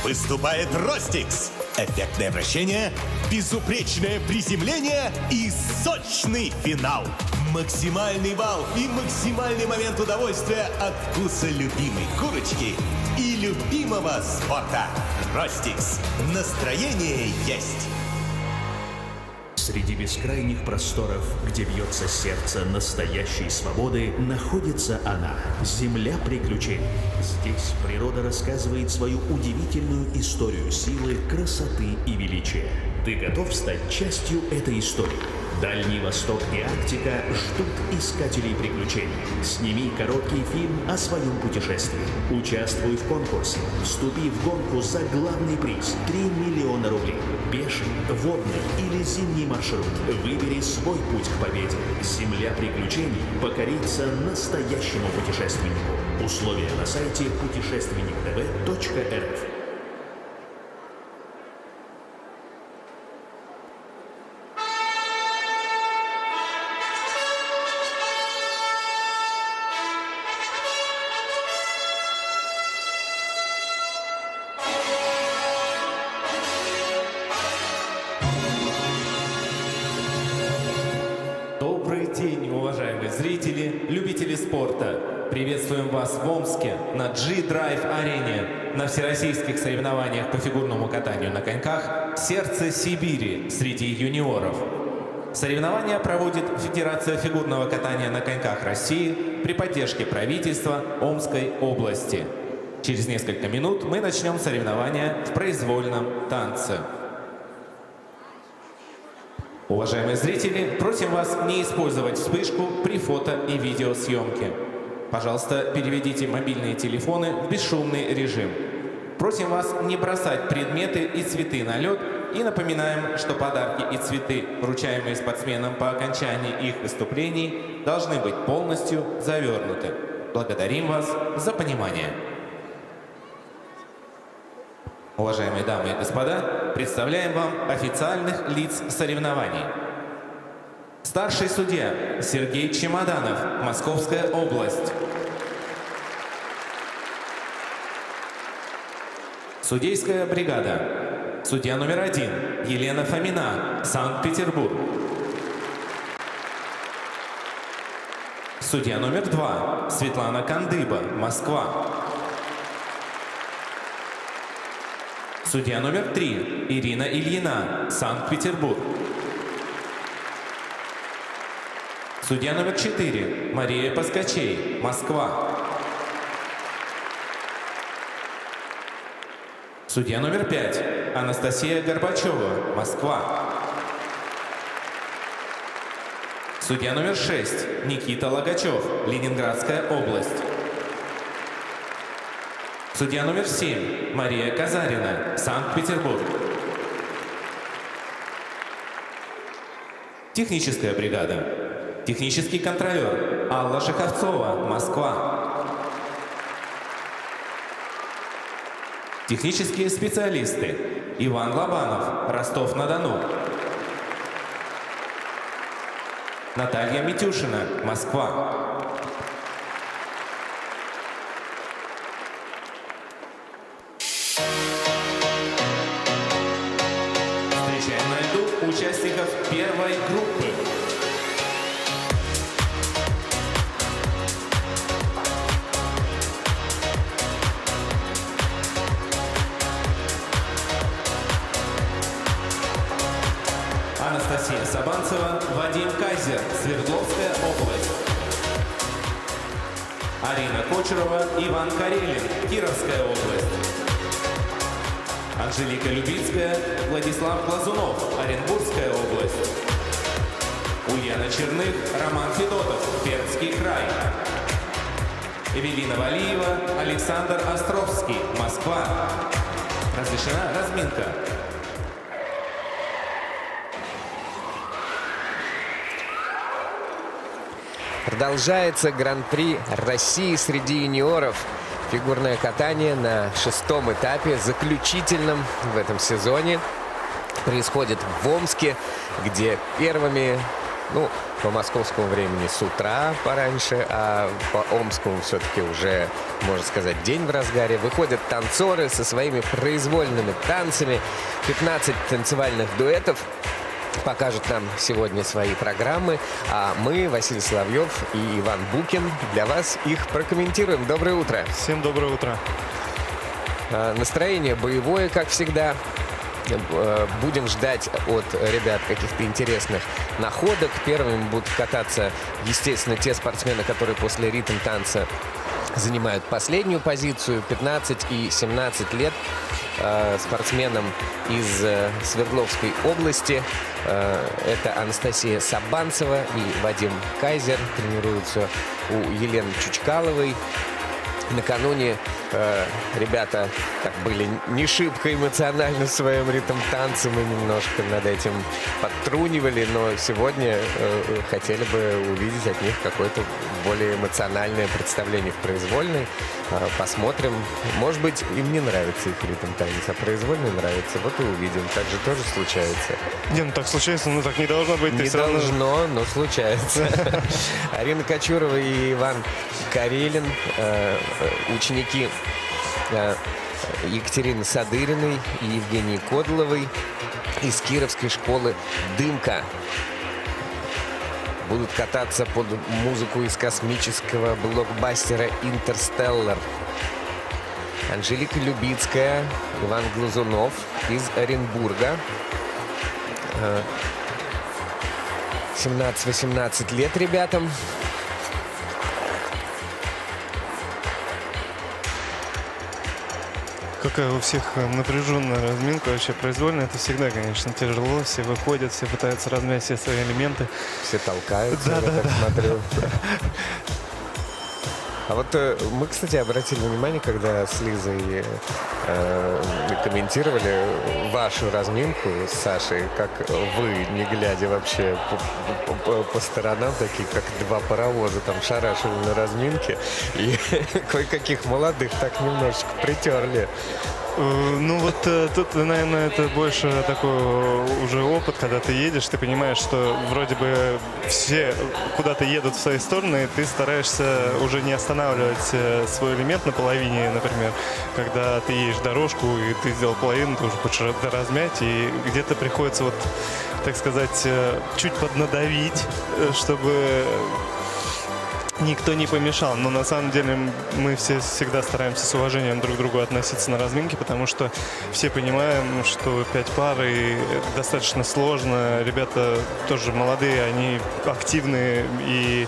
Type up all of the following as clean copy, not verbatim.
Выступает Ростикс. Эффектное вращение, безупречное приземление и сочный финал. Максимальный балл и максимальный момент удовольствия от вкуса любимой курочки и любимого спорта. Ростикс. Настроение есть. Среди бескрайних просторов, где бьется сердце настоящей свободы, находится она – земля приключений. Здесь природа рассказывает свою удивительную историю силы, красоты и величия. Ты готов стать частью этой истории? Дальний Восток и Арктика ждут искателей приключений. Сними короткий фильм о своем путешествии. Участвуй в конкурсе. Вступи в гонку за главный приз – 3 миллиона рублей. Пеший, водный или зимний маршрут. Выбери свой путь к победе. Земля приключений покорится настоящему путешественнику. Условия на сайте путешественниктв.рф. Добрый день, уважаемые зрители, любители спорта! Приветствуем вас в Омске на G-Drive-арене на всероссийских соревнованиях по фигурному катанию на коньках «Сердце Сибири» среди юниоров. Соревнования проводит Федерация фигурного катания на коньках России при поддержке правительства Омской области. Через несколько минут мы начнем соревнования в произвольном танце. Уважаемые зрители, просим вас не использовать вспышку при фото и видеосъемке. Пожалуйста, переведите мобильные телефоны в бесшумный режим. Просим вас не бросать предметы и цветы на лед и напоминаем, что подарки и цветы, вручаемые спортсменам по окончании их выступлений, должны быть полностью завернуты. Благодарим вас за понимание. Уважаемые дамы и господа, представляем вам официальных лиц соревнований. Старший судья Сергей Чемоданов, Московская область. Судейская бригада. Судья номер 1 Елена Фомина, Санкт-Петербург. Судья номер 2 Светлана Кандыба, Москва. Судья номер 3 Ирина Ильина, Санкт-Петербург. Судья номер 4 Мария Паскачей, Москва. Судья номер 5 Анастасия Горбачева, Москва. Судья номер 6 Никита Логачев, Ленинградская область. Судья номер 7 Мария Казарина, Санкт-Петербург. Техническая бригада. Технический контролер Алла Шаховцова, Москва. Технические специалисты Иван Лобанов, Ростов-на-Дону. Наталья Митюшина, Москва. Встречаем на льду участников первой группы. Анастасия Сабанцева, Вадим Кайзер, Свердловская область. Арина Кочерова, Иван Карелин, Кировская область. Анжелика Любицкая, Владислав Глазунов, Оренбургская область. Ульяна Черных, Роман Федотов, Пермский край. Эвелина Валиева, Александр Островский, Москва. Разрешена разминка. Продолжается Гран-при России среди юниоров. Фигурное катание на 6-м этапе, заключительном в этом сезоне, происходит в Омске, где первыми Ну, по московскому времени с утра пораньше, а по омскому все-таки уже, можно сказать, день в разгаре. Выходят танцоры со своими произвольными танцами. 15 танцевальных дуэтов покажут нам сегодня свои программы. А мы, Василий Соловьев и Иван Букин, для вас их прокомментируем. Доброе утро. Всем доброе утро. Настроение боевое, как всегда. Будем ждать от ребят каких-то интересных находок. Первыми будут кататься, естественно, те спортсмены, которые после ритм-танца занимают последнюю позицию. 15 и 17 лет спортсменам из Свердловской области. Это Анастасия Сабанцева и Вадим Кайзер. Тренируются у Елены Чучкаловой. Накануне ребята так были не шибко эмоциональны в своем ритм-танце. Мы немножко над этим подтрунивали, но сегодня хотели бы увидеть от них какое-то более эмоциональное представление в произвольной. Посмотрим. Может быть, им не нравится их ритм-танец, а произвольный нравится. Вот и увидим. Так же тоже случается. Не, ну так случается, но так не должно быть. Не должно, но случается. Арина Кочурова и Иван Карелин, ученики Екатерины Садыриной и Евгении Кодловой из Кировской школы «Дымка». Будут кататься под музыку из космического блокбастера «Интерстеллар». Анжелика Любицкая, Иван Глазунов из Оренбурга. 17-18 лет ребятам. Какая у всех напряженная разминка, вообще произвольная, это всегда, конечно, тяжело. Все выходят, все пытаются размять все свои элементы. Все толкаются, я так смотрю. А вот мы, кстати, обратили внимание, когда с Лизой комментировали вашу разминку с Сашей, как вы, не глядя вообще по сторонам, такие как два паровоза там шарашили на разминке, и кое-каких молодых так немножечко притерли. Ну вот тут, наверное, это больше такой уже опыт, когда ты едешь, ты понимаешь, что вроде бы все куда-то едут в свои стороны, и ты стараешься уже не останавливать свой элемент на половине, например, когда ты едешь дорожку, и ты сделал половину, ты уже хочешь доразмять, и где-то приходится, вот, так сказать, чуть поднадавить, чтобы никто не помешал. Но на самом деле мы все всегда стараемся с уважением друг к другу относиться на разминки, потому что все понимаем, что 5 пар и достаточно сложно. Ребята тоже молодые, они активные, и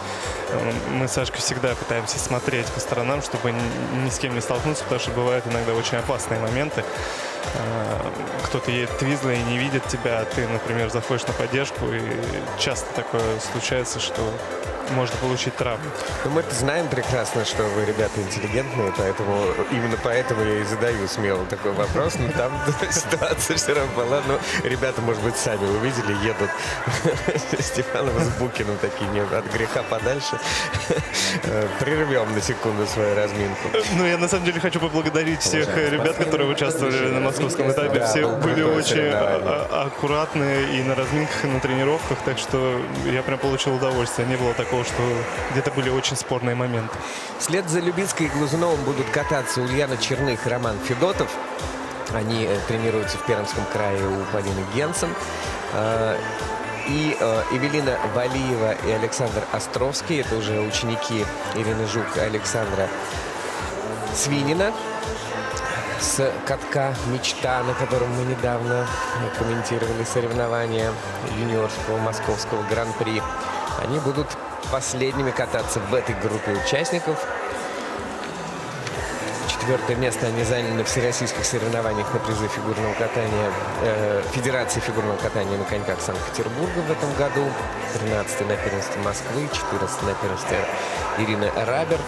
мы с Сашкой всегда пытаемся смотреть по сторонам, чтобы ни с кем не столкнуться, потому что бывают иногда очень опасные моменты. Кто-то едет твизло и не видит тебя, а ты, например, заходишь на поддержку, и часто такое случается, что можно получить травму. Ну, мы-то знаем прекрасно, что вы, ребята, интеллигентные, поэтому именно поэтому я и задаю смело такой вопрос. Но там ситуация все равно была. Ну, ребята, может быть, сами увидели, едут Степанова с Букиным такие не от греха подальше. Прервем на секунду свою разминку. Ну, я на самом деле хочу поблагодарить всех ребят, которые участвовали на московском этапе. Да, все были очень соревнование. аккуратные и на разминках, и на тренировках, так что я прям получил удовольствие. Не было такого, что где-то были очень спорные моменты. Вслед за Любицкой и Глазуновым будут кататься Ульяна Черных и Роман Федотов. Они тренируются в Пермском крае у Полины Генсен. И Эвелина Валиева и Александр Островский. Это уже ученики Ирины Жук и Александра Свинина с катка «Мечта», на котором мы недавно комментировали соревнования юниорского московского гран-при. Они будут последними кататься в этой группе участников. 4-е место они заняли на всероссийских соревнованиях на призы фигурного катания Федерации фигурного катания на коньках Санкт-Петербурга в этом году. 13-е на первенстве Москвы, 14-е на первенстве Ирины Рабер.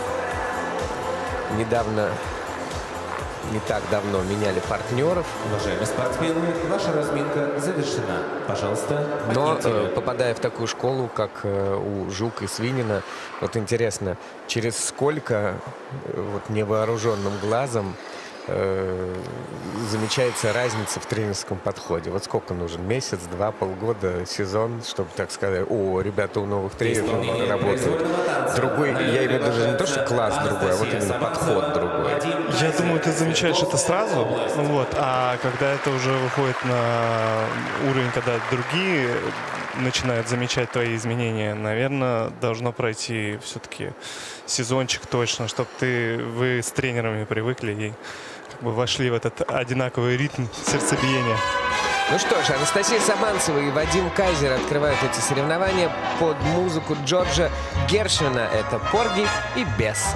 Не так давно меняли партнеров. Уважаемые спортсмены, ваша разминка завершена. Пожалуйста, Но покиньте ее. попадая в такую школу, как у Жук и Свинина, вот интересно, через сколько вот невооруженным глазом замечается разница в тренерском подходе? Вот сколько нужен? Месяц, 2, полгода, сезон, чтобы, так сказать, о, ребята у новых тренеров работают. Другой, я имею в виду даже не то, что класс другой, а вот именно подход другой. Я думаю, ты замечаешь это сразу, вот, а когда это уже выходит на уровень, когда другие начинают замечать твои изменения, наверное, должно пройти все-таки сезончик точно, чтобы вы с тренерами привыкли и как бы вошли в этот одинаковый ритм сердцебиения. Ну что ж, Анастасия Сабанцева и Вадим Кайзер открывают эти соревнования под музыку Джорджа Гершвина. Это «Порги» и «Бес».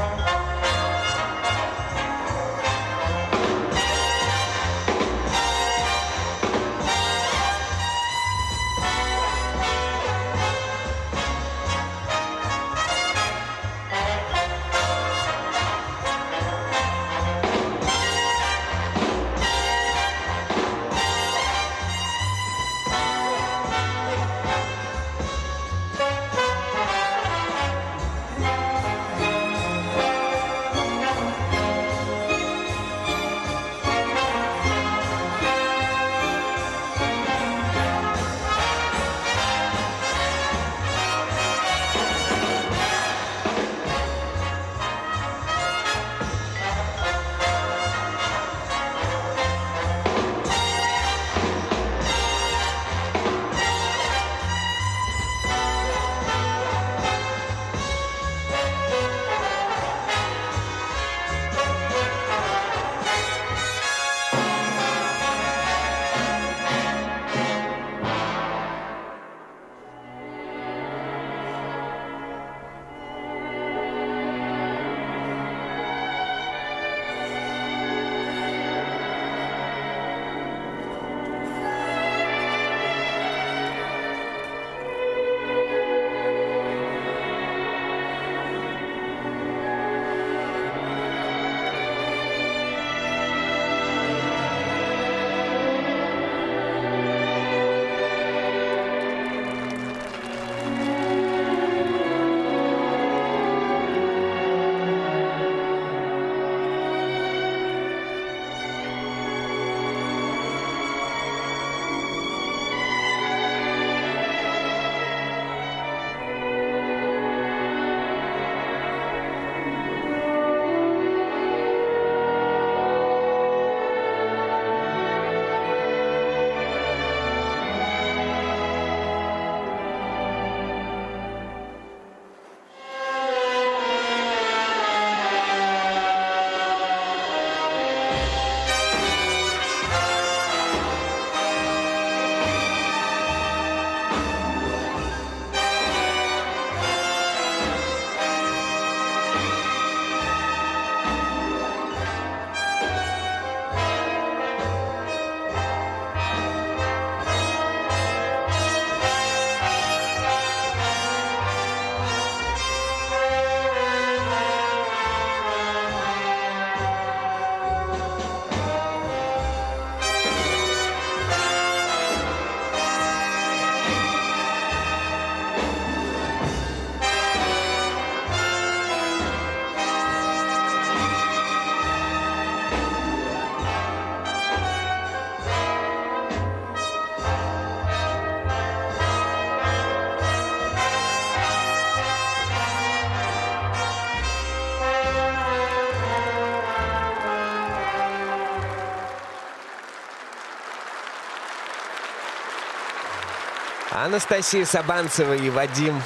Анастасия Сабанцева и Вадим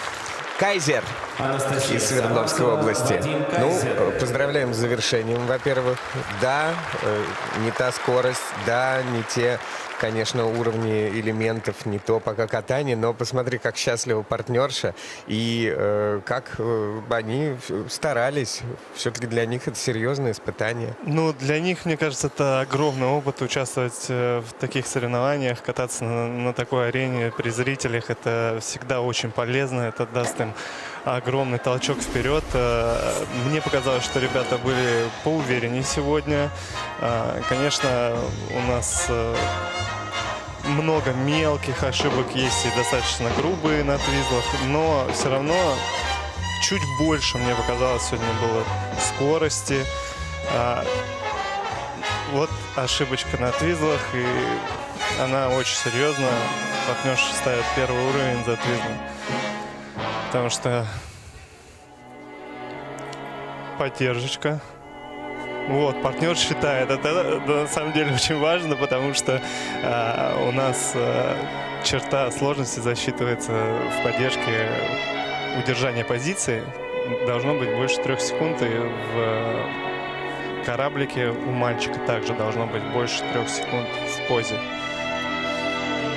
Кайзер из Свердловской области. Ну, поздравляем с завершением, во-первых. Да, не та скорость, да, не те, конечно, уровни элементов, не то пока катание, но посмотри, как счастлива партнерша и как они старались. Все-таки для них это серьезное испытание. Ну, для них, мне кажется, это огромный опыт участвовать в таких соревнованиях, кататься на такой арене при зрителях. Это всегда очень полезно, это даст им огромный толчок вперед. Мне показалось, что ребята были поувереннее сегодня. Конечно, у нас много мелких ошибок есть и достаточно грубые на твизлах, но все равно чуть больше, мне показалось, сегодня было скорости. вот ошибочка на твизлах, и она очень серьезная. Партнерша ставит первый уровень за твизлом. Потому что поддержка. Вот, партнер считает. Это на самом деле очень важно, потому что у нас черта сложности засчитывается в поддержке удержания позиции. Должно быть больше 3 секунд, и в кораблике у мальчика также должно быть больше 3 секунд в позе.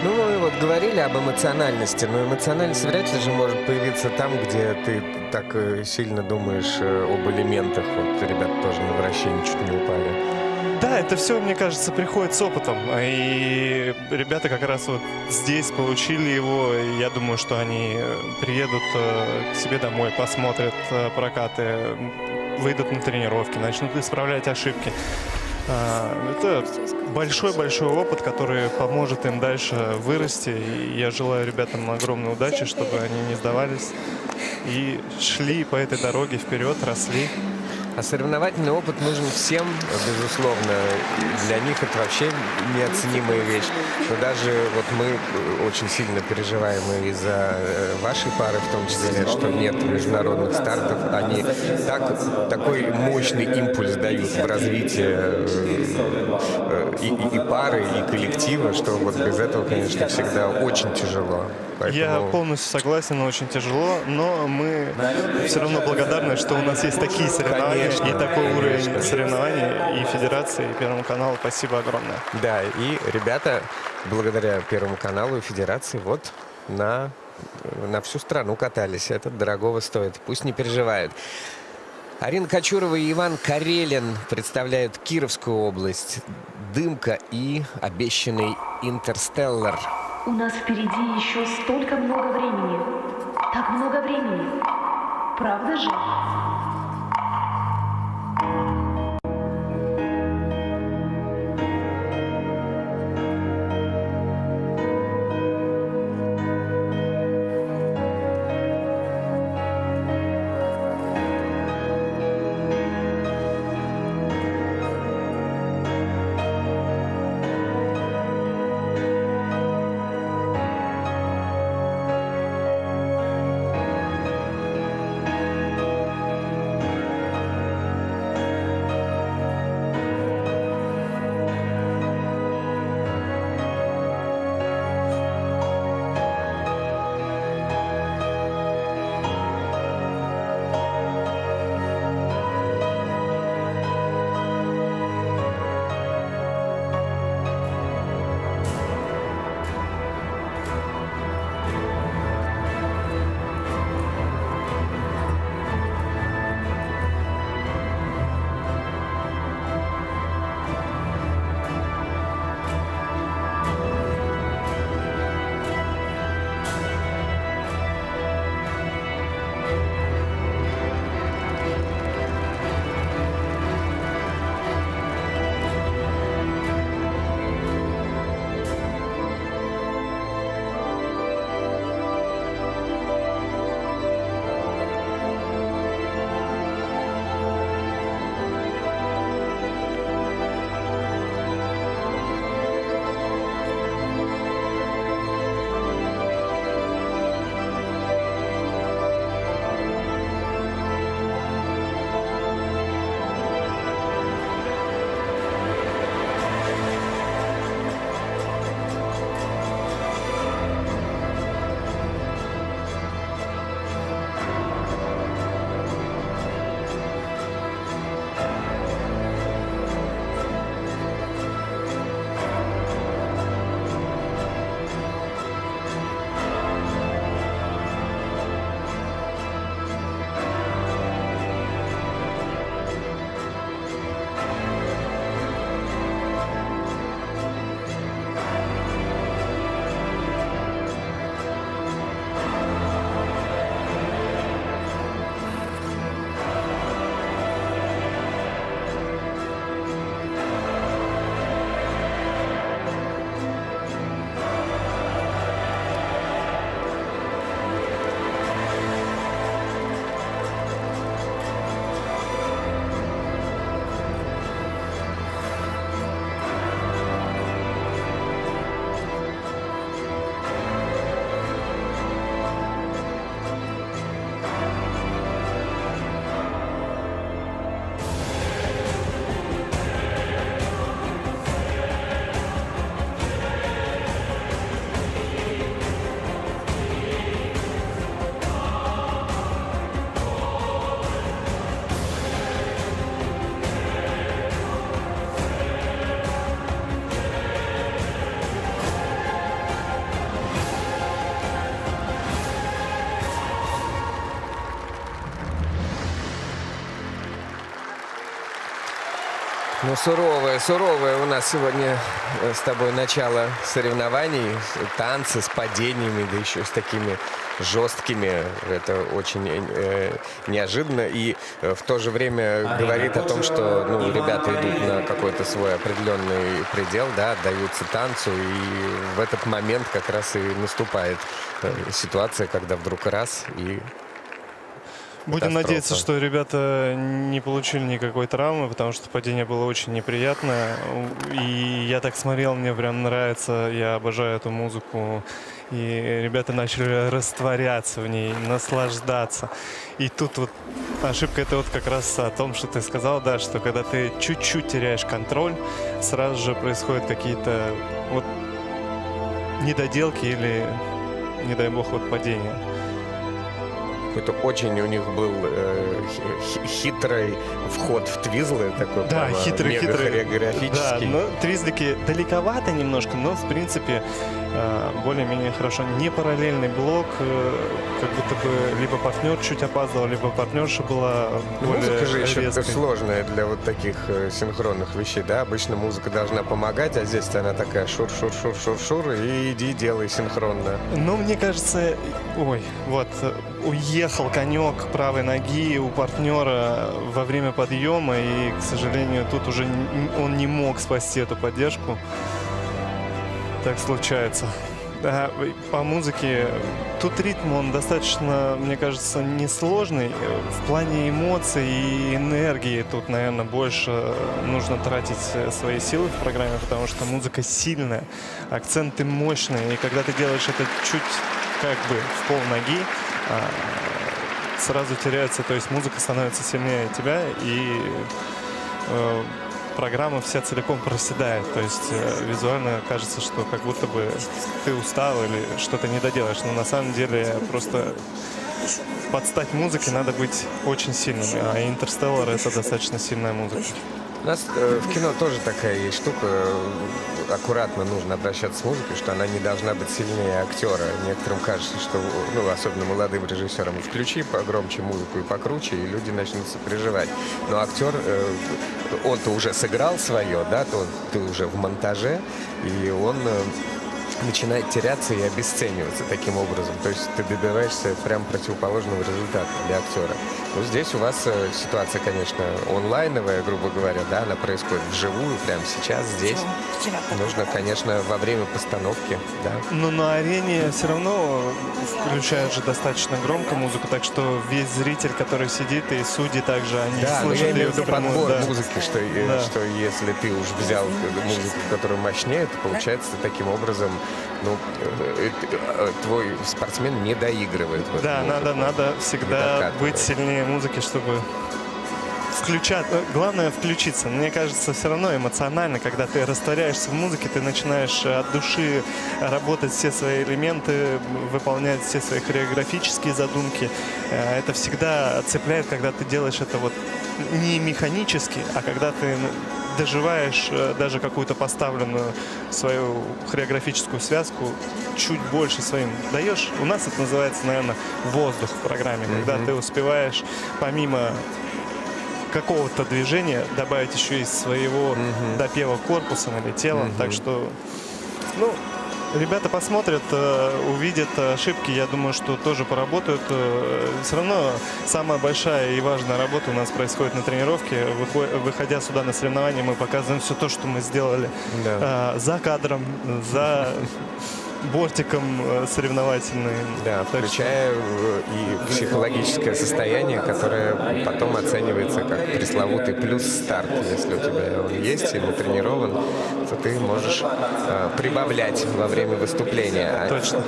Ну, мы вот говорили об эмоциональности, но эмоциональность вряд ли же может появиться там, где ты так сильно думаешь об элементах. Вот ребята тоже на вращении чуть не упали. Да, это все, мне кажется, приходит с опытом. И ребята как раз вот здесь получили его. И я думаю, что они приедут к себе домой, посмотрят прокаты, выйдут на тренировки, начнут исправлять ошибки. Это большой-большой опыт, который поможет им дальше вырасти. И я желаю ребятам огромной удачи, чтобы они не сдавались и шли по этой дороге вперед, росли. А соревновательный опыт нужен всем, безусловно. Для них это вообще неоценимая вещь. Но даже вот мы очень сильно переживаем из-за вашей пары, в том числе, что нет международных стартов. Они такой мощный импульс дают в развитие и пары, и коллектива, что вот без этого, конечно, всегда очень тяжело. Поэтому... Я полностью согласен, очень тяжело, но мы все равно благодарны, что у нас есть такие соревнования, и такой уровень соревнований, и Федерации, и Первому каналу. Спасибо огромное. Да, и ребята, благодаря Первому каналу и Федерации, вот на всю страну катались. Это дорогого стоит. Пусть не переживают. Арина Кочурова и Иван Карелин представляют Кировскую область. Дымка и обещанный Интерстеллар. У нас впереди еще столько много времени. Так много времени. Правда же? Ну, суровое у нас сегодня с тобой начало соревнований, танцы с падениями, да еще с такими жесткими. Это очень неожиданно и в то же время говорит о том, что ребята идут на какой-то свой определенный предел, да, отдаются танцу, и в этот момент как раз и наступает ситуация, когда вдруг раз и... Будем надеяться, что ребята не получили никакой травмы, потому что падение было очень неприятное. И я так смотрел, мне прям нравится, я обожаю эту музыку. И ребята начали растворяться в ней, наслаждаться. И тут вот ошибка — это вот как раз о том, что ты сказал, да, что когда ты чуть-чуть теряешь контроль, сразу же происходят какие-то вот недоделки или, не дай бог, вот падения. Это очень у них был хитрый вход в твизлы, такой, да, хитрый, хореографический. Да, но твизлики далековато немножко, но в принципе более-менее хорошо. Не параллельный блок, как будто бы либо партнер чуть опаздывал, либо партнерша была более музыка же еще резкой. сложная для вот таких синхронных вещей, да? Обычно музыка должна помогать, а здесь она такая шур-шур-шур-шур-шур, и иди делай синхронно. Ну, мне кажется, уехал конек правой ноги у партнера во время подъема, и, к сожалению, тут уже он не мог спасти эту поддержку. Так случается. Да, по музыке тут ритм, он достаточно, мне кажется, несложный. В плане эмоций и энергии тут, наверное, больше нужно тратить свои силы в программе, потому что музыка сильная, акценты мощные, и когда ты делаешь это чуть как бы в полноги, сразу теряется, то есть музыка становится сильнее тебя, и программа вся целиком проседает. То есть визуально кажется, что как будто бы ты устал или что-то не доделаешь. Но на самом деле просто под стать музыке надо быть очень сильным. А «Интерстеллар» — это достаточно сильная музыка. У нас в кино тоже такая есть штука. Аккуратно нужно обращаться с музыкой, что она не должна быть сильнее актера. Некоторым кажется, что, особенно молодым режиссерам, включи погромче музыку и покруче, и люди начнут сопереживать. Но актер, он-то уже сыграл свое, да, то ты уже в монтаже, и он начинает теряться и обесцениваться таким образом. То есть ты добиваешься прям противоположного результата для актера. Ну, здесь у вас ситуация, конечно, онлайновая, грубо говоря, да, она происходит вживую, прямо сейчас, здесь. Нужно, конечно, во время постановки, да. Но на арене все равно включают же достаточно громко музыку, так что весь зритель, который сидит, и судьи также, они слышат я имею в виду подбор да. музыки, что если ты уж взял музыку, которая мощнее, то получается таким образом, твой спортсмен не доигрывает. Да, надо всегда быть сильнее музыки, чтобы включать. Главное включиться. Мне кажется, все равно эмоционально, когда ты растворяешься в музыке, ты начинаешь от души работать все свои элементы, выполнять все свои хореографические задумки. Это всегда цепляет, когда ты делаешь это вот не механически, а когда ты доживаешь даже какую-то поставленную свою хореографическую связку чуть больше своим даешь. У нас это называется, наверное, воздух в программе, когда ты успеваешь помимо какого-то движения добавить еще из своего допева корпусом или телом. Так что, ребята посмотрят, увидят ошибки, я думаю, что тоже поработают. Все равно самая большая и важная работа у нас происходит на тренировке. Выходя сюда на соревнования, мы показываем все то, что мы сделали за кадром, за бортиком соревновательным. Да, включая и психологическое состояние, которое потом оценивается как пресловутый плюс-старт. Если у тебя он есть и натренирован, то ты можешь прибавлять во время выступления. Точно.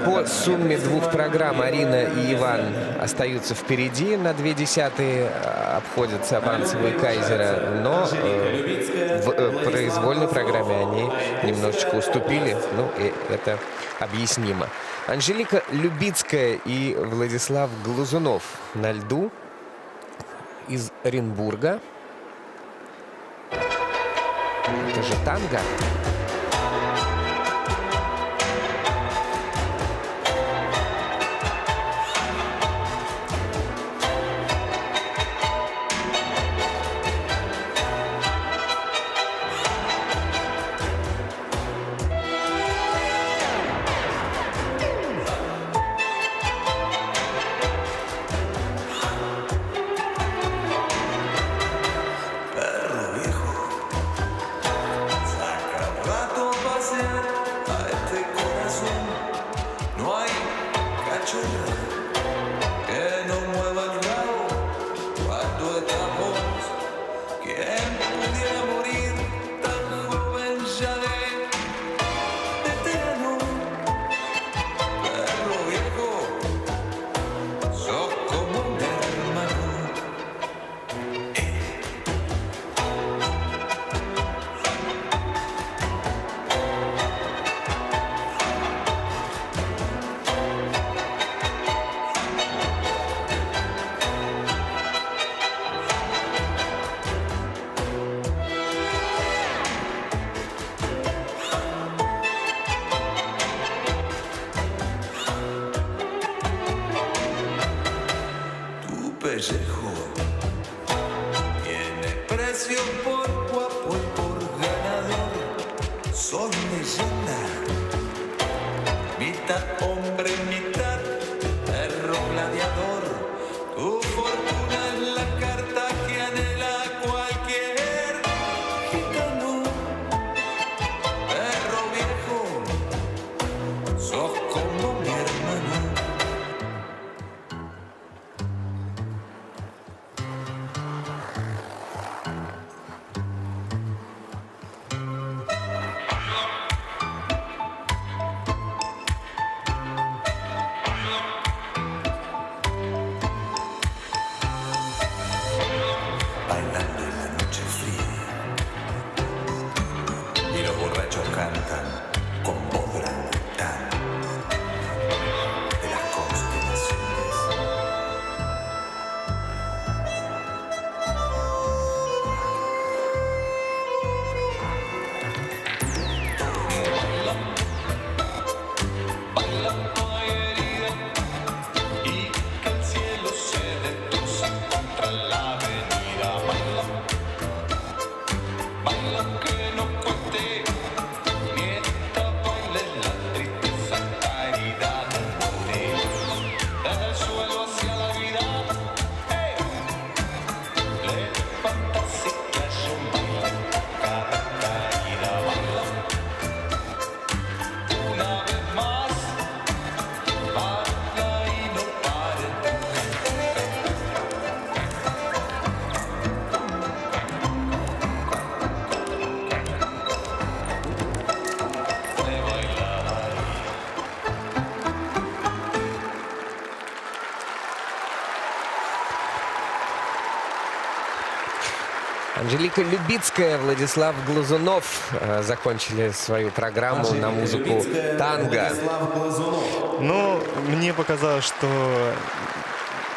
По сумме двух программ Арина и Иван остаются впереди. На 0,2 обходят Сабанцева и Кайзера. Но в произвольной программе они немножечко уступили. И это объяснимо. Анжелика Любицкая и Владислав Глазунов на льду из Оренбурга. Это же танго. son leyenda, mitad hombre, mitad perro gladiador. Tu fortuna es la carta que anhela cualquier gitano. Perro viejo, sos como mi hermano. Bailando en la noche fría y los borrachos cantan con voz orangután de las constelaciones. Baila toda herida y que el cielo se destroza contra la avenida. Baila que no cueste, mientras baile la tristeza caída del monte. Desde el suelo hacia la vida, hey. Levantas y que haya un baile por cada caída. Baila una vez más, baila y no pares. De bailar. Анжелика Любицкая, Владислав Глазунов закончили свою программу на музыку Любицкая, танго. Владислав Глазунов. Ну, мне показалось, что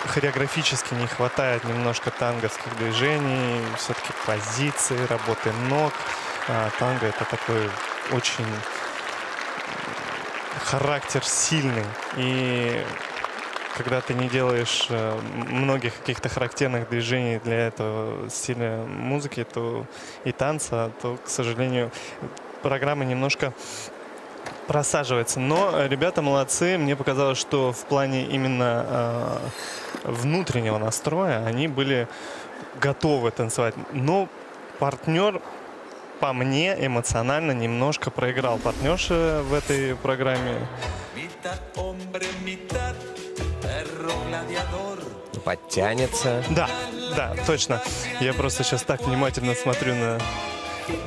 хореографически не хватает немножко танговских движений, все-таки позиции, работы ног. Танго — это такой очень характер сильный. И когда ты не делаешь многих каких-то характерных движений для этого стиля музыки и танца, то, к сожалению, программа немножко просаживается. Но ребята молодцы. Мне показалось, что в плане именно внутреннего настроя они были готовы танцевать. Но партнер, по мне, эмоционально немножко проиграл. Партнерша в этой программе. Mitad hombre, mitad perro gladiador. Подтянется. Да, точно. Я просто сейчас так внимательно смотрю на...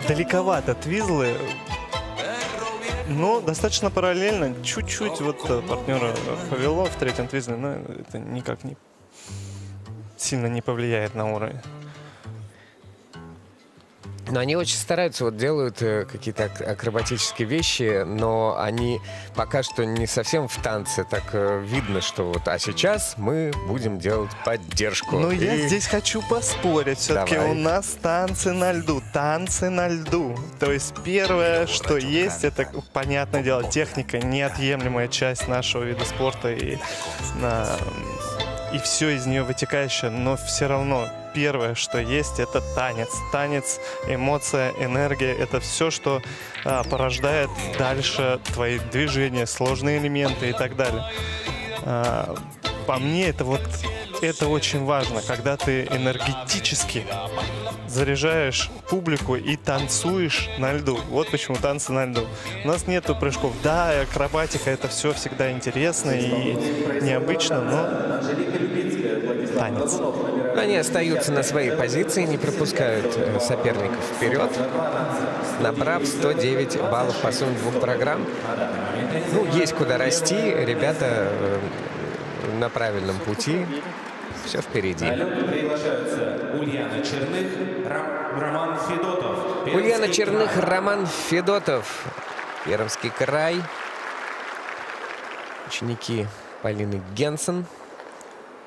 Далековато твизлы, но достаточно параллельно. Чуть-чуть вот партнера повело в третьем твизле, но это никак не сильно не повлияет на уровень. Но они очень стараются, вот делают какие-то акробатические вещи, но они пока что не совсем в танце. Так видно, что вот, а сейчас мы будем делать поддержку. Но я здесь хочу поспорить. Все-таки Давай. у нас танцы на льду. Танцы на льду. То есть первое, что есть, это, понятное дело, техника, неотъемлемая часть нашего вида спорта. И все из нее вытекающее, но все равно первое, что есть, это танец. Танец, эмоция, энергия — это все, что порождает дальше твои движения, сложные элементы и так далее. По мне, это очень важно, когда ты энергетически заряжаешь публику и танцуешь на льду. Вот почему танцы на льду. У нас нету прыжков. Да, акробатика — это все всегда интересно и необычно, но танец. Они остаются на своей позиции, не пропускают соперников вперед, набрав 109 баллов по сумме двух программ. Ну, есть куда расти, ребята на правильном пути, все впереди. Приглашаются Ульяна Черных, Роман Федотов. Ульяна Черных, Роман Федотов, Пермский край, ученики Полины Генсен.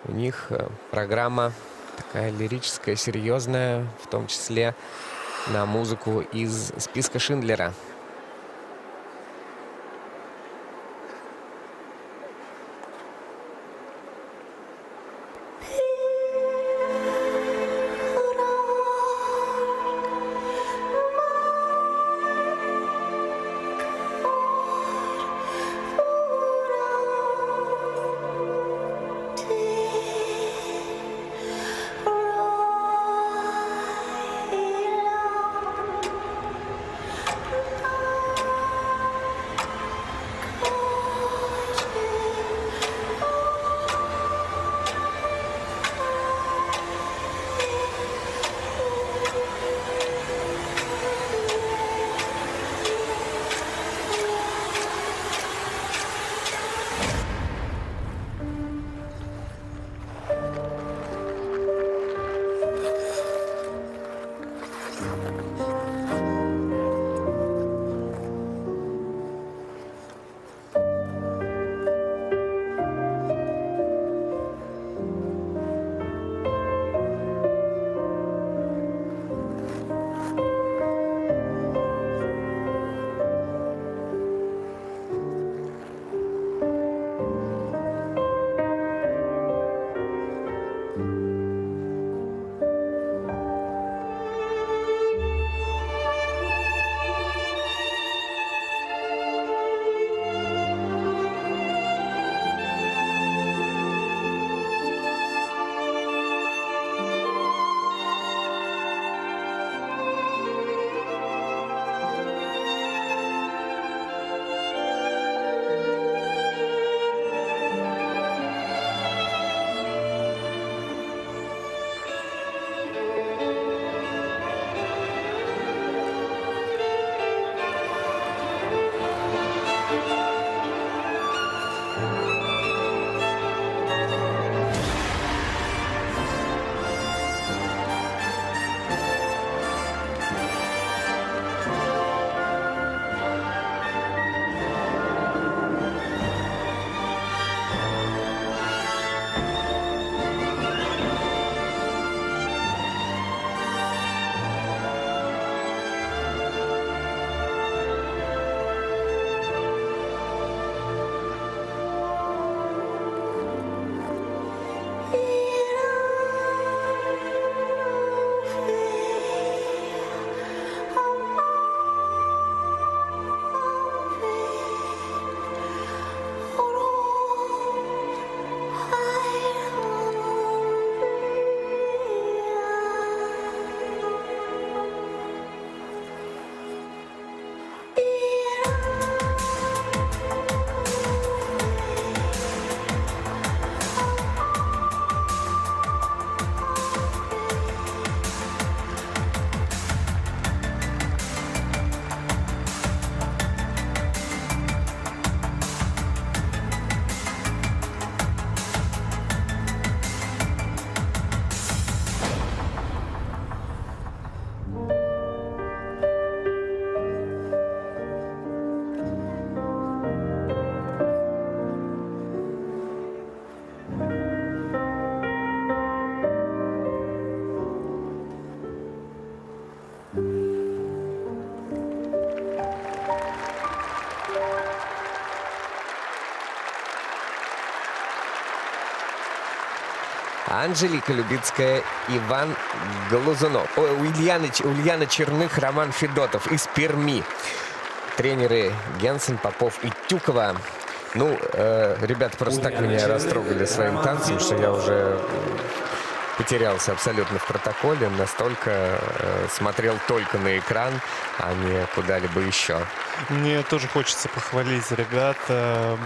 У них программа такая лирическая, серьезная, в том числе на музыку из списка Шиндлера. Анжелика Любицкая, Иван Глазунов. Ульяна Черных, Роман Федотов из Перми. Тренеры Генсен, Попов и Тюкова. Ну, ребята просто так меня растрогали своим танцем, что я уже потерялся абсолютно в протоколе. Настолько смотрел только на экран, а не куда-либо еще. Мне тоже хочется похвалить ребят.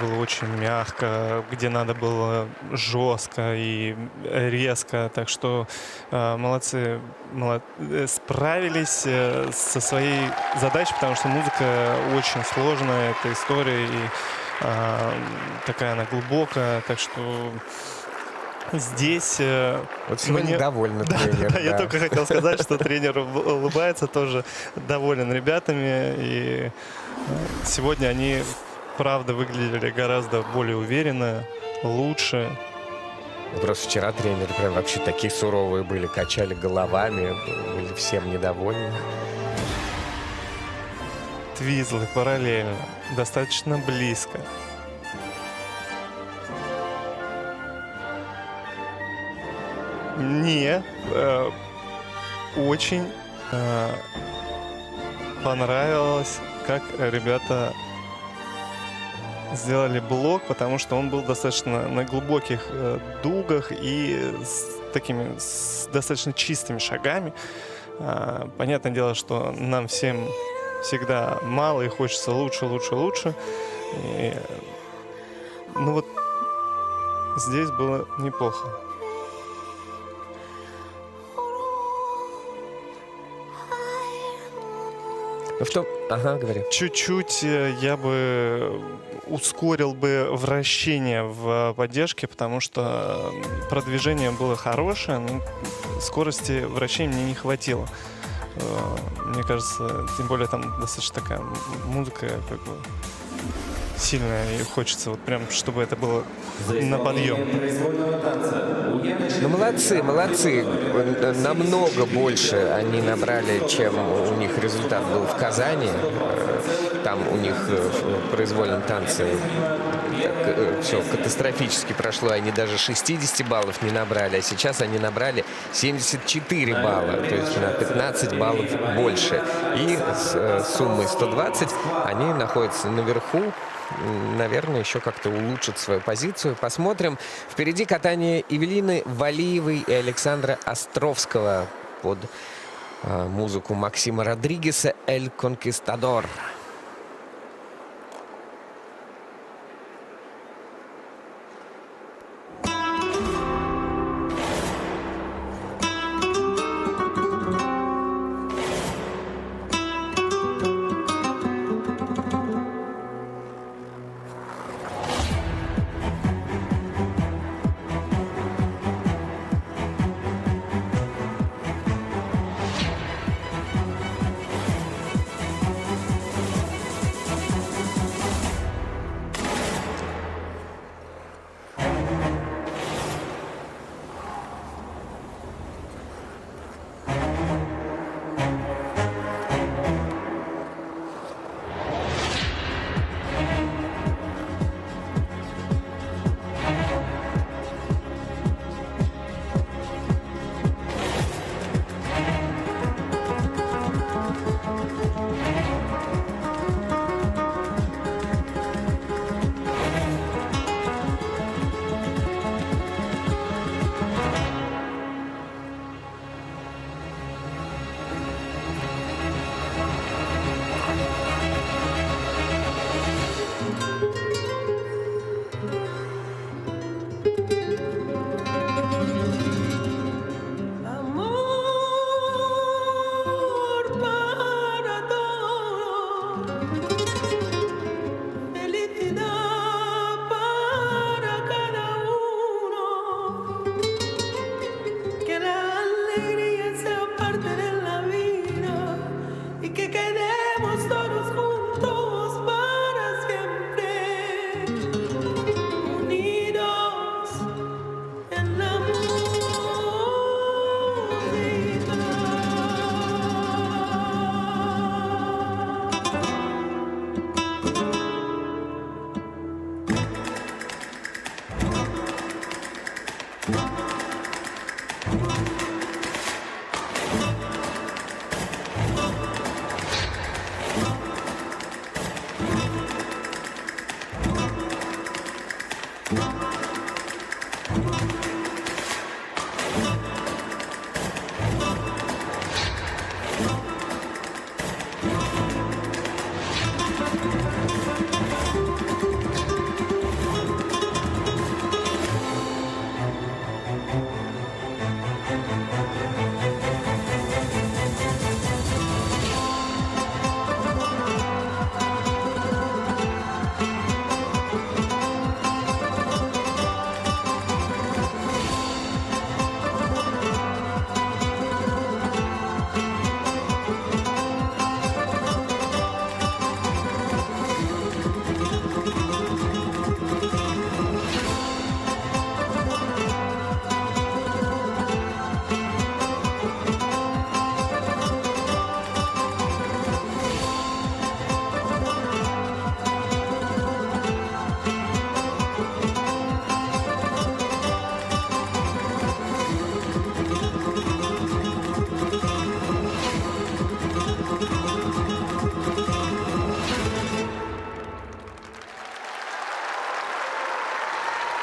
Было очень мягко, где надо было жестко и резко. Так что молодцы, справились со своей задачей, потому что музыка очень сложная, это история, и такая она глубокая. Так что здесь Вот сегодня довольны тренер. да, я только хотел сказать, что тренер улыбается, тоже доволен ребятами. И сегодня они, правда, выглядели гораздо более уверенно, лучше. Просто вчера тренеры прям вообще такие суровые были, качали головами, были всем недовольны. Твизлы параллельно, достаточно близко. Мне очень понравилось, как ребята сделали блок, потому что он был достаточно на глубоких дугах и с достаточно чистыми шагами. Понятное дело, что нам всем всегда мало и хочется лучше, лучше, лучше. И, ну вот здесь было неплохо. Ага, говори. Чуть-чуть я бы ускорил бы вращение в поддержке, потому что продвижение было хорошее, но скорости вращения мне не хватило. Мне кажется, тем более там достаточно такая музыка как бы сильная, и хочется вот прям, чтобы это было на подъем. Ну, молодцы. Намного больше они набрали, чем у них результат был в Казани. Там у них в произвольном танце все катастрофически прошло. Они даже 60 баллов не набрали. А сейчас они набрали 74 балла. То есть на 15 баллов больше. И с суммой 120 они находятся наверху. Наверное, еще как-то улучшат свою позицию. Посмотрим. Впереди катание Эвелины Валиевой и Александра Островского под музыку Максима Родригеса «Эль Конкистадор».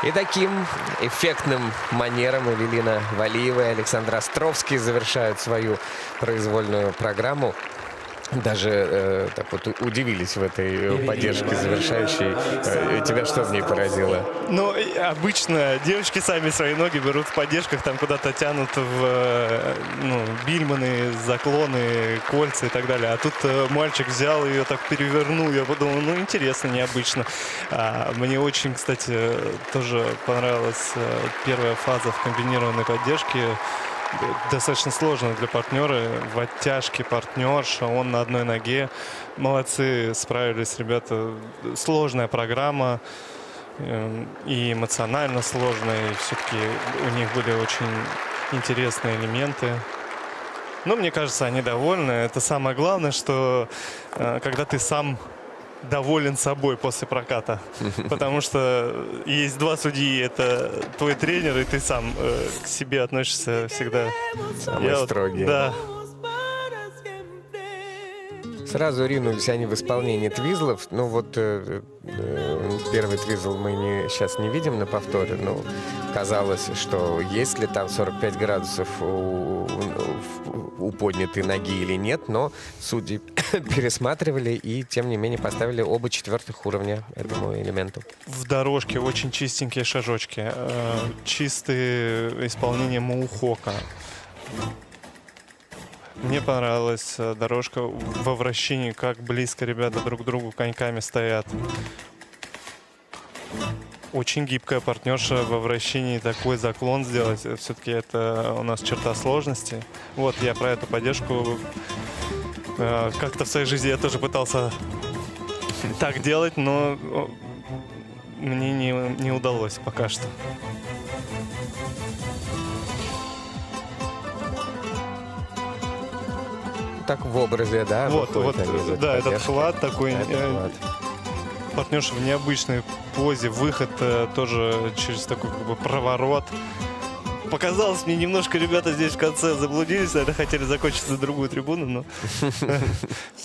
И таким эффектным манером Эвелина Валиева и Александр Островский завершают свою произвольную программу. Даже так вот удивились в этой поддержке завершающей. Тебя что в ней поразило? Ну, обычно девочки сами свои ноги берут в поддержках, там куда-то тянут в бильманы, заклоны, кольца и так далее. А тут мальчик взял ее, так перевернул. Я подумал, ну, интересно, необычно. Мне очень, кстати, тоже понравилась первая фаза в комбинированной поддержке. Достаточно сложно для партнера. В оттяжке партнерша, он на одной ноге. Молодцы, справились ребята. Сложная программа. И эмоционально сложная. И все-таки у них были очень интересные элементы. Но мне кажется, они довольны. Это самое главное, что когда ты сам доволен собой после проката. Потому что есть два судьи. Это твой тренер, и ты сам к себе относишься всегда. Самый строгий. Да. Сразу ринулись они в исполнении твизлов. Ну вот первый твизл мы сейчас не видим на повторе. Но казалось, что есть ли там 45 градусов у поднятой ноги или нет. Но судьи пересматривали и, тем не менее, поставили оба 4-х уровня этому элементу. В дорожке очень чистенькие шажочки. Чистые исполнения Моухока. Мне понравилась дорожка во вращении, как близко ребята друг к другу коньками стоят. Очень гибкая партнерша во вращении такой заклон сделать. Все-таки это у нас черта сложности. Вот я про эту поддержку. Как-то в своей жизни я тоже пытался так делать, но мне не удалось пока что. Так в образе, да? Вот, да, этот поддержки. хват такой. Хват. Партнерша в необычной позе, выход тоже через такой как бы проворот. Показалось мне немножко, ребята здесь в конце заблудились, наверное, хотели закончить за другую трибуну, но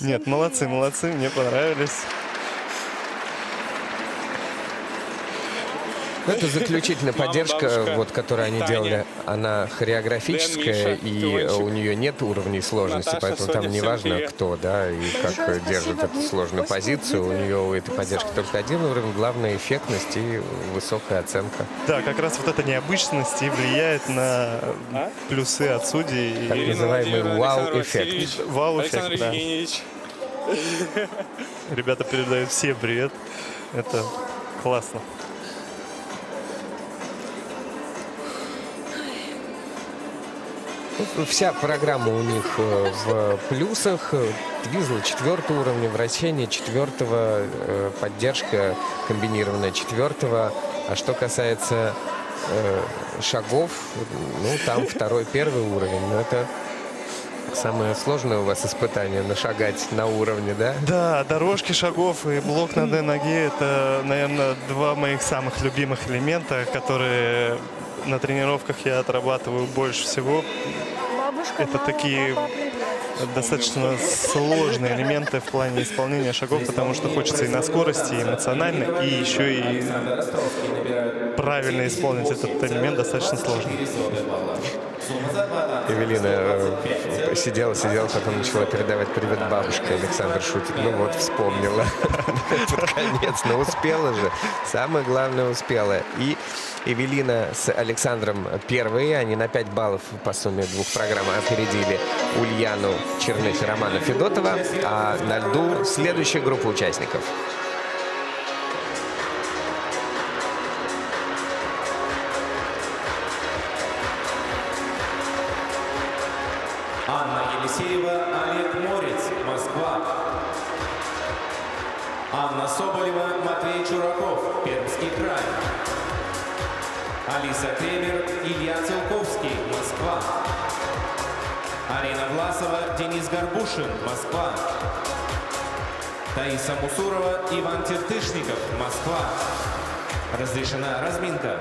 нет, молодцы, мне понравились. Это заключительная поддержка, вот, которую они делали, она хореографическая, и у нее нет уровней сложности, поэтому там не важно, кто, да, и как держит эту сложную позицию. У нее у этой поддержки только один уровень, главное эффектность и высокая оценка. Да, как раз вот эта необычность и влияет на плюсы от судей. Так называемый вау-эффект. Вау-эффект, да. Ребята передают всем привет. Это классно. Вся программа у них в плюсах. Твизл 4-го уровня, вращение 4-го, поддержка комбинированная 4-го. А что касается шагов, ну, там 2-й, 1-й уровень. Но это самое сложное у вас испытание, нашагать на уровне, да? Да, дорожки шагов и блок на ноге — это, наверное, два моих самых любимых элемента, которые на тренировках я отрабатываю больше всего. Это такие достаточно сложные элементы в плане исполнения шагов, потому что хочется и на скорости, и эмоционально, и еще и правильно исполнить этот элемент достаточно сложно. Эвелина сидела, потом начала передавать привет бабушке. Александр шутит. Ну вот, вспомнила под конец. Но успела же. Самое главное, успела. И Эвелина с Александром первые. Они на 5 баллов по сумме двух программ опередили Ульяну Черных и Романа Федотова. А на льду следующая группа участников. Анна Елисеева, Олег Морец, Москва. Анна Соболева, Матвей Чураков, Пермский край. Алиса Кремер, Илья Целковский, Москва. Арина Власова, Денис Горбушин, Москва. Таиса Мусурова, Иван Тертышников, Москва. Разрешена разминка.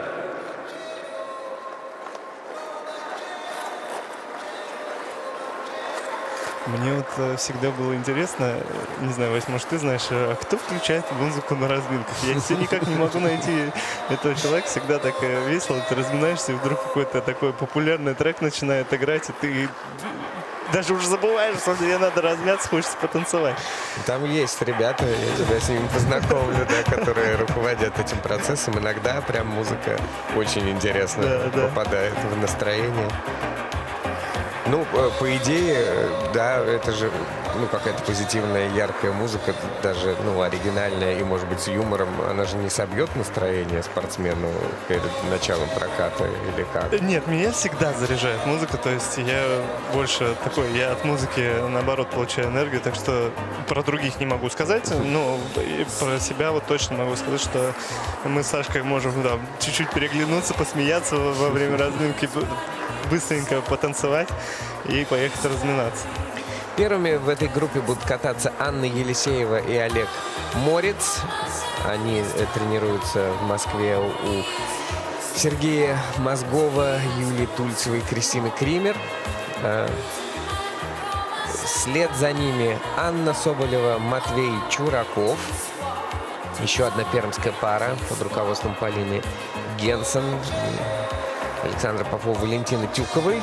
Мне вот всегда было интересно, не знаю, Вась, может, ты знаешь, кто включает музыку на разминках? Я все никак не могу найти этого человека. Всегда так весело, ты разминаешься, и вдруг какой-то такой популярный трек начинает играть, и ты даже уже забываешь, что тебе надо размяться, хочется потанцевать. Там есть ребята, я тебя с ними познакомлю, да, которые руководят этим процессом. Иногда прям музыка очень интересно попадает в настроение. Ну, по идее, да, это же, ну, какая-то позитивная, яркая музыка, даже, ну, оригинальная и, может быть, с юмором. Она же не собьет настроение спортсмену перед началом проката или как? Нет, меня всегда заряжает музыка, то есть я больше такой, я от музыки, наоборот, получаю энергию, так что про других не могу сказать, но и про себя вот точно могу сказать, что мы с Сашкой можем, да, чуть-чуть переглянуться, посмеяться во время разминки, быстренько потанцевать и поехать разминаться. Первыми в этой группе будут кататься Анна Елисеева и Олег Морец. Они тренируются в Москве у Сергея Мозгова, Юлии Тульцевой и Кристины Кример. Вслед за ними Анна Соболева, Матвей Чураков. Еще одна пермская пара под руководством Полины Генсон. Александра Попова, Валентины Тюковой.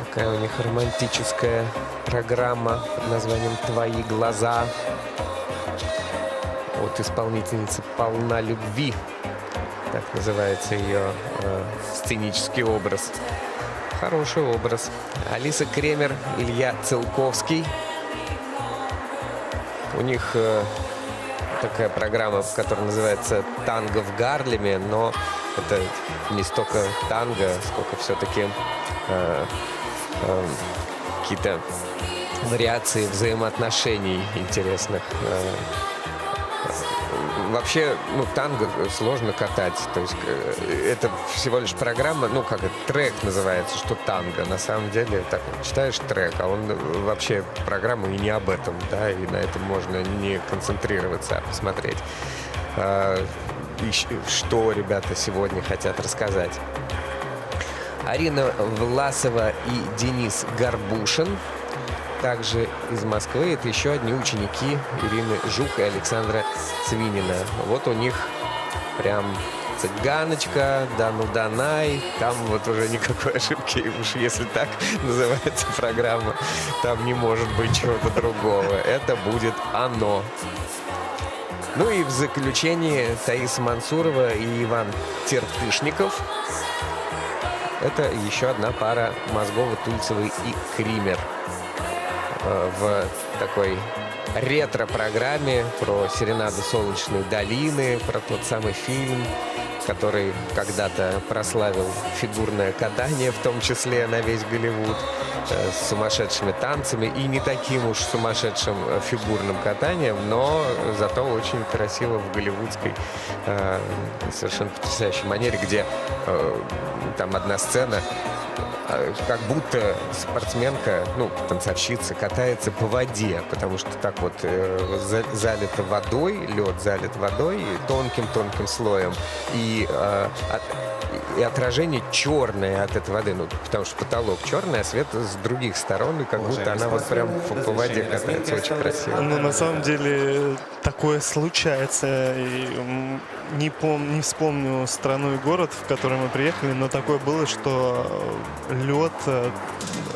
Такая у них романтическая программа под названием «Твои глаза». От исполнительницы «Полна любви». Так называется ее сценический образ. Хороший образ. Алиса Кремер, Илья Целковский. У них такая программа, которая называется «Танго в Гарлеме», но это не столько танго, сколько все-таки какие-то вариации взаимоотношений интересных. Вообще, ну, танго сложно катать. То есть это всего лишь программа, ну, как это, трек называется, что танго. На самом деле, так читаешь трек, а он вообще программа и не об этом, да, и на этом можно не концентрироваться, а посмотреть, что ребята сегодня хотят рассказать. Арина Власова и Денис Горбушин, также из Москвы. Это еще одни ученики Ирины Жук и Александра Свинина. Вот у них прям цыганочка, да ну данай. Там вот уже никакой ошибки, уж если так называется программа, там не может быть чего-то другого. Это будет оно. Ну и в заключении Таиса Мансурова и Иван Тертышников. Это еще одна пара Мозгова, Тульцевой и Кример. В такой ретро-программе про серенаду Солнечной долины, про тот самый фильм, который когда-то прославил фигурное катание, в том числе на весь Голливуд, с сумасшедшими танцами и не таким уж сумасшедшим фигурным катанием, но зато очень красиво в голливудской совершенно потрясающей манере, где там одна сцена, как будто спортсменка, ну, танцовщица, катается по воде, потому что так вот залито водой, лед залит водой тонким-тонким слоем. И и отражение черное от этой воды. Ну, потому что потолок черный, а свет с других сторон, и как будто она вот прям по воде катается. Очень красиво. Ну, на самом деле, такое случается. И не вспомню страну и город, в который мы приехали, но такое было, что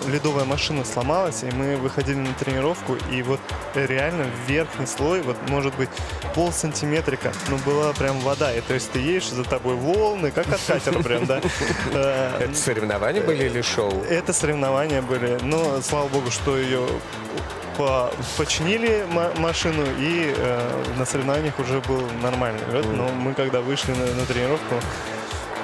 ледовая машина сломалась, и мы выходили на тренировку, и вот реально верхний слой, вот может быть полсантиметрика, но была прям вода. И то есть ты едешь, за тобой волны, как от катера прям, да. Это соревнования были или шоу? Это соревнования были, но слава богу, что ее починили машину, и на соревнованиях уже был нормальный лед. Но мы когда вышли на тренировку,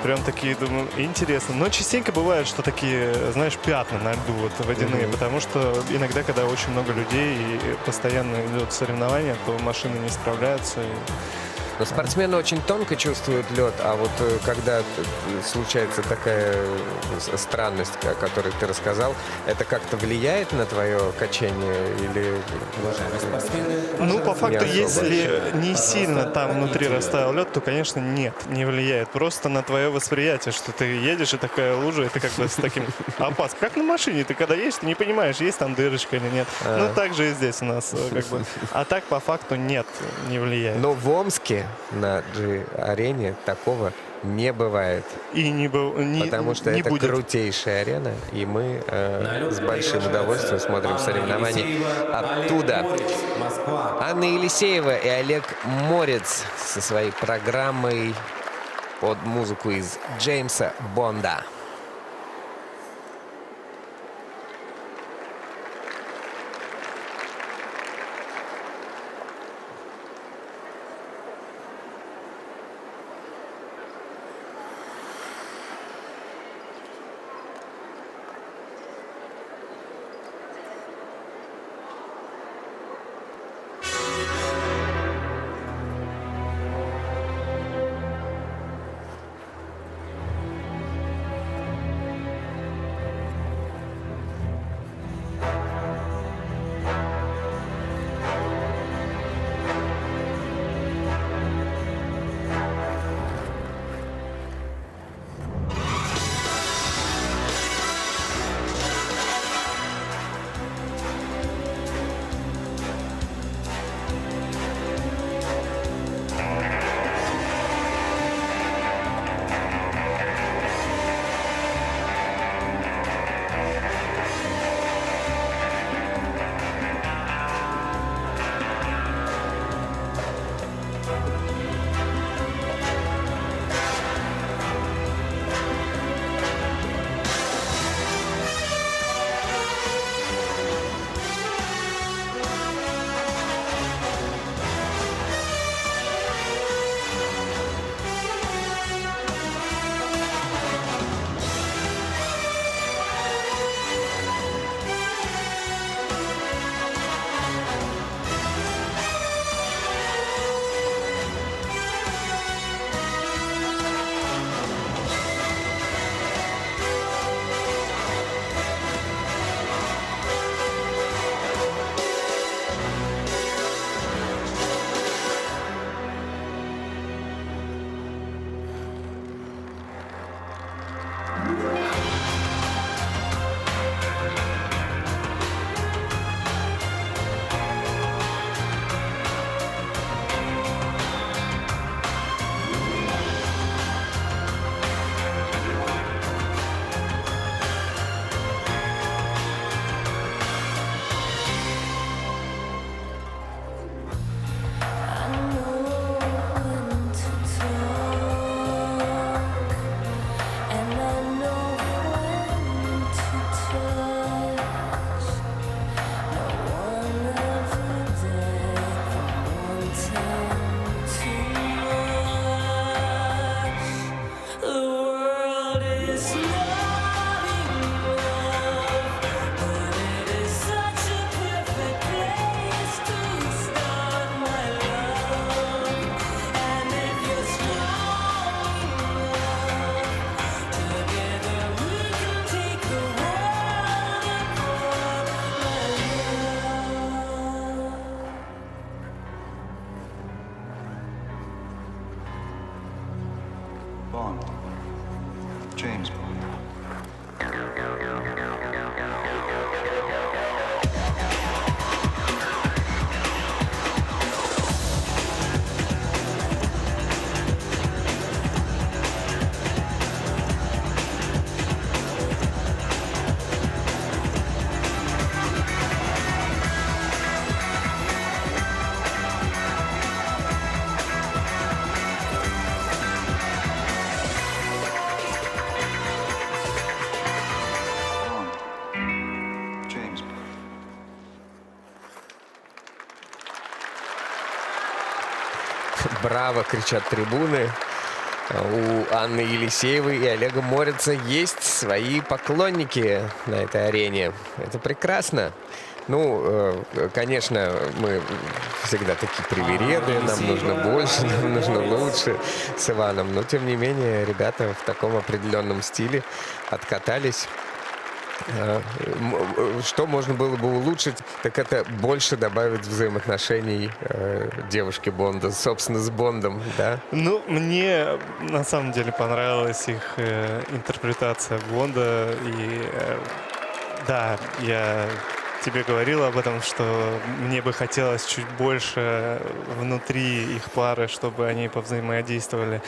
прям такие, думаю, интересно. Но частенько бывает, что такие, знаешь, пятна на льду вот водяные, потому что иногда, когда очень много людей и постоянно идет соревнования, то машины не справляются. Но спортсмены очень тонко чувствуют лед, а вот когда случается такая странность, о которой ты рассказал, это как-то влияет на твое качание или... Ну, по факту, если не сильно там внутри растаял лед, то, конечно, нет, не влияет. Просто на твое восприятие, что ты едешь, и такая лужа, и ты как бы с таким опаской. Как на машине, ты когда едешь, ты не понимаешь, есть там дырочка или нет. Ну, так же и здесь у нас как бы. А так, по факту, нет, не влияет. Но в Омске на G-арене такого не бывает. И потому что не это будет. крутейшая арена, и мы с большим удовольствием смотрим соревнования оттуда. Анна Елисеева и Олег Морец со своей программой под музыку из Джеймса Бонда. «Браво!» кричат трибуны. У Анны Елисеевой и Олега Морица есть свои поклонники на этой арене. Это прекрасно. Ну, конечно, мы всегда такие привереды, нам нужно больше, нам нужно лучше с Иваном. Но, тем не менее, ребята в таком определенном стиле откатались. Что можно было бы улучшить, так это больше добавить взаимоотношений девушки Бонда, собственно, с Бондом, да? Ну, мне на самом деле понравилась их интерпретация Бонда. И да, я тебе говорил об этом, что мне бы хотелось чуть больше внутри их пары, чтобы они повзаимодействовали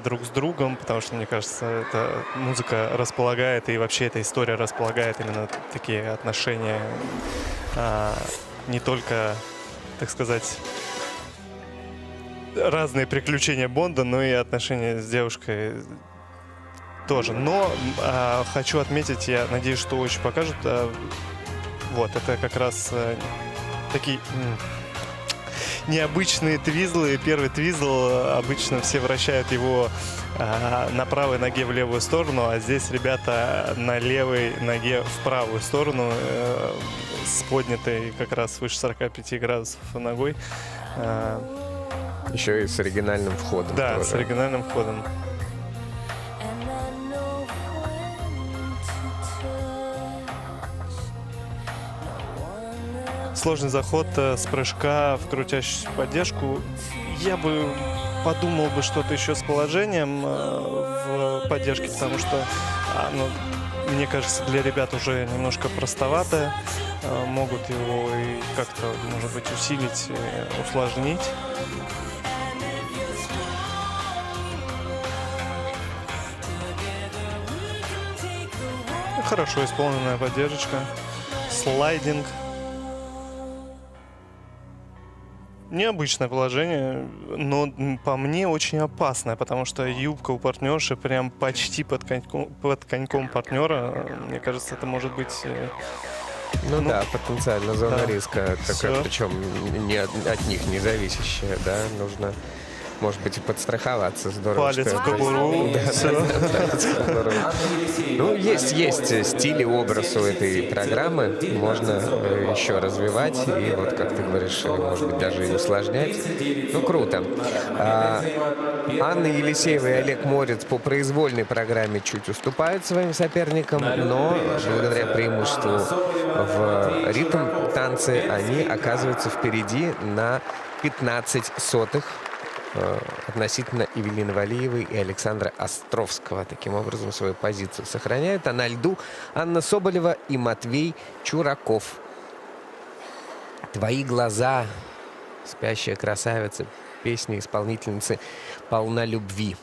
друг с другом, потому что, мне кажется, эта музыка располагает, и вообще эта история располагает именно такие отношения, не только, так сказать, разные приключения Бонда, но и отношения с девушкой тоже. Но хочу отметить, я надеюсь, что очень покажут, вот, это как раз такие необычные твизлы. Первый твизл, обычно все вращают его на правой ноге в левую сторону, а здесь ребята на левой ноге в правую сторону с поднятой как раз свыше 45 градусов ногой. Еще и с оригинальным входом. Да, тоже. с оригинальным входом. Сложный заход с прыжка в крутящуюся поддержку. Я бы подумал бы что-то еще с положением в поддержке, потому что, мне кажется, для ребят уже немножко простовато. Могут его и как-то, может быть, усилить, усложнить. Хорошо исполненная поддержка. Слайдинг. Необычное положение, но по мне очень опасное, потому что юбка у партнерши прям почти под коньком партнера. Мне кажется, это может быть... Ну да, потенциально зона да. риска, такая, Всё. причем не от них не зависящая, да, нужно, может быть, и подстраховаться. Здорово, Палец что в это- кобуру. Да, Всё. палец в кобуру. Ну, есть стиль и образ у этой программы, можно еще развивать, и вот, как ты говоришь, может быть, даже и усложнять. Ну, круто. Анна Елисеева и Олег Морец по произвольной программе чуть уступают своим соперникам, но благодаря преимуществу в ритм-танце они оказываются впереди на 15 сотых относительно Эвелины Валиевой и Александра Островского. Таким образом, свою позицию сохраняют. А на льду Анна Соболева и Матвей Чураков. «Твои глаза», «Спящая красавица», песня исполнительницы «Полна любви».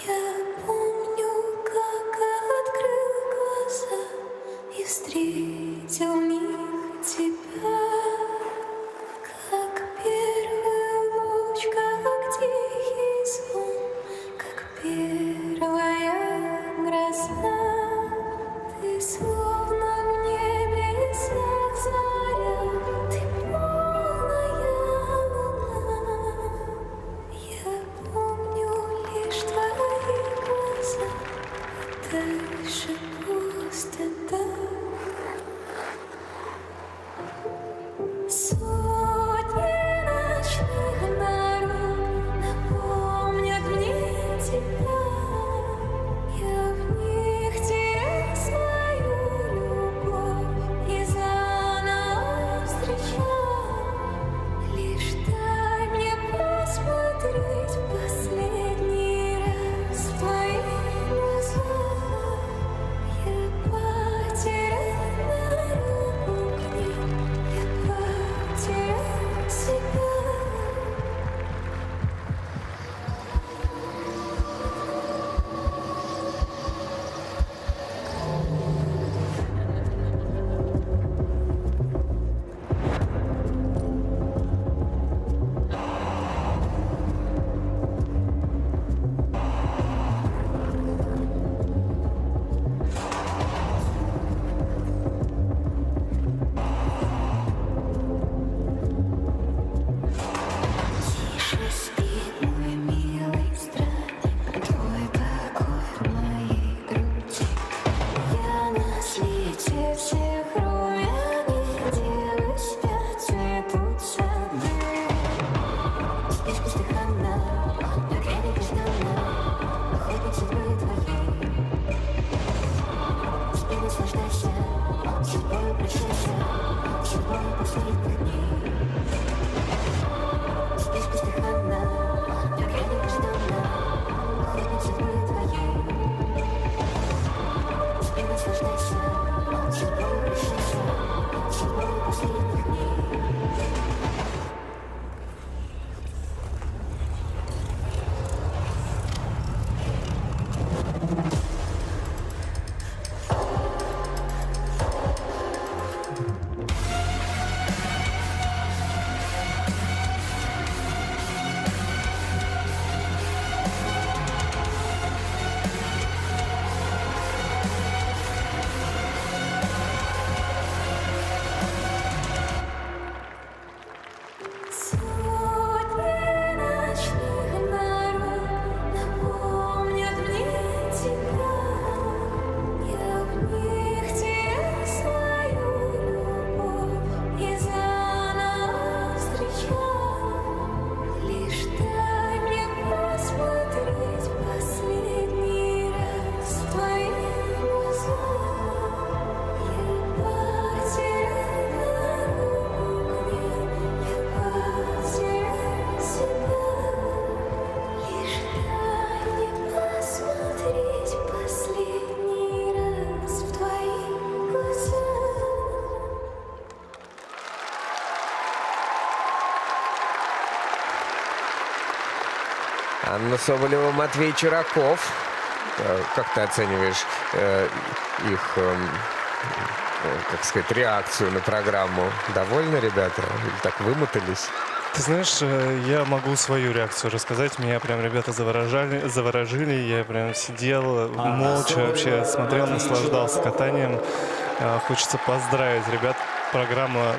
Я помню, как открыл глаза и встретил в них тебя, как первый луч, как тихий звон, как первая гроза. Ты словно в небесах заря, ты полная луна. Я помню лишь твои глаза, дальше пустота. Сотни ночных дорог напомнят мне тебя. Я в них теряю свою наслаждайся судьбой пришедшей, судьбой последних дней. Спишь бездыханно, как я нежданно, охотник судьбы твоей. Спи, наслаждайся судьбой пришедшей, судьбой последних дней. Сотни ночных дорог напомнят мне тебя. Я в них теряю свою любовь и заново встречаю. Лишь дай мне посмотреть последний раз в твои глаза. Я потеряю дорогу к ней, я потеряю себя. Лишь дай мне посмотреть последний раз в твои глаза. Анна Соболева, Матвей Чураков. Как ты оцениваешь их, как сказать, реакцию на программу? Довольны ребята? Или так вымотались? Ты знаешь, я могу свою реакцию рассказать. Меня прям ребята заворожили. Я прям сидел молча, вообще смотрел, наслаждался катанием. Хочется поздравить ребят. Программа,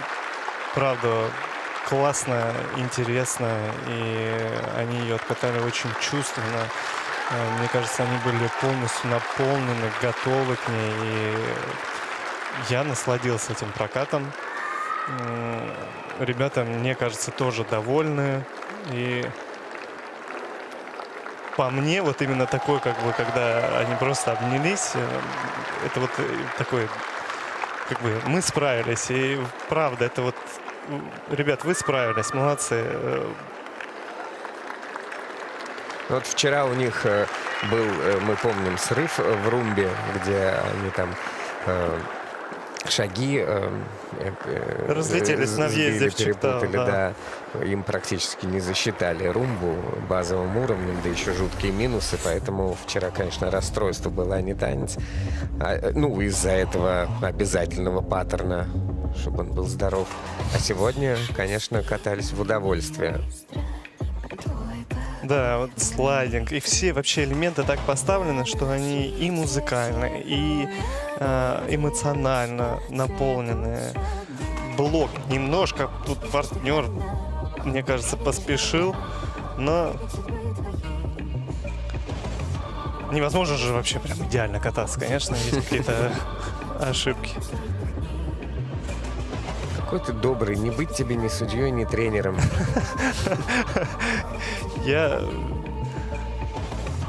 правда, классная, интересная. И они ее откатали очень чувственно. Мне кажется, они были полностью наполнены, готовы к ней. И я насладился этим прокатом. Ребята, мне кажется, тоже довольны. И по мне, вот именно такой, как бы, когда они просто обнялись, это вот такой, как бы, мы справились. И правда, это вот, ребят, вы справились, молодцы. Вот вчера у них был, мы помним, срыв в румбе, где они там шаги Разлетелись на въезде в Чиктау, перепутали, да. да. Им практически не засчитали румбу базовым уровнем, да еще жуткие минусы, поэтому вчера, конечно, расстройство было, а не танец. Ну, из-за этого обязательного паттерна, чтобы он был здоров. А сегодня, конечно, катались в удовольствие. Да, вот слайдинг. И все вообще элементы так поставлены, что они и музыкально, и эмоционально наполнены. Блок немножко, тут партнер, мне кажется, поспешил, но невозможно же вообще прям идеально кататься, конечно, есть какие-то ошибки. Какой ты добрый, не быть тебе ни судьей, ни тренером.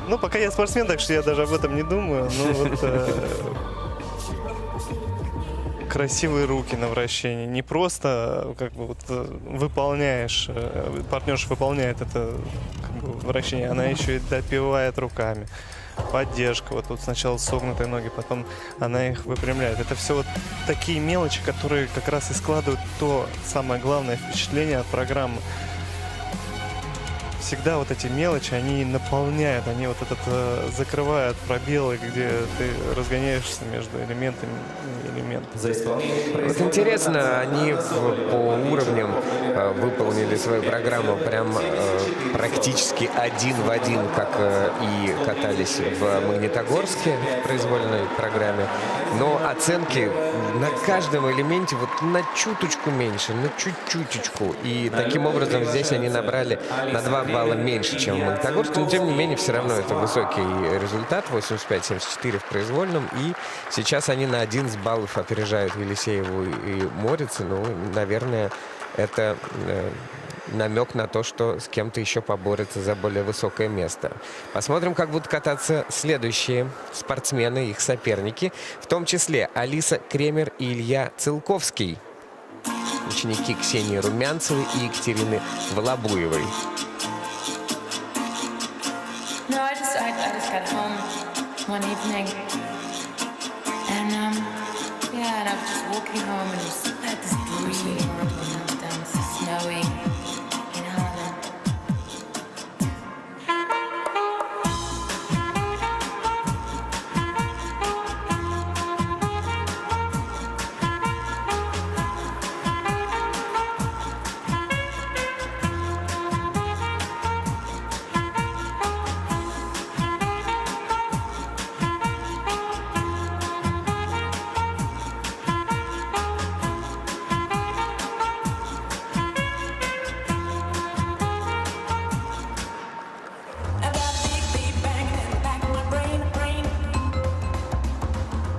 Ну, пока я спортсмен, так что я даже об этом не думаю. Ну, вот красивые руки на вращении. Не просто как бы вот выполняешь, партнерша выполняет это как бы вращение, она еще и допивает руками. Поддержка. Вот тут сначала согнутые ноги, потом она их выпрямляет. Это все вот такие мелочи, которые как раз и складывают то самое главное впечатление от программы. Всегда вот эти мелочи, они наполняют, они вот этот закрывают пробелы, где ты разгоняешься между элементами и элементами. За исполнение Вот интересно, они по уровням выполнили свою программу прям практически один в один, как и катались в Магнитогорске в произвольной программе. Но оценки на каждом элементе вот на чуточку меньше, на чуть-чуточку. И таким образом здесь они набрали на 2 балла меньше, чем в Магнитогорске. Но тем не менее, все равно это высокий результат. 85-74 в произвольном. И сейчас они на 11 баллов опережают Елисееву и Морицу. Ну, наверное, это намек на то, что с кем-то еще поборется за более высокое место. Посмотрим, как будут кататься следующие спортсмены, их соперники, в том числе Алиса Кремер и Илья Целковский, ученики Ксении Румянцевой и Екатерины Волобуевой. No, I just got home one evening, and yeah, and I was just walking home and just had this really horrible meltdown. It's snowing in Holland. I've got a big beat banging in the back of my brain.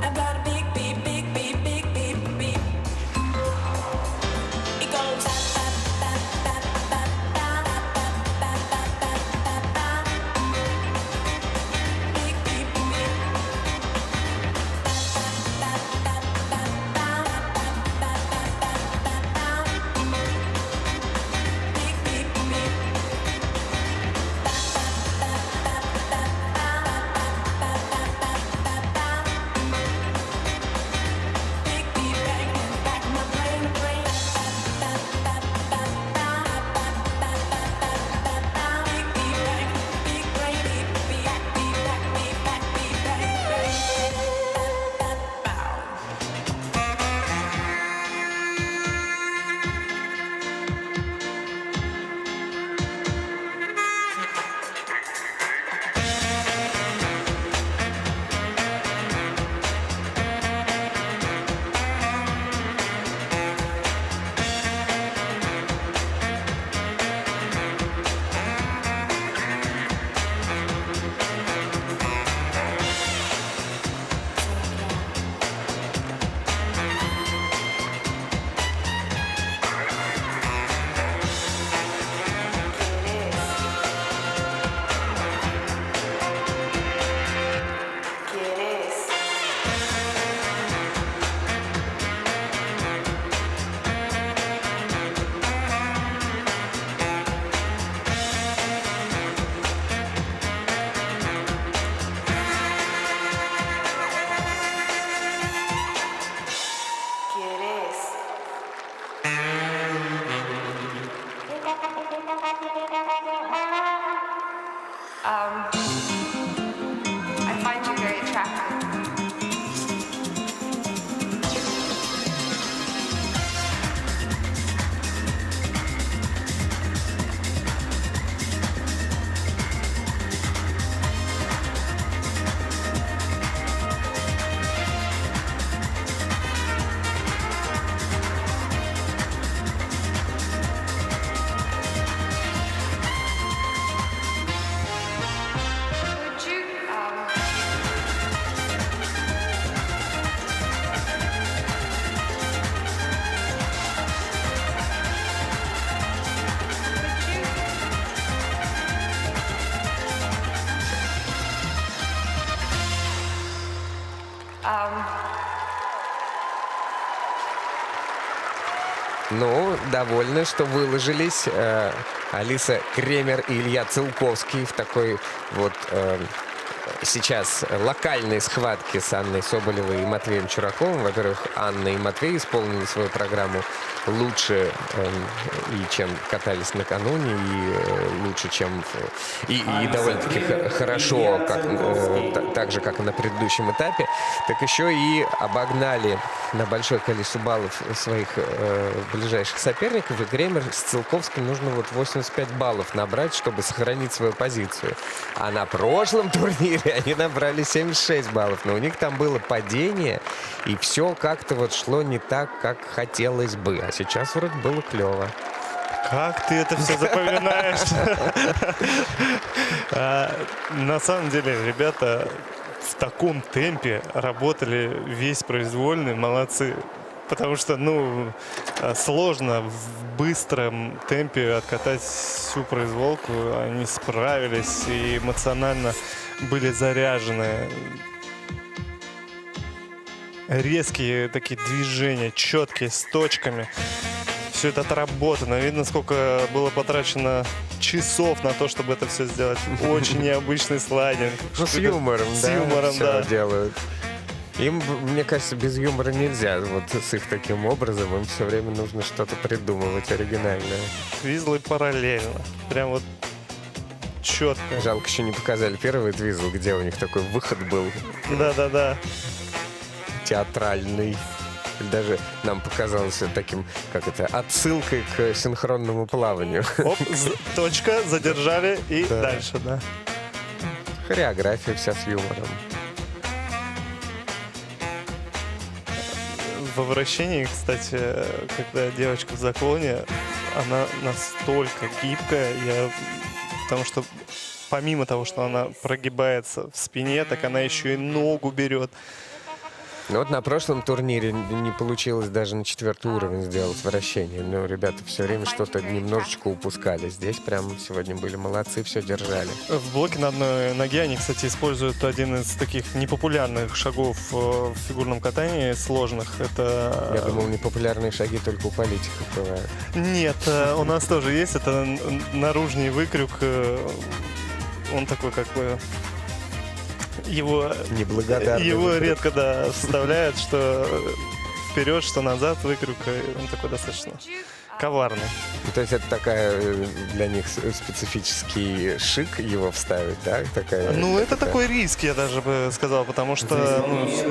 I've got a big beat, big beat, big beat, beat. It goes da da da da da da da da da da da. Big beat, beat. Da da da da da da da da da da. Big beat, beat. Big beat banging in the back of my brain. Big beat bang, big brain beat, back beat, back beat, back beat, bang, bang. Bow. ¿Quieres? ¿Quieres? I find you very attractive. Would you, would you Ну, довольны, что выложились Алиса Кремер и Илья Целковский в такой вот сейчас локальной схватке с Анной Соболевой и Матвеем Чураковым. Во-первых, Анна и Матвей исполнили свою программу лучше, и чем катались накануне, и лучше, чем... И довольно-таки хорошо, так же, как и на предыдущем этапе. Так еще и обогнали на большое количество баллов своих ближайших соперников. И Кремер с Целковским нужно вот 85 баллов набрать, чтобы сохранить свою позицию. А на прошлом турнире они набрали 76 баллов. Но у них там было падение, и все как-то вот шло не так, как хотелось бы. А сейчас вроде было клево. Как ты это все запоминаешь? На самом деле, ребята в таком темпе работали весь произвольный, молодцы. Потому что, ну, сложно в быстром темпе откатать всю произволку. Они справились и эмоционально были заряжены. Резкие такие движения, четкие, с точками. Все это отработано. Видно, сколько было потрачено часов на то, чтобы это все сделать. Очень необычный слайдинг. Ну, с юмором, С да, юмором, всё да. делают. Им, мне кажется, без юмора нельзя. Вот с их таким образом им все время нужно что-то придумывать оригинальное. Твизлы параллельно. Прям вот четко. Жалко, еще не показали первый твизл, где у них такой выход был Да-да-да. театральный. Даже нам показалось таким, как это, отсылкой к синхронному плаванию. Оп, точка, задержали и Да. дальше, да. Хореография вся с юмором. Во вращении, кстати, когда девочка в заклоне, она настолько гибкая, потому что помимо того, что она прогибается в спине, так она еще и ногу берет. Ну вот на прошлом турнире не получилось даже на 4-й уровень сделать вращение. Но ребята все время что-то немножечко упускали. Здесь прям сегодня были молодцы, все держали. В блоке на одной ноге они, кстати, используют один из таких непопулярных шагов в фигурном катании, сложных. Это... Я думал, непопулярные шаги только у политиков бывают. Нет, у нас тоже есть. Это наружный выкрюк. Он такой, как бы... Его Неблагодарный. редко, да, вставляют, что вперед, что назад выкрюк. Он такой достаточно коварный. То есть это такая для них специфический шик его вставить, да? Такая, Ну, это такой риск, я даже бы сказал, потому что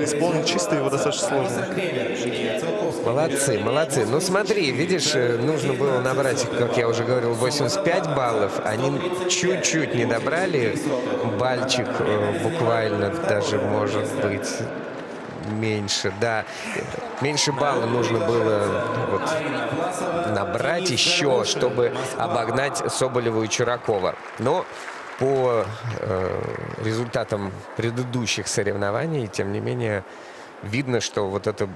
исполнить чисто его достаточно сложно. Молодцы, молодцы. Ну смотри, видишь, нужно было набрать, как я уже говорил, 85 баллов. Они чуть-чуть не добрали. Бальчик буквально даже, может быть, меньше. Да, меньше балла нужно было вот набрать еще, чтобы обогнать Соболева и Чуракова. Но по результатам предыдущих соревнований, тем не менее, видно, что вот это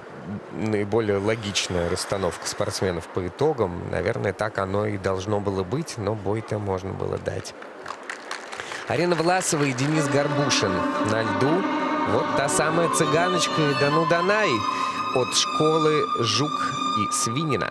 наиболее логичная расстановка спортсменов по итогам. Наверное, так оно и должно было быть, но бой-то можно было дать. Арина Власова и Денис Горбушин на льду. Вот та самая цыганочка и Дану Данай от школы Жук и Свинина.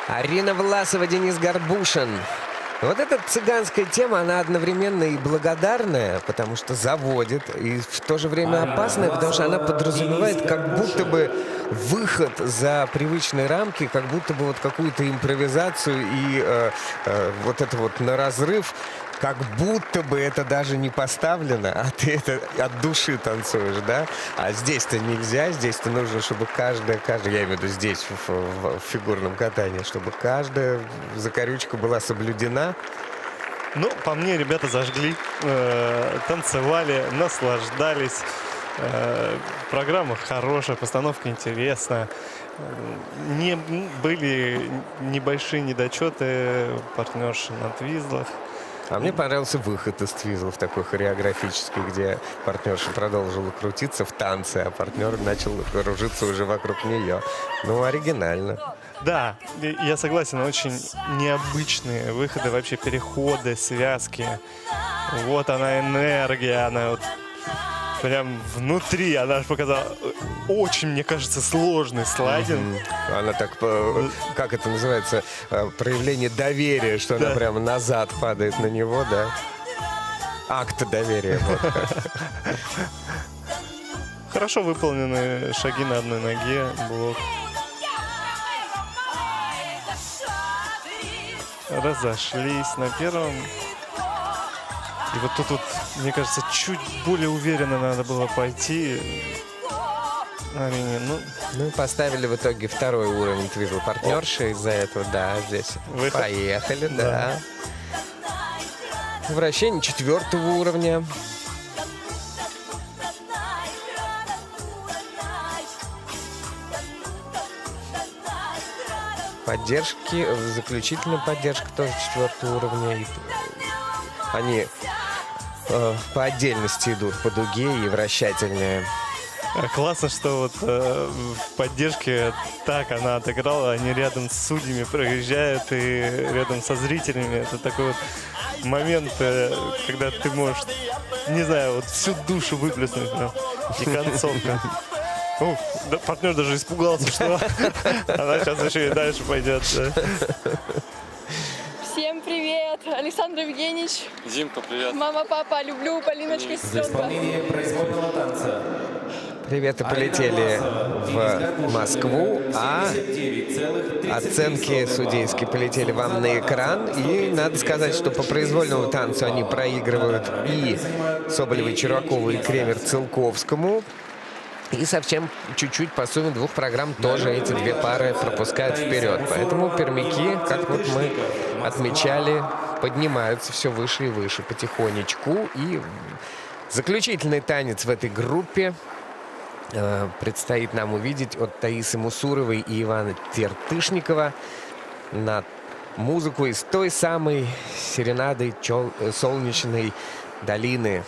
Арина Власова, Денис Горбушин. Вот эта цыганская тема, она одновременно и благодарная, потому что заводит, и в то же время опасная, потому что она подразумевает как будто бы выход за привычные рамки, как будто бы вот какую-то импровизацию и вот это вот на разрыв, как будто бы это даже не поставлено, а ты это от души танцуешь, да? А здесь-то нельзя, здесь-то нужно, чтобы каждая, я имею в виду здесь, в фигурном катании, чтобы каждая закорючка была соблюдена. Ну, по мне, ребята зажгли, танцевали, наслаждались. Программа хорошая, постановка интересная. Были небольшие недочеты партнерши на твизлах. А мне понравился выход из твизлов такой хореографический, где партнерша продолжила крутиться в танце, а партнер начал кружиться уже вокруг нее. Ну, оригинально. Да, я согласен, очень необычные выходы, вообще переходы, связки. Вот она энергия, она вот прям внутри, она показала очень, мне кажется, сложный слайдинг. Она так, как это называется, проявление доверия, что она прямо назад падает на него, да? Акт доверия. Вот. Хорошо выполнены шаги на одной ноге, блок. Разошлись на первом. И вот тут, мне кажется, чуть более уверенно надо было пойти. Арине, Ну и поставили в итоге второй уровень твизла партнерши из-за этого, да, здесь. Выход. Поехали, да. Вращение 4-го уровня. Поддержки, заключительная поддержка тоже 4-го уровня. И они по отдельности идут по дуге и вращательные. классно, что вот в поддержке так она отыграла. Они рядом с судьями проезжают и рядом со зрителями. Это такой вот момент, когда ты можешь, не знаю, вот всю душу выплеснуть. И концовка. Да, партнер даже испугался, что она сейчас еще и дальше пойдет. Всем привет! Александр Евгеньевич. Димка, привет. Мама, папа, люблю, Полиночка, В сестренка. исполнении произвольного танца. Приветы полетели в Москву, а оценки судейские полетели вам на экран. И надо сказать, что по произвольному танцу они проигрывают и Соболевой, Чуракову, и Кремер-Целковскому. И совсем чуть-чуть по сумме двух программ тоже эти две пары пропускают вперед. Поэтому пермяки, как вот мы отмечали, поднимаются все выше и выше потихонечку. И заключительный танец в этой группе предстоит нам увидеть от Таисы Мусуровой и Ивана Тертышникова на музыку из той самой серенады «Солнечной долины».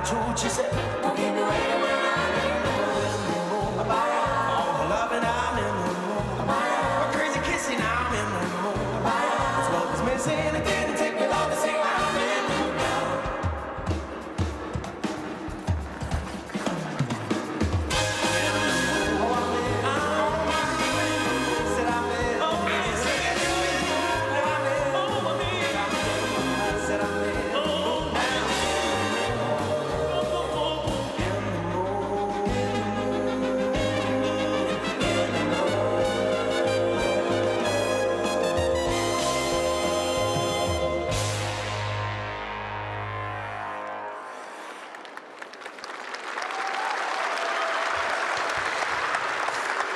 truth. She said, don't keep me waiting when I'm in the mood. All her loving, I'm in the mood. A crazy kissing, I'm in the mood. That's what was missing again. Take me long to see I'm in the mood now.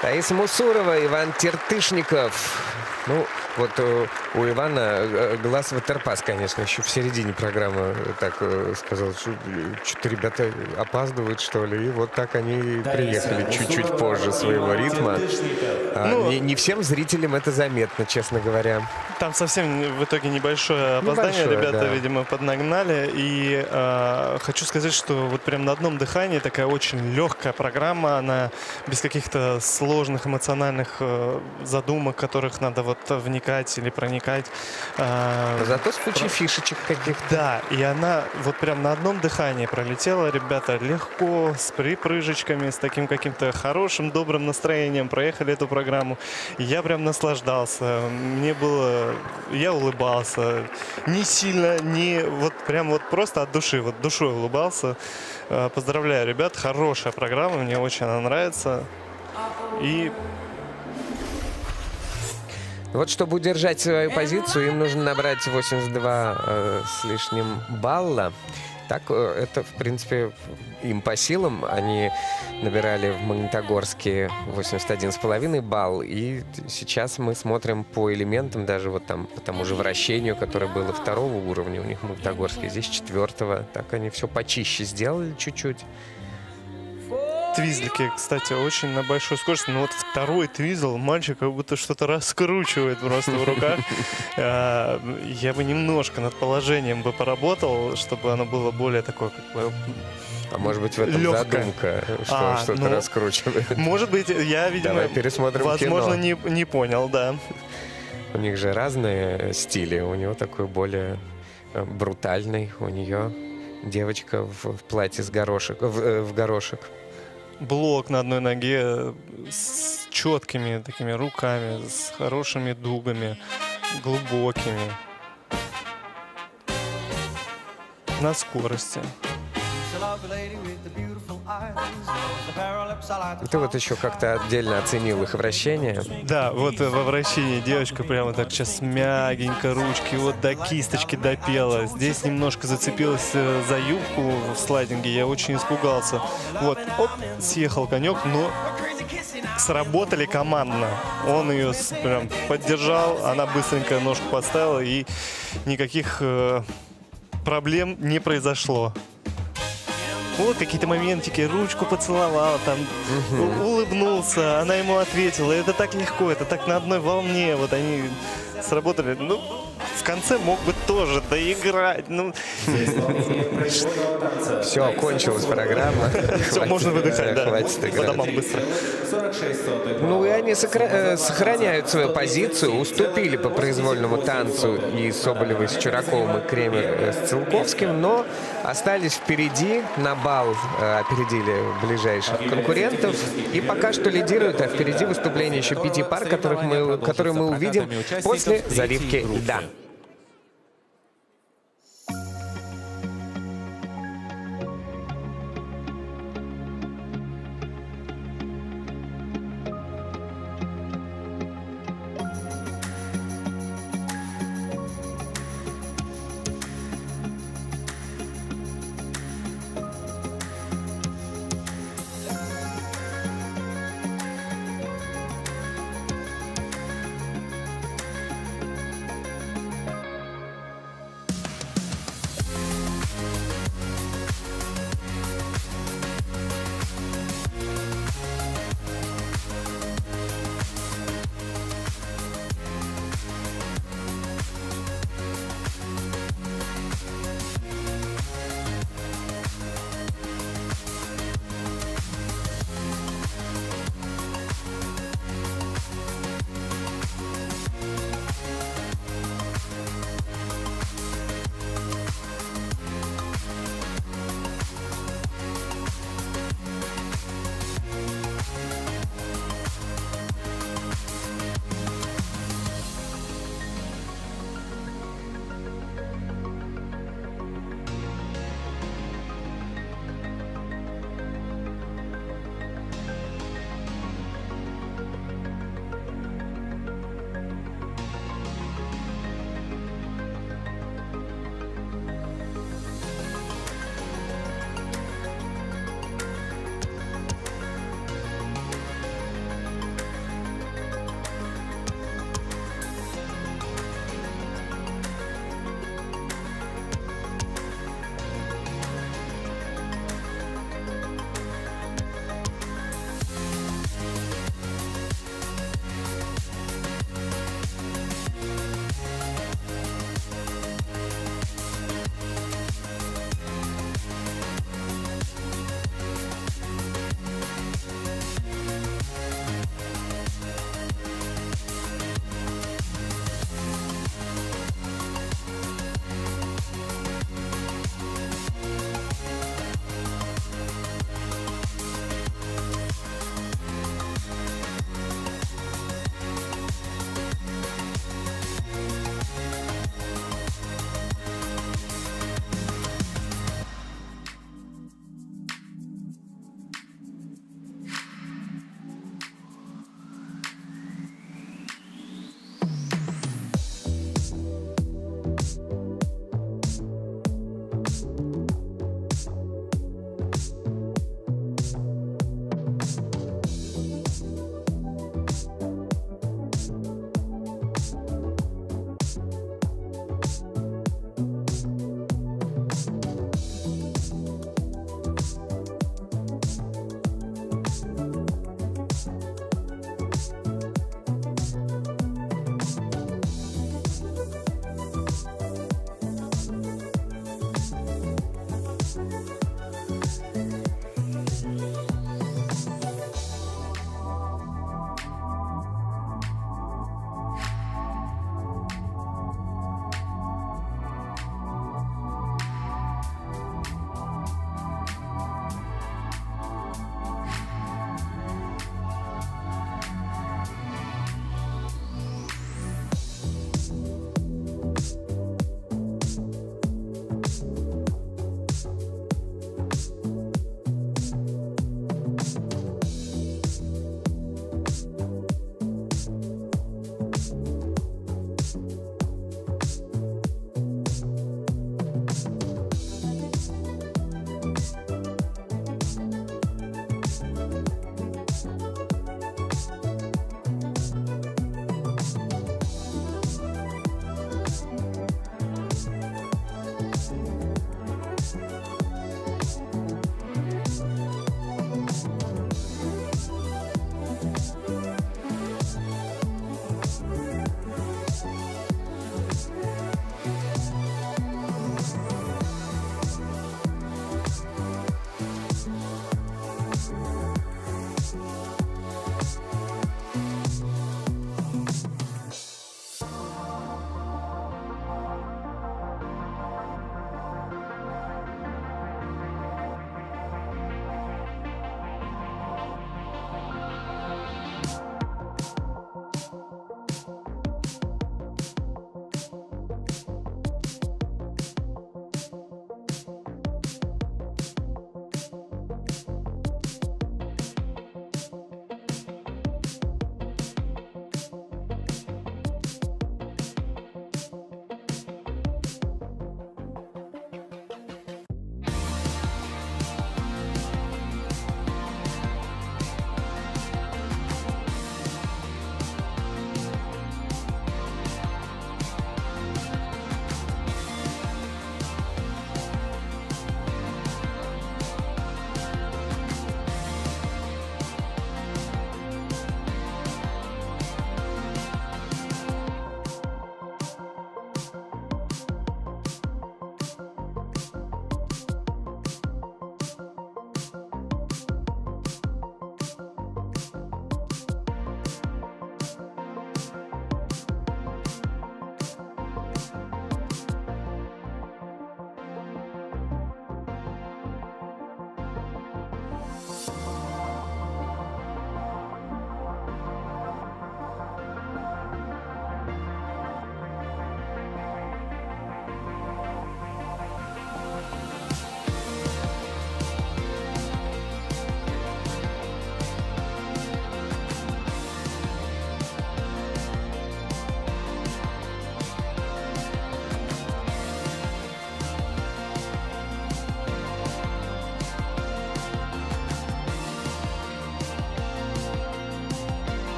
Таиса Мусурова, Иван Тертышников. Ну, вот у Ивана глаз ватерпас, конечно, еще в середине программы так сказал, что-то ребята опаздывают, что ли. И вот так они приехали чуть-чуть позже своего ритма. Не всем зрителям это заметно, честно говоря. Там совсем в итоге небольшое опоздание. Ребята, да, видимо, поднагнали. И хочу сказать, что вот прям на одном дыхании такая очень легкая программа. Она без каких-то сложных эмоциональных задумок, которых надо вот вникать или проникать. Зато с кучей фишечек каких-то. Да, и она вот прям на одном дыхании пролетела. Ребята легко, с припрыжечками, с таким каким-то хорошим, добрым настроением проехали эту программу. Я прям наслаждался. Мне было... Я улыбался. Не сильно, не... Вот прям вот просто от души. Вот душой улыбался. Поздравляю, ребят. Хорошая программа. Мне очень она нравится. И... Вот чтобы удержать свою позицию, им нужно набрать 82 с лишним балла. Так, это, в принципе, им по силам. Они набирали в Магнитогорске 81,5 балл. И сейчас мы смотрим по элементам, даже вот там, по тому же вращению, которое было 2-го уровня у них в Магнитогорске, здесь 4-го. Так они все почище сделали чуть-чуть. Твизлики, кстати, очень на большой скорости. Но вот второй твизл, мальчик как будто что-то раскручивает просто в руках. Я бы немножко над положением бы поработал, чтобы оно было более такое, как бы... А может быть, в этом легкое. задумка, что что-то раскручивает? Может быть, я, видимо, Давай пересмотрим возможно, кино. не понял, да. У них же разные стили. У него такой более брутальный. У нее девочка в платье с горошек, в горошек. Блок на одной ноге с четкими такими руками, с хорошими дугами, глубокими. На скорости. Ты вот еще как-то отдельно оценил их вращение. Да, вот во вращении девочка прямо так сейчас мягенько ручки вот до кисточки допела. Здесь немножко зацепилась за юбку в слайдинге, я очень испугался. Вот, оп, съехал конек, но сработали командно. Он ее прям поддержал, она быстренько ножку подставила, и никаких проблем не произошло. Вот какие-то моментики, ручку поцеловала, там улыбнулся, она ему ответила. Это так легко, это так на одной волне. Вот они сработали. Ну, в конце мог бы тоже доиграть. Ну... Все, кончилась программа. Все, можно выдыхать, да. Хватит играть. По домам быстро. Ну и они сохраняют свою позицию, уступили по произвольному танцу и Соболевой с Чураковым, и Кремер с Целковским, но остались впереди, на балл опередили ближайших конкурентов и пока что лидируют, а впереди выступление еще 5 пар, которые мы увидим после заливки льда.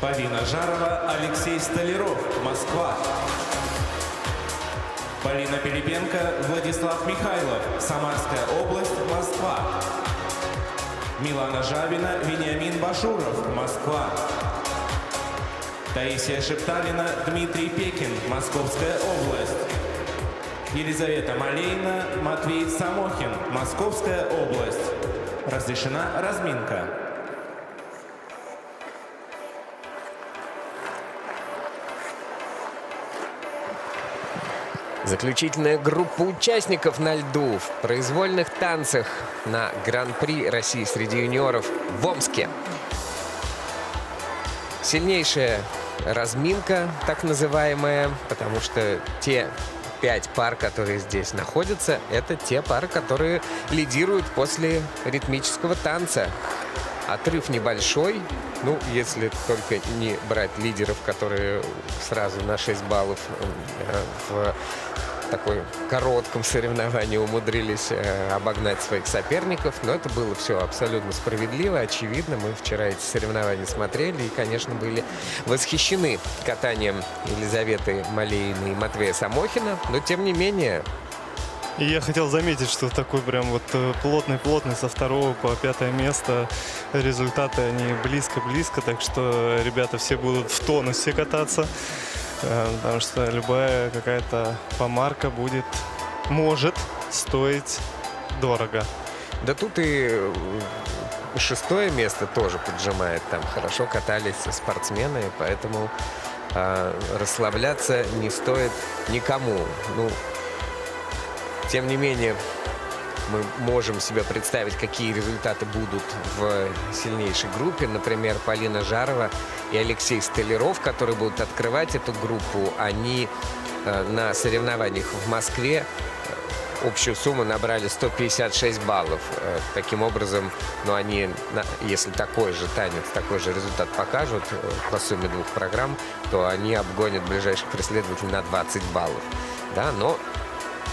Полина Жарова, Алексей Столяров, Москва. Полина Пилипенко, Владислав Михайлов, Самарская область, Москва. Милана Жавина, Вениамин Башуров, Москва. Таисия Шепталина, Дмитрий Пекин, Московская область. Елизавета Малейна, Матвей Самохин, Московская область. Разрешена разминка. Заключительная группа участников на льду в произвольных танцах на Гран-при России среди юниоров в Омске. Сильнейшая разминка, так называемая, потому что те 5 пар, которые здесь находятся, это те пары, которые лидируют после ритмического танца. Отрыв небольшой, ну, если только не брать лидеров, которые сразу на 6 баллов в такой коротком соревновании умудрились обогнать своих соперников. Но это было все абсолютно справедливо, очевидно. Мы вчера эти соревнования смотрели и, конечно, были восхищены катанием Елизаветы Малеиной и Матвея Самохина. Но, тем не менее... И я хотел заметить, что такой прям вот плотный со 2 по 5 место. Результаты, они близко-близко, так что ребята все будут в тонусе кататься. Потому что любая какая-то помарка может стоить дорого. Да тут и 6 место тоже поджимает. Там хорошо катались спортсмены, поэтому расслабляться не стоит никому. Ну, тем не менее, мы можем себе представить, какие результаты будут в сильнейшей группе. Например, Полина Жарова и Алексей Столяров, которые будут открывать эту группу. Они на соревнованиях в Москве общую сумму набрали 156 баллов. Таким образом, ну, они, если такой же танец, такой же результат покажут по сумме 2 программ, то они обгонят ближайших преследователей на 20 баллов. Да, но...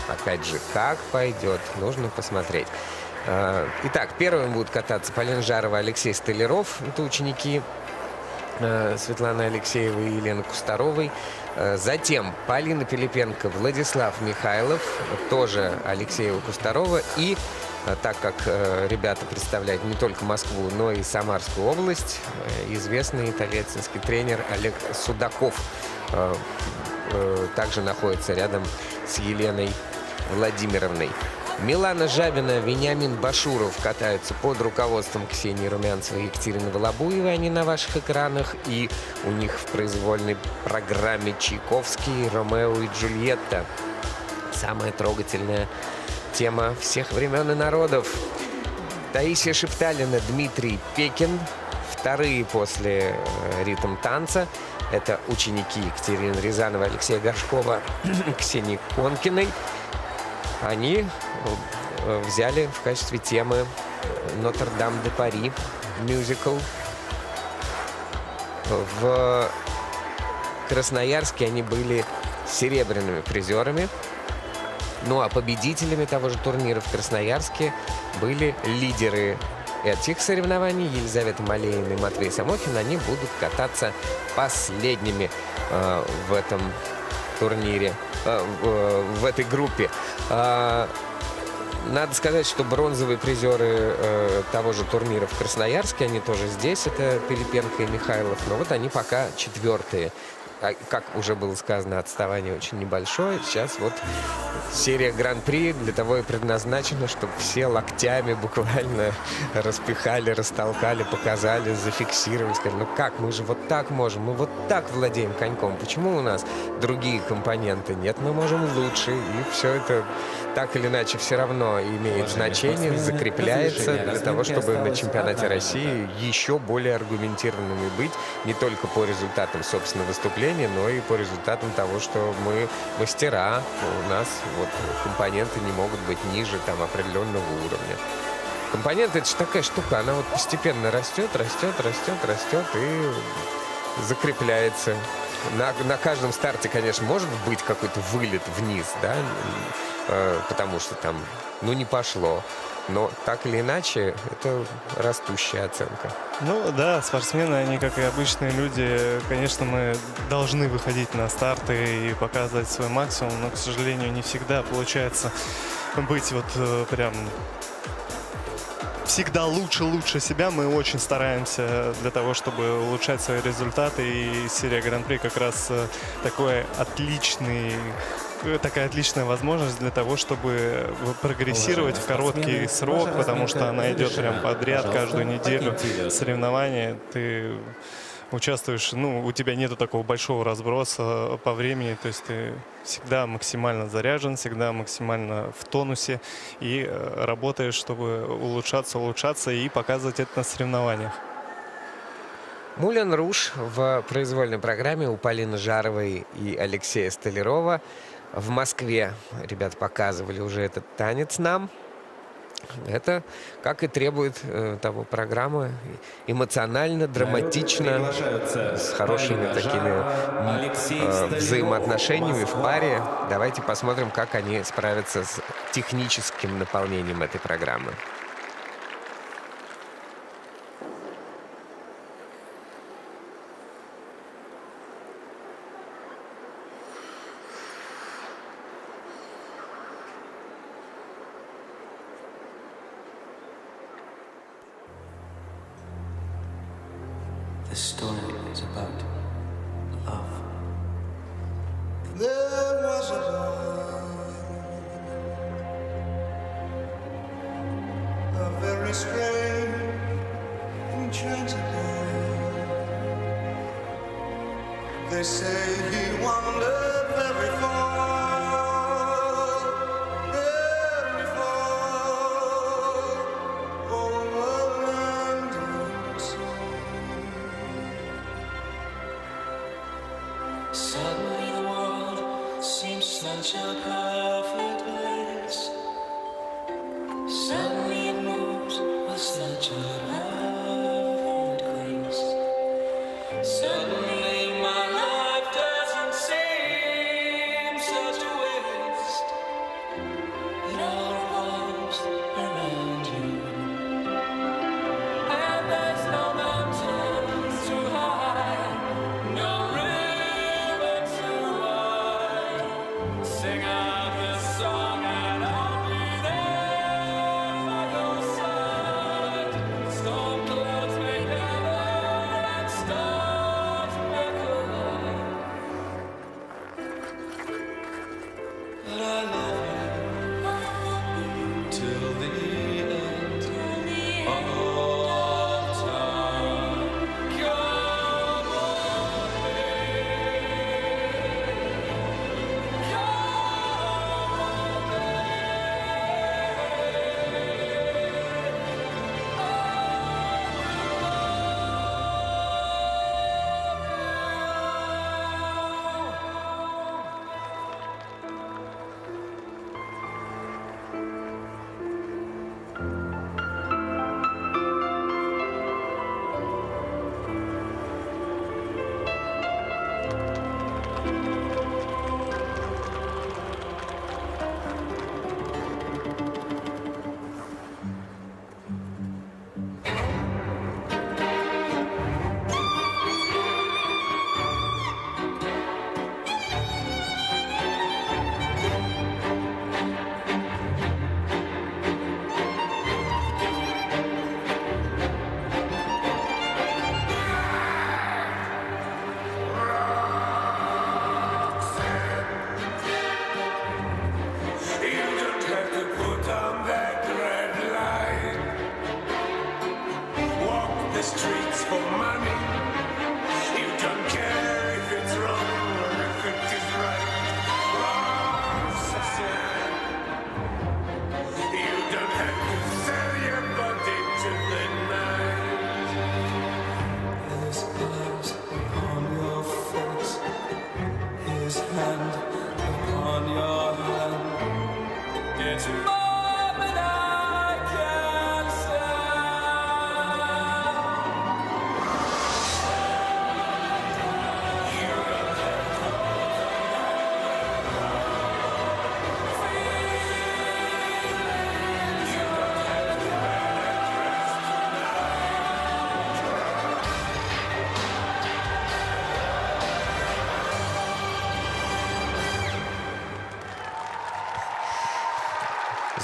Опять же, как пойдет, нужно посмотреть. Итак, первыми будут кататься Полина Жарова, Алексей Столяров. Это ученики Светланы Алексеевой и Елены Кустаровой. Затем Полина Пилипенко, Владислав Михайлов, тоже Алексеева, Кустарова. И так как ребята представляют не только Москву, но и Самарскую область, известный тольяттинский тренер Олег Судаков также находится рядом с Еленой Владимировной. Милана Жавина, Вениамин Башуров катаются под руководством Ксении Румянцевой и Екатерины Волобуевой. Они на ваших экранах. И у них в произвольной программе Чайковский, Ромео и Джульетта. Самая трогательная тема всех времен и народов. Таисия Шепталина, Дмитрий Пекин. Вторые после ритм танца. Это ученики Екатерины Рязановой, Алексея Горшкова, Ксении Конкиной. Они взяли в качестве темы «Нотр-Дам-де-Пари» мюзикл. В Красноярске они были серебряными призерами. Ну а победителями того же турнира в Красноярске были лидеры этих соревнований. Елизавета Малеина и Матвей Самохин. Они будут кататься последними в этом турнире, в этой группе. Надо сказать, что бронзовые призеры того же турнира в Красноярске, они тоже здесь, это Пилипенко и Михайлов, но вот они пока 4-е. Как уже было сказано, отставание очень небольшое. Сейчас вот серия Гран-при для того и предназначена, чтобы все локтями буквально распихали, растолкали, показали, зафиксировали. Сказали, ну как, мы же вот так можем, мы вот так владеем коньком. Почему у нас другие компоненты нет? Мы можем лучше. И все это так или иначе все равно имеет значение, закрепляется для того, чтобы на чемпионате России еще более аргументированными быть. Не только по результатам, собственно, выступления, но и по результатам того, что мы мастера. У нас вот компоненты не могут быть ниже там определенного уровня. Компоненты — это же такая штука, она вот постепенно растет и закрепляется. На каждом старте, конечно, может быть какой-то вылет вниз, да, потому что там, ну, не пошло. Но так или иначе, это растущая оценка. Ну да, спортсмены, они, как и обычные люди, конечно, мы должны выходить на старты и показывать свой максимум, но, к сожалению, не всегда получается быть вот прям всегда лучше себя. Мы очень стараемся для того, чтобы улучшать свои результаты, и серия Гран-при как раз такая отличная возможность для того, чтобы прогрессировать в короткий срок, потому что она идет прям подряд каждую неделю соревнования. Ты участвуешь, ну, у тебя нету такого большого разброса по времени, то есть ты всегда максимально заряжен, всегда максимально в тонусе и работаешь, чтобы улучшаться и показывать это на соревнованиях. Мулен Руж в произвольной программе у Полины Жаровой и Алексея Столярова. В Москве ребята показывали уже этот танец нам. Это, как и требует того программа, эмоционально, драматично, с хорошими такими взаимоотношениями в паре. Давайте посмотрим, как они справятся с техническим наполнением этой программы. This story is about love. There was a boy, a very strange, enchanted boy. They say he wandered very far, over land and sea. Suddenly the world seems such a perfect place. Suddenly it moves with such a perfect grace. Suddenly my life doesn't seem such a waste. It all revolves around you. And there's no mountain too high, no river too wide. Sing out this song.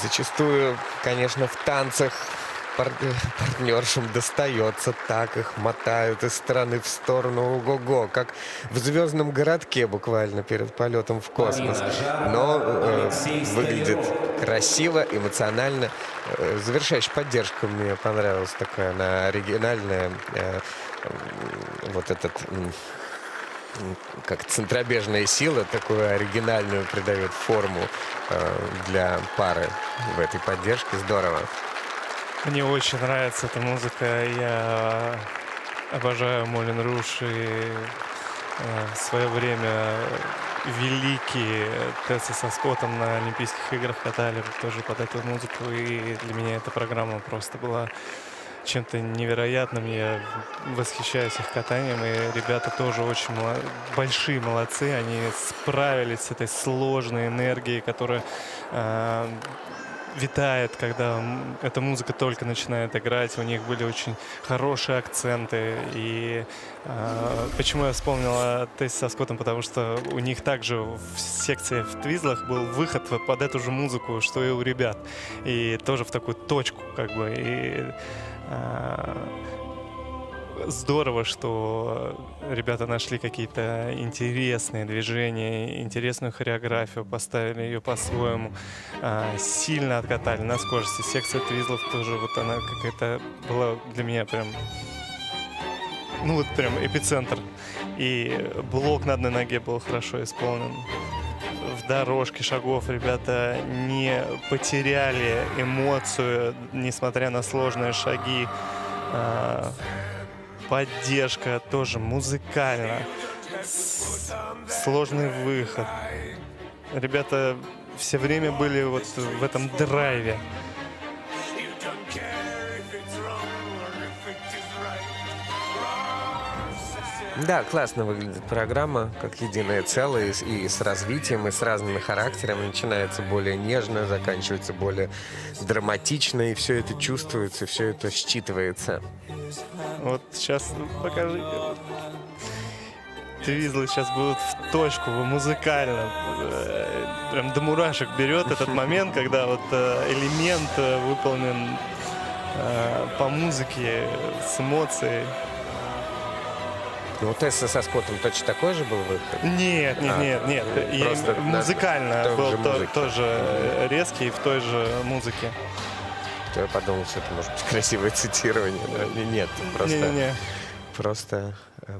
Зачастую, конечно, в танцах партнершам достается, так их мотают из стороны в сторону, ого-го, как в «Звездном городке» буквально перед полетом в космос. Но выглядит красиво, эмоционально. Завершающая поддержка мне понравилась такая, она оригинальная. Вот этот, как центробежная сила, такую оригинальную придает форму для пары в этой поддержке. Здорово. Мне очень нравится эта музыка. Я обожаю Мулен Руж, и в свое время великие Тесса со Скоттом на Олимпийских играх катали тоже под эту музыку. И для меня эта программа просто была чем-то невероятным. Я восхищаюсь их катанием. И ребята тоже очень большие молодцы. Они справились с этой сложной энергией, которая витает, когда эта музыка только начинает играть. У них были очень хорошие акценты. И почему я вспомнил о Тессе со Скоттом? Потому что у них также в секции в Твизлах был выход под эту же музыку, что и у ребят. И тоже в такую точку, как бы. И здорово, что ребята нашли какие-то интересные движения, интересную хореографию, поставили ее по-своему, сильно откатали на скорости. Секция Твизлов тоже, вот она какая-то была для меня прям, ну вот прям эпицентр. И блок на одной ноге был хорошо исполнен. В дорожке шагов ребята не потеряли эмоцию, несмотря на сложные шаги. Поддержка тоже музыкально. Сложный выход. Ребята все время были вот в этом драйве. Да, классно выглядит программа, как единое целое, и с развитием, и с разными характерами. Начинается более нежно, заканчивается более драматично, и все это чувствуется, все это считывается. Вот сейчас покажи. Твизлы сейчас будут в точку, музыкально. Прям до мурашек берет этот момент, когда вот элемент выполнен по музыке, с эмоцией. Ну, у Тессы со Скоттом точно такой же был выход? Нет. Просто музыкально был тоже резкий в той же музыке. Я подумал, что это может быть красивое цитирование. Но нет, просто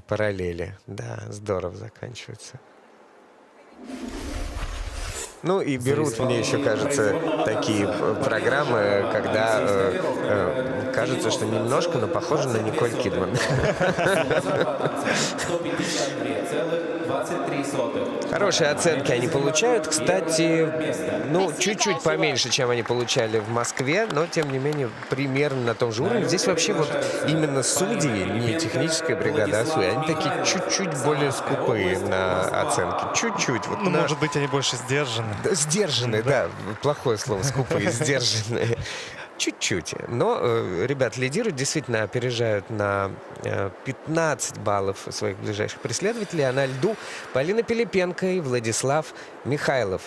параллели. Да, здорово заканчивается. Ну и берут, мне еще кажется, такие программы, когда кажется, что немножко, но похоже на Николь Кидман. Хорошие оценки они получают. Кстати, ну, чуть-чуть поменьше, чем они получали в Москве, но, тем не менее, примерно на том же уровне. Здесь вообще вот именно судьи, не техническая бригада, а судьи, они такие чуть-чуть более скупые на оценки. Чуть-чуть. Вот ну, может быть, они больше сдержаны. Сдержанные, да. Плохое слово, скупые, сдержанные. Чуть-чуть. Но ребят лидируют, действительно опережают на 15 баллов своих ближайших преследователей. А на льду Полина Пилипенко и Владислав Михайлов.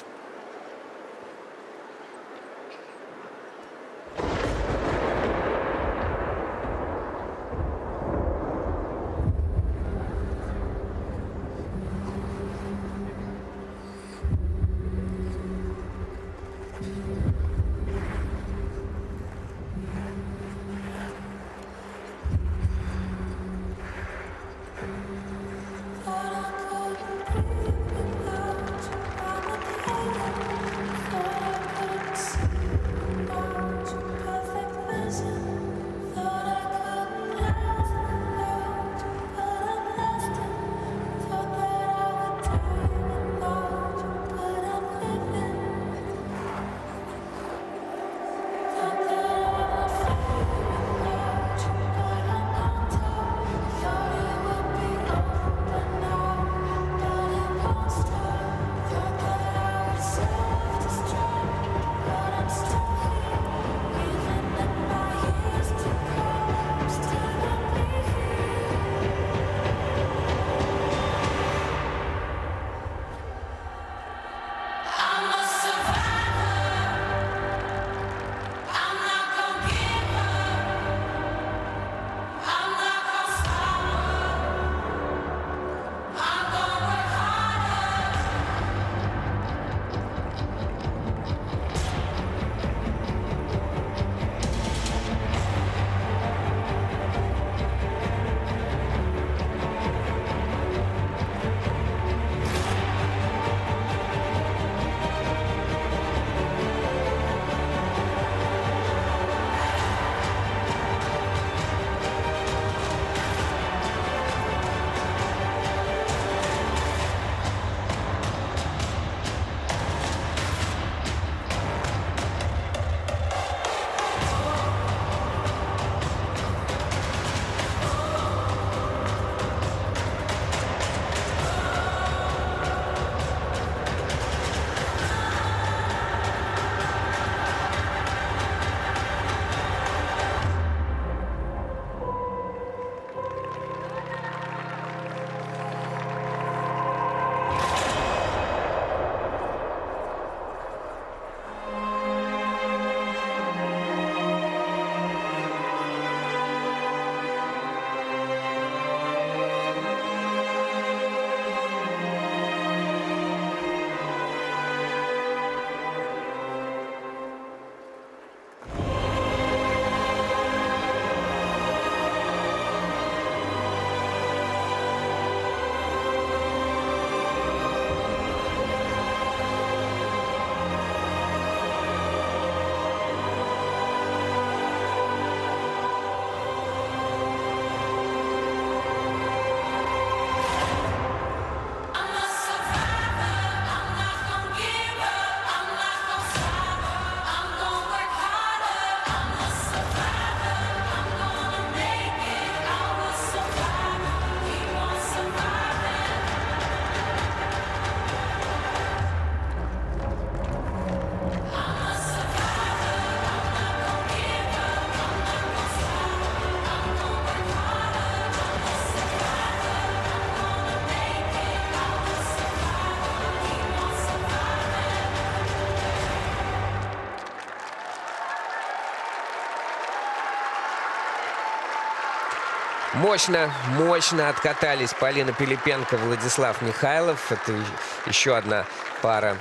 мощно откатались Полина Пилипенко, Владислав Михайлов. Это еще одна пара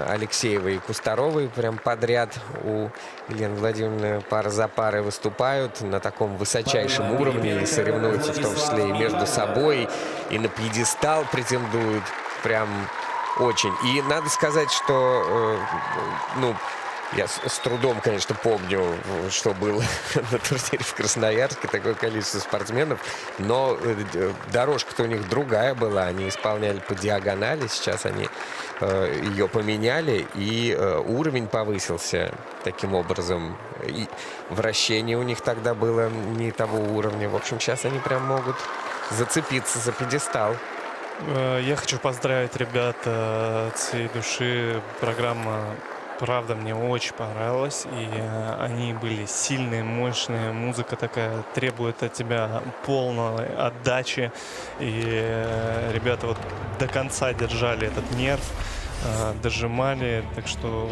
Алексеевой и Кустаровой прям подряд. У Елены Владимировны пара за парой выступают на таком высочайшем уровне и соревнуются в том числе и между собой, и на пьедестал претендуют. Прям очень. И надо сказать, что я с трудом, конечно, помню, что было на турнире в Красноярске, такое количество спортсменов, но дорожка-то у них другая была, они исполняли по диагонали, сейчас они ее поменяли, и уровень повысился таким образом, и вращение у них тогда было не того уровня. В общем, сейчас они прям могут зацепиться за пьедестал. Я хочу поздравить ребят от всей души. Программа, правда, мне очень понравилась. И они были сильные, мощные. Музыка такая требует от тебя полной отдачи. И ребята вот до конца держали этот нерв, дожимали. Так что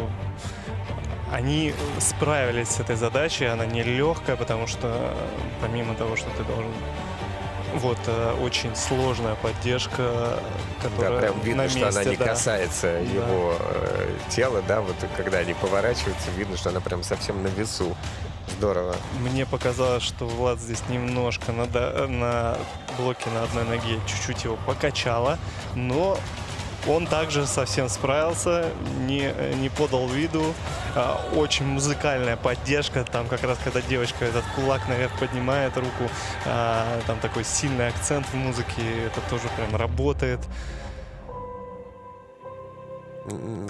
они справились с этой задачей. Она нелегкая, потому что помимо того, что ты должен... очень сложная поддержка, которая да, прям видно, на месте, что она не да. касается его тела, да, вот когда они поворачиваются, видно, что она прям совсем на весу. Здорово. Мне показалось, что Влад здесь немножко на блоке на одной ноге чуть-чуть его покачало, но он также совсем справился, не подал виду. Очень музыкальная поддержка. Там как раз, когда девочка этот кулак наверх поднимает руку, там такой сильный акцент в музыке. Это тоже прям работает.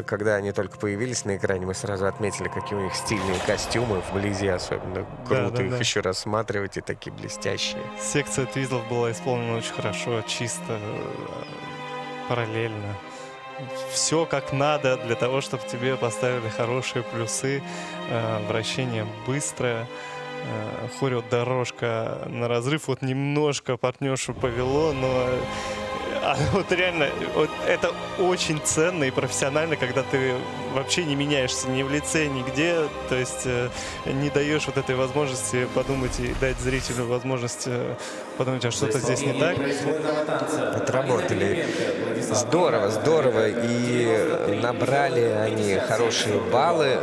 Когда они только появились на экране, мы сразу отметили, какие у них стильные костюмы вблизи, особенно круто их еще рассматривать, и такие блестящие. Секция твизлов была исполнена очень хорошо, чисто, параллельно. Все как надо для того, чтобы тебе поставили хорошие плюсы. Вращение быстрое. Хореодорожка на разрыв. Вот немножко партнершу повело, но вот реально вот это очень ценно и профессионально, когда ты вообще не меняешься ни в лице, нигде. То есть не даешь вот этой возможности подумать и дать зрителю возможность подумать, а что-то здесь не так. Отработали. Здорово. И набрали они хорошие баллы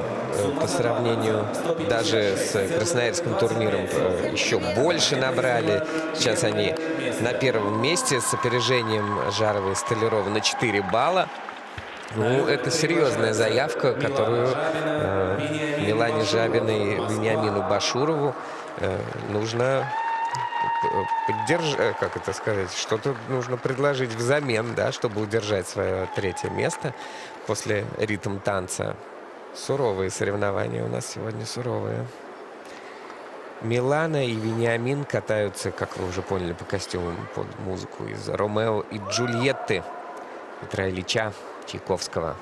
по сравнению даже с красноярским турниром. Еще больше набрали. Сейчас они на первом месте с опережением Жаровой и Столярова на 4 балла. Ну, это серьезная заявка, которую Милане Жабиной и Вениамину Башурову нужно поддержать, как это сказать, что-то нужно предложить взамен, да, чтобы удержать свое 3-е место после ритм танца. Суровые соревнования у нас сегодня, суровые. Милана и Вениамин катаются, как вы уже поняли, по костюмам под музыку из «Ромео и Джульетты» Петра Ильича Чайковского.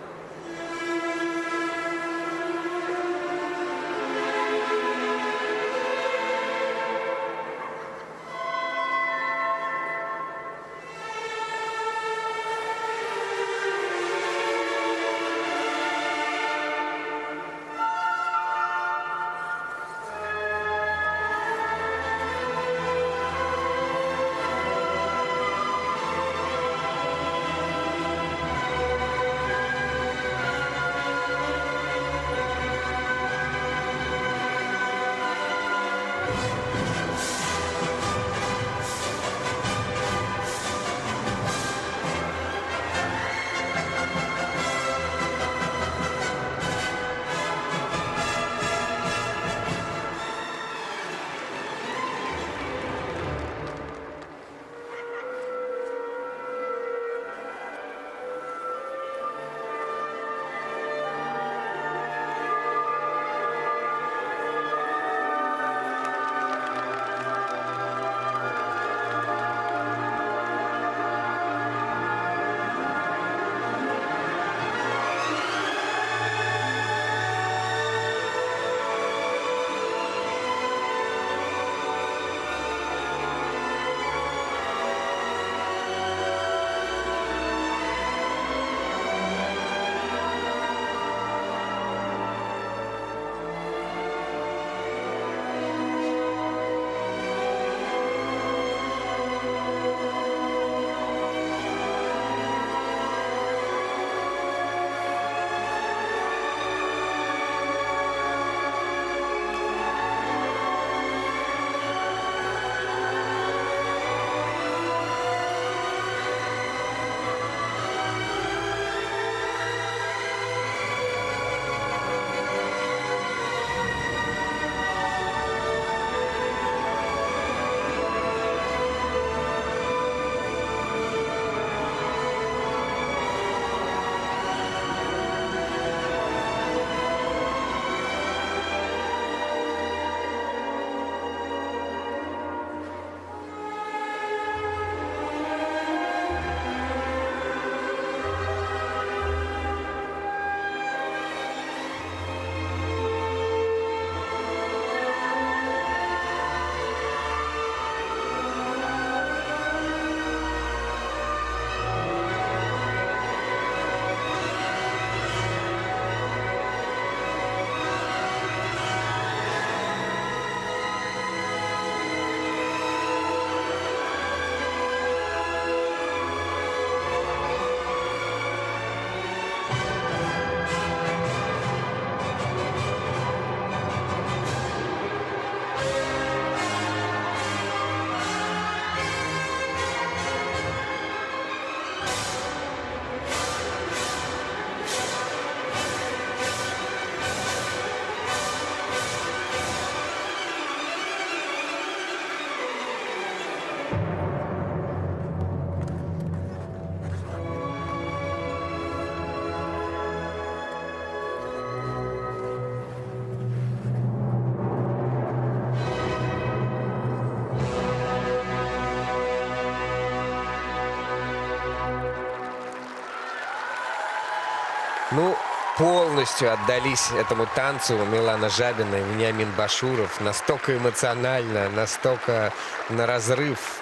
Ну, полностью отдались этому танцу Милана Жабина и Вениамин Башуров. Настолько эмоционально, настолько на разрыв.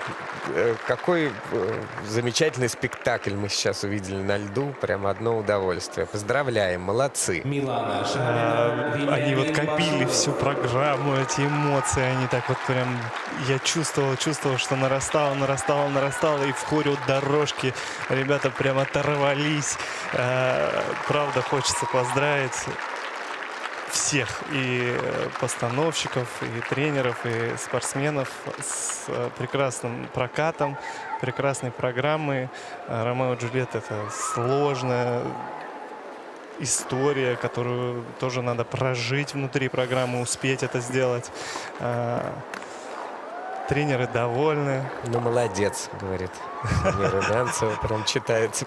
Какой замечательный спектакль мы сейчас увидели на льду. Прям одно удовольствие. Поздравляем, молодцы. Милана Жабина, Они вот Вениамин копили Башуров. всю программу, эти эмоции, они так вот прям... Я чувствовал, что нарастало, и в хоре у дорожки ребята прям оторвались. Правда, хочется поздравить всех, и постановщиков, и тренеров, и спортсменов с прекрасным прокатом, прекрасной программой. «Ромео и Джульетта» — это сложная история, которую тоже надо прожить внутри программы, успеть это сделать. Тренеры довольны. Ну, молодец, говорит Румянцева, прям читается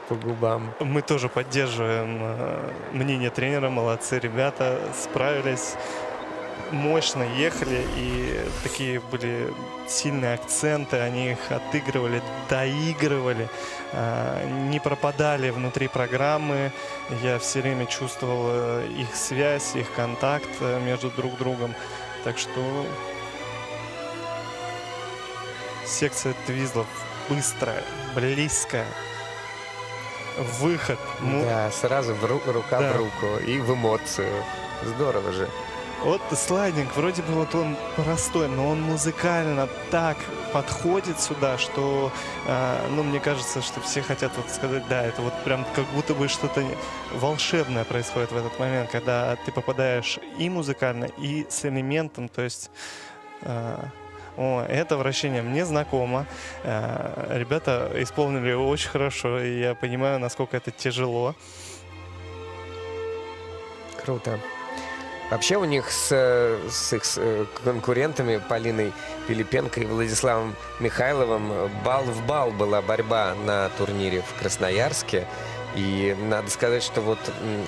по губам. Мы тоже поддерживаем мнение тренера. Молодцы ребята, справились, мощно ехали, и такие были сильные акценты. Они их отыгрывали, доигрывали, не пропадали внутри программы. Я все время чувствовал их связь, их контакт между друг другом. Так что секция твизлов быстрая, близкая. Выход. Да, сразу рука Да. в руку и в эмоцию. Здорово же. Вот слайдинг, вроде бы вот он простой, но он музыкально так подходит сюда, что, ну, мне кажется, что все хотят вот сказать, да, это вот прям как будто бы что-то волшебное происходит в этот момент, когда ты попадаешь и музыкально, и с элементом, то есть... это вращение мне знакомо. Ребята исполнили очень хорошо, и я понимаю, насколько это тяжело. Круто. Вообще у них с их конкурентами Полиной Пилипенко и Владиславом Михайловым бал в бал была борьба на турнире в Красноярске. И надо сказать, что вот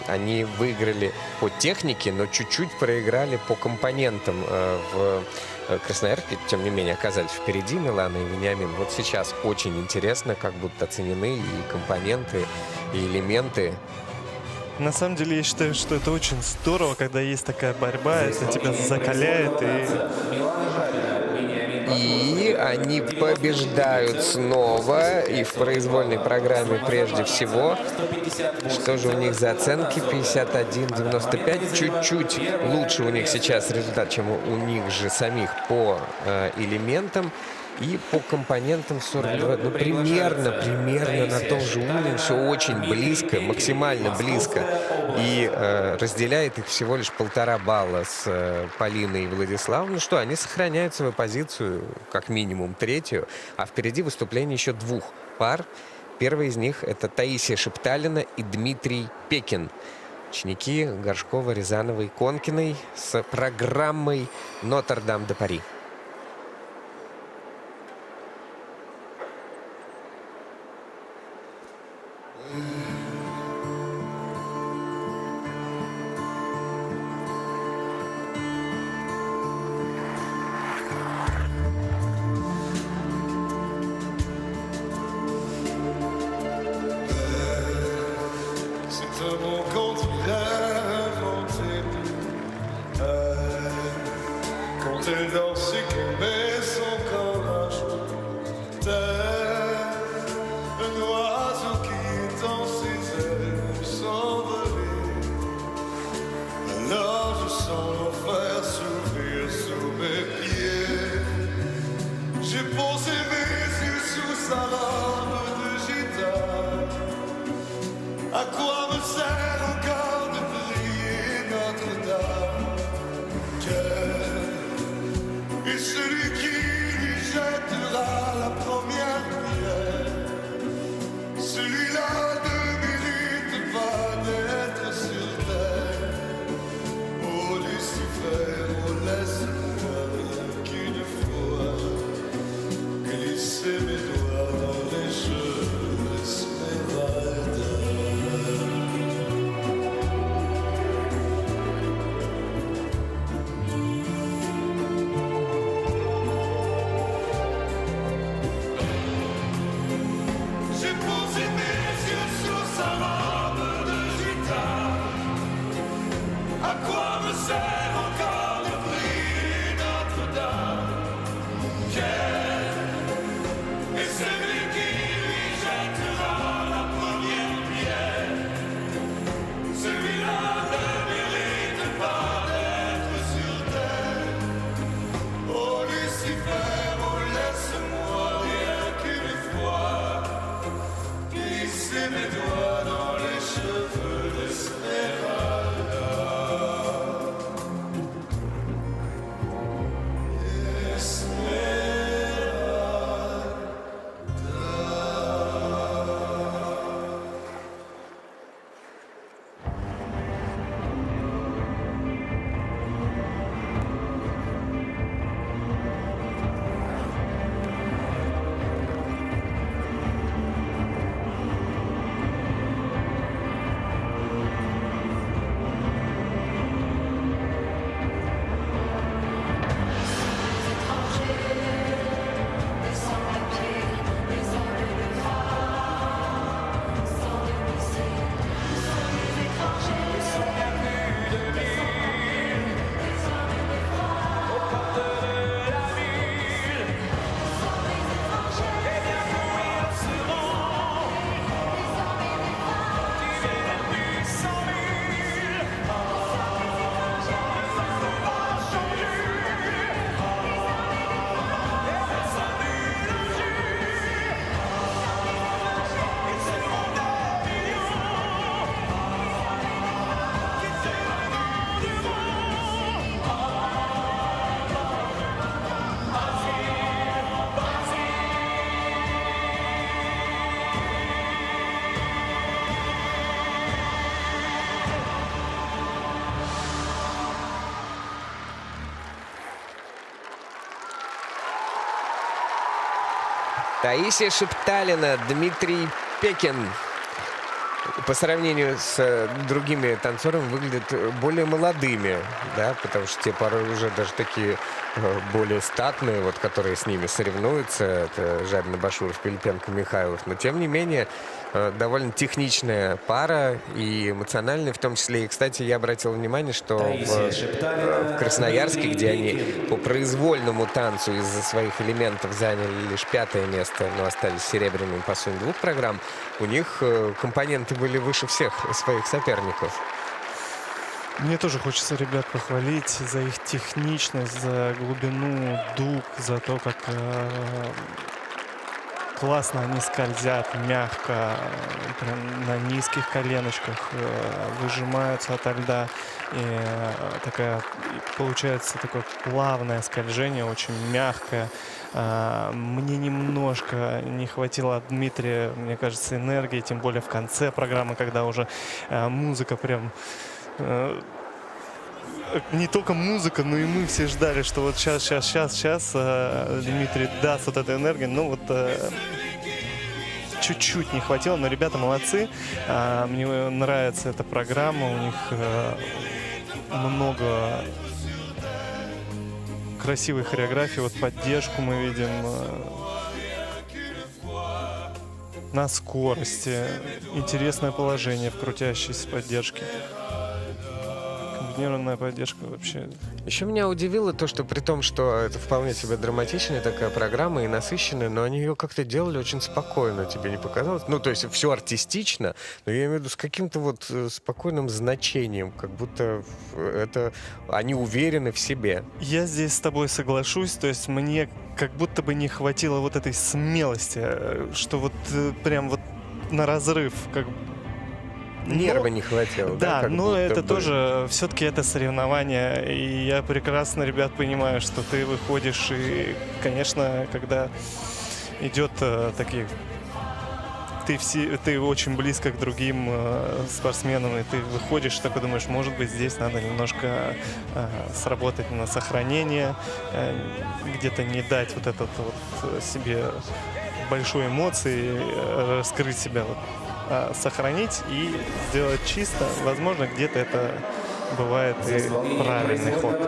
они выиграли по технике, но чуть-чуть проиграли по компонентам в Красноярске. Тем не менее, оказались впереди Милана и Вениамин. Вот сейчас очень интересно, как будут оценены и компоненты, и элементы. На самом деле, я считаю, что это очень здорово, когда есть такая борьба, это тебя закаляет. И они побеждают снова, и в произвольной программе прежде всего. Что же у них за оценки? 51-95. Чуть-чуть лучше у них сейчас результат, чем у них же самих по элементам. И по компонентам 42. Ну, примерно на том же уровне. Все очень близко, максимально близко. И разделяет их всего лишь 1,5 балла с Полиной и Владиславом. Ну что, они сохраняют свою позицию, как минимум, 3-ю. А впереди выступление еще 2 пар. Первый из них — это Таисия Шепталина и Дмитрий Пекин. Ученики Горшкова, Рязановой, Конкиной с программой «Нотр-Дам де Пари». C'est un mot qu'on dirait inventé. Quand elle danse Таисия Шепталина, Дмитрий Пекин. По сравнению с другими танцорами выглядят более молодыми, да, потому что те порой уже даже такие более статные, вот, которые с ними соревнуются. Это Жабин, Башуров, Пилипенко, Михайлов. Но, тем не менее, довольно техничная пара и эмоциональная в том числе. И, кстати, я обратил внимание, что в Красноярске, где они по произвольному танцу из-за своих элементов заняли лишь 5-е место, но остались серебряными по сумме 2 программ, у них компоненты были выше всех своих соперников. Мне тоже хочется ребят похвалить за их техничность, за глубину дуг, за то, как классно они скользят, мягко, прям на низких коленочках, выжимаются ото льда. И получается такое плавное скольжение, очень мягкое. Мне немножко не хватило от Дмитрия, мне кажется, энергии, тем более в конце программы, когда уже музыка прям... Не только музыка, но и мы все ждали, что вот сейчас Дмитрий даст вот эту энергию. Ну вот чуть-чуть не хватило, но ребята молодцы. Мне нравится эта программа, у них много красивой хореографии. Вот поддержку мы видим на скорости, интересное положение в крутящейся поддержке. Комбинированная поддержка вообще. Еще меня удивило то, что при том, что это вполне себе драматичная такая программа и насыщенная, но они ее как-то делали очень спокойно, тебе не показалось? Ну, то есть все артистично, но я имею в виду с каким-то вот спокойным значением, как будто это они уверены в себе. Я здесь с тобой соглашусь, то есть мне как будто бы не хватило вот этой смелости, что вот прям вот на разрыв, как Нерва не хватило, да? Да, но это тоже, все-таки это соревнование, и я прекрасно, ребят, понимаю, что ты выходишь, и, конечно, когда идет такие... Ты очень близко к другим спортсменам, и ты выходишь, такой думаешь, может быть, здесь надо немножко сработать на сохранение, где-то не дать вот этот вот себе большой эмоции, раскрыть себя, вот, сохранить и сделать чисто. Возможно, где-то это бывает и правильный ход.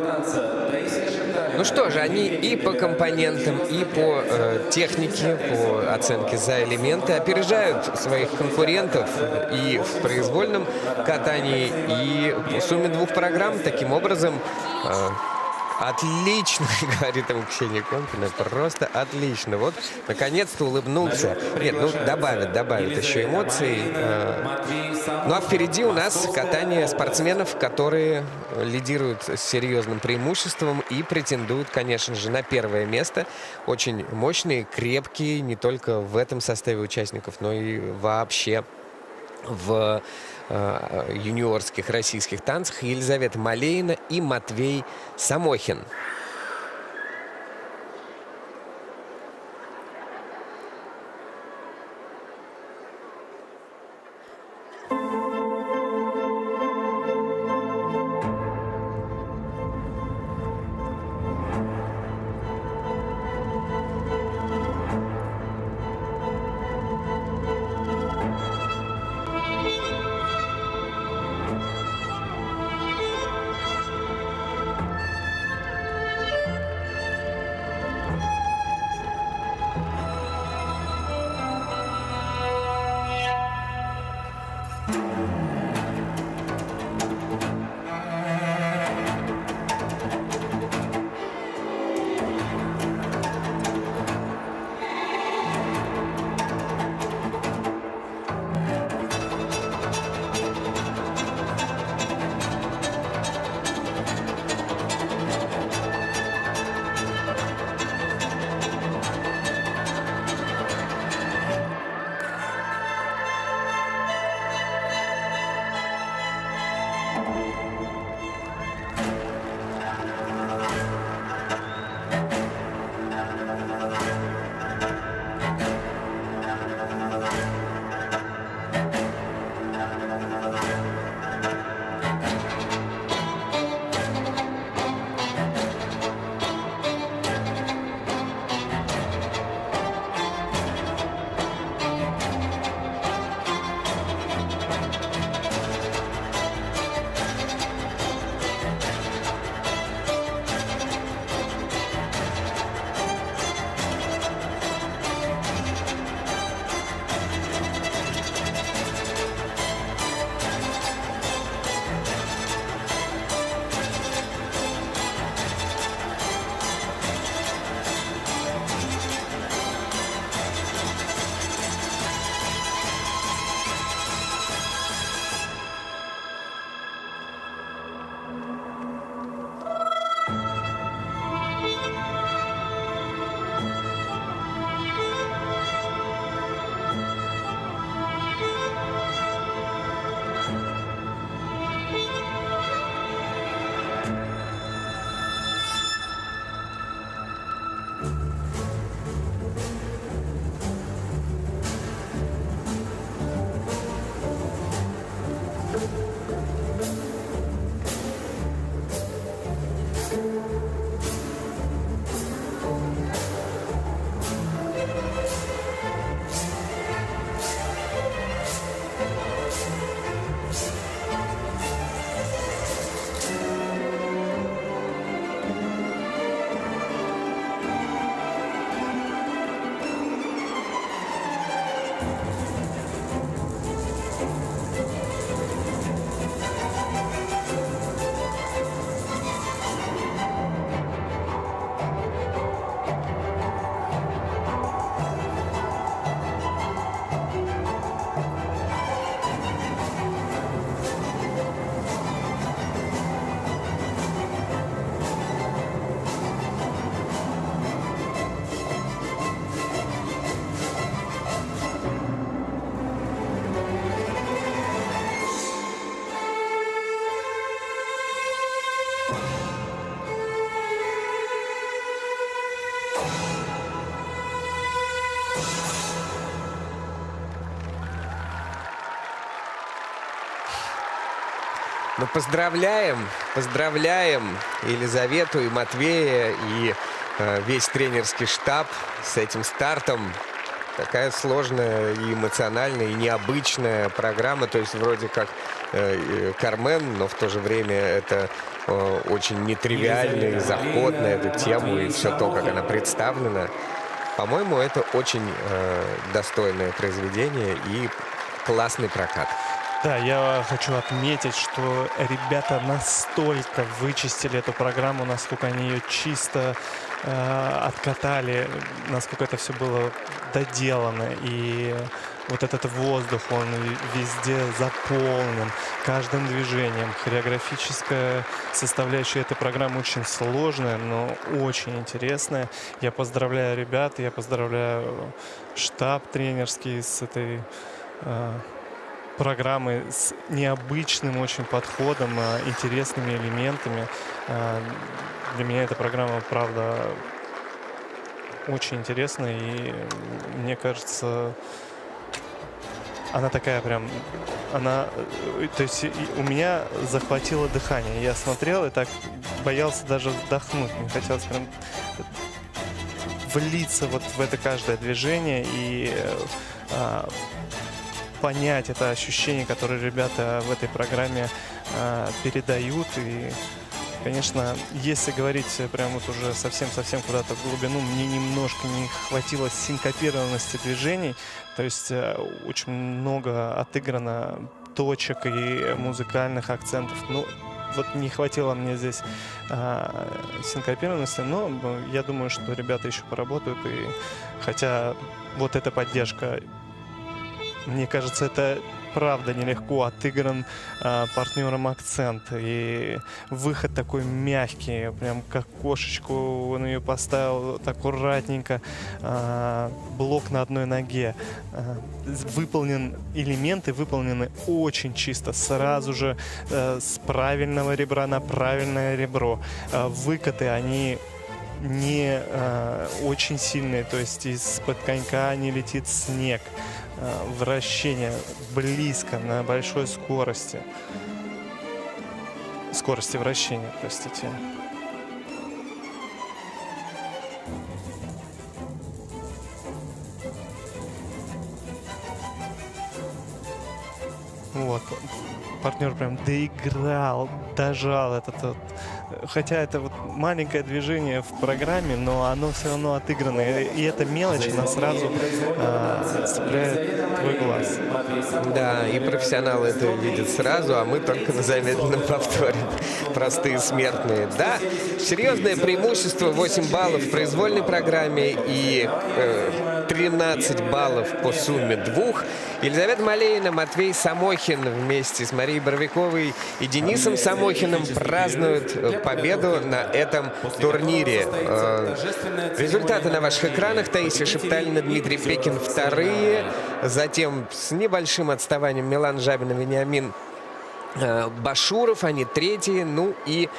Ну что же, они и по компонентам, и по технике, по оценке за элементы опережают своих конкурентов и в произвольном катании, и в сумме 2 программ. Таким образом, отлично, говорит ему Ксения Конкина, просто отлично. Вот, наконец-то улыбнулся. Нет, ну, добавит еще эмоций. Ну, а впереди у нас катание спортсменов, которые лидируют с серьезным преимуществом и претендуют, конечно же, на 1-е место. Очень мощные, крепкие, не только в этом составе участников, но и вообще в юниорских российских танцах. Елизавета Малеина и Матвей Самохин. Ну, поздравляем Елизавету и Матвея, и весь тренерский штаб с этим стартом. Такая сложная и эмоциональная, и необычная программа. То есть вроде как Кармен, но в то же время это очень нетривиальный заход на эту тему и все то, как она представлена. По-моему, это очень достойное произведение и классный прокат. Да, я хочу отметить, что ребята настолько вычистили эту программу, насколько они ее чисто откатали, насколько это все было доделано. И вот этот воздух, он везде заполнен каждым движением. Хореографическая составляющая этой программы очень сложная, но очень интересная. Я поздравляю ребят, я поздравляю штаб тренерский с этой программы, с необычным очень подходом, интересными элементами. Для меня эта программа, правда, очень интересная, и мне кажется, она такая прям, то есть у меня захватило дыхание. Я смотрел и так боялся даже вдохнуть. Мне хотелось прям влиться вот в это каждое движение и понять это ощущение, которое ребята в этой программе передают. И, конечно, если говорить прям вот уже совсем-совсем куда-то в глубину, мне немножко не хватило синкопированности движений. То есть очень много отыграно точек и музыкальных акцентов. Ну, вот не хватило мне здесь синкопированности, но я думаю, что ребята еще поработают. И хотя вот эта поддержка, мне кажется, это правда нелегко отыгран партнером акцент. И выход такой мягкий, прям как кошечку он ее поставил аккуратненько. Блок на одной ноге. Элементы выполнены очень чисто. Сразу же с правильного ребра на правильное ребро. Выкаты, они не очень сильные, то есть из-под конька не летит снег. Вращение близко, на большой скорости. Скорости вращения, простите. Вот. Партнер прям доиграл, дожал этот вот. Хотя это вот маленькое движение в программе, но оно все равно отыграно. И эта мелочь, она сразу цепляет твой глаз. Да, и профессионалы это видят сразу, а мы только на замедленном повторе. Простые смертные. Да, серьезное преимущество, 8 баллов в произвольной программе и 13 баллов по сумме двух. Елизавета Малеина, Матвей Самохин вместе с Марией Боровиковой и Денисом Самохиным празднуют победу на этом турнире. Результаты на ваших экранах. Таисия Шепталина, Дмитрий Пекин вторые. Затем с небольшим отставанием Милан Жабин и Вениамин Башуров, они третьи. Ну и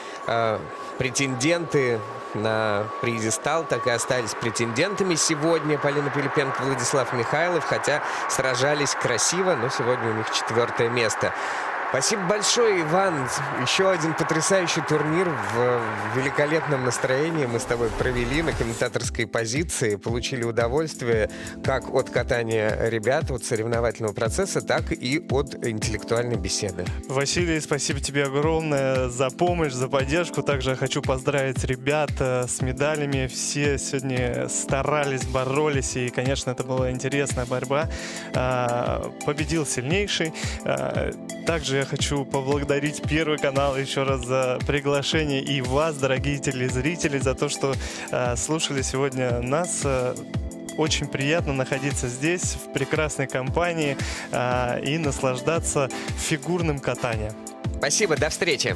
претенденты на пьедестал так и остались претендентами сегодня. Полина Пилипенко, Владислав Михайлов, хотя сражались красиво, но сегодня у них 4-е место. Спасибо большое, Иван. Еще один потрясающий турнир в великолепном настроении мы с тобой провели на комментаторской позиции. Получили удовольствие как от катания ребят, от соревновательного процесса, так и от интеллектуальной беседы. Василий, спасибо тебе огромное за помощь, за поддержку. Также я хочу поздравить ребят с медалями. Все сегодня старались, боролись, и, конечно, это была интересная борьба. Победил сильнейший. Также я хочу поблагодарить Первый канал еще раз за приглашение и вас, дорогие телезрители, за то, что слушали сегодня нас. Очень приятно находиться здесь, в прекрасной компании, и наслаждаться фигурным катанием. Спасибо, до встречи.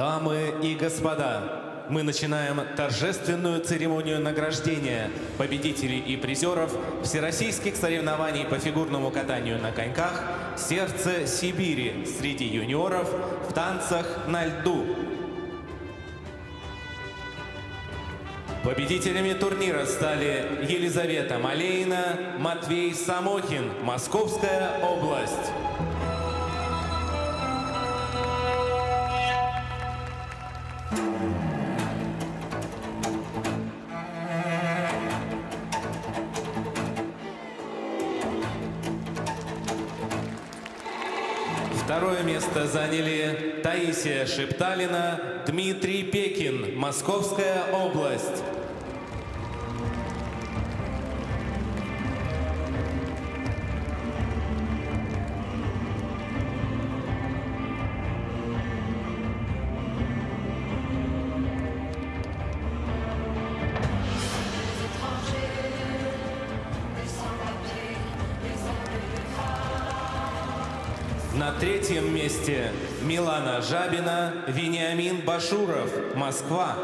Дамы и господа, мы начинаем торжественную церемонию награждения победителей и призеров всероссийских соревнований по фигурному катанию на коньках «Сердце Сибири» среди юниоров в танцах на льду. Победителями турнира стали Елизавета Малейна, Матвей Самохин, Московская область. Второе место заняли Таисия Шепталина, Дмитрий Пекин, Московская область. На третьем месте Милана Жабина, Вениамин Башуров, Москва.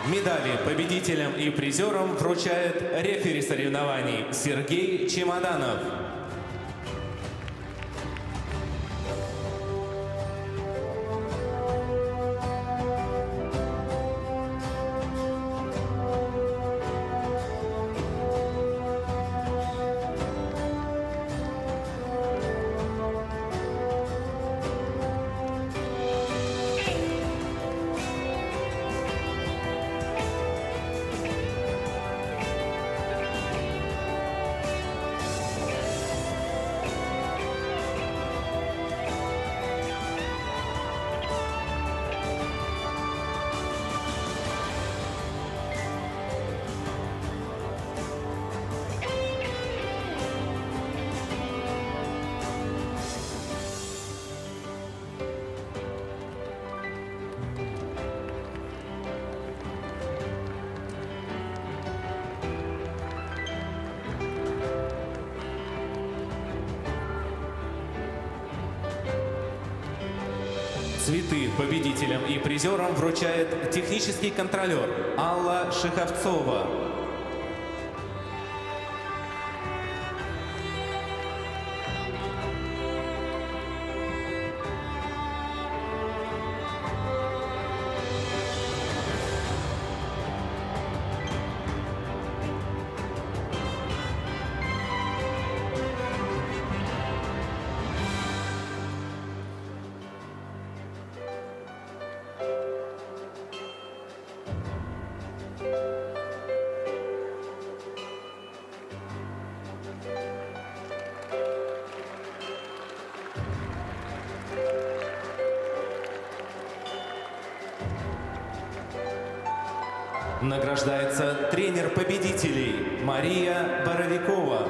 Медали победителям и призерам вручает рефери соревнований Сергей Чемоданов. Цветы победителям и призерам вручает технический контролер Алла Шиховцова. Награждается тренер победителей Мария Боровикова.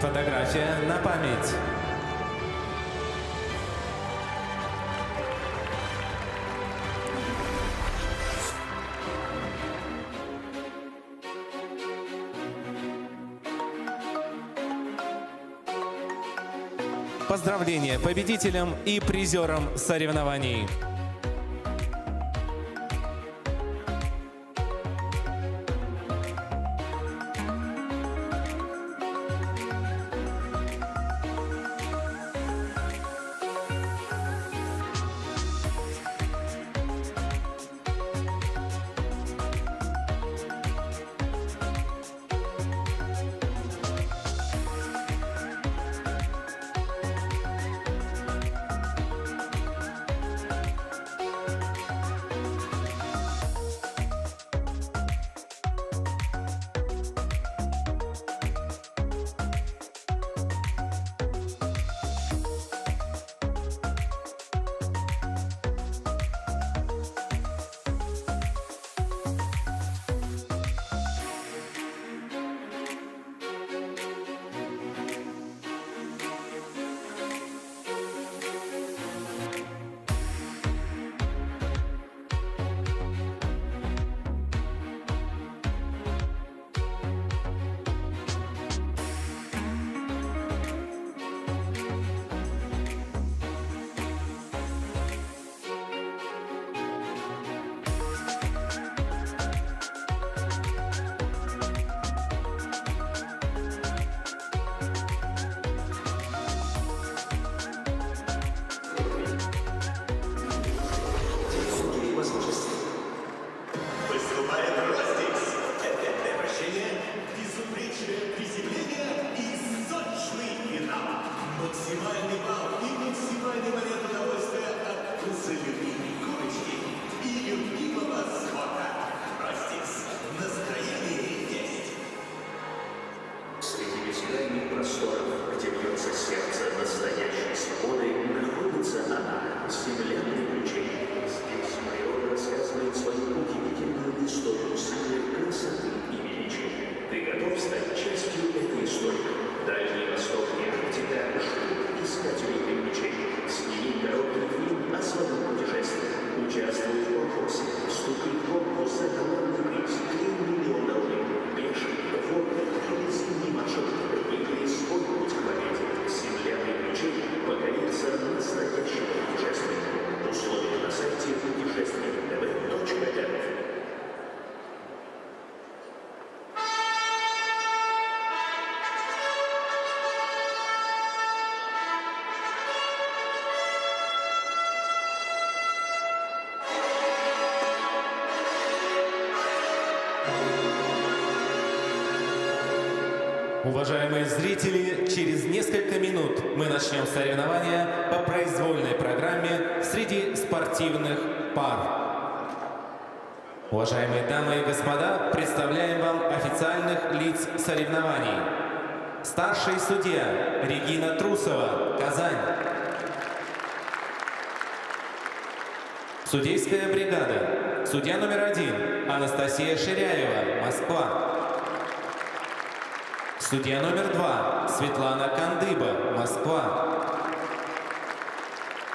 Фотография на память. Поздравления победителям и призерам соревнований. Уважаемые зрители, через несколько минут мы начнем соревнования по произвольной программе среди спортивных пар. Уважаемые дамы и господа, представляем вам официальных лиц соревнований. Старший судья Регина Трусова, Казань. Судейская бригада. Судья номер 1 Анастасия Ширяева, Москва. Судья номер 2 Светлана Кандыба, Москва.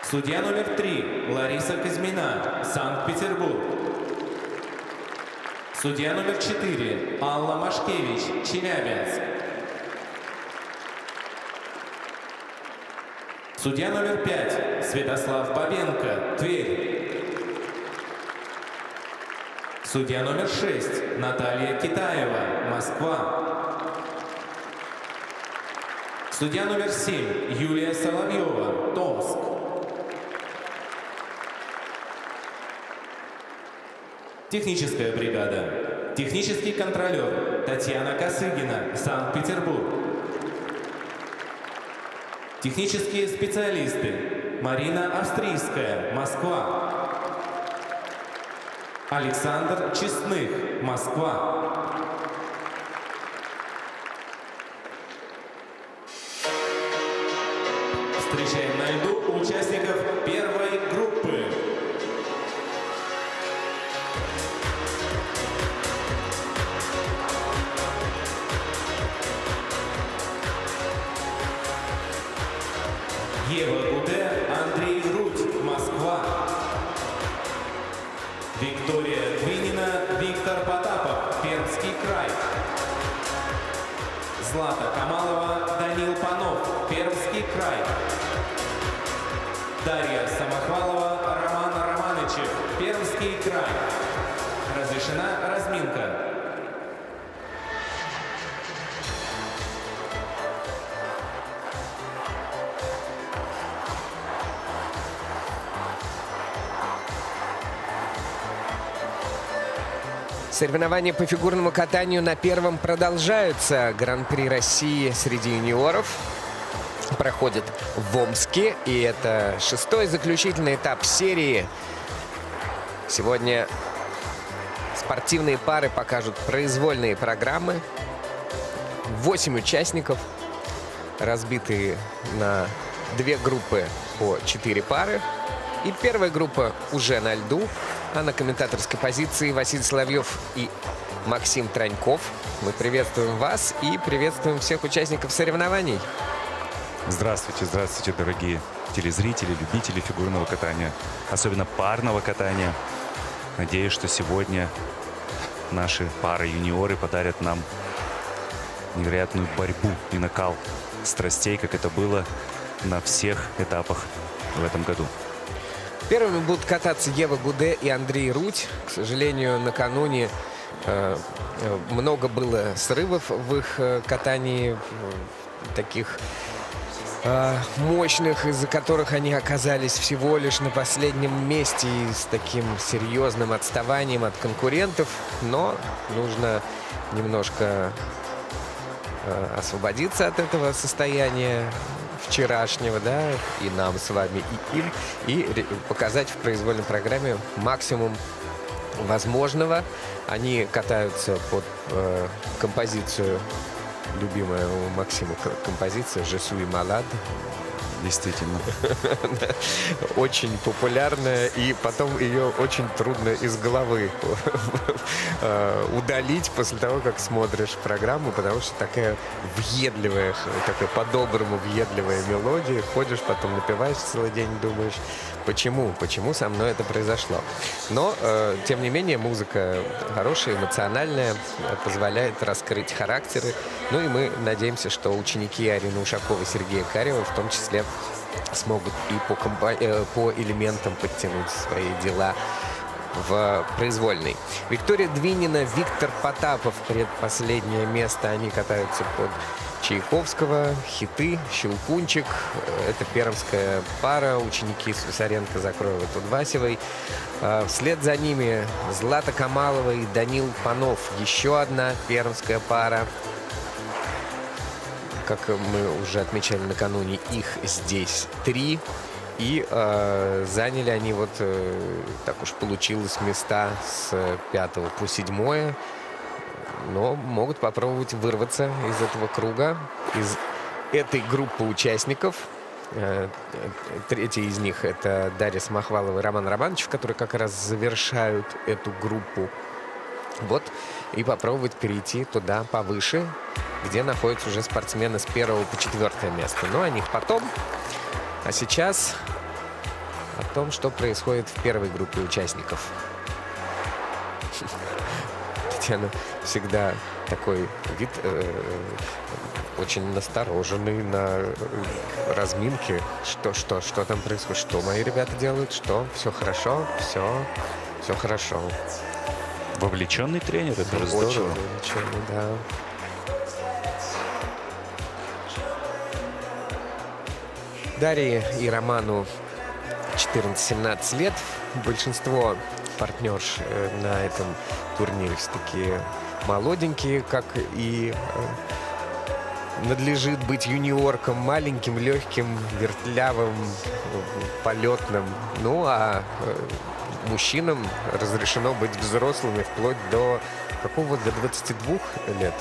Судья номер 3 Лариса Казьмина, Санкт-Петербург. Судья номер 4 Алла Машкевич, Челябинск. Судья номер 5 Святослав Бабенко, Тверь. Судья номер 6 Наталья Китаева, Москва. Судья номер 7 Юлия Соловьева, Томск. Техническая бригада. Технический контролер Татьяна Косыгина, Санкт-Петербург. Технические специалисты Марина Австрийская, Москва. Александр Честных, Москва. Встречаем на льду участников первой группы. Ева Гуде, Андрей Рудь, Москва. Виктория Двинина, Виктор Потапов, Пермский край. Злата Камалова, Данил Панов, Пермский край. Дарья Самохвалова, Роман Романычев, Пермский край. Разрешена разминка. Соревнования по фигурному катанию на первом продолжаются. Гран-при России среди юниоров проходит в Омске. И это 6-й заключительный этап серии. Сегодня спортивные пары покажут произвольные программы. 8 участников, разбитые на 2 группы по 4 пары. И первая группа уже на льду. А на комментаторской позиции Василий Соловьев и Максим Траньков. Мы приветствуем вас и приветствуем всех участников соревнований. Здравствуйте, здравствуйте, дорогие телезрители, любители фигурного катания, особенно парного катания. Надеюсь, что сегодня наши пары-юниоры подарят нам невероятную борьбу и накал страстей, как это было на всех этапах в этом году. Первыми будут кататься Ева Гуде и Андрей Рудь. К сожалению, накануне много было срывов в их катании, таких мощных, из-за которых они оказались всего лишь на последнем месте и с таким серьезным отставанием от конкурентов. Но нужно немножко освободиться от этого состояния вчерашнего, да, и нам с вами, и им, и показать в произвольной программе максимум возможного. Они катаются под композицию, любимая у Максима композиция «Je suis malade». Действительно. Очень популярная, и потом ее очень трудно из головы удалить после того, как смотришь программу, потому что такая въедливая, такая по-доброму въедливая мелодия. Ходишь, потом напиваешь целый день, думаешь, почему со мной это произошло. Но, тем не менее, музыка хорошая, эмоциональная, позволяет раскрыть характеры. Ну и мы надеемся, что ученики Арины Ушаковой и Сергея Карева в том числе смогут и по элементам подтянуть свои дела в произвольной. Виктория Двинина, Виктор Потапов, предпоследнее место. Они катаются под Чайковского, хиты, Щелкунчик. Это пермская пара. Ученики Слюсаренко, Закроева, Тудвасевой. Вслед за ними Злата Камалова и Данил Панов. Еще одна пермская пара. как мы уже отмечали накануне, их здесь 3. И заняли они, вот так уж получилось, места с 5 по 7. Но могут попробовать вырваться из этого круга, из этой группы участников. Третий из них — это Дарья Самохвалова и Роман Романович, которые как раз завершают эту группу. Вот, и попробовать перейти туда повыше, где находятся уже спортсмены с 1 по 4 место. Но о них потом. А сейчас о том, что происходит в первой группе участников. Татьяна всегда такой вид очень настороженный на разминке. Что там происходит? Что мои ребята делают? Что? Все хорошо? Все хорошо. Вовлеченный тренер, это Очень здорово. вовлеченный, да. Дарье и Роману 14-17 лет. Большинство партнерш на этом турнире все-таки молоденькие, как и надлежит быть юниоркам, маленьким, легким, вертлявым, полетным. Ну, а мужчинам разрешено быть взрослыми вплоть до какого? До 22 лет.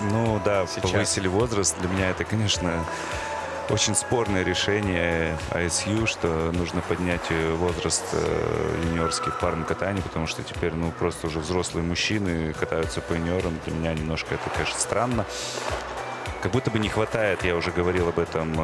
Ну да, Сейчас. повысили возраст. Для меня это, конечно, очень спорное решение ISU, что нужно поднять возраст юниорский в парном катании, потому что теперь, ну, просто уже взрослые мужчины катаются по юниорам. Для меня немножко это, конечно, странно. Как будто бы не хватает, я уже говорил об этом,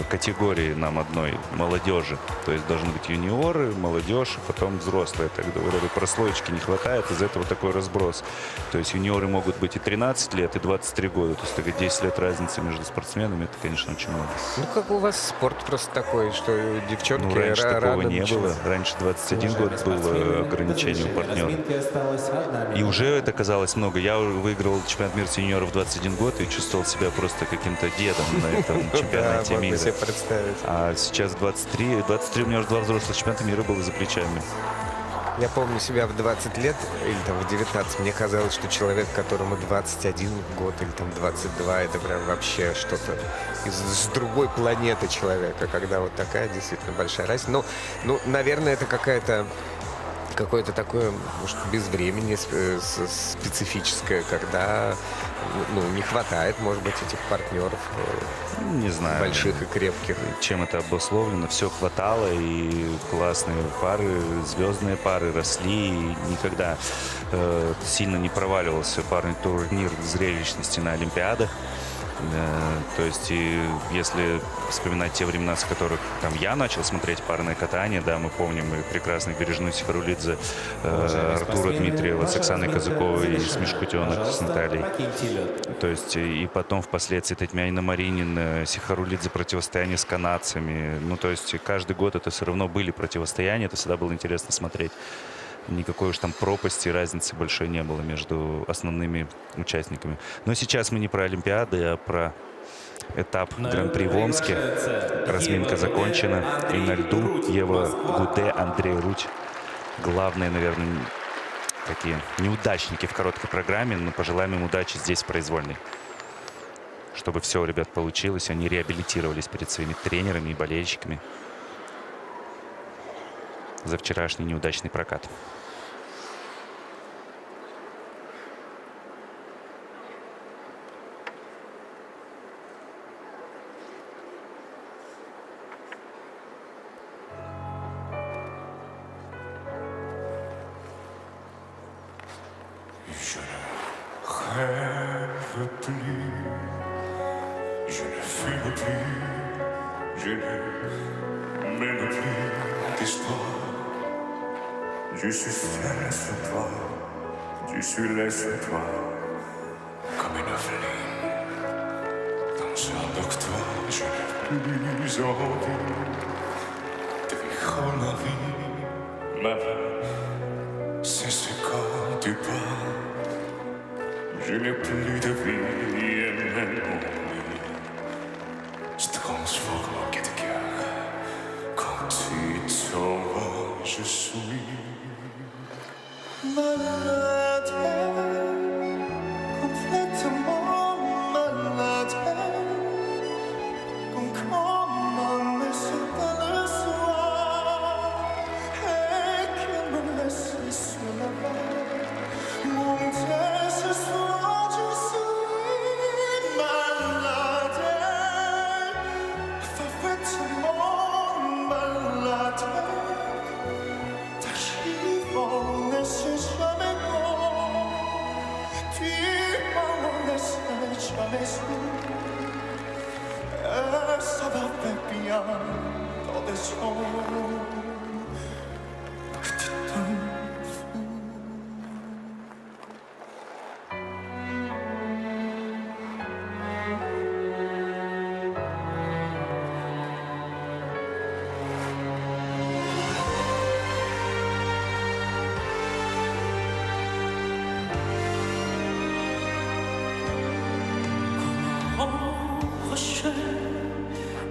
категории нам одной, молодежи. То есть должны быть юниоры, молодежь, и потом взрослые. Так говорят, прослоечки не хватает, из-за этого такой разброс. То есть юниоры могут быть и 13 лет, и 23 года. То есть только 10 лет разницы между спортсменами, это, конечно, очень много. Ну, как у вас спорт просто такой, что девчонки Ну, раньше такого рано не было. начинают. Раньше 21 год было ограничение у партнера. И уже это казалось много. Я выиграл чемпионат мира юниоров в 21 год и чувствовал себя просто каким-то дедом на этом чемпионате Да, мира. можно себе представить. А сейчас 23. 23 у меня уже 2 взрослых чемпионата мира было за плечами. Я помню себя в 20 лет или там в 19. Мне казалось, что человек, которому 21 год или там 22, это прям вообще что-то с другой планеты человека, когда вот такая действительно большая разница. Ну, наверное, это какое-то такое, может, безвремение специфическое, когда не хватает, может быть, этих партнеров Не знаю. больших и крепких. Чем это обусловлено? Все хватало, и классные пары, звездные пары росли, и никогда сильно не проваливался парный турнир зрелищности на Олимпиадах. То есть, и если вспоминать те времена, с которых там я начал смотреть парное катание, да, мы помним и прекрасных Бережную Сихарулидзе, Артура Дмитриева с Оксаной Казаковой и с Мишкутенок с Натальей. То есть, и потом впоследствии Татьяна Маринин, Сихарулидзе противостояние с канадцами. Ну, то есть, каждый год это все равно были противостояния, это всегда было интересно смотреть. Никакой уж там пропасти, разницы большой не было между основными участниками. Но сейчас мы не про Олимпиады, а про этап Гран-при в Омске. Разминка закончена. И на льду Ева Гуде, Андрей Руть. Главные, наверное, такие неудачники в короткой программе. Но пожелаем им удачи здесь, в произвольной. Чтобы все у ребят получилось. Они реабилитировались перед своими тренерами и болельщиками за вчерашний неудачный прокат. Je ne rêve plus, je ne fume plus, je ne mène plus d'espoir. Je suis fier sur toi, je suis laid sur toi, comme une flamme. Avec toi, je n'ai plus envie de vivre ma vie. Ma vie, c'est ce quand tu pars. Je n'ai plus de vie et même mon vie se transforme en quai de cœur. Quand tu t'en vas, je suis malade, complètement malade.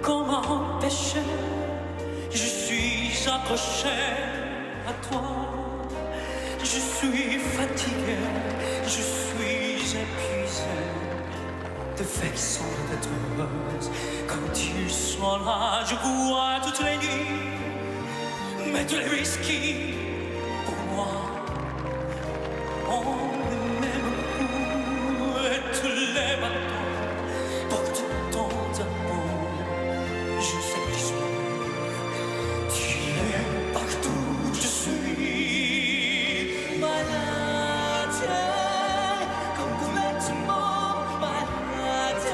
Comment empêcher? Je suis accroché à toi. Je suis fatigué, je suis épuisé de vexer d'être heureuse. Quand tu sois là, je vois toutes les nuits, mais tous les whisky pour moi. On ne m'aime plus et tous les bateaux portent ton amour. Je sais plus sûr, tu es partout, je suis malade, complètement malade.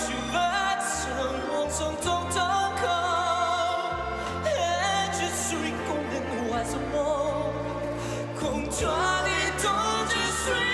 Tu vas seulement t'entendre encore, et je suis comme un oiseau, comme toi et dont je suis.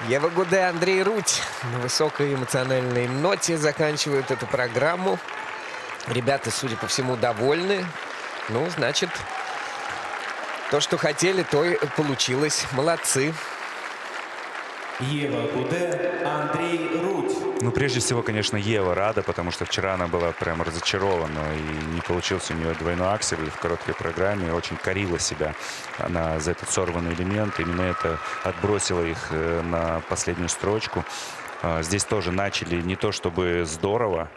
Ева Гуде, Андрей Рудь на высокой эмоциональной ноте заканчивают эту программу. Ребята, судя по всему, довольны. Ну, значит, то, что хотели, то и получилось. Молодцы. Ева Гуде, Андрей Рудь. Ну, прежде всего, конечно, Ева рада, потому что вчера она была прям разочарована. И не получился у нее двойной аксель в короткой программе. Очень корила себя она за этот сорванный элемент. Именно это отбросило их на последнюю строчку. Здесь тоже начали не то чтобы здорово,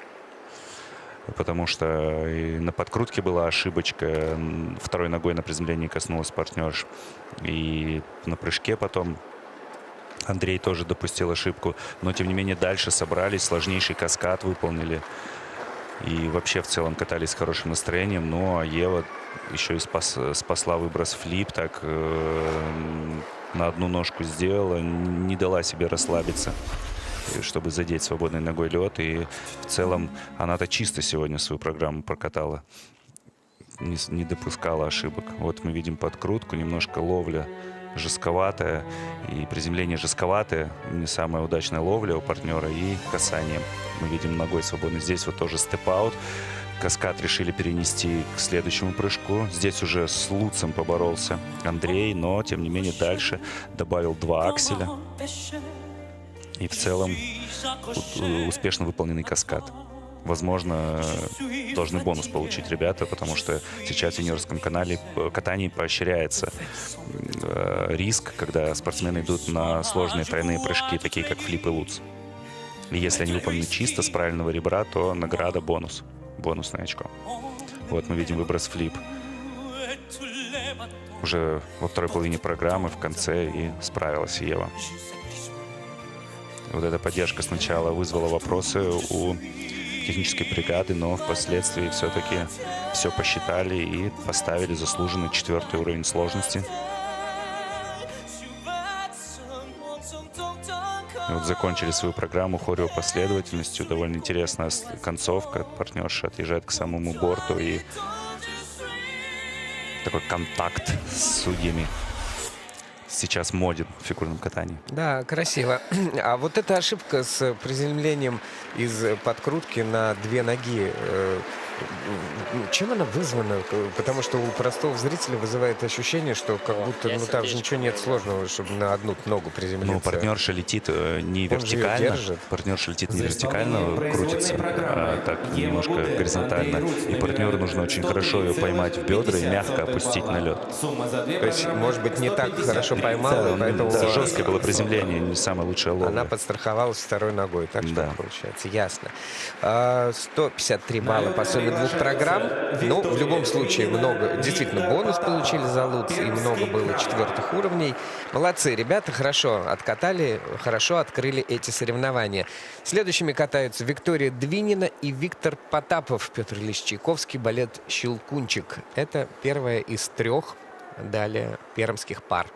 потому что и на подкрутке была ошибочка. Второй ногой на приземлении коснулась партнерш. И на прыжке потом Андрей тоже допустил ошибку. Но, тем не менее, дальше собрались. Сложнейший каскад выполнили. И вообще в целом катались с хорошим настроением. Ну, а Ева еще и спасла выброс флип. Так на одну ножку сделала. Не дала себе расслабиться, чтобы задеть свободной ногой лед. И в целом она-то чисто сегодня свою программу прокатала. Не допускала ошибок. Вот мы видим подкрутку, немножко ловля жестковатая. И приземление жестковатое. Не самая удачная ловля у партнера. И касание. Мы видим ногой свободно. Здесь вот тоже степ-аут. Каскад решили перенести к следующему прыжку. Здесь уже с Луцем поборолся Андрей. Но, тем не менее, дальше добавил 2 акселя. И в целом успешно выполненный каскад. Возможно, должны бонус получить ребята, потому что сейчас в юниорском катании поощряется риск, когда спортсмены идут на сложные тройные прыжки, такие как флип и луц. И если они выполнены чисто, с правильного ребра, то награда бонус. Бонусное очко. Вот мы видим выброс флип. Уже во второй половине программы, в конце, и справилась Ева. Вот эта поддержка сначала вызвала вопросы у технической бригады, но впоследствии все-таки все посчитали и поставили заслуженный 4-й уровень сложности. И вот закончили свою программу хореопоследовательностью. Довольно интересная концовка. Партнерша отъезжает к самому борту и такой контакт с судьями сейчас моден в фигурном катании. Да, красиво. А вот эта ошибка с приземлением из подкрутки на 2 ноги, Чем она вызвана? Потому что у простого зрителя вызывает ощущение, что как будто там же ничего нет сложного, чтобы на одну ногу приземлиться. Ну, партнерша летит не Он же её вертикально. держит. Партнерша летит не За вертикально, исполнение крутится, производной программы а так Ева немножко Гуде, горизонтально. Андрей Русь, И партнеру номер нужно очень хорошо ее поймать в бедра и мягко опустить на лед. Сумма за две То есть, программы может быть, не так 150 хорошо гривен. поймала, и поэтому Да, жесткое было приземление, не самая лучшая ловля. она подстраховалась второй ногой. Так что Да. получается. Ясно. 153 балла по сумме двух программ. Ну, в любом случае, много. Действительно, бонус получили за Луц, и много было четвертых уровней. Молодцы, ребята, хорошо откатали, хорошо открыли эти соревнования. Следующими катаются Виктория Двинина и Виктор Потапов. Петр Ильич Чайковский, балет «Щелкунчик». Это первая из 3 далее пермских пар.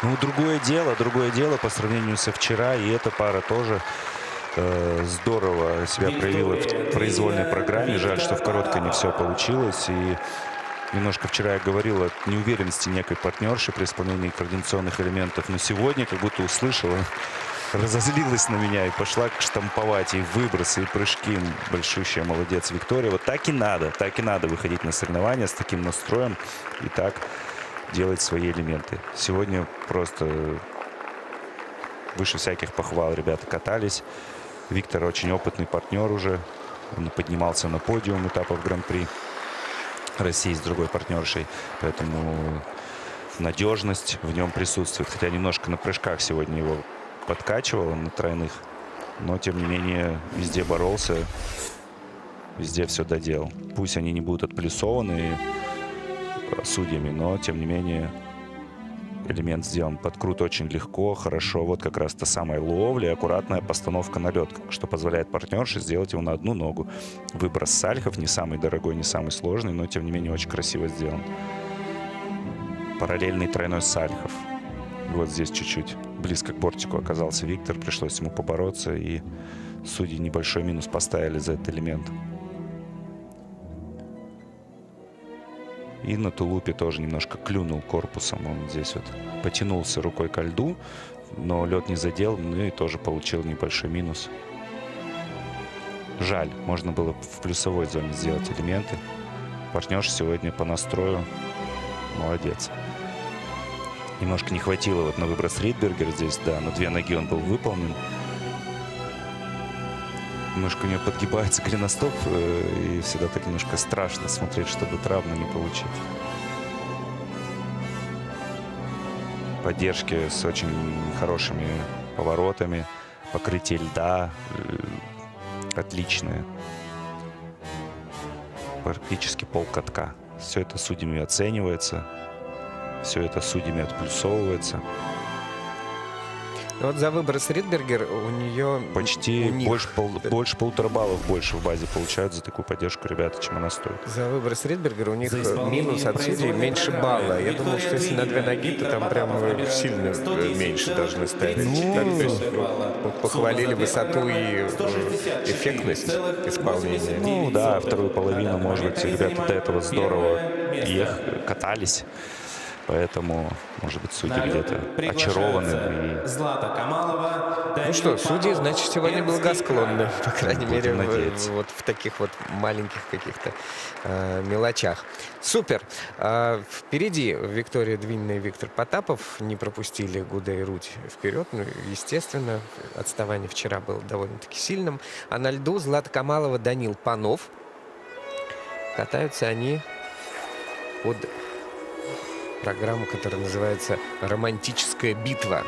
Ну, другое дело по сравнению со вчера, и эта пара тоже здорово себя проявила в произвольной программе. Жаль, что в короткой не все получилось. И немножко вчера я говорил о неуверенности некой партнерши при исполнении координационных элементов, но сегодня как будто услышала разозлилась на меня и пошла штамповать и выбросы, и прыжки. Большущая молодец Виктория. Вот так и надо выходить на соревнования с таким настроем и так делать свои элементы. Сегодня просто выше всяких похвал ребята катались. Виктор очень опытный партнер уже. Он поднимался на подиум этапов Гран-при России с другой партнершей. Поэтому надежность в нем присутствует. Хотя немножко на прыжках сегодня его подкачивало, на тройных. Но, тем не менее, везде боролся. Везде все доделал. Пусть они не будут отплюсованы судьями, но, тем не менее, элемент сделан. Подкрут очень легко, хорошо. Вот как раз та самая ловля и аккуратная постановка на лед, что позволяет партнерше сделать его на одну ногу. Выброс сальхов не самый дорогой, не самый сложный, но, тем не менее, очень красиво сделан. Параллельный тройной сальхов. Вот здесь чуть-чуть близко к бортику оказался Виктор. Пришлось ему побороться, и судьи небольшой минус поставили за этот элемент. И на тулупе тоже немножко клюнул корпусом. Он здесь вот потянулся рукой ко льду, но лед не задел, ну и тоже получил небольшой минус. Жаль, можно было в плюсовой зоне сделать элементы. Партнерша сегодня по настрою молодец. Немножко не хватило вот на выброс Ридбергер здесь, да, на 2 ноги он был выполнен. Немножко у нее подгибается голеностоп, и всегда так немножко страшно смотреть, чтобы травму не получить. Поддержки с очень хорошими поворотами, покрытие льда отличное. Практически полкатка. Все это судьями оценивается, все это судьями отплюсовывается. Вот за выброс Ридбергер у нее... Почти у них, больше 1,5 баллов больше в базе получают за такую поддержку ребята, чем она стоит. За выброс Ридбергер у них минус от судей меньше балла. Я думал, что если на 2 ноги, то там прям сильно меньше должны ставить. Похвалили высоту и эффектность исполнения. Ну да, вторую половину, может быть, ребята до этого здорово катались. Поэтому, может быть, судьи где-то очарованы. Ну что, судьи, значит, сегодня благосклонны. По крайней мере, вот в таких вот маленьких каких-то мелочах. Супер. Впереди Виктория Двинина и Виктор Потапов не пропустили Гуда и Рудь вперед. Ну, естественно, отставание вчера было довольно-таки сильным. А на льду Злата Камалова, Данил Панов. Катаются они под программу, которая называется «Романтическая битва».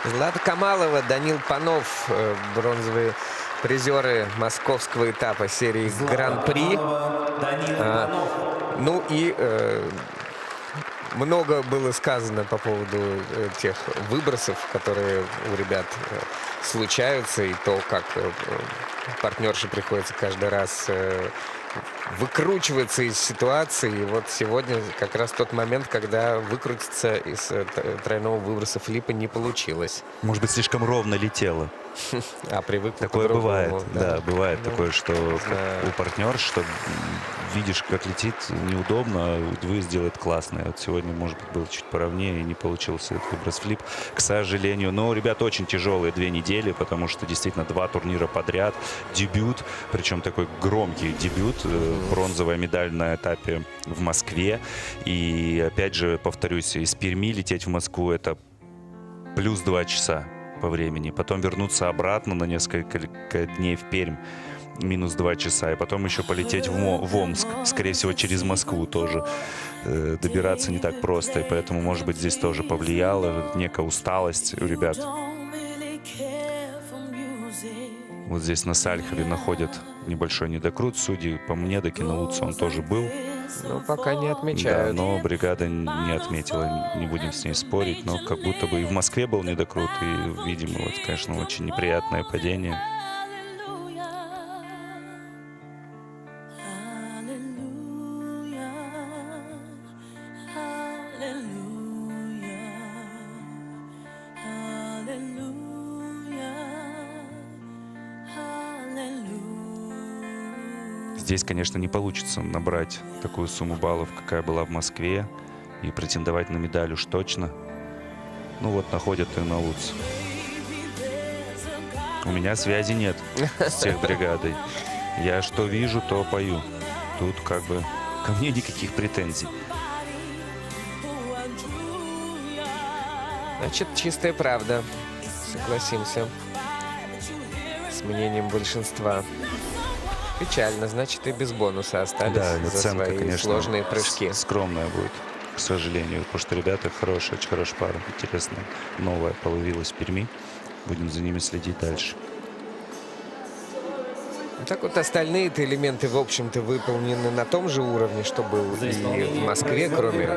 Злата Камалова, Данил Панов, бронзовые призеры московского этапа серии Гран-при. Данил Панов. Ну и много было сказано по поводу тех выбросов, которые у ребят случаются, и то, как партнерше приходится каждый раз выкручиваться из ситуации. И вот сегодня как раз тот момент, когда выкрутиться из тройного выброса флипа не получилось. Может быть, слишком ровно летело. А привык Такое бывает, да, бывает Ну, такое, что знаю. у партнерши, что видишь, как летит, неудобно, а выезд делает классно. И вот сегодня, может быть, было чуть поровнее и не получился этот выброс флип, к сожалению. Но, ребята, очень тяжелые 2 недели, потому что действительно 2 турнира подряд, дебют, причем такой громкий дебют, бронзовая медаль на этапе в Москве. И опять же, повторюсь, из Перми лететь в Москву — это плюс 2 часа по времени, потом вернуться обратно на несколько дней в Пермь, минус 2 часа, и потом еще полететь в Омск, скорее всего, через Москву тоже. Добираться не так просто, и поэтому, может быть, здесь тоже повлияла некая усталость у ребят. Вот здесь на Сальхове находят небольшой недокрут. Судьи по мне до Киноутса он тоже был. Ну, пока не Да, отмечают. но бригада не отметила, не будем с ней спорить. Но как будто бы и в Москве был недокрут, и, видимо, вот, конечно, очень неприятное падение. Здесь, конечно, не получится набрать такую сумму баллов, какая была в Москве, и претендовать на медаль уж точно. Ну вот, находят и на Луц. У меня связи нет с техбригадой. Я что вижу, то пою. Тут как бы ко мне никаких претензий. Значит, чистая правда. Согласимся с мнением большинства. Печально, значит, и без бонуса остались Да, за оценка, свои конечно, сложные прыжки. скромная будет, к сожалению, потому что ребята хорошие, очень хорошая пара, интересная, новая появилась в Перми. Будем за ними следить дальше. Так вот, остальные-то элементы, в общем-то, выполнены на том же уровне, что был и в Москве, кроме, я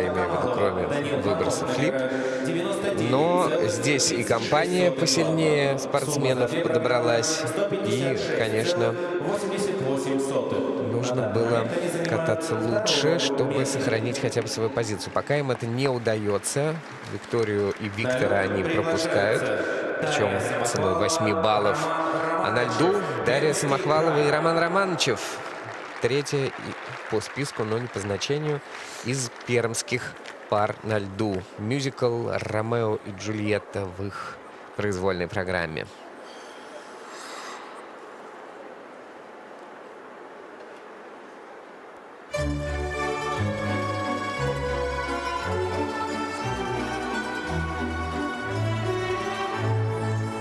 имею в виду, кроме выброса флип. Но здесь и компания посильнее спортсменов подобралась. И, конечно, нужно было кататься лучше, чтобы сохранить хотя бы свою позицию. Пока им это не удается, Викторию и Виктора они пропускают, причем ценой 8 баллов. А на льду Дарья Самохвалова и Роман Романычев. Третья по списку, но не по значению, из пермских пар на льду. Мюзикл «Ромео и Джульетта» в их произвольной программе.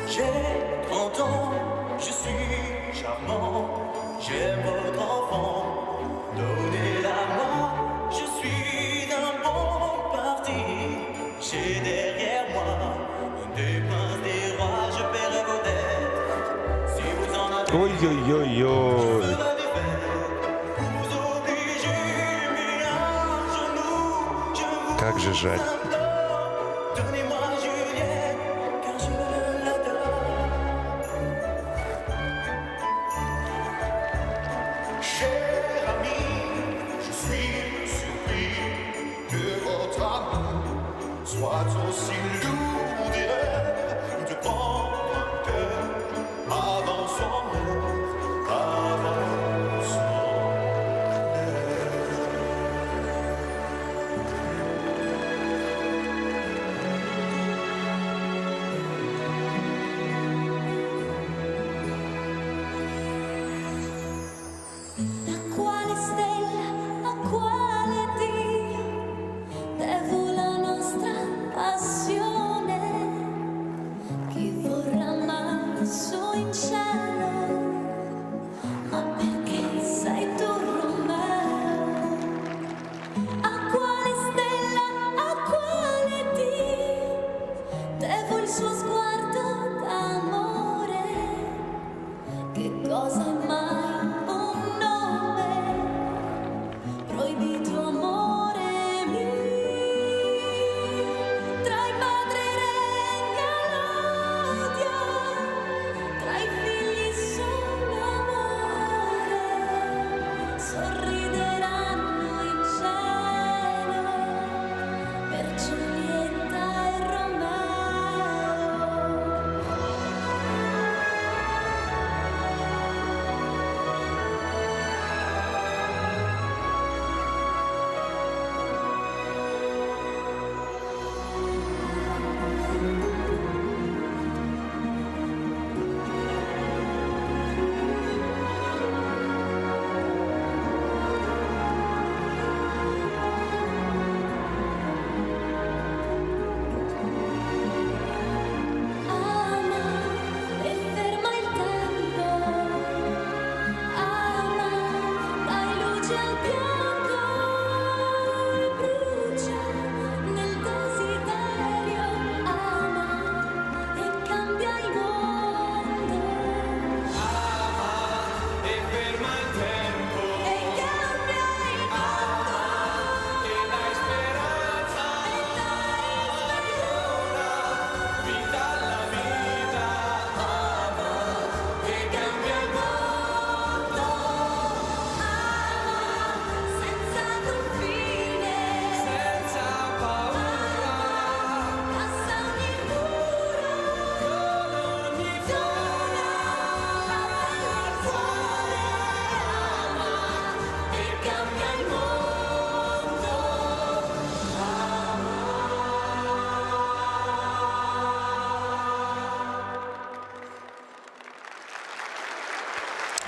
J'ai 30 ans, je suis charmant, j'aime votre enfant, donnez-la-moi, je suis d'un bon parti, j'ai derrière moi des princes, des rois, je paierai vos dettes, si vous en avez, Ой-ой-ой-ой. vous obligez, mais à genoux, je vous Как же жаль. donnez-moi Juliette, car je l'adore. Cher ami, je suis surpris que votre amour soit aussi lourd d'erreur, de prendre un cœur avant son heure, avant son heure.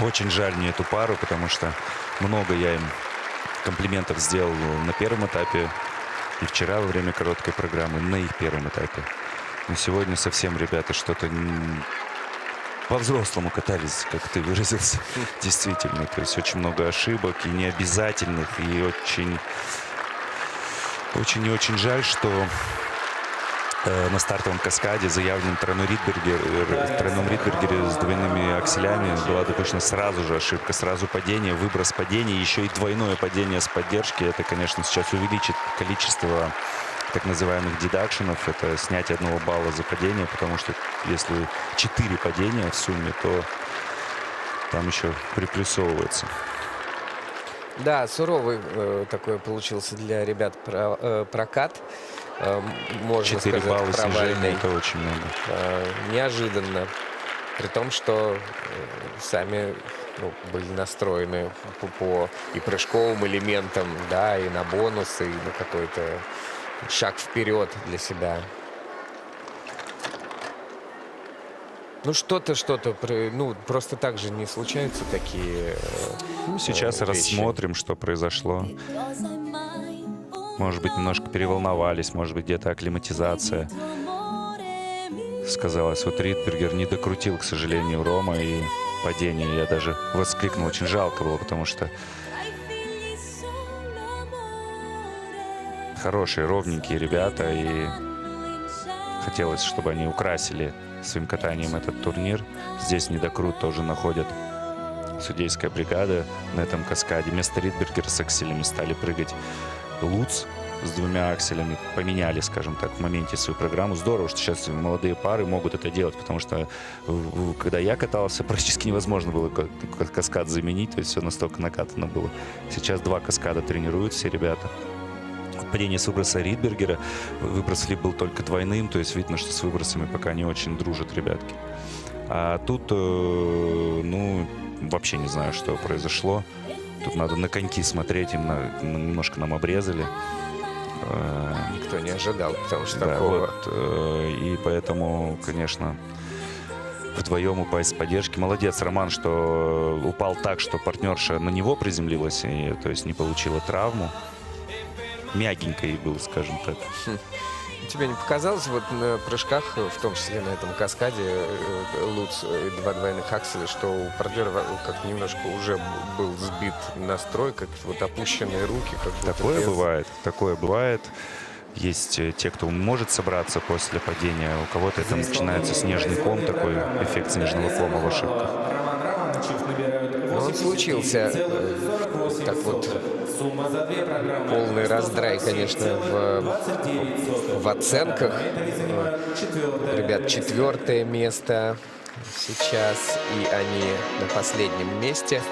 Очень жаль мне эту пару, потому что много я им комплиментов сделал на первом этапе и вчера во время короткой программы на их первом этапе. Но сегодня совсем ребята что-то по-взрослому катались, как ты выразился, действительно. То есть очень много ошибок и необязательных, и очень и очень жаль, что на стартовом каскаде, заявленном тройном Ридбергере с двойными акселями, была допущена сразу же ошибка, сразу падение, выброс падения, еще и двойное падение с поддержки. Это, конечно, сейчас увеличит количество так называемых дедакшенов, это снятие 1 балла за падение, потому что если 4 падения в сумме, то там еще приплюсовывается. Да, суровый такой получился для ребят прокат. Можно 4 сказать, балла снижения, провальный. это очень много. Неожиданно. При том, что сами были настроены по и прыжковым элементам, да, и на бонусы, и на какой-то шаг вперед для себя. Ну, что-то, просто так же не случаются такие Сейчас вещи. рассмотрим, что произошло. Может быть, немножко переволновались, может быть, где-то акклиматизация сказалось. Вот Ридбергер не докрутил, к сожалению, Рома, и падение. Я даже воскликнул, очень жалко было, потому что хорошие, ровненькие ребята, и хотелось, чтобы они украсили своим катанием этот турнир. Здесь недокрут тоже находят судейская бригада на этом каскаде. Вместо Ридбергера с акселями стали прыгать Луц с 2 акселями. Поменяли, скажем так, в моменте свою программу. Здорово, что сейчас молодые пары могут это делать, потому что когда я катался, практически невозможно было каскад заменить, то есть все настолько накатано было. Сейчас 2 каскада тренируют все ребята. Падение с выброса Ридбергера. Выброс флип был только двойным, то есть видно, что с выбросами пока не очень дружат ребятки. А тут, вообще не знаю, что произошло. Тут надо на коньки смотреть, им немножко нам обрезали. Никто не ожидал, потому что да, такого... вот, и поэтому, конечно, вдвоем упасть с поддержки. Молодец, Роман, что упал так, что партнерша на него приземлилась, и, то есть не получила травму. Мягенький был, скажем так. Тебе не показалось вот на прыжках, в том числе на этом каскаде, Луц и 2 двойных акселя, что у партнера как немножко уже был сбит настрой, как вот опущенные руки? Как Такое бывает. Есть те, кто может собраться после падения, у кого-то это начинается снежный ком, такой эффект снежного кома в ошибках. Он случился так вот. Полный раздрай, конечно, в оценках. Ребят, 4-е место сейчас, и они на последнем месте.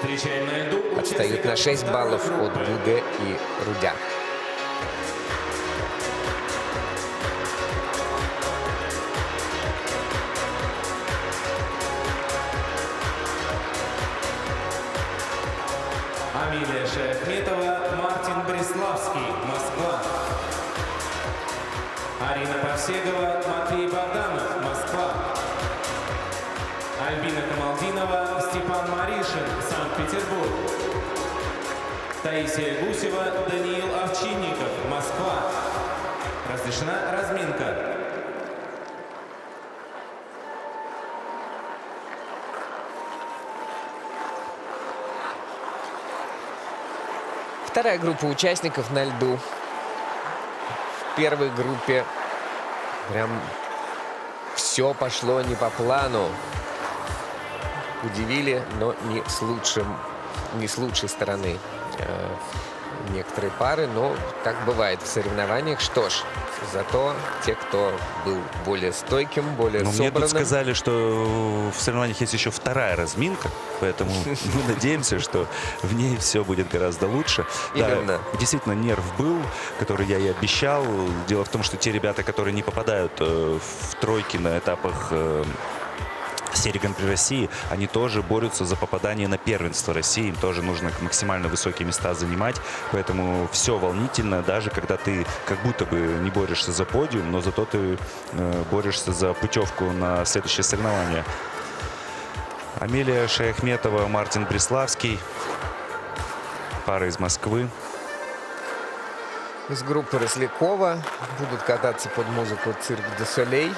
Отстают на 6 баллов от Буде и Рудя. Амилия Шаяхметова, Мартин Бреславский, Москва. Арина Повсегова, Матвей Богданов, Москва. Альбина Камалдинова, Степан Маришин, Санкт-Петербург. Таисия Гусева, Даниил Овчинников, Москва. Разрешена разминка. Вторая группа участников на льду. В первой группе прям все пошло не по плану. Удивили, но не с лучшей стороны некоторые пары, но так бывает в соревнованиях. Что ж, зато те, кто был более стойким, более собранным... Мне тут сказали, что в соревнованиях есть еще 2-я разминка, поэтому мы надеемся, что в ней все будет гораздо лучше. Именно. Да, действительно, нерв был, который я и обещал. Дело в том, что те ребята, которые не попадают в тройки на этапах серии Гран-при России, они тоже борются за попадание на первенство России. Им тоже нужно максимально высокие места занимать. Поэтому все волнительно, даже когда ты как будто бы не борешься за подиум, но зато ты борешься за путевку на следующее соревнование. Амелия Шаяхметова, Мартин Бреславский. Пара из Москвы. Из группы Рослякова будут кататься под музыку «Цирк де Солей».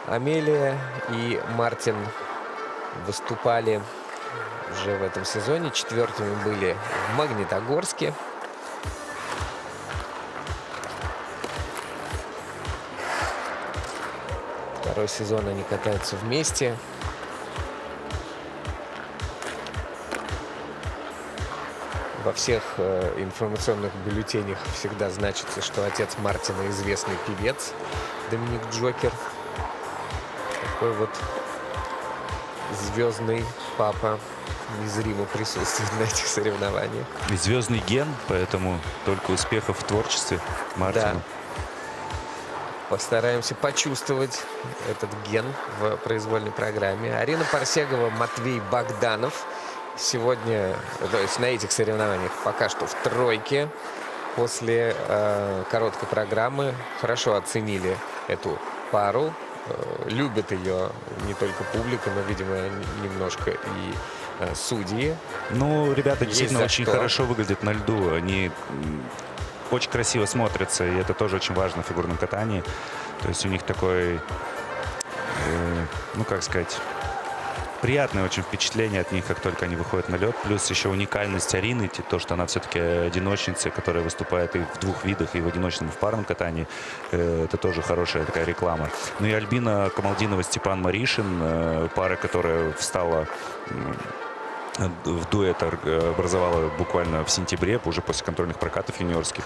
Амелия и Мартин выступали уже в этом сезоне. Четвертыми были в Магнитогорске. Второй сезон они катаются вместе. Во всех информационных бюллетенях всегда значится, что отец Мартина известный певец Доминик Джокер. Такой вот звездный папа незримо присутствует на этих соревнованиях. И звездный ген, поэтому только успехов в творчестве Мартину. Да. Постараемся почувствовать этот ген в произвольной программе. Арина Парсегова, Матвей Богданов. Сегодня, то есть на этих соревнованиях пока что в тройке. После короткой программы хорошо оценили эту пару. Любит ее не только публика, но, видимо, немножко и судьи. Ну, ребята действительно Есть за очень что. хорошо выглядят на льду. Они очень красиво смотрятся, и это тоже очень важно в фигурном катании. То есть у них такой, ну, как сказать, приятное очень впечатление от них, как только они выходят на лед. Плюс еще уникальность Арины, то, что она все-таки одиночница, которая выступает и в двух видах, и в одиночном, и в парном катании. Это тоже хорошая такая реклама. Ну и Альбина Камалдинова, Степан Маришин, пара, которая встала в дуэт, образовала буквально в сентябре, уже после контрольных прокатов юниорских.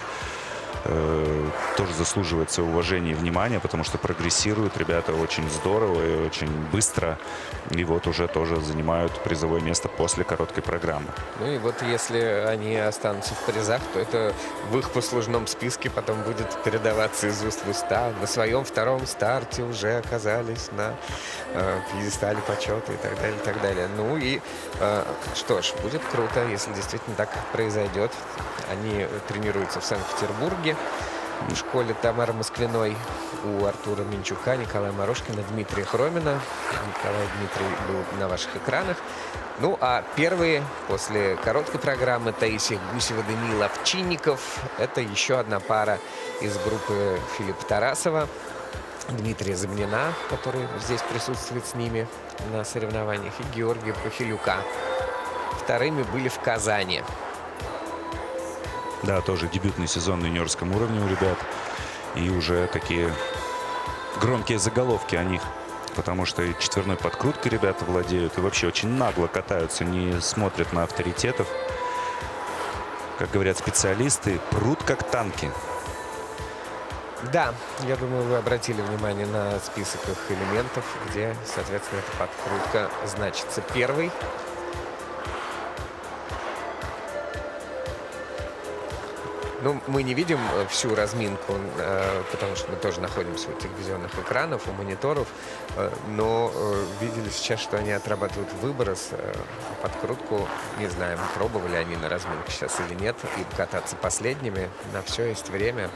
Тоже заслуживает своего уважения и внимания, потому что прогрессируют ребята очень здорово и очень быстро. И вот уже тоже занимают призовое место после короткой программы. Ну и вот если они останутся в призах, то это в их послужном списке потом будет передаваться из уст в уста. На своем втором старте уже оказались на пьедестале почета и так далее, и так далее. Ну и что ж, будет круто, если действительно так произойдет. Они тренируются в Санкт-Петербурге в школе Тамары Москвиной у Артура Минчука, Николая Морошкина, Дмитрия Хромина. Николай и Дмитрий был на ваших экранах. Ну, а первые после короткой программы Таисия Гусева, Даниил Овчинников. Это еще одна пара из группы Филиппа Тарасова. Дмитрия Замнина, который здесь присутствует с ними на соревнованиях, и Георгия Похилюка. Вторыми были в Казани. Да, тоже дебютный сезон на юниорском уровне у ребят. И уже такие громкие заголовки о них. Потому что и четверной подкруткой ребята владеют. И вообще очень нагло катаются, не смотрят на авторитетов. Как говорят специалисты, прут как танки. Да, я думаю, вы обратили внимание на список их элементов, где, соответственно, эта подкрутка значится первой. Ну, мы не видим всю разминку, потому что мы тоже находимся у телевизионных экранов, у мониторов, но видели сейчас, что они отрабатывают выброс, подкрутку. Не знаем, пробовали они на разминке сейчас или нет, и кататься последними. На все есть время.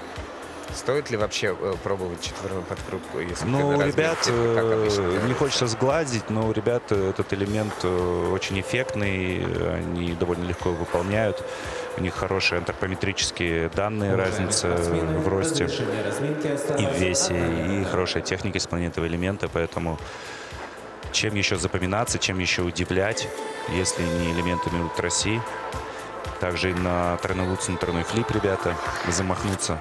Стоит ли вообще пробовать четверную подкрутку, если Ну, ты на ребят, разминке, как обычно не делается? хочется сгладить, но у ребят этот элемент очень эффектный, они довольно легко его выполняют. У них хорошие антропометрические данные, разница в росте и в весе, и хорошая техника исполнения этого элемента, поэтому чем еще запоминаться, чем еще удивлять, если не элементами ультраси. Также и на тройной луц, на тройной флип ребята замахнутся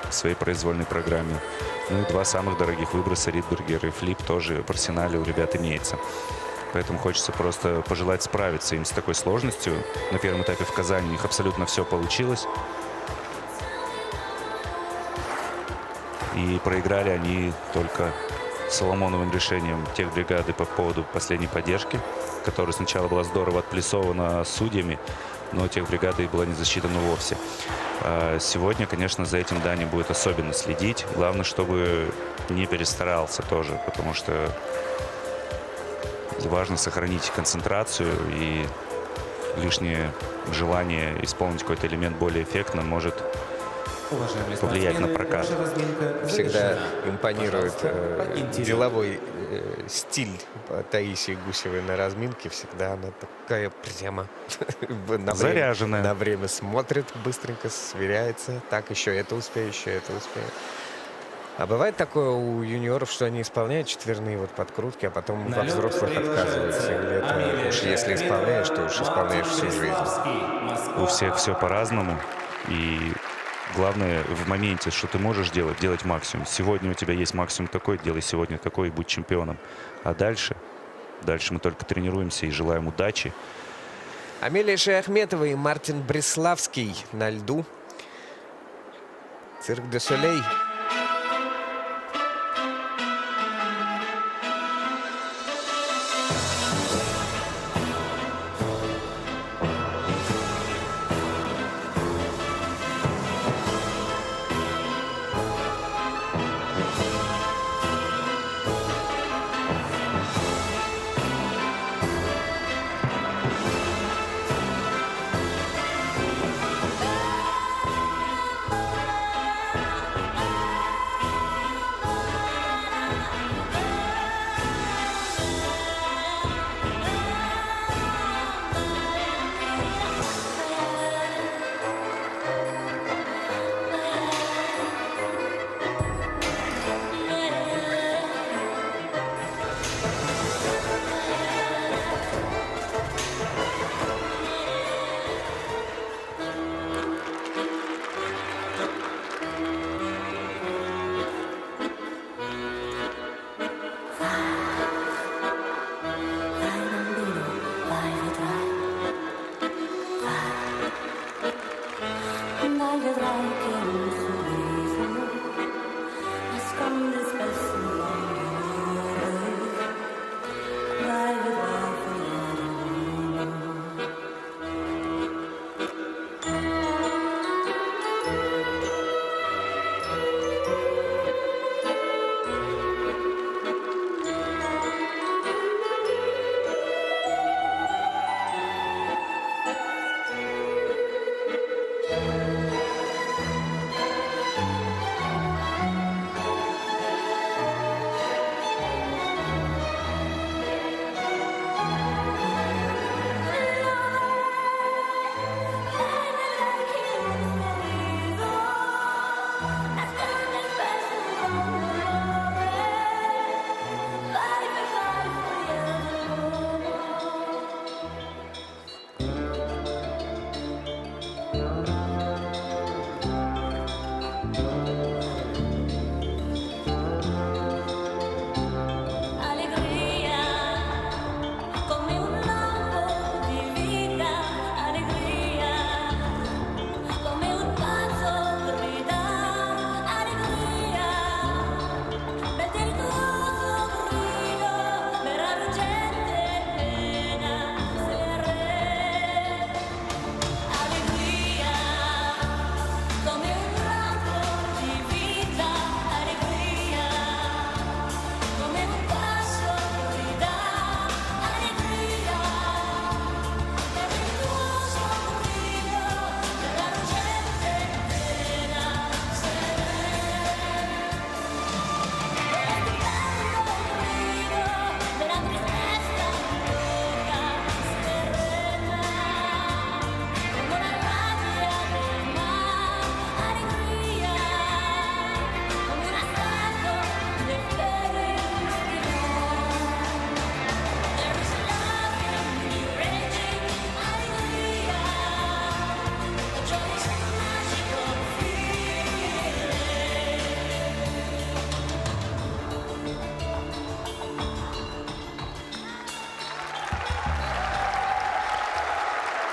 в своей произвольной программе. Ну и два самых дорогих выброса, Ридбергер и флип, тоже в арсенале у ребят имеется. Поэтому хочется просто пожелать справиться им с такой сложностью. На первом этапе в Казани у них абсолютно все получилось. И проиграли они только Соломоновым решением тех бригады по поводу последней поддержки, которая сначала была здорово отплесована судьями, но тех бригады была не засчитана вовсе. Сегодня, конечно, за этим Дани будет особенно следить. Главное, чтобы не перестарался тоже, потому что важно сохранить концентрацию, и лишнее желание исполнить какой-то элемент более эффектно может повлиять на прокат. Всегда импонирует деловой стиль Таисии Гусевой на разминке всегда она такая прямо Заряженная. на время смотрит, быстренько сверяется. Так, еще это успею, еще это успею. А бывает такое у юниоров, что они исполняют четверные вот подкрутки, а потом во взрослых отказываются? Или это уж если исполняешь, то уж исполняешь всю жизнь? У всех все по-разному. И главное в моменте, что ты можешь делать максимум. Сегодня у тебя есть максимум такой, делай сегодня такой и будь чемпионом. А дальше мы только тренируемся и желаем удачи. Амелия Шаяхметова и Мартин Бриславский на льду. Цирк де Солей.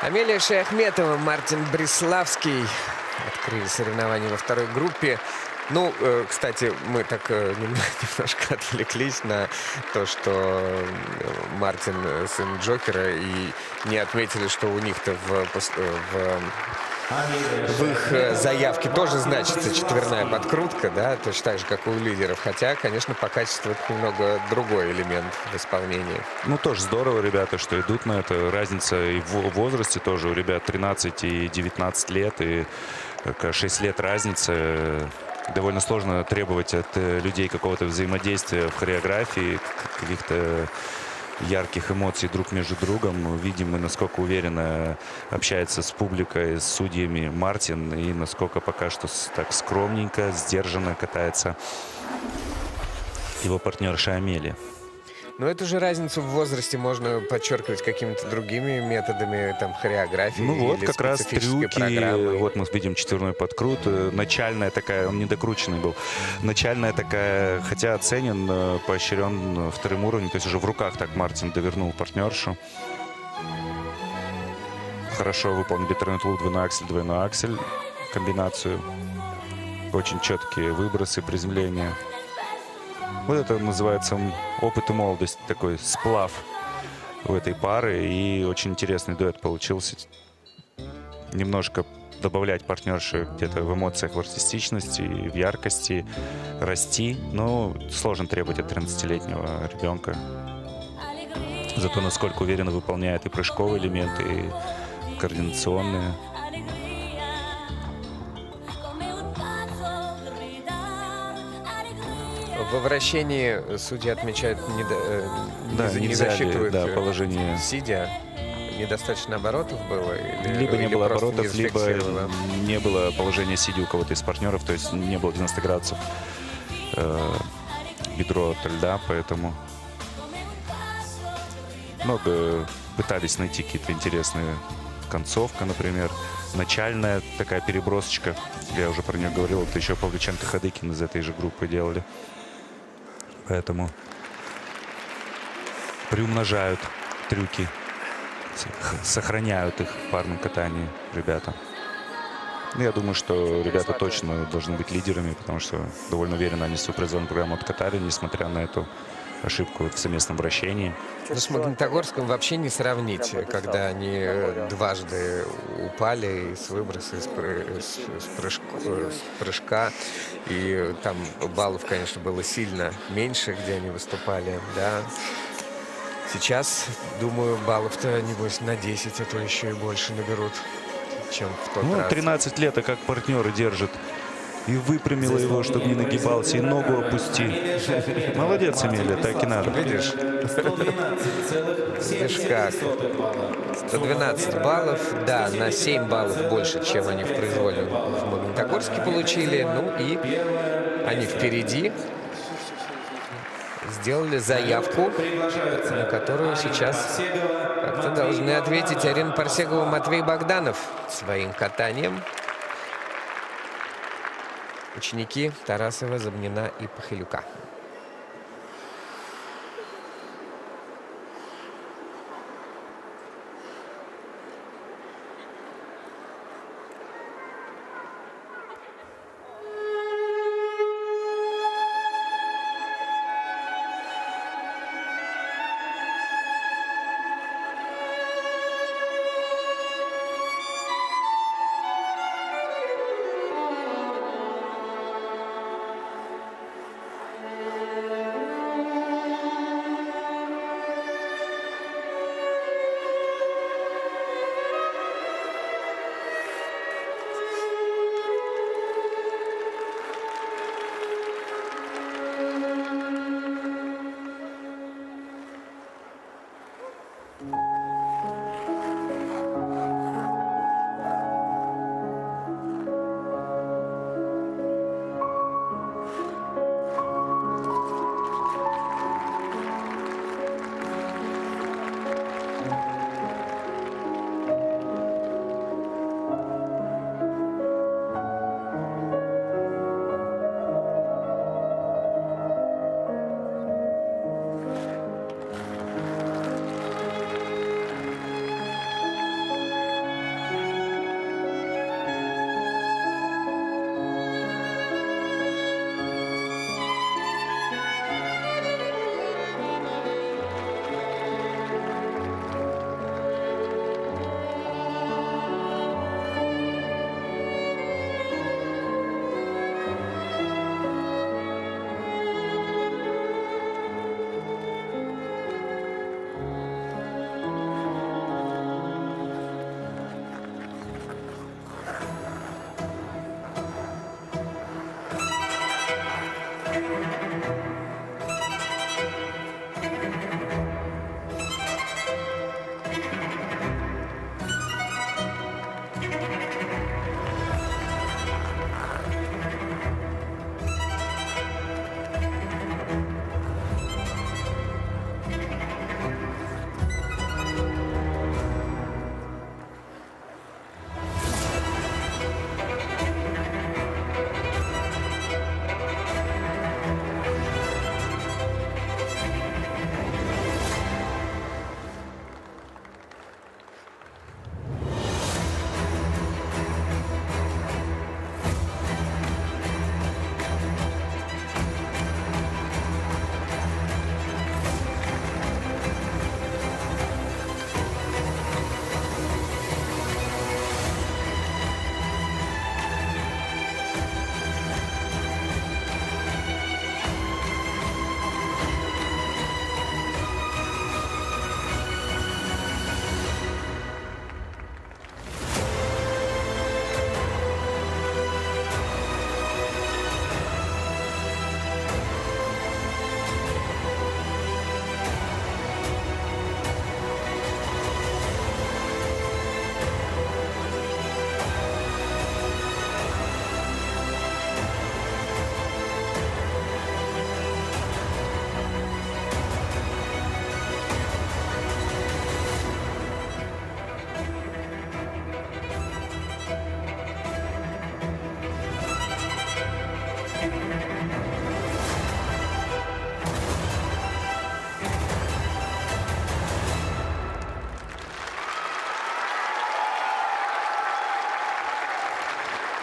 Амелия Шаяхметова, Мартин Бриславский открыли соревнования во второй группе. Ну, кстати, мы так немножко отвлеклись на то, что Мартин сын Джокера, и не отметили, что у них-то в их заявке тоже значится четверная подкрутка, да, точно так же, как и у лидеров. Хотя, конечно, по качеству это немного другой элемент в исполнении. Ну, тоже здорово, ребята, что идут на это. Разница и в возрасте тоже у ребят 13 и 19 лет, и 6 лет разница. довольно сложно требовать от людей какого-то взаимодействия в хореографии, каких-то ярких эмоций друг между другом. Видим мы, насколько уверенно общается с публикой, с судьями Мартин, и насколько пока что так скромненько, сдержанно катается его партнерша Амелия. Но эту же разницу в возрасте можно подчеркивать какими-то другими методами, там, хореографии. Ну вот, или как раз специфической трюки. программой. Вот мы видим четверной подкрут. Начальная такая, он недокрученный был. Начальная такая, хотя оценен, поощрен вторым уровнем. То есть уже в руках так Мартин довернул партнершу. Хорошо выполнил битернет луп, двойной аксель, комбинацию. Очень четкие выбросы, приземления. Вот это называется опыт и молодость, такой сплав у этой пары. И очень интересный дуэт получился. Немножко добавлять партнерши где-то в эмоциях, в артистичности, в яркости, расти. Но сложно требовать от 13-летнего ребенка. Зато насколько уверенно выполняет и прыжковые элементы, и координационные. Во вращении судьи отмечают, не нельзя ли, засчитывают положение. сидя. Недостаточно оборотов было? Либо не было просто оборотов, не либо зафиксировано? не было положения сидя у кого-то из партнеров, то есть не было 90 градусов бедро от льда, поэтому много пытались найти какие-то интересные концовка, например, начальная такая перебросочка, я уже про нее говорил, это еще Павличенко Хадыкин из этой же группы делали, поэтому приумножают трюки, сохраняют их в парном катании ребята. Я думаю, что ребята точно должны быть лидерами, потому что довольно уверенно они свою производную программу откатали, несмотря на эту ошибку в совместном вращении. Ну, с Магнитогорском вообще не сравнить, когда они дважды упали с выброса, с прыжка. И там баллов, конечно, было сильно меньше, где они выступали, да. Сейчас, думаю, баллов-то, небось, на 10, а то еще и больше наберут, чем в тот раз. 13 лет, а как партнеры держат. И выпрямила его, чтобы не нагибался, и ногу опусти. Молодец, Амелия, так и надо. Видишь? Видишь как? 112 баллов, да, на 7 баллов больше, чем они в произвольном в Магнитогорске получили. Ну и они впереди. Сделали заявку, на которую сейчас как-то должны ответить Арина Парсегова, Матвей Богданов своим катанием. Ученики Тарасова, Забнина и Пахилюка.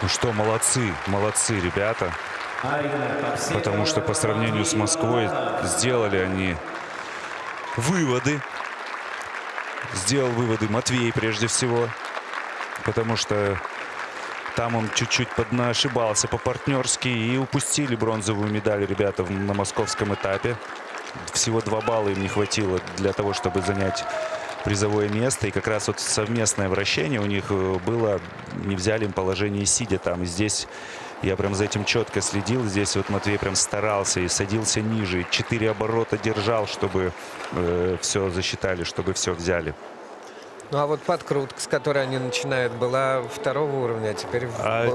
Ну что, молодцы, молодцы ребята. Потому что по сравнению с Москвой сделали они выводы. Сделал выводы Матвей прежде всего. Потому что там он чуть-чуть поднаошибался по-партнерски. И упустили бронзовую медаль ребята на московском этапе. Всего 2 балла им не хватило для того, чтобы занять призовое место. И как раз вот совместное вращение у них было. Не взяли им положение сидя там. И здесь я прям за этим четко следил. Здесь вот Матвей прям старался и садился ниже. 4 оборота держал, чтобы все засчитали, чтобы все взяли. Ну а вот подкрутка, с которой они начинают, была 2-го уровня, а теперь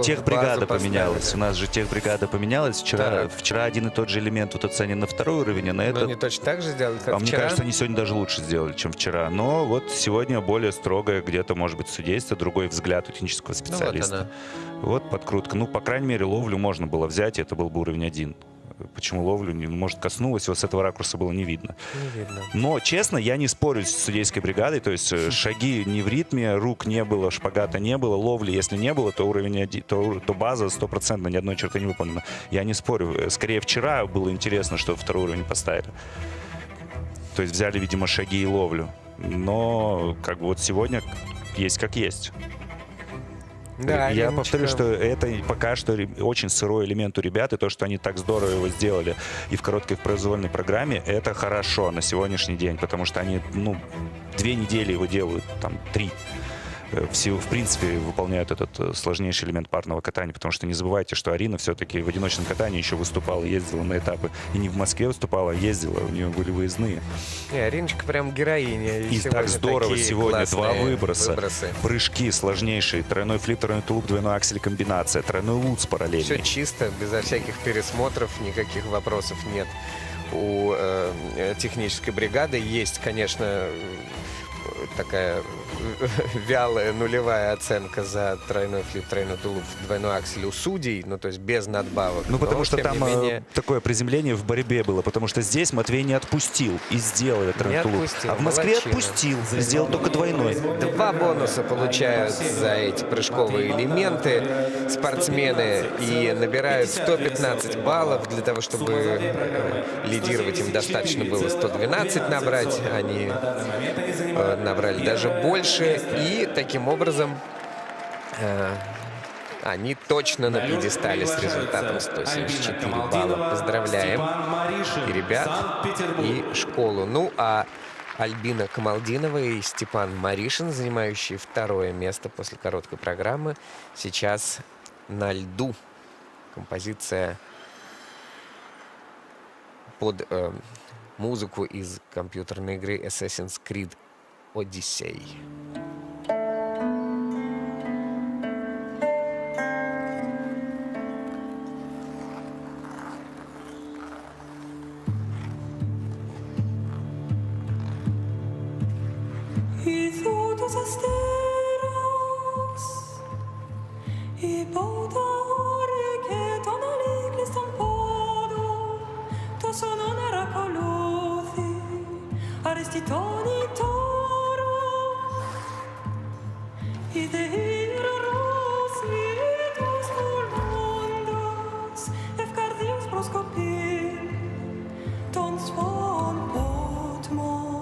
техбригада поменялась. У нас же техбригада поменялась. Вчера один и тот же элемент вот оценен на 2-й уровень, а на этот... они точно так же сделали, как вчера? Мне кажется, они сегодня даже лучше сделали, чем вчера. Но вот сегодня более строгое где-то, может быть, судейство, другой взгляд у технического специалиста. Вот подкрутка. Ну, по крайней мере, ловлю можно было взять, и это был бы уровень 1. Почему ловлю, может, коснулась, его с этого ракурса было не видно. Не видно. Но, честно, я не спорю с судейской бригадой, то есть шаги не в ритме, рук не было, шпагата не было, ловли, если не было, то уровень 1, то база 100%, ни одной черты не выполнена. Я не спорю. Скорее, вчера было интересно, что 2-й уровень поставили. То есть взяли, видимо, шаги и ловлю. Но, как бы вот сегодня есть как есть. Да, я повторю, что это пока что очень сырой элемент у ребят, и то, что они так здорово его сделали и в короткой произвольной программе, это хорошо на сегодняшний день, потому что они, 2 недели его делают, там, 3. В принципе, выполняют этот сложнейший элемент парного катания, потому что не забывайте, что Арина все-таки в одиночном катании еще выступала, ездила на этапы. И не в Москве выступала, а ездила, у нее были выездные. Ариночка прям героиня. И так здорово сегодня. 2 выброса, прыжки сложнейшие, тройной флип, тройной тулуп, двойной аксель комбинация, тройной луц параллельный. Все чисто, безо всяких пересмотров, никаких вопросов нет. У технической бригады есть, конечно, такая вялая нулевая оценка за тройной флип, тройной тулуп, двойной аксель у судей, то есть без надбавок. Потому что там такое приземление в борьбе было, потому что здесь Матвей не отпустил и сделал этот тройной тулуп. А в Москве отпустил, сделал только двойной. 2 бонуса получают за эти прыжковые элементы спортсмены и набирают 115 баллов. Для того, чтобы лидировать, им достаточно было 112 набрать. Они набрали даже больше. И таким образом они точно на пьедестале с результатом 174 балла. Поздравляем и ребят, и школу. Ну, а Альбина Камалдинова и Степан Маришин, занимающие 2-е место после короткой программы, сейчас на льду. Композиция под музыку из компьютерной игры Assassin's Creed Odyssey. Y todos asteros y pautare che tonali stampado to sono nera coluthi arestitoni toro y de iros vitus mundos efcardios proscopin ton swan potmon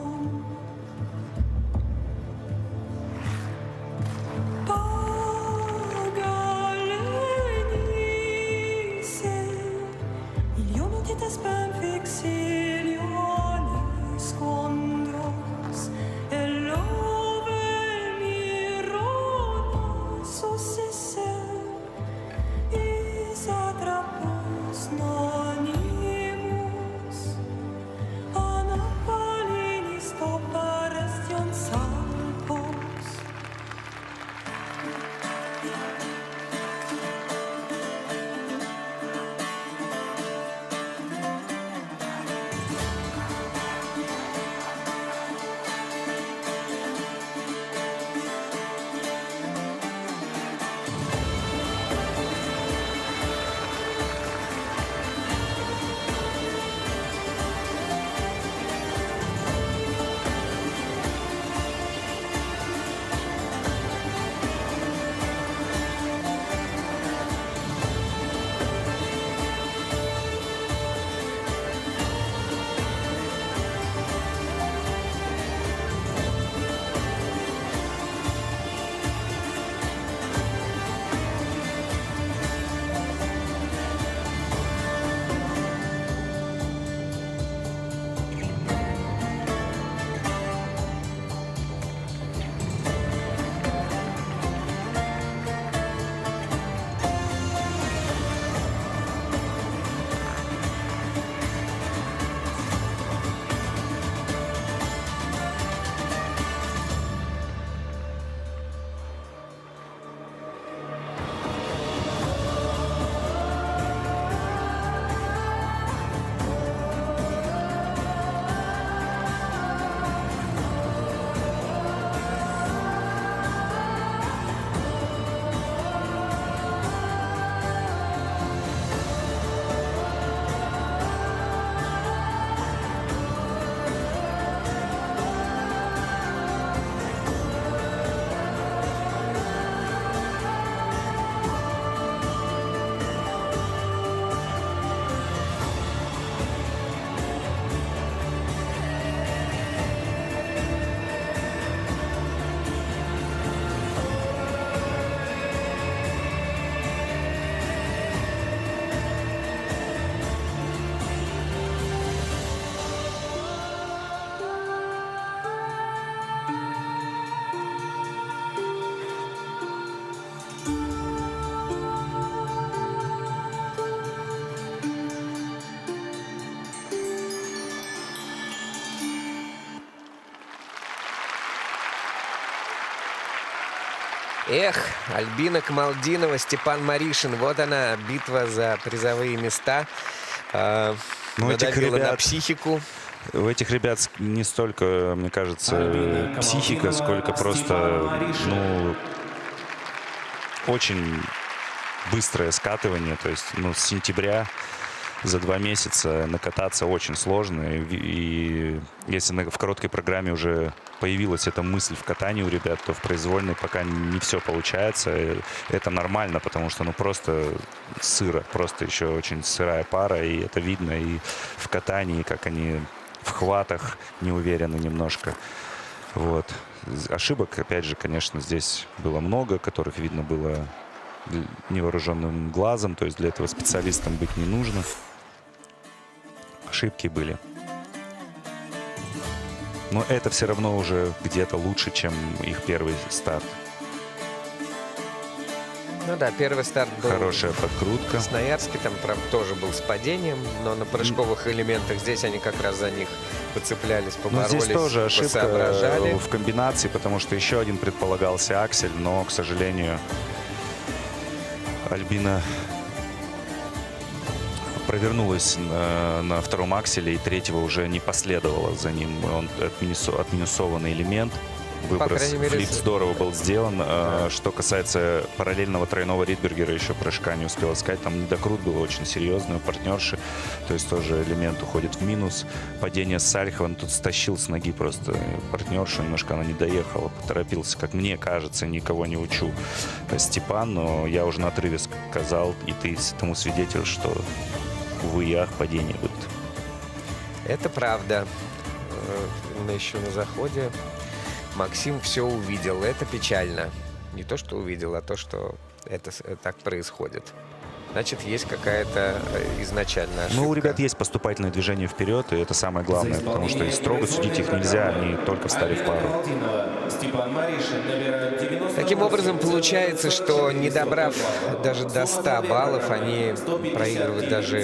spam fixilionis condos e love mironos successe is atrapos nonimus anapalinis toparestion salpos. Эх, Альбина Камалдинова, Степан Маришин. Вот она, битва за призовые места. Надавила на психику. У этих ребят не столько, мне кажется, психика, сколько просто, ну, очень быстрое скатывание. То есть, ну, с сентября за 2 месяца накататься очень сложно. И если в короткой программе уже появилась эта мысль в катании у ребят, то в произвольной пока не все получается. Это нормально, потому что, ну, просто сыро. Просто еще очень сырая пара. И это видно и в катании, как они в хватах не уверены немножко. Вот. Ошибок, опять же, конечно, здесь было много, которых видно было невооруженным глазом. То есть для этого специалистам быть не нужно. Ошибки были. Но это все равно уже где-то лучше, чем их первый старт. Ну да, первый старт был... Хорошая подкрутка. В Красноярске, там, правда, тоже был с падением, но на прыжковых элементах здесь они как раз за них поцеплялись, поборолись, но здесь тоже ошибка соображали. в комбинации, потому что еще один предполагался аксель, но, к сожалению, Альбина провернулась на втором акселе, и третьего уже не последовало за ним. Он отминусованный элемент. Выброс, флип здорово был сделан. Что касается параллельного тройного Ридбергера, еще прыжка не успела сказать. Там недокрут был очень серьезный у партнерши. То есть тоже элемент уходит в минус. Падение с Сальхова, тут стащил с ноги просто партнершу. Немножко она не доехала, поторопился. Как мне кажется, никого не учу, Степан. Но я уже на отрыве сказал, и ты тому свидетель, что, увы и ах, падение будет. Это правда. Еще на заходе Максим все увидел. Это печально. Не то, что увидел, а то, что это так происходит. Значит, есть какая-то изначальная ошибка. Ну, у ребят есть поступательное движение вперед, и это самое главное, потому что и строго судить их нельзя, они только встали в пару. Таким образом, получается, что не добрав даже до 100 баллов, они проигрывают даже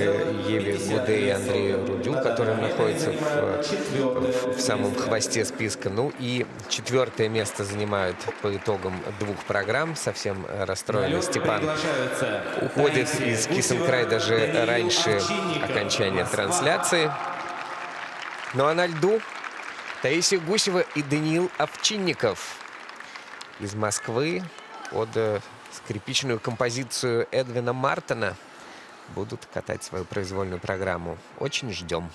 Еве Гуде и Андрею Рудю, которые находятся в самом хвосте списка. Ну и 4-е место занимают по итогам 2 программ. Совсем расстроенный Степан уходит из Кисенкрай даже раньше окончания трансляции. Ну а на льду Таисия Гусева и Даниил Овчинников из Москвы под скрипичную композицию Эдвина Мартона будут катать свою произвольную программу. Очень ждем.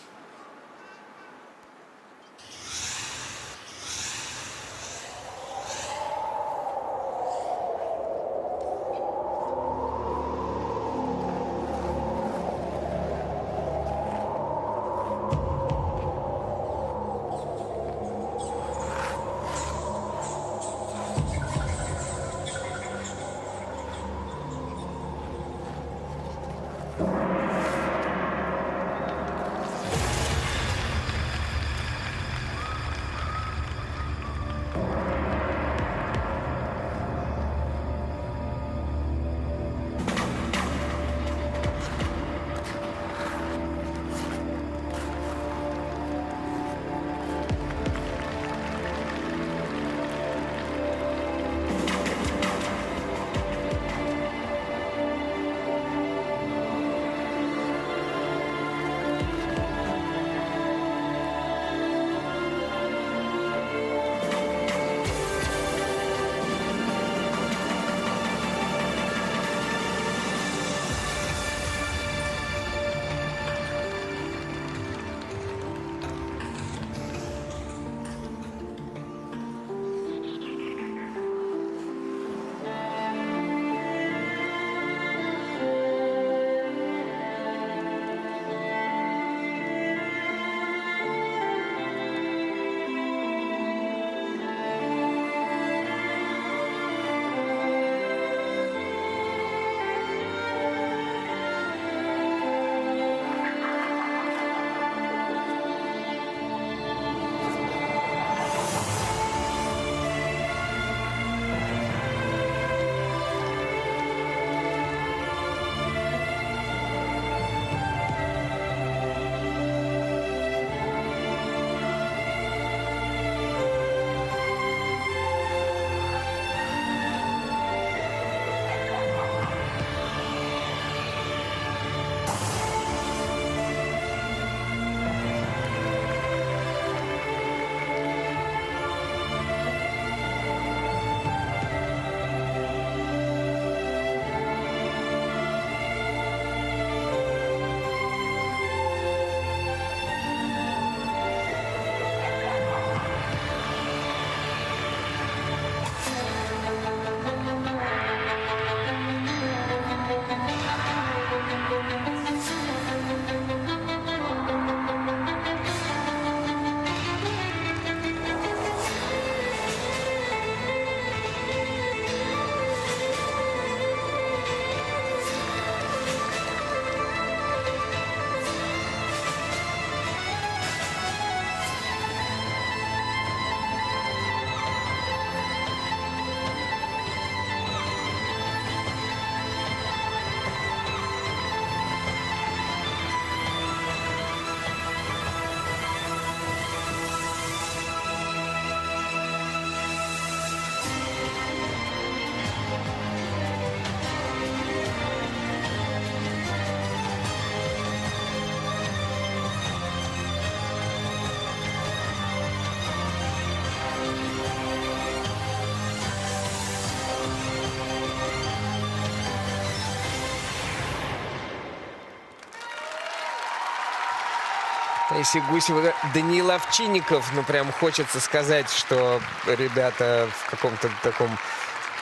Таисия Гусева, Даниил Овчинников. Ну, прям хочется сказать, что ребята в каком-то таком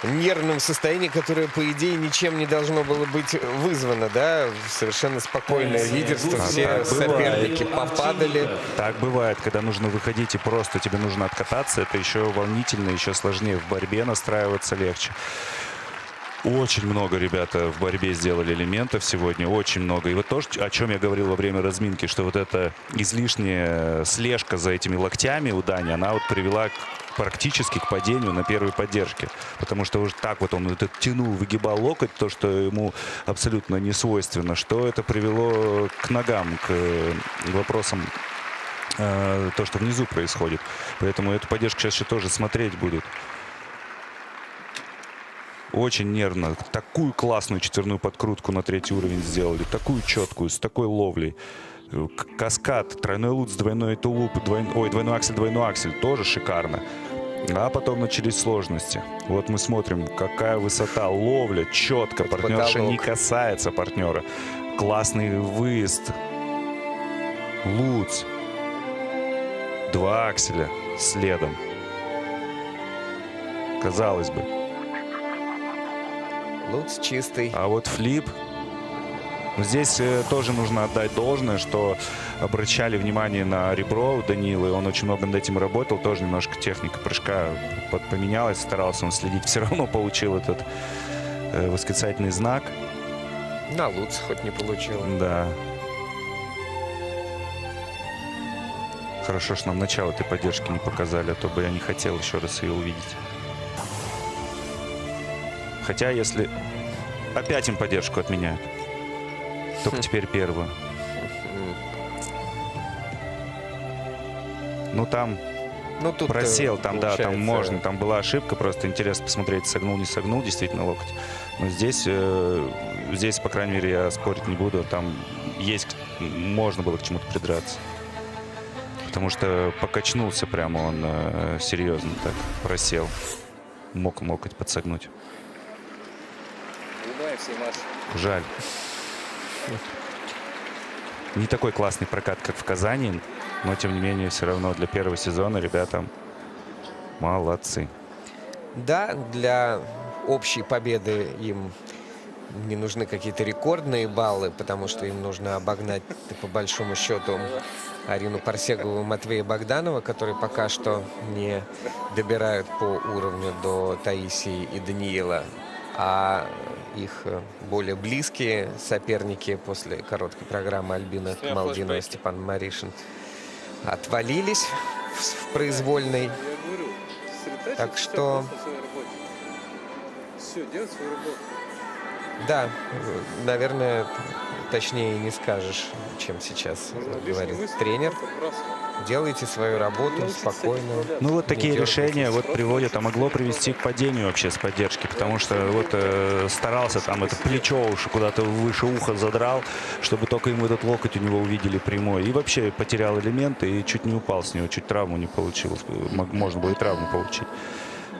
нервном состоянии, которое, по идее, ничем не должно было быть вызвано, да? Совершенно спокойное лидерство. Все соперники попадали. Так бывает, когда нужно выходить и просто тебе нужно откататься. Это еще волнительно, еще сложнее. В борьбе настраиваться легче. Очень много ребята в борьбе сделали элементов сегодня, очень много. И вот то, о чем я говорил во время разминки, что вот эта излишняя слежка за этими локтями у Дани, она вот привела практически к падению на первой поддержке. Потому что уже так вот он это тянул, выгибал локоть, то, что ему абсолютно не свойственно, что это привело к ногам, к вопросам, то, что внизу происходит. Поэтому эту поддержку сейчас еще тоже смотреть будет. Очень нервно. Такую классную четверную подкрутку на третий уровень сделали. Такую четкую, с такой ловлей. Каскад, тройной лут с двойной тулуп, двойной аксель, тоже шикарно. А потом начались сложности. Вот мы смотрим, какая высота, ловля, четко. Партнерша не касается партнера. Классный выезд. Луц. 2 акселя следом. Казалось бы. Луц чистый. А вот флип. Здесь тоже нужно отдать должное, что обращали внимание на ребро у Данилы. Он очень много над этим работал. Тоже немножко техника прыжка поменялась. Старался он следить. Все равно получил этот восклицательный знак. На Луц хоть не получил. Да. Хорошо, что нам начало этой поддержки не показали, а то бы я не хотел еще раз ее увидеть. Хотя, если опять им поддержку отменяют, только теперь первую. Ну, там тут просел, там, да, там получается, можно. Там была ошибка, просто интересно посмотреть, согнул, не согнул, действительно, локоть. Но здесь, по крайней мере, я спорить не буду. Там можно было к чему-то придраться. Потому что покачнулся прямо он серьезно так, просел. Мог локоть подсогнуть. Жаль. Не такой классный прокат, как в Казани, но, тем не менее, все равно для первого сезона ребята молодцы. Да, для общей победы им не нужны какие-то рекордные баллы, потому что им нужно обогнать, по большому счету, Арину Парсегову и Матвея Богданова, которые пока что не добирают по уровню до Таисии и Даниила. А их более близкие соперники после короткой программы Альбина Камалдинова и Степан Маришин отвалились в произвольной. Так что... Да, наверное, точнее не скажешь, чем сейчас говорит тренер. Делайте свою работу спокойно. Ну вот такие решения вот приводят, а могло привести к падению вообще с поддержки, потому что вот старался там это плечо уж куда-то выше уха задрал, чтобы только ему этот локоть у него увидели прямой. И вообще потерял элементы и чуть не упал с него, чуть травму не получил. Можно было и травму получить.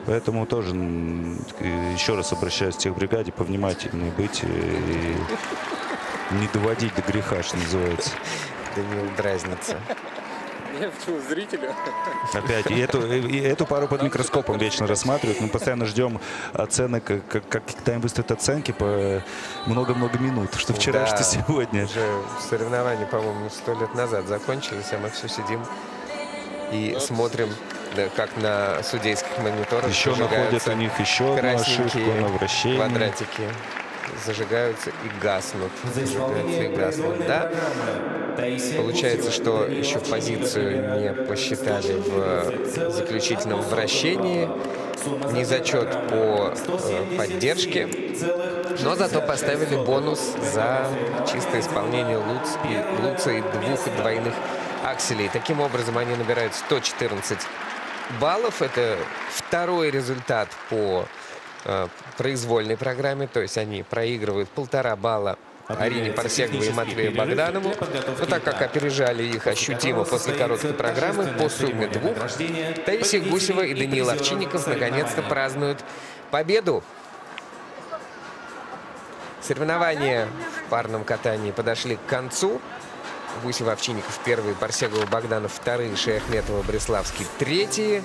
Поэтому тоже еще раз обращаюсь к техбригаде, повнимательнее быть и не доводить до греха, что называется. Даниил дразнится. Я почему зрителю? Опять. И эту пару под микроскопом вечно рассматривают. Мы постоянно ждем оценок, когда им выставят оценки по много-много минут. Что вчера, что сегодня. Уже соревнования, по-моему, 100 лет назад закончились, а мы все сидим и смотрим, да, как на судейских мониторах. Еще находят у них еще одну ошибку на вращении. Квадратики зажигаются и гаснут. Зажигаются и гаснут. Да. Получается, что еще позицию не посчитали в заключительном вращении. Не зачет по поддержке. Но зато поставили бонус за чистое исполнение Луца и 2 двойных акселей. Таким образом, они набирают 114 баллов. Это второй результат по произвольной программе. То есть они проигрывают 1,5 балла Арине Парсеговой и Матвею Богданову. Но так как опережали их ощутимо после короткой программы, по сумме 2, Таисия Гусева и Даниил Овчинников наконец-то празднуют победу. Соревнования в парном катании подошли к концу. Гусев, Овчинников первые, Парсегова, Богданов вторые, Шаяхметова, Бреславский третьи.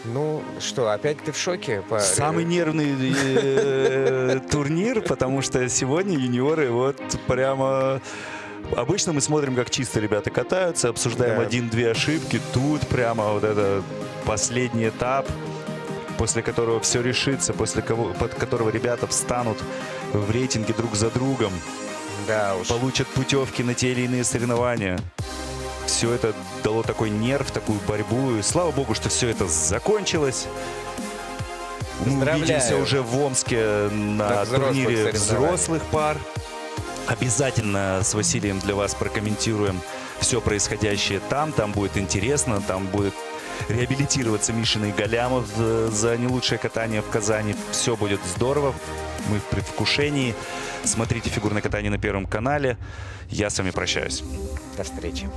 Ну что, опять ты в шоке? Самый нервный турнир, потому что сегодня юниоры вот прямо... Обычно мы смотрим, как чисто ребята катаются, обсуждаем один-две ошибки. Тут прямо вот это последний этап, после которого все решится, под которого ребята встанут в рейтинге друг за другом. Да уж. Получат путевки на те или иные соревнования. Все это дало такой нерв, такую борьбу. И слава богу, что все это закончилось. Мы увидимся уже в Омске на турнире взрослых пар. Обязательно с Василием для вас прокомментируем все происходящее там. Там будет интересно, там будет реабилитироваться Мишин и Галямов за не лучшее катание в Казани. Все будет здорово. Мы в предвкушении. Смотрите фигурное катание на Первом канале. Я с вами прощаюсь. До встречи.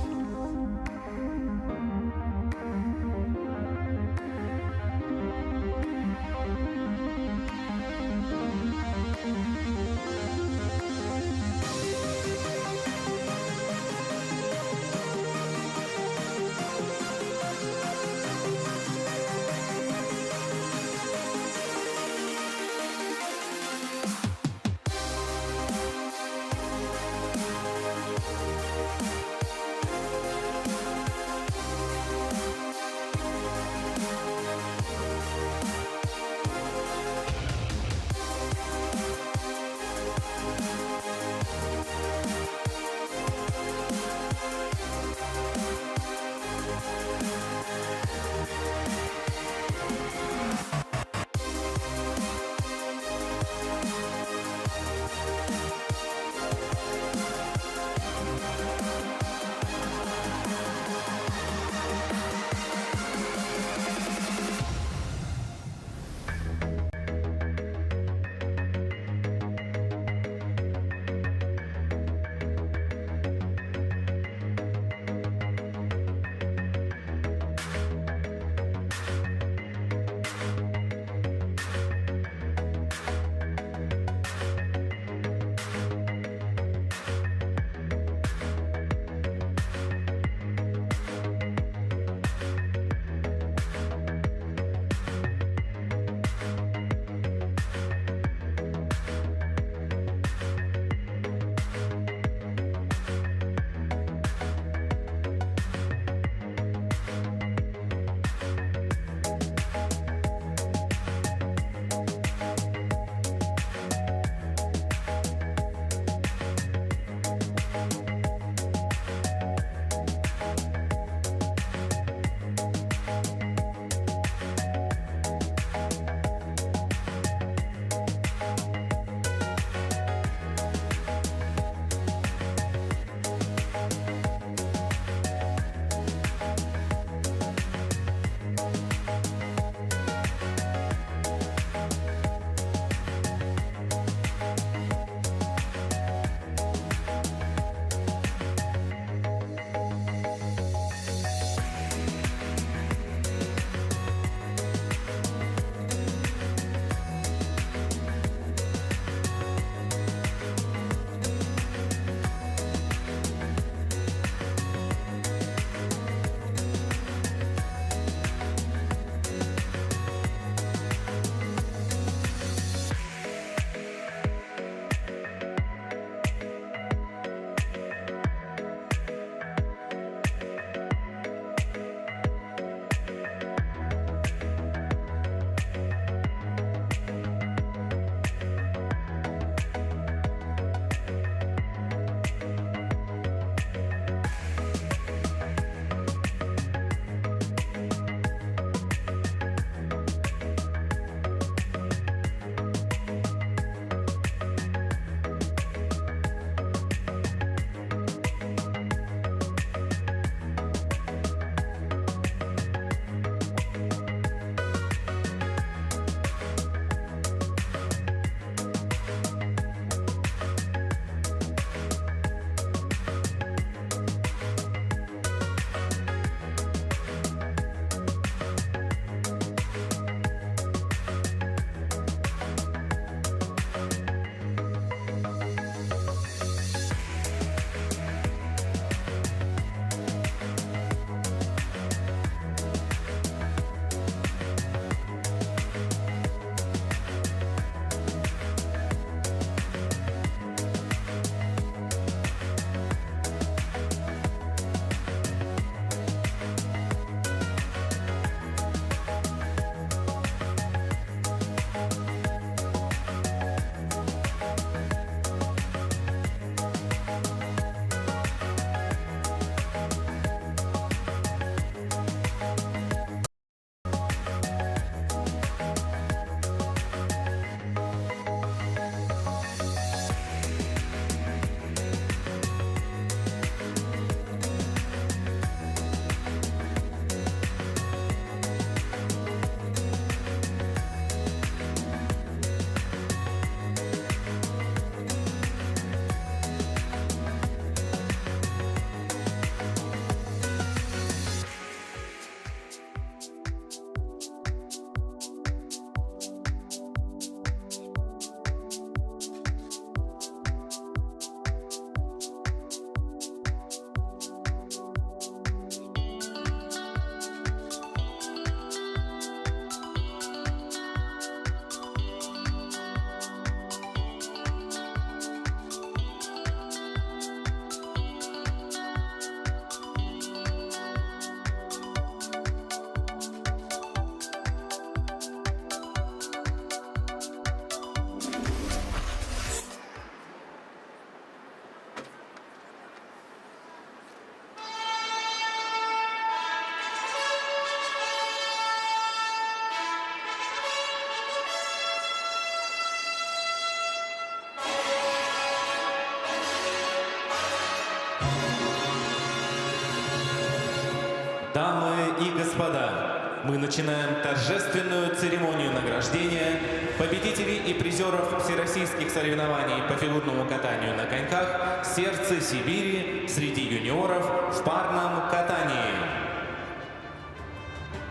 Дамы и господа, мы начинаем торжественную церемонию награждения победителей и призеров всероссийских соревнований по фигурному катанию на коньках «Сердце Сибири» среди юниоров в парном катании.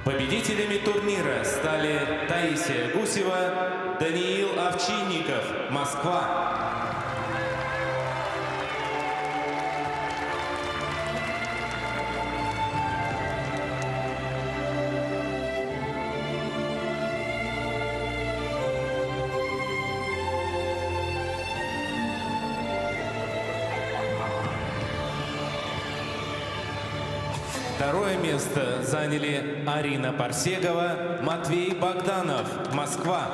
Победителями турнира стали Таисия Гусева, Даниил Овчинников, Москва. Второе место заняли Арина Парсегова, Матвей Богданов, Москва.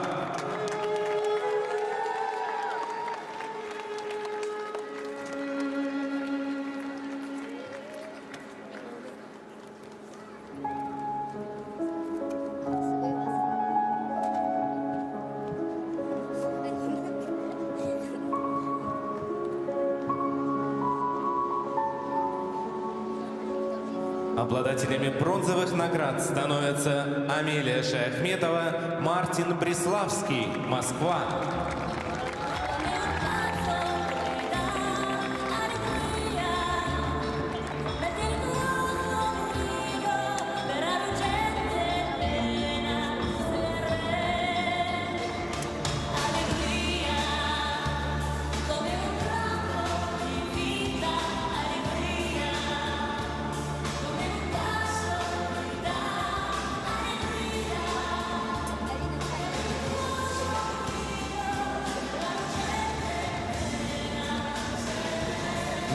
Обладателями бронзовых наград становятся Амелия Шаяхметова, Мартин Бриславский, Москва.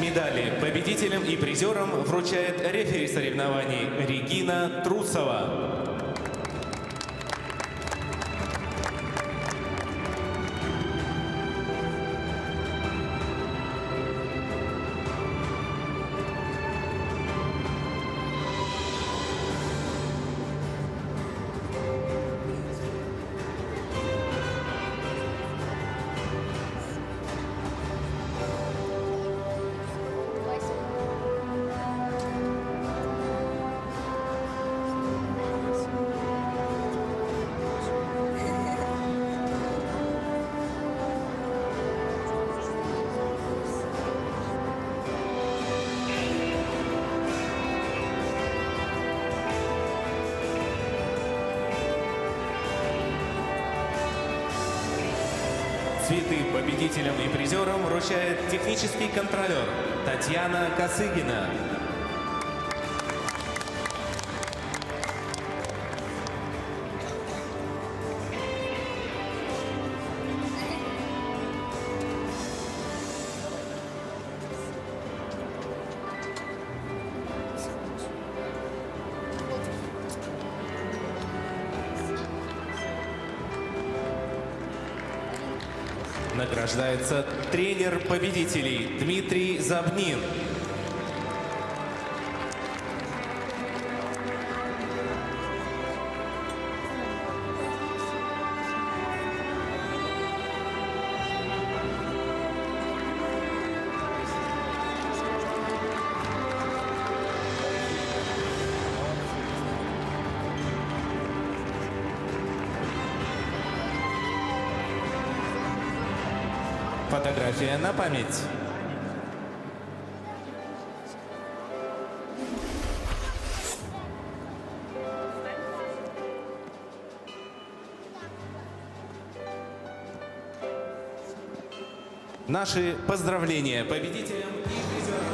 Медали победителям и призерам вручает рефери соревнований Регина Трусова. Цветы победителям и призерам вручает технический контролер Татьяна Косыгина. Награждается тренер победителей Дмитрий Забнин. Фотография на память. Наши поздравления победителям и призерам.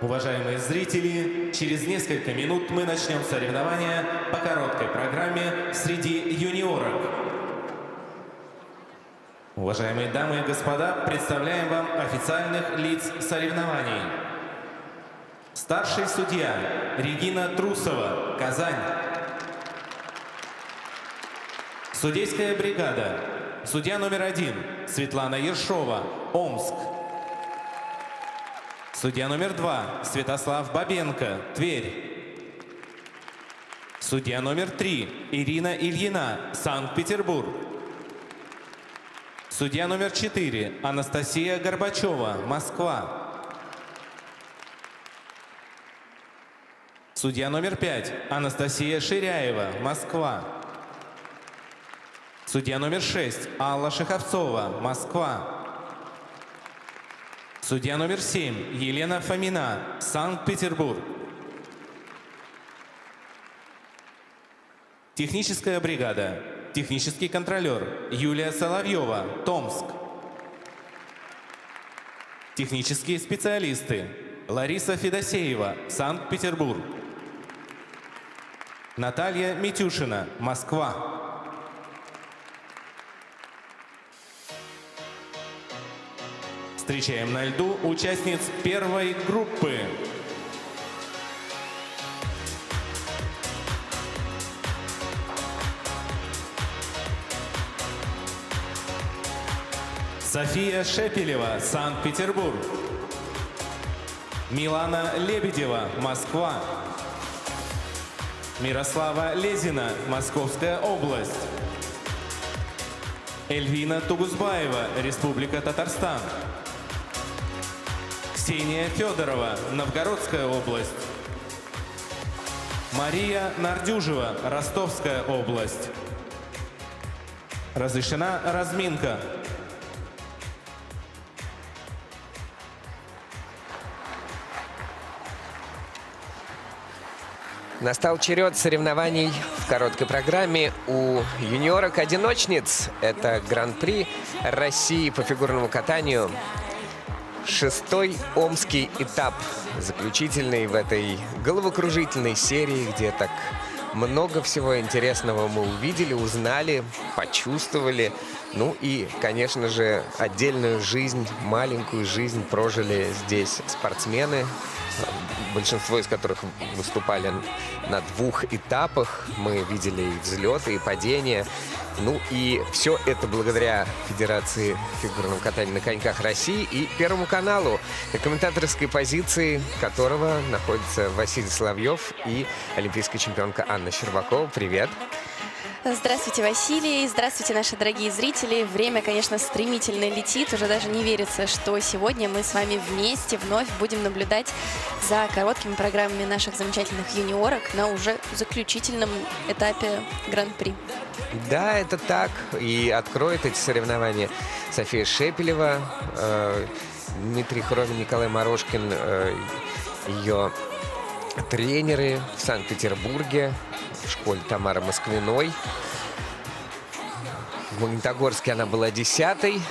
Уважаемые зрители, через несколько минут мы начнем соревнования по короткой программе среди юниорок. Уважаемые дамы и господа, представляем вам официальных лиц соревнований. Старший судья Регина Трусова, Казань. Судейская бригада. Судья номер 1 Светлана Ершова, Омск. Судья номер 2 Святослав Бабенко, Тверь. Судья номер 3 Ирина Ильина, Санкт-Петербург. Судья номер 4 Анастасия Горбачева, Москва. Судья номер 5 Анастасия Ширяева, Москва. Судья номер 6 Алла Шеховцова, Москва. Судья номер 7 Елена Фомина, Санкт-Петербург. Техническая бригада. Технический контролер Юлия Соловьева, Томск. Технические специалисты Лариса Федосеева, Санкт-Петербург. Наталья Митюшина, Москва. Встречаем на льду участниц первой группы. София Шепелева, Санкт-Петербург. Милана Лебедева, Москва. Мирослава Лезина, Московская область. Эльвина Тугузбаева, Республика Татарстан. Ксения Федорова, Новгородская область. Мария Нардюжева, Ростовская область. Разрешена разминка. Настал черед соревнований в короткой программе у юниорок-одиночниц. Это Гран-при России по фигурному катанию. 6-й омский этап, заключительный в этой головокружительной серии, где так много всего интересного мы увидели, узнали, почувствовали. Ну и, конечно же, отдельную жизнь, маленькую жизнь прожили здесь спортсмены, большинство из которых выступали на 2 этапах. Мы видели и взлеты, и падения. Ну и все это благодаря Федерации фигурного катания на коньках России и Первому каналу, на комментаторской позиции которого находится Василий Соловьев и олимпийская чемпионка Анна Щербакова. Привет! Здравствуйте, Василий. Здравствуйте, наши дорогие зрители. Время, конечно, стремительно летит. Уже даже не верится, что сегодня мы с вами вместе вновь будем наблюдать за короткими программами наших замечательных юниорок на уже заключительном этапе Гран-при. Да, это так. И откроет эти соревнования София Шепелева, Дмитрий Хромин, Николай Морошкин, ее тренеры в Санкт-Петербурге, в школе Тамары Москвиной. В Магнитогорске она была 10-й.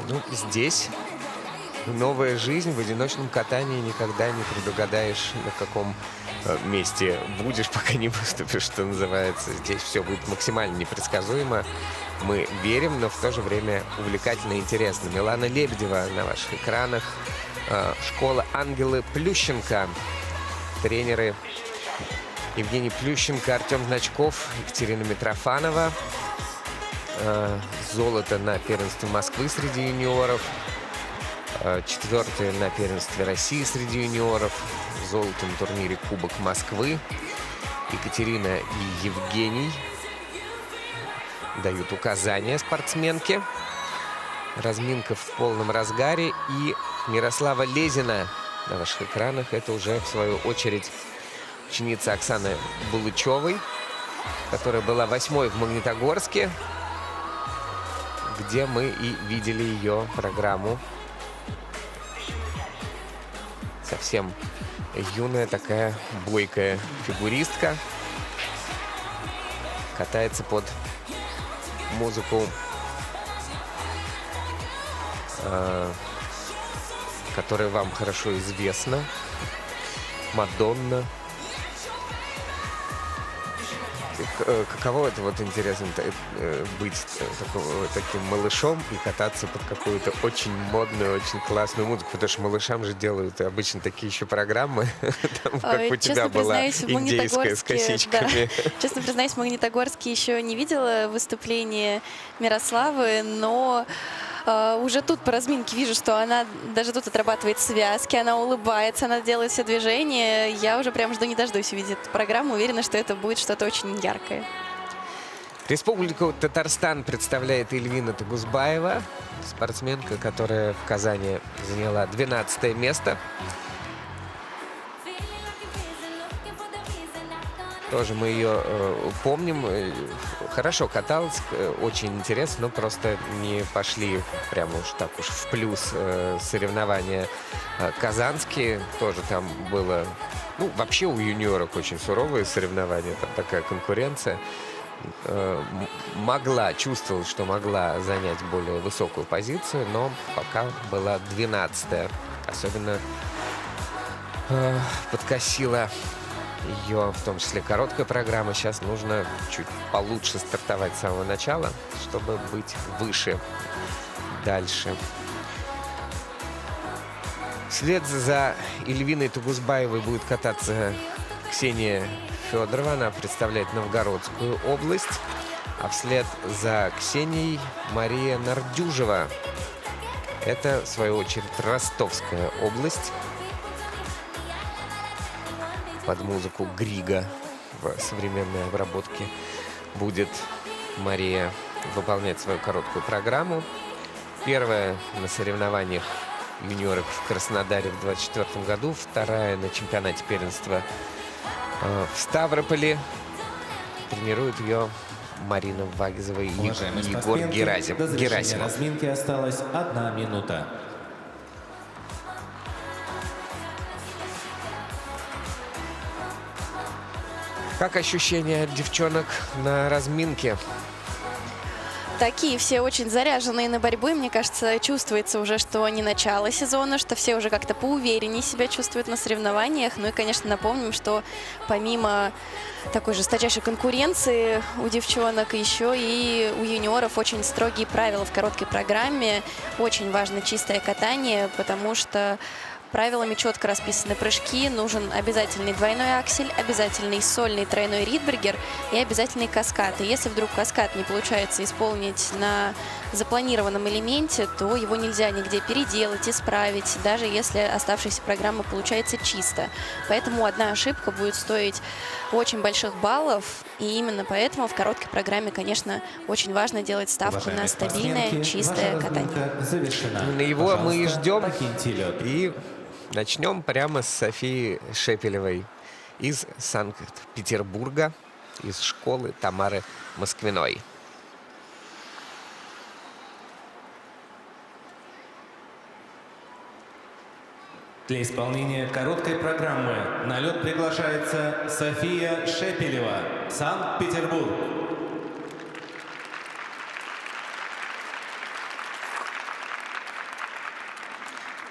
Ну, здесь новая жизнь в одиночном катании. Никогда не предугадаешь, на каком месте будешь, пока не выступишь, что называется. Здесь все будет максимально непредсказуемо. Мы верим, но в то же время увлекательно и интересно. Милана Лебедева на ваших экранах. Школа Ангелы Плющенко. Тренеры Евгений Плющенко, Артем Значков, Екатерина Митрофанова. Золото на первенстве Москвы среди юниоров. 4-е на первенстве России среди юниоров. Золото на турнире Кубок Москвы. Екатерина и Евгений дают указания спортсменке. Разминка в полном разгаре. И Мирослава Лезина на ваших экранах. Это уже, в свою очередь, ученица Оксаны Булычевой, которая была 8-й в Магнитогорске, где мы и видели ее программу. Совсем юная такая бойкая фигуристка. Катается под музыку, которая вам хорошо известна. Мадонна. Каково это, вот интересно, быть таким малышом и кататься под какую-то очень модную, очень классную музыку, потому что малышам же делают обычно такие еще программы, там, как у тебя была индейская с косичками. Да. Честно признаюсь, в Магнитогорске еще не видела выступление Мирославы, но уже тут по разминке вижу, что она даже тут отрабатывает связки, она улыбается, она делает все движения. Я уже прям жду не дождусь увидеть эту программу. Уверена, что это будет что-то очень яркое. Республику Татарстан представляет Эльвина Тугузбаева, спортсменка, которая в Казани заняла 12 место. Тоже мы ее помним. Хорошо каталась, очень интересно, но просто не пошли прямо уж так уж в плюс соревнования казанские. Тоже там было... Ну, вообще у юниорок очень суровые соревнования, там такая конкуренция. Чувствовала, что могла занять более высокую позицию, но пока была 12-я. Особенно подкосила ее, в том числе, короткая программа. Сейчас нужно чуть получше стартовать с самого начала, чтобы быть выше дальше. Вслед за Эльвиной Тугузбаевой будет кататься Ксения Федорова. Она представляет Новгородскую область. А вслед за Ксенией Мария Нардюжева. Это, в свою очередь, Ростовская область. Под музыку Грига в современной обработке будет Мария выполнять свою короткую программу. Первая на соревнованиях юниоров в Краснодаре в 2024 году, вторая на чемпионате первенства в Ставрополе. Тренируют ее Марина Вагизова и Егор Герасимов. До завершения разминки осталась 1 минута. Как ощущения девчонок на разминке? Такие все очень заряженные на борьбу, и мне кажется, чувствуется уже, что не начало сезона, что все уже как-то поувереннее себя чувствуют на соревнованиях. Ну и, конечно, напомним, что помимо такой жесточайшей конкуренции у девчонок, еще и у юниоров очень строгие правила в короткой программе. Очень важно чистое катание, потому что правилами четко расписаны прыжки. Нужен обязательный двойной аксель, обязательный сольный тройной ридбергер и обязательный каскад. И если вдруг каскад не получается исполнить на запланированном элементе, то его нельзя нигде переделать, исправить, даже если оставшаяся программа получается чисто. Поэтому одна ошибка будет стоить очень больших баллов. И именно поэтому в короткой программе, конечно, очень важно делать ставку на стабильное, чистое катание. На его мы и ждем. И начнем прямо с Софии Шепелевой из Санкт-Петербурга, из школы Тамары Москвиной. Для исполнения короткой программы на лед приглашается София Шепелева, Санкт-Петербург.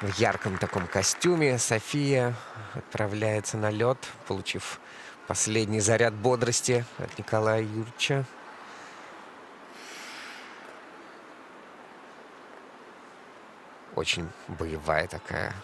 В ярком таком костюме София отправляется на лед, получив последний заряд бодрости от Николая Юрьевича. Очень боевая такая.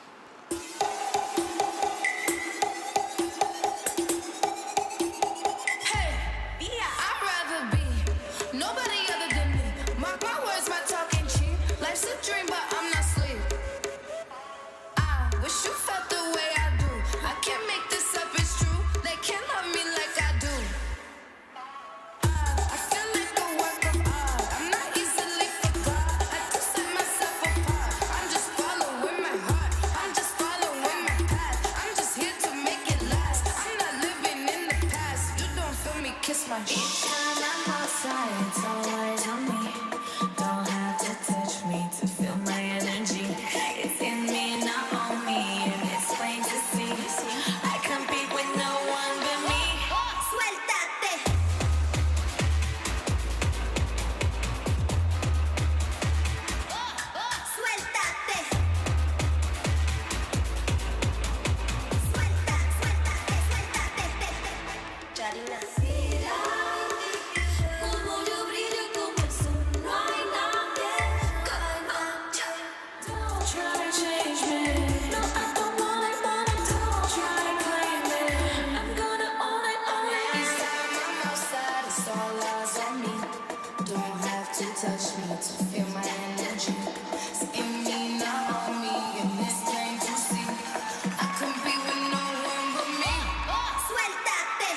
you to feel my energy. So in me, not on me, and it's plain to see. I couldn't be with no one but me. Suéltate.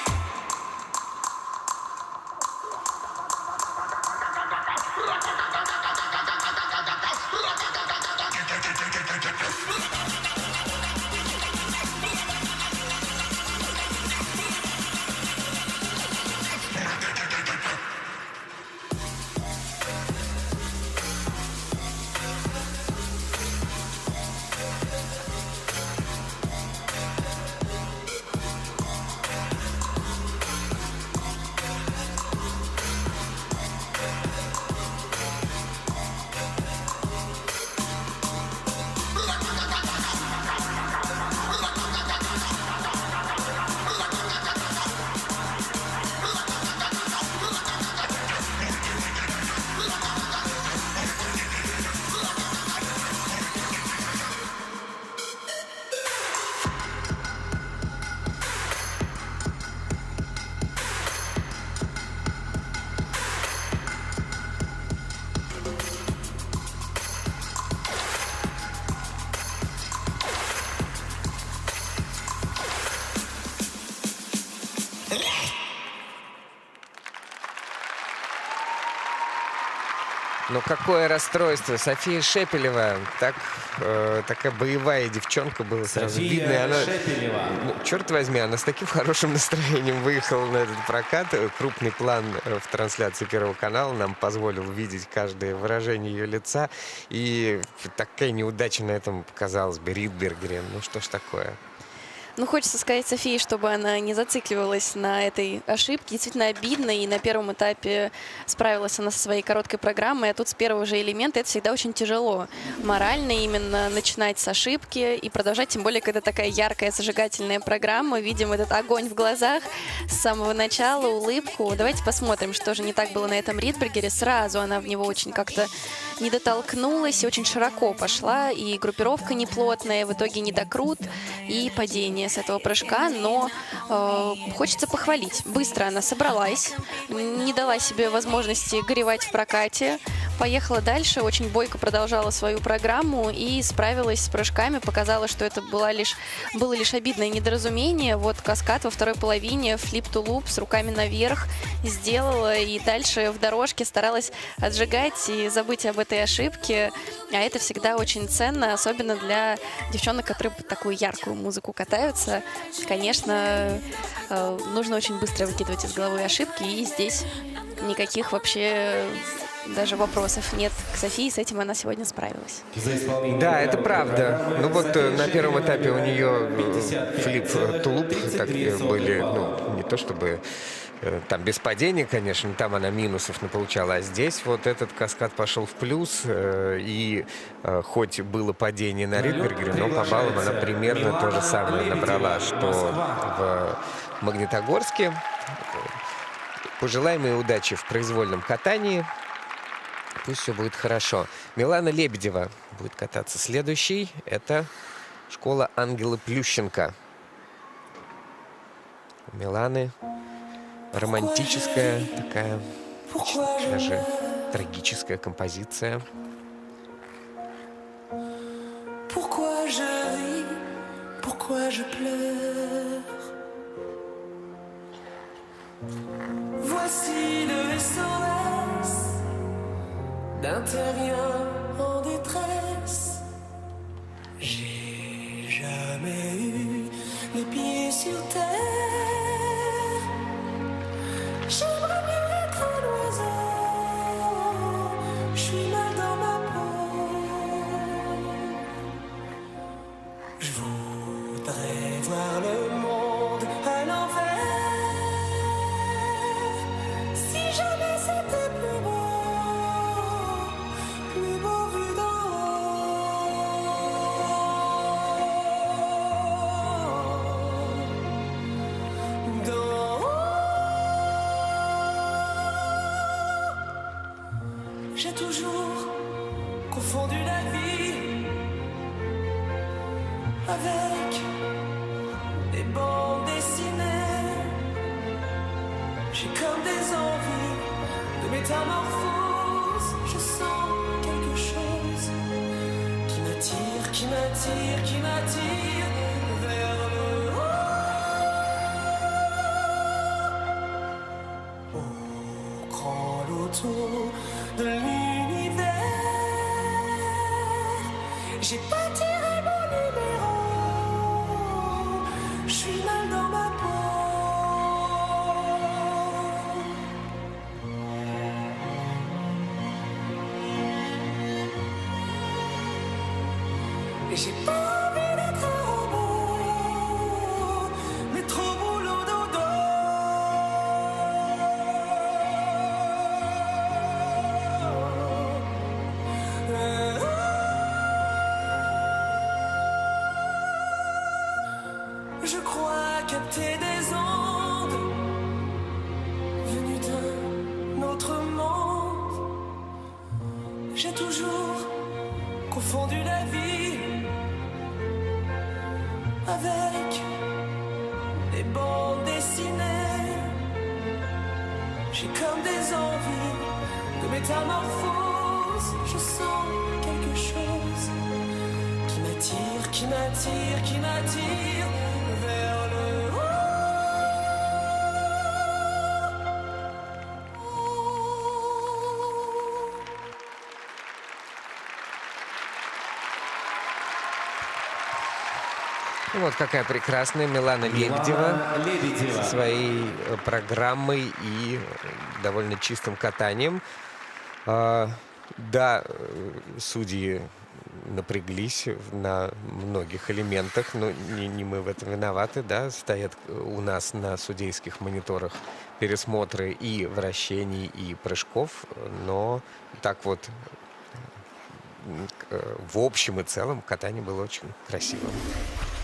Ну какое расстройство. София Шепелева, такая боевая девчонка была сразу София видно. И она, Шепелева. черт возьми, она с таким хорошим настроением выехала на этот прокат. Крупный план в трансляции Первого канала нам позволил видеть каждое выражение ее лица. И такая неудача на этом, казалось бы, Ридбергере. Ну что ж такое? Ну, хочется сказать Софии, чтобы она не зацикливалась на этой ошибке. Действительно обидно, и на первом этапе справилась она со своей короткой программой, а тут с первого же элемента это всегда очень тяжело. Морально именно начинать с ошибки и продолжать, тем более, когда такая яркая, зажигательная программа. Видим этот огонь в глазах с самого начала, улыбку. Давайте посмотрим, что же не так было на этом Ридбергере. Сразу она в него очень как-то не дотолкнулась и очень широко пошла, и группировка неплотная, в итоге недокрут и падение с этого прыжка, но хочется похвалить. Быстро она собралась, не дала себе возможности горевать в прокате, поехала дальше, очень бойко продолжала свою программу и справилась с прыжками, показала, что это было лишь обидное недоразумение. Вот каскад во второй половине, флип-ту-луп с руками наверх сделала, и дальше в дорожке старалась отжигать и забыть об этой ошибке, а это всегда очень ценно, особенно для девчонок, которые под такую яркую музыку катаются. Конечно, нужно очень быстро выкидывать из головы ошибки, и здесь никаких вообще даже вопросов нет к Софии, с этим она сегодня справилась. Да, это правда. Ну вот на первом этапе у нее флип-тулуп так были, ну, не то чтобы там без падения, конечно, там она минусов наполучала, а здесь вот этот каскад пошел в плюс, и хоть было падение на Ридбергере, но по баллам она примерно то же самое набрала, что в Магнитогорске. Пожелаем ей удачи в произвольном катании. Пусть все будет хорошо. Милана Лебедева будет кататься следующей. Это школа Ангелы Плющенко. У Миланы романтическая такая, даже трагическая композиция. Pourquoi je ris, pourquoi je pleure? Voici le SOS d'un terrien en détresse. J'ai jamais eu les pieds sur terre. J'aimerais bien être un oiseau. Je suis mal dans ma peau. Je voudrais voir le monde à l'envers. Si jamais c'était plus beau vu d'en haut. D'en haut. J'ai toujours confondu la vie avec des bandes dessinées. J'ai comme des envies de métamorphose. Je sais m'attire vers le haut. Au grand loto de l'univers, j'ai pas tiré mon numéro, je suis mal dans ma peau. Et j'ai pas envie d'être un robot, mais trop boulot dodo. Je crois capter des ondes venues d'un autre monde. J'ai toujours confondu la vie avec des bandes dessinées. J'ai comme des envies de métamorphose. Je sens quelque chose qui m'attire, qui m'attire, qui m'attire vers le haut. Ну, вот какая прекрасная Милана Лебедева со своей программой и довольно чистым катанием. Да, судьи напряглись на многих элементах, но не мы в этом виноваты, да, стоят у нас на судейских мониторах пересмотры и вращений, и прыжков, но так вот в общем и целом катание было очень красивым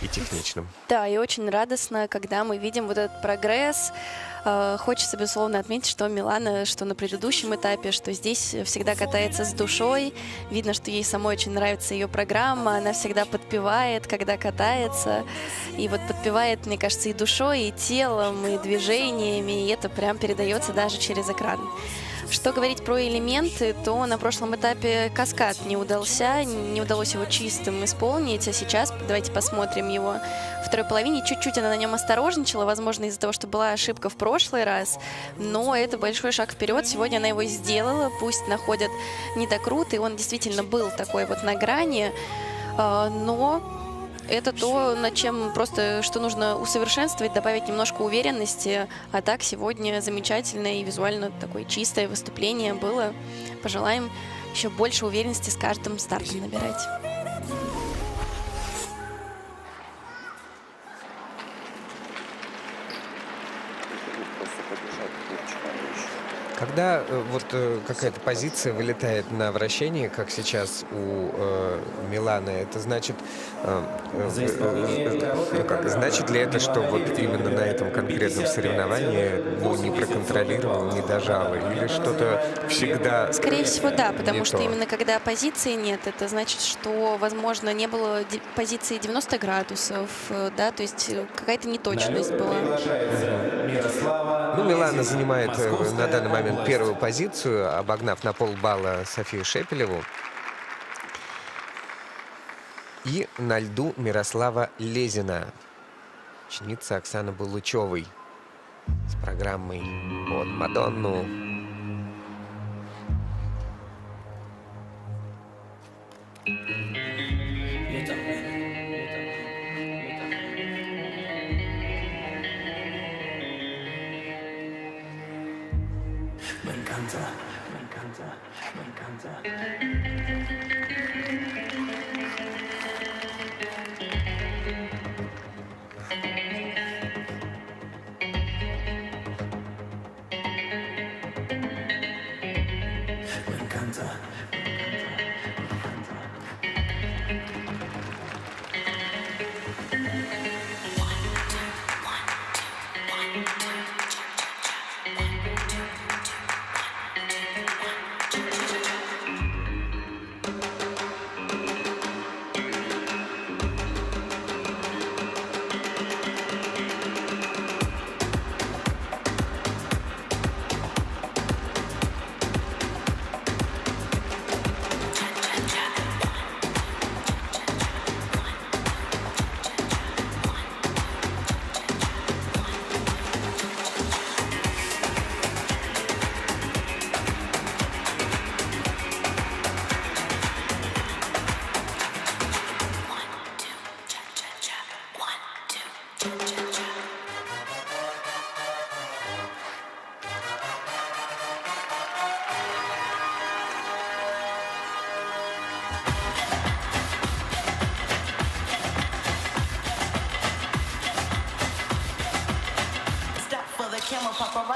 и техничным. Да, и очень радостно, когда мы видим вот этот прогресс. Хочется, безусловно, отметить, что Милана, что на предыдущем этапе, что здесь всегда катается с душой. Видно, что ей самой очень нравится ее программа. Она всегда подпевает, когда катается. И вот подпевает, мне кажется, и душой, и телом, и движениями. И это прям передается даже через экран. Что говорить про элементы, то на прошлом этапе каскад не удался, не удалось его чистым исполнить, а сейчас давайте посмотрим его во второй половине. Чуть-чуть она на нем осторожничала, возможно, из-за того, что была ошибка в прошлый раз, но это большой шаг вперед. Сегодня она его сделала, пусть находят не так круто, и он действительно был такой вот на грани, но это то, над чем просто, что нужно усовершенствовать, добавить немножко уверенности. А так сегодня замечательное и визуально такое чистое выступление было. Пожелаем еще больше уверенности с каждым стартом набирать. Когда вот какая-то позиция вылетает на вращение, как сейчас у Миланы, это значит, значит ли это, что вот именно на этом конкретном соревновании не проконтролировал, не дожал, или что-то всегда... Скорее всего, да, потому что именно когда позиции нет, это значит, что, возможно, не было позиции 90 градусов, да, то есть какая-то неточность была. Ну, Милана занимает на данный момент первую позицию, обогнав на полбалла Софию Шепелеву. И на льду Мирослава Лезина, ученица Оксаны Булычевой с программой от Мадонну.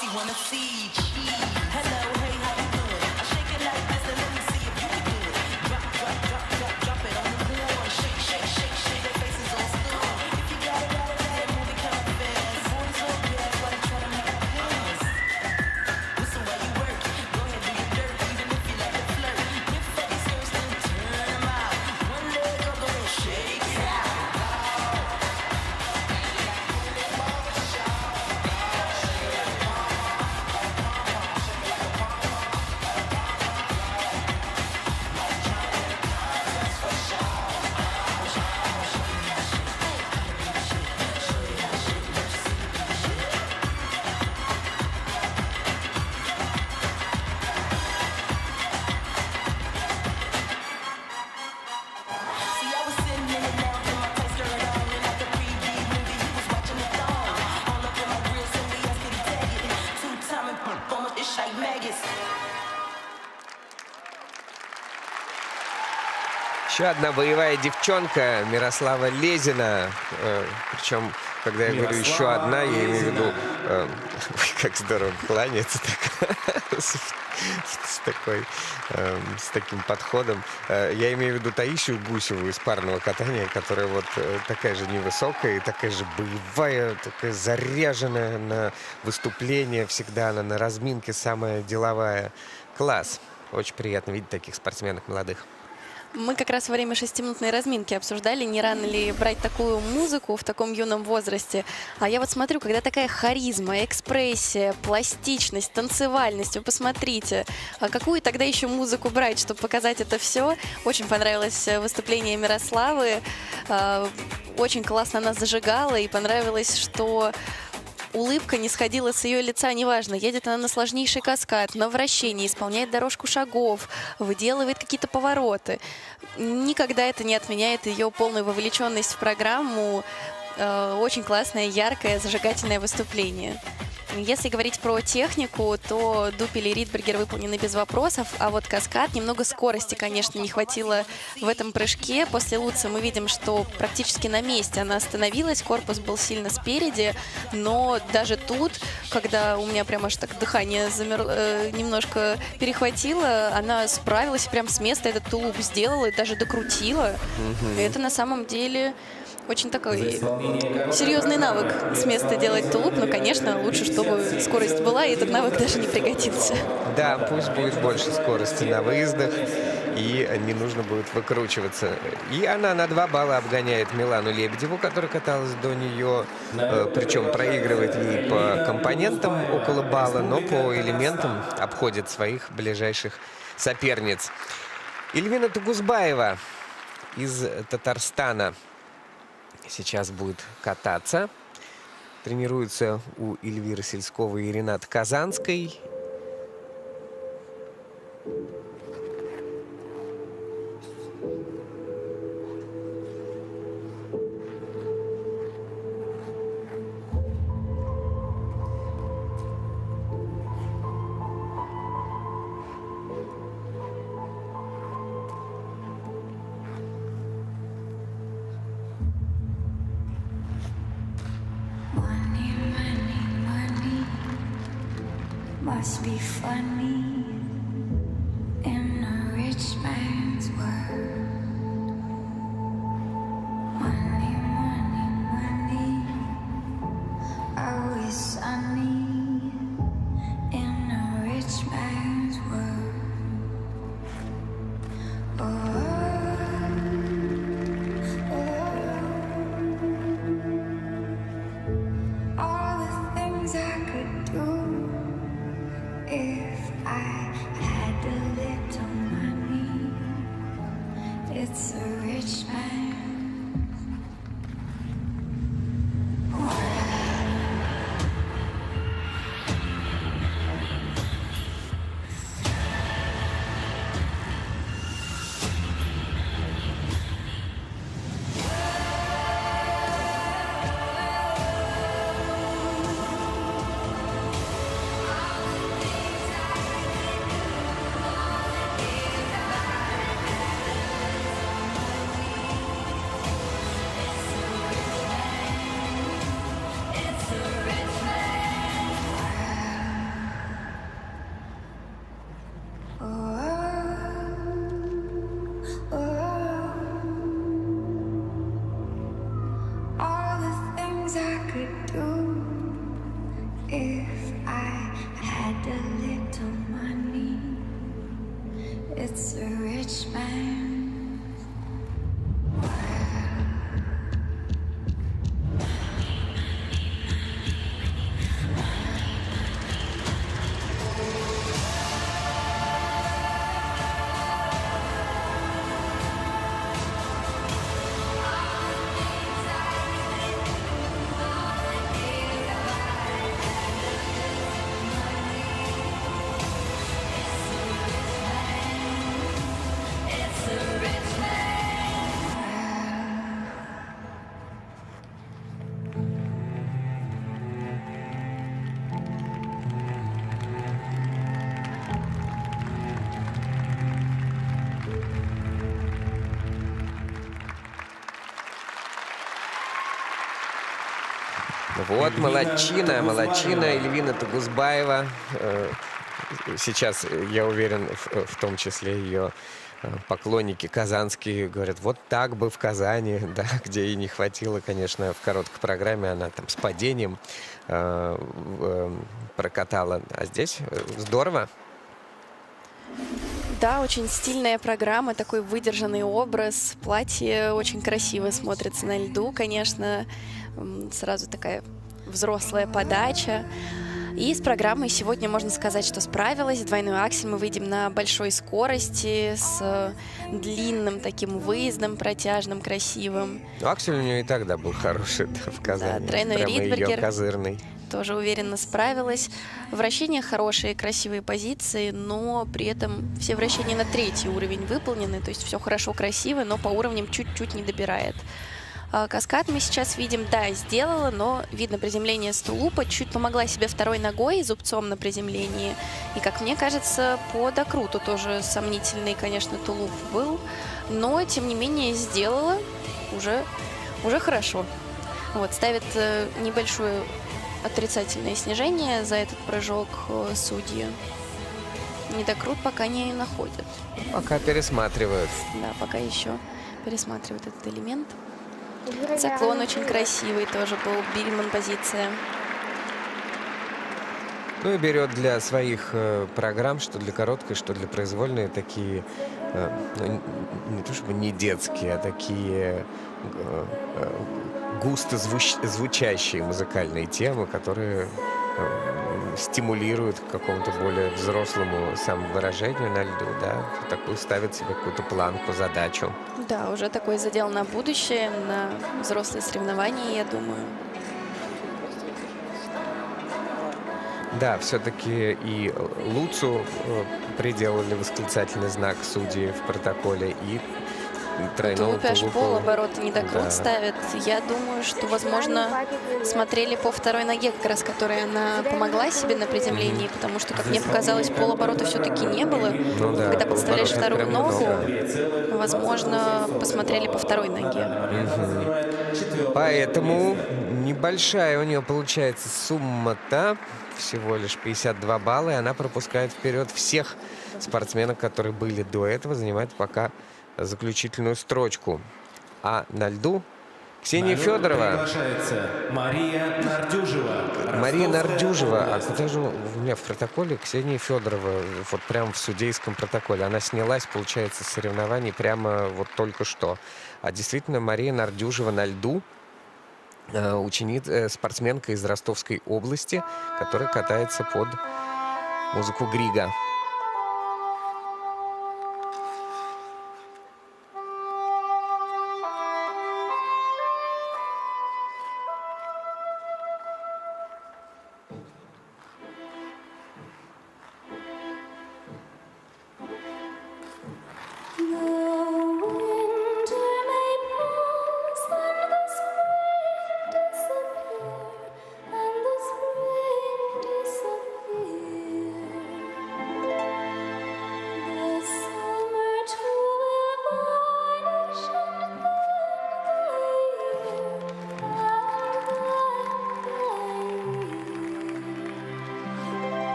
pussy wanna see. Hello, hey, how you doing? I shake it like this and let me see if you can do it. Drop, drop, drop, drop, drop it on the floor. Shake, shake, shake, shake. Their faces on stool. If you got it, move it kinda fast. Boys so bad, why they tryna make it pass? Listen while you work. Go ahead, do your dirt, even if you like to flirt. Your face hurts, then turn them out. One leg up, go ahead, shake it out. See, I was sitting in the lounge with my tight skirt on, and like the preview movie, he was watching the thong. All up in my grill, so we asked could he tag it. Two-time and performer, it's shite maggots. Еще одна боевая девчонка Мирослава Лезина. Причем, когда я говорю еще одна, я имею в виду, ой, как здорово кланяется так, с таким подходом. Я имею в виду Таисию Гусеву из парного катания, которая вот такая же невысокая и такая же боевая, такая заряженная на выступление. Всегда она на разминке самая деловая. Класс. Очень приятно видеть таких спортсменок молодых. Мы как раз во время 6-минутной разминки обсуждали, не рано ли брать такую музыку в таком юном возрасте. А я вот смотрю, когда такая харизма, экспрессия, пластичность, танцевальность, вы посмотрите, а какую тогда еще музыку брать, чтобы показать это все. Очень понравилось выступление Мирославы, очень классно она зажигала, и понравилось, что улыбка не сходила с ее лица, неважно, едет она на сложнейший каскад, на вращении, исполняет дорожку шагов, выделывает какие-то повороты. Никогда это не отменяет ее полную вовлеченность в программу. Очень классное, яркое, зажигательное выступление. Если говорить про технику, то дупель и Ридбергер выполнены без вопросов, а вот каскад, немного скорости, конечно, не хватило в этом прыжке. После Луцы мы видим, что практически на месте она остановилась, корпус был сильно спереди, но даже тут, когда у меня прям аж так дыхание немножко перехватило, она справилась прям с места, этот тулуп сделала и даже докрутила. И это на самом деле очень такой серьезный навык с места делать тулуп, но, конечно, лучше, чтобы скорость была, и этот навык даже не пригодился. Да, пусть будет больше скорости на выездах, и не нужно будет выкручиваться. И она на 2 балла обгоняет Милану Лебедеву, которая каталась до нее, причем проигрывает ей по компонентам около балла, но по элементам обходит своих ближайших соперниц. Эльвина Тугузбаева из Татарстана сейчас будет кататься. Тренируется у Эльвиры Сельсковой и Ренаты Казанской. Must be funny in a rich man's world. Money, money, money, always sunny in a rich man's world. All the things I could do if I had a little money. It's a rich man's world. it's a rich man's world. Вот, молодчина, молодчина Эльвина Тугузбаева. Сейчас, я уверен, в том числе ее поклонники казанские говорят, вот так бы в Казани, да, где и не хватило, конечно, в короткой программе она там с падением прокатала. А здесь здорово. Да, очень стильная программа, такой выдержанный образ. Платье очень красиво смотрится на льду, конечно. Сразу такая взрослая подача. И с программой сегодня можно сказать, что справилась. Двойной аксель мы выйдем на большой скорости, с длинным таким выездом, протяжным, красивым. Аксель у нее и тогда был хороший, да, в Казани. Да, тройной прямо ее Ридбергер. козырный. Тоже уверенно справилась. Вращения хорошие, красивые позиции, но при этом все вращения на третий уровень выполнены. То есть все хорошо, красиво, но по уровням чуть-чуть не добирает. Каскад мы сейчас видим, да, сделала, но видно приземление с тулупа. Чуть помогла себе второй ногой, зубцом на приземлении. И, как мне кажется, по докруту тоже сомнительный, конечно, тулуп был. Но, тем не менее, сделала уже хорошо. Вот, ставит небольшое отрицательное снижение за этот прыжок судьи. Недокрут пока не находят. Пока пересматривают. Да, пока еще пересматривают этот элемент. Заклон очень красивый тоже был, Бильман позиция. Ну и берет для своих программ, что для короткой, что для произвольной, такие, ну, не то чтобы не детские, а такие густо звучащие музыкальные темы, которые стимулируют к какому-то более взрослому самовыражению на льду, да, такую ставит себе какую-то планку, задачу. Да, уже такой задел на будущее, на взрослые соревнования, я думаю. Да, все-таки и Луцу приделали восклицательный знак судьи в протоколе, и тройному Тулупе аж тулупу. полоборота недокрут Да. ставят. Я думаю, что, возможно, смотрели по второй ноге, как раз которой она помогла себе на приземлении, потому что, как мне показалось, полоборота все-таки не было. Ну да, Когда подставляешь поворотов вторую прям ногу, много. возможно, посмотрели по второй ноге. Поэтому небольшая у нее получается сумма-то, всего лишь 52 балла, и она пропускает вперед всех спортсменов, которые были до этого, занимает пока заключительную строчку. А на льду Ксения Федорова. Приглашается Мария Нардюжева. Мария Нардюжева. А куда же у меня в протоколе Ксения Федорова? Вот прямо в судейском протоколе. Она снялась, получается, с соревнований прямо вот только что. А действительно, Мария Нардюжева на льду. Спортсменка из Ростовской области, которая катается под музыку Грига.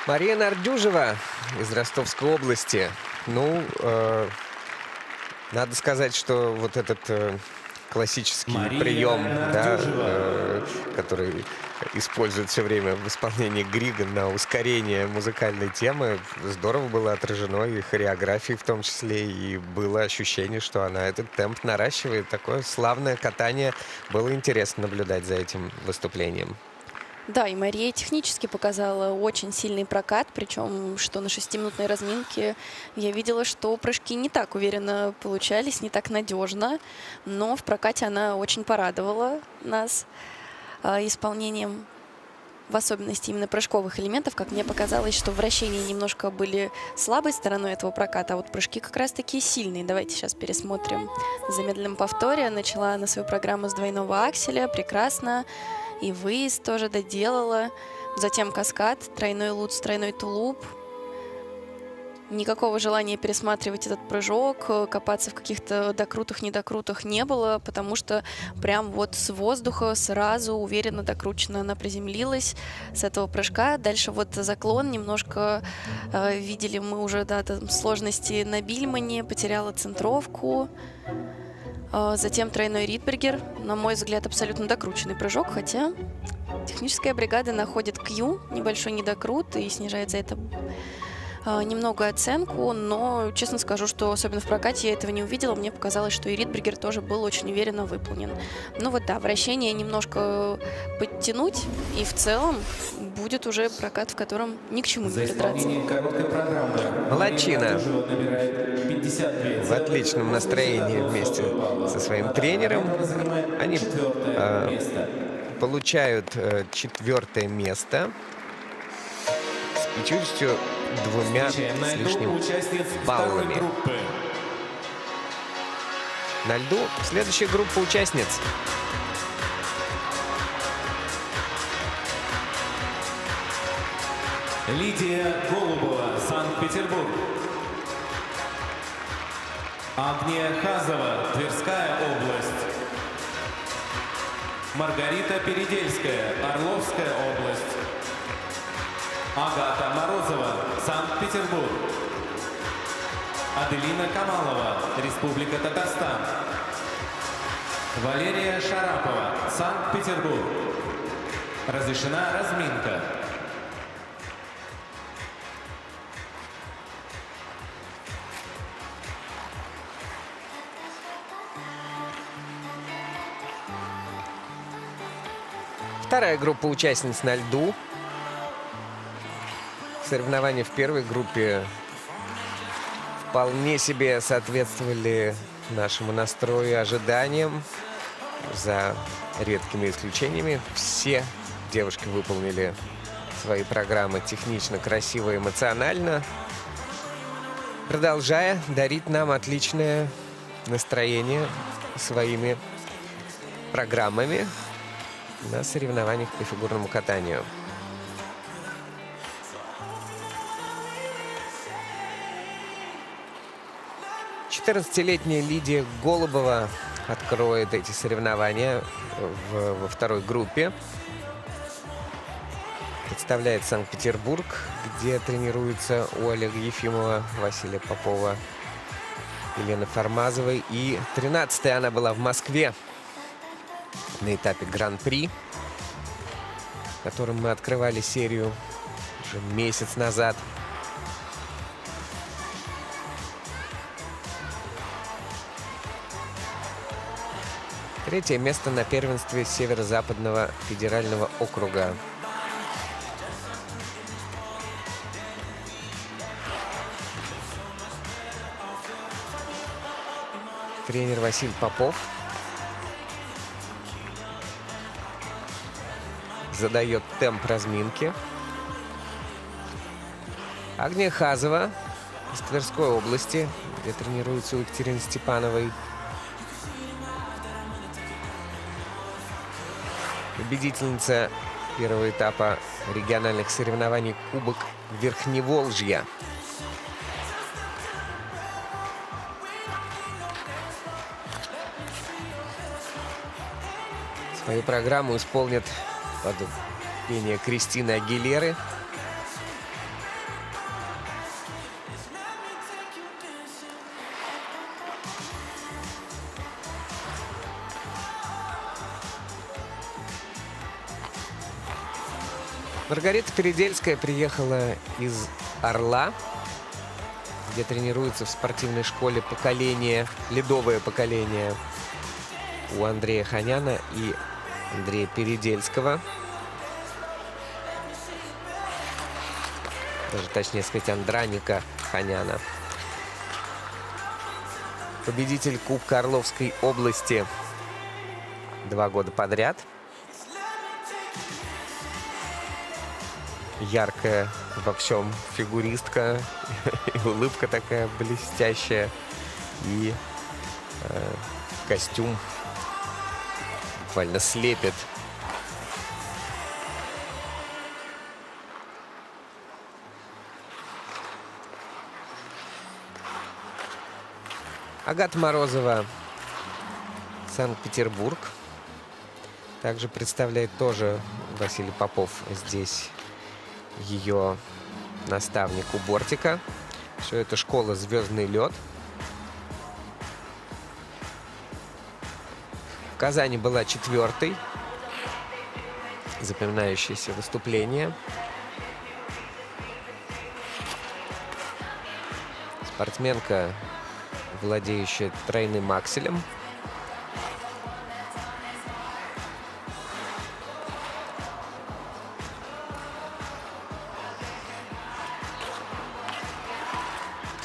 Мария Нардюжева из Ростовской области. Ну, надо сказать, что вот этот классический прием, да, который использует все время в исполнении Грига на ускорение музыкальной темы, здорово было отражено и хореографией в том числе, и было ощущение, что она этот темп наращивает. Такое славное катание. Было интересно наблюдать за этим выступлением. Да, и Мария технически показала очень сильный прокат, причем что на 6-минутной разминке я видела, что прыжки не так уверенно получались, не так надежно, но в прокате она очень порадовала нас исполнением, в особенности именно прыжковых элементов. Как мне показалось, что вращения немножко были слабой стороной этого проката, а вот прыжки как раз таки сильные. Давайте сейчас пересмотрим в замедленном повторе. Начала на свою программу с двойного акселя, прекрасно. И выезд тоже доделала. Затем каскад, тройной лутс, тройной тулуп. Никакого желания пересматривать этот прыжок, копаться в каких-то докрутах, недокрутах не было, потому что прям вот с воздуха сразу уверенно докрученно она приземлилась с этого прыжка. Дальше вот заклон, немножко видели мы уже, да, там сложности на Бильмане, потеряла центровку. Затем тройной Ридбергер. На мой взгляд, абсолютно докрученный прыжок, хотя техническая бригада находит Q, небольшой недокрут, и снижает за это немного оценку, но честно скажу, что особенно в прокате я этого не увидела. Мне показалось, что и Ридбергер тоже был очень уверенно выполнен. Ну вот да, вращение немножко подтянуть, и в целом будет уже прокат, в котором ни к чему не придраться. Молодчина. В отличном настроении вместе со своим тренером. Они получают 4-е место с 52 с лишним баллами. На льду следующая группа участниц. Лидия Голубова, Санкт-Петербург. Агния Хазова, Тверская область. Маргарита Передельская, Орловская область. Агата Морозова, Санкт-Петербург. Аделина Камалова, Республика Татарстан. Валерия Шарапова, Санкт-Петербург. Разрешена разминка. Вторая группа участниц на льду. Соревнования в первой группе вполне себе соответствовали нашему настрою и ожиданиям, за редкими исключениями. Все девушки выполнили свои программы технично, красиво, эмоционально, продолжая дарить нам отличное настроение своими программами на соревнованиях по фигурному катанию. Четырнадцатилетняя Лидия Голубова откроет эти соревнования во второй группе. Представляет Санкт-Петербург, где тренируются у Олега Ефимова, Василия Попова, Елены Формазовой. И 13-я она была в Москве на этапе Гран-при, которым мы открывали серию уже месяц назад. Третье место на первенстве Северо-Западного федерального округа. Тренер Василий Попов задает темп разминки. Агния Хазова из Тверской области, где тренируется у Екатерины Степановой. Победительница первого этапа региональных соревнований Кубок Верхневолжья. Свою программу исполнит под пение Кристины Агилеры. Маргарита Передельская приехала из Орла, где тренируется в спортивной школе ледовое поколение у Андрея Ханяна и Андрея Передельского. Даже точнее сказать, Андраника Ханяна. Победитель Кубка Орловской области 2 года подряд. Яркая во всем фигуристка, и улыбка такая блестящая, и костюм буквально слепит. Агата Морозова, Санкт-Петербург. Также представляет тоже Василий Попов здесь ее наставник у бортика. Все это школа «Звездный лед». В Казани была 4-й. Запоминающееся выступление. Спортсменка, владеющая тройным акселем.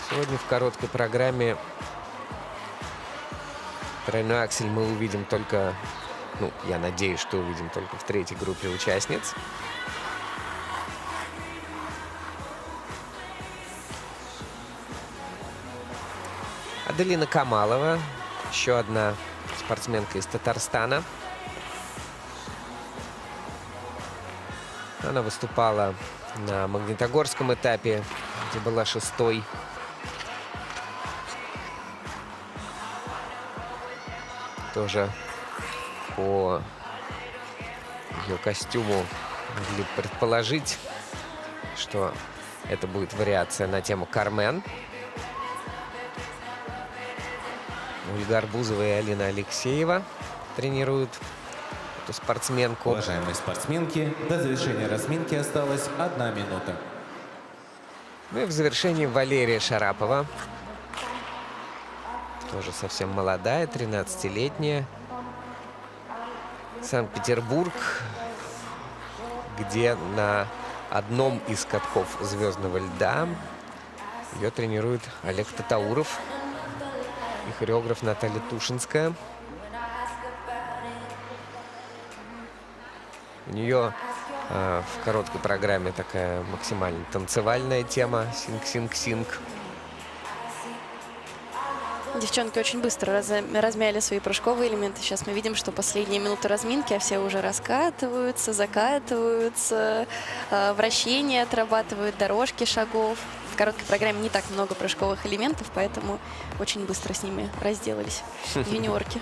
Сегодня в короткой программе тройной аксель мы увидим только, я надеюсь, что увидим только в 3-й группе участниц. Аделина Камалова, еще одна спортсменка из Татарстана. Она выступала на Магнитогорском этапе, где была 6-й. Тоже по ее костюму могли предположить, что это будет вариация на тему «Кармен». Ольга Арбузова и Алина Алексеева тренируют эту спортсменку. Уважаемые спортсменки, до завершения разминки осталась 1 минута. Ну и в завершении Валерия Шарапова. Тоже совсем молодая, 13-летняя. Санкт-Петербург, где на одном из катков звездного льда ее тренирует Олег Татауров и хореограф Наталья Тушинская. У нее в короткой программе такая максимально танцевальная тема «Синг-синг-синг». Девчонки очень быстро размяли свои прыжковые элементы. Сейчас мы видим, что последние минуты разминки, а все уже раскатываются, закатываются, вращения отрабатывают, дорожки шагов. В короткой программе не так много прыжковых элементов, поэтому очень быстро с ними разделались юниорки.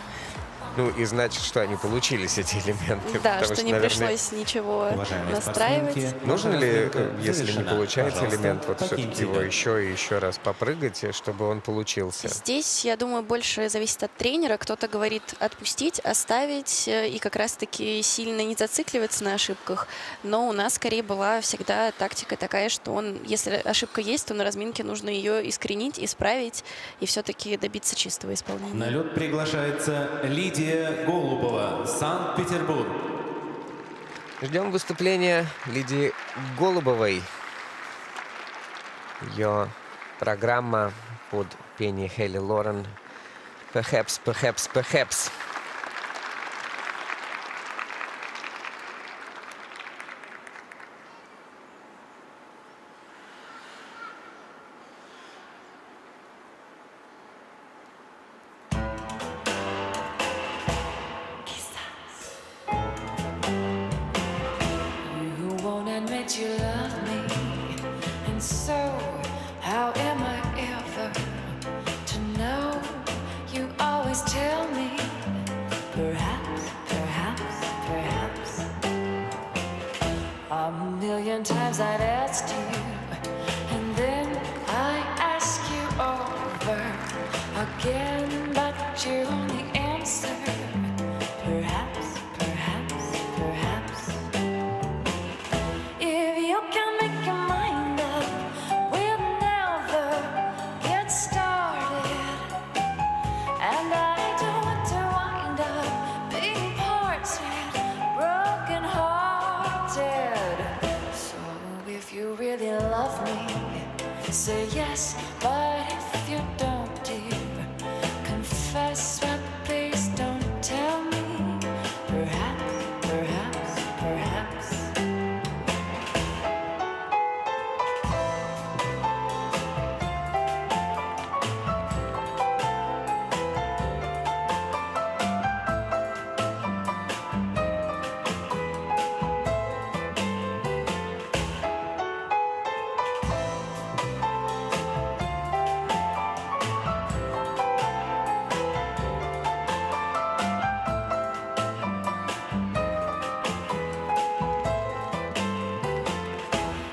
Ну и значит, что они получились, эти элементы. Да, что не пришлось ничего настраивать. Нужно ли, если не получается элемент, вот все-таки его еще и еще раз попрыгать, чтобы он получился? Здесь, я думаю, больше зависит от тренера. Кто-то говорит отпустить, оставить и как раз-таки сильно не зацикливаться на ошибках. Но у нас скорее была всегда тактика такая, что если ошибка есть, то на разминке нужно ее искоренить, исправить и все-таки добиться чистого исполнения. На лед приглашается Лидия Голубова, Санкт-Петербург. Ждем выступления Лидии Голубовой. Ее программа под пение Хелли Лорен «Perhaps, perhaps, perhaps». You love me, and so how am I ever to know? You always tell me, perhaps, perhaps, perhaps. A million times I've asked you, and then I ask you over again, but you only answer, perhaps, perhaps, perhaps. Say yes, but if you don't, dear, confess, but please don't tell me. Perhaps, perhaps, perhaps.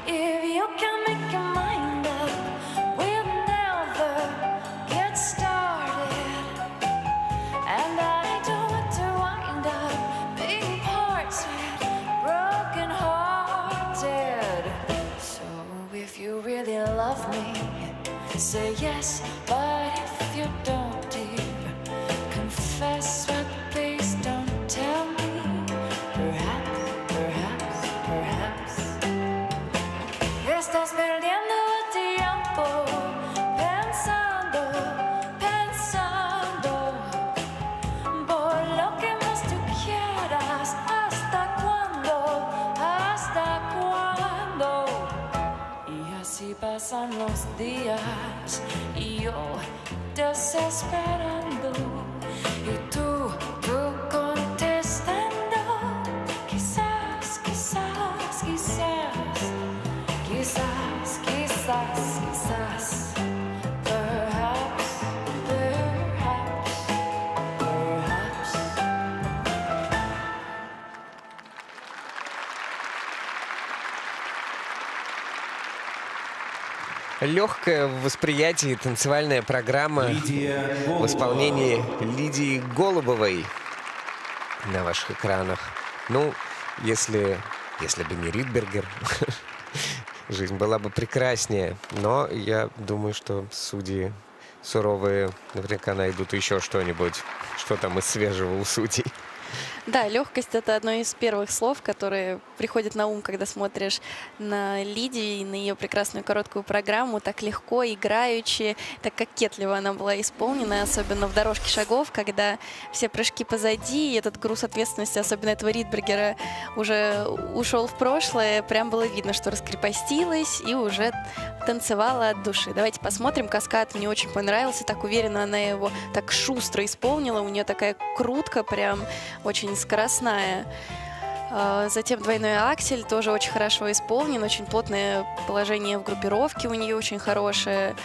If you can make your mind up, we'll never get started. And I don't want to wind up being parts broken hearted. So if you really love me, say yes, but if you don't, dear, confess, but please don't tell me. Perhaps, perhaps, perhaps. Estás perdiendo el tiempo pensando, pensando por lo que más tú quieras. ¿Hasta cuándo? ¿Hasta cuándo? Y así pasan los días y yo desesperando y tú contestando. Quizás, quizás, quizás. Quizás, quizás, quizás. Perhaps, perhaps, perhaps. Легкая в восприятии танцевальная программа в исполнении Лидии Голубовой на ваших экранах. Ну, если бы не Ридбергер, жизнь была бы прекраснее. Но я думаю, что судьи суровые наверняка найдут еще что-нибудь, что там из свежего у судей. Да, легкость — это одно из первых слов, которые приходят на ум, когда смотришь на Лидию и на ее прекрасную короткую программу. Так легко, играючи, так кокетливо она была исполнена, особенно в «Дорожке шагов», когда все прыжки позади, и этот груз ответственности, особенно этого Ридбергера, уже ушел в прошлое. Прям было видно, что раскрепостилась и уже танцевала от души. Давайте посмотрим. Каскад мне очень понравился, так уверенно она его так шустро исполнила. У нее такая крутка прям очень скоростная. Затем двойной аксель тоже очень хорошо исполнен, очень плотное положение в группировке у нее очень хорошее.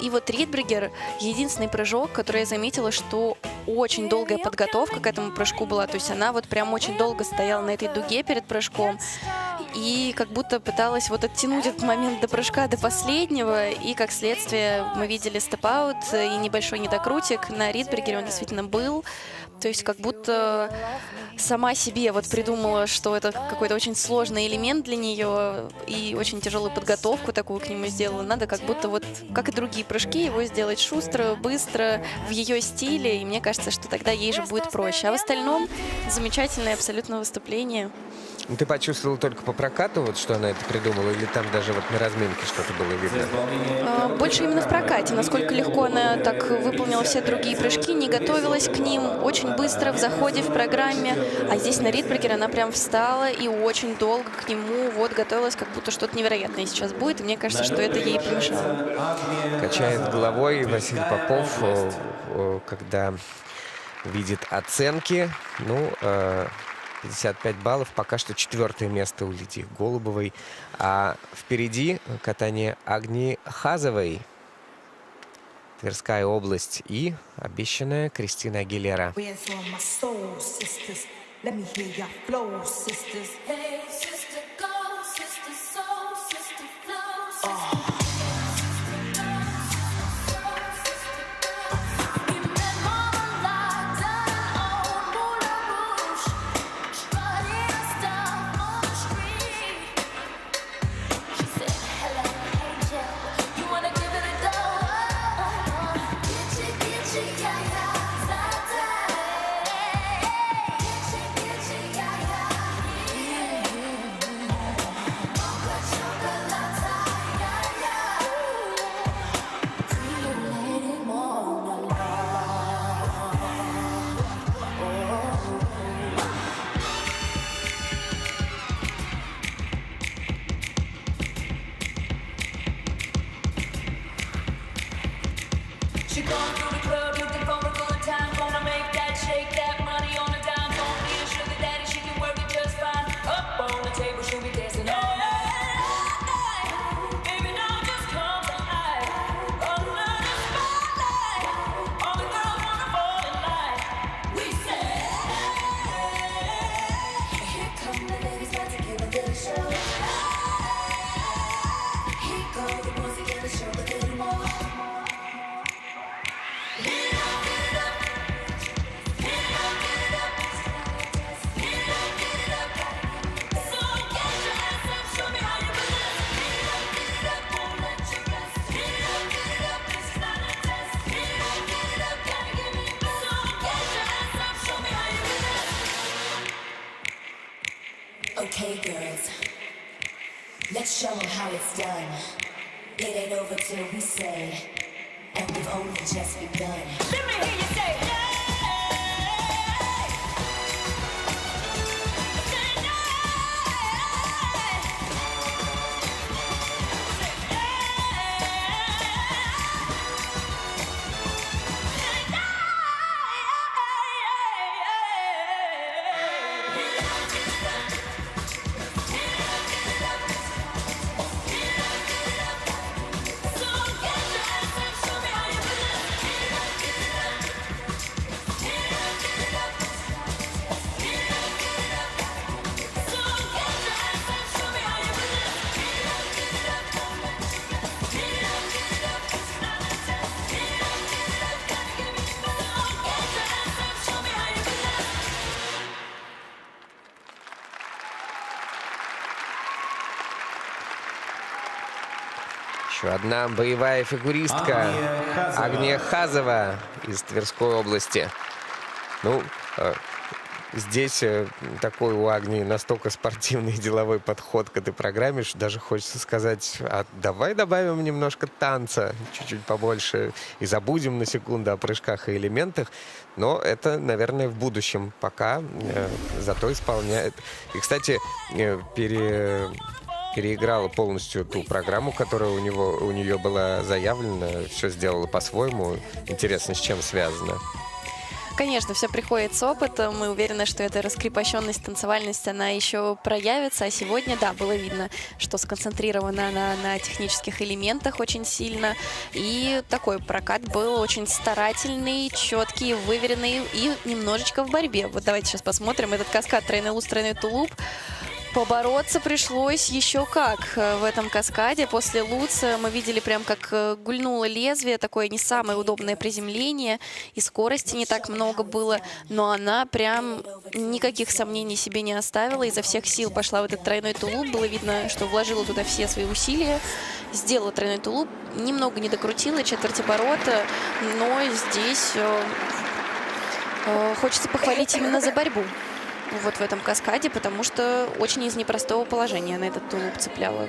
И вот Ридбергер — единственный прыжок, который я заметила, что очень долгая подготовка к этому прыжку была. То есть она вот прям очень долго стояла на этой дуге перед прыжком и как будто пыталась вот оттянуть этот момент до прыжка, до последнего. И как следствие мы видели степ-аут и небольшой недокрутик. На Ридбергере он действительно был. То есть как будто сама себе вот придумала, что это какой-то очень сложный элемент для нее и очень тяжелую подготовку такую к нему сделала. Надо как будто вот, как и другие прыжки, его сделать шустро, быстро, в ее стиле. И мне кажется, что тогда ей же будет проще. А в остальном замечательное абсолютно выступление. Ну, ты почувствовал только по прокату, вот, что она это придумала, или там даже вот на разминке что-то было видно? Больше именно в прокате. Насколько легко она так выполнила все другие прыжки, не готовилась к ним, очень быстро в заходе в программе. А здесь на Ридбергере она прям встала и очень долго к нему вот готовилась, как будто что-то невероятное сейчас будет. И мне кажется, что это ей помешало. Качает головой Василий Попов, когда видит оценки. Ну, 55 баллов, пока что 4-е место у Лидии Голубовой. А впереди катание Агнии Хазовой, Тверская область, и обещанная Кристина Агилера. going through the club looking for a good time. Gonna make that shake that money on the dime. Gonna be a sugar daddy, she can work it just fine. Up on the table, she'll be dancing all night. Baby, now just come alive. Under the spotlight, all the girls wanna fall in line. We say, here come the ladies, about to give a little show. Here go the ones that give a show a little more. Get up, get up. Get up, get up. Get up, get up. So get your ass up, show me how you do it. Get up, won't let you rest. Get up, this is not a test. Get up, gotta give me the best. So get your ass up, show me how you do it. Okay, girls, let's show 'em how it's done. It ain't over till we say, and we've only just begun. Let me hear you say, hey! Еще одна боевая фигуристка Агния Хазова из Тверской области. Ну, здесь такой у Агнии настолько спортивный деловой подход к этой программе, что даже хочется сказать, а давай добавим немножко танца, чуть-чуть побольше, и забудем на секунду о прыжках и элементах. Но это, наверное, в будущем пока. Зато исполняет. И, кстати, переиграла полностью ту программу, которая у нее была заявлена. Все сделала по-своему. Интересно, с чем связано. Конечно, все приходит с опытом. Мы уверены, что эта раскрепощенность, танцевальность, она еще проявится. А сегодня, да, было видно, что сконцентрирована она на технических элементах очень сильно. И такой прокат был очень старательный, четкий, выверенный и немножечко в борьбе. Вот давайте сейчас посмотрим этот каскад тройной луц, тройной тулуп. Побороться пришлось еще как в этом каскаде. После луца мы видели прям, как гульнуло лезвие, такое не самое удобное приземление, и скорости не так много было, но она прям никаких сомнений себе не оставила, изо всех сил пошла в этот тройной тулуп. Было видно, что вложила туда все свои усилия, сделала тройной тулуп, немного не докрутила четверть оборота, но здесь хочется похвалить именно за борьбу вот в этом каскаде, потому что очень из непростого положения она этот тулуп цепляла.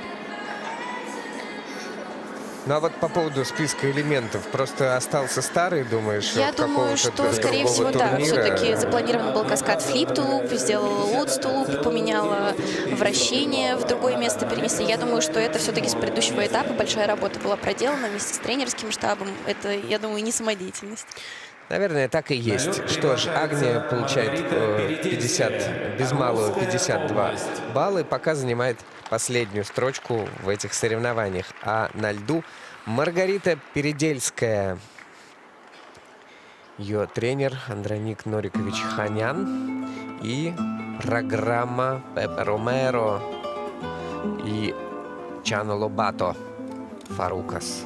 Ну а вот по поводу списка элементов, просто остался старый, думаешь? Я думаю, что, скорее всего, да, все-таки запланирован был каскад флип-тулуп, сделала луц-тулуп, поменяла вращение, в другое место перенесли. Я думаю, что это все-таки с предыдущего этапа большая работа была проделана вместе с тренерским штабом. Это, я думаю, не самодеятельность. Наверное, так и есть. Что ж, Агния получает 50, без малого 52 балла и пока занимает последнюю строчку в этих соревнованиях. А на льду Маргарита Передельская. Ее тренер Андроник Норикович Ханян и программа Пепе Ромеро и Чано Лобато Фарукас.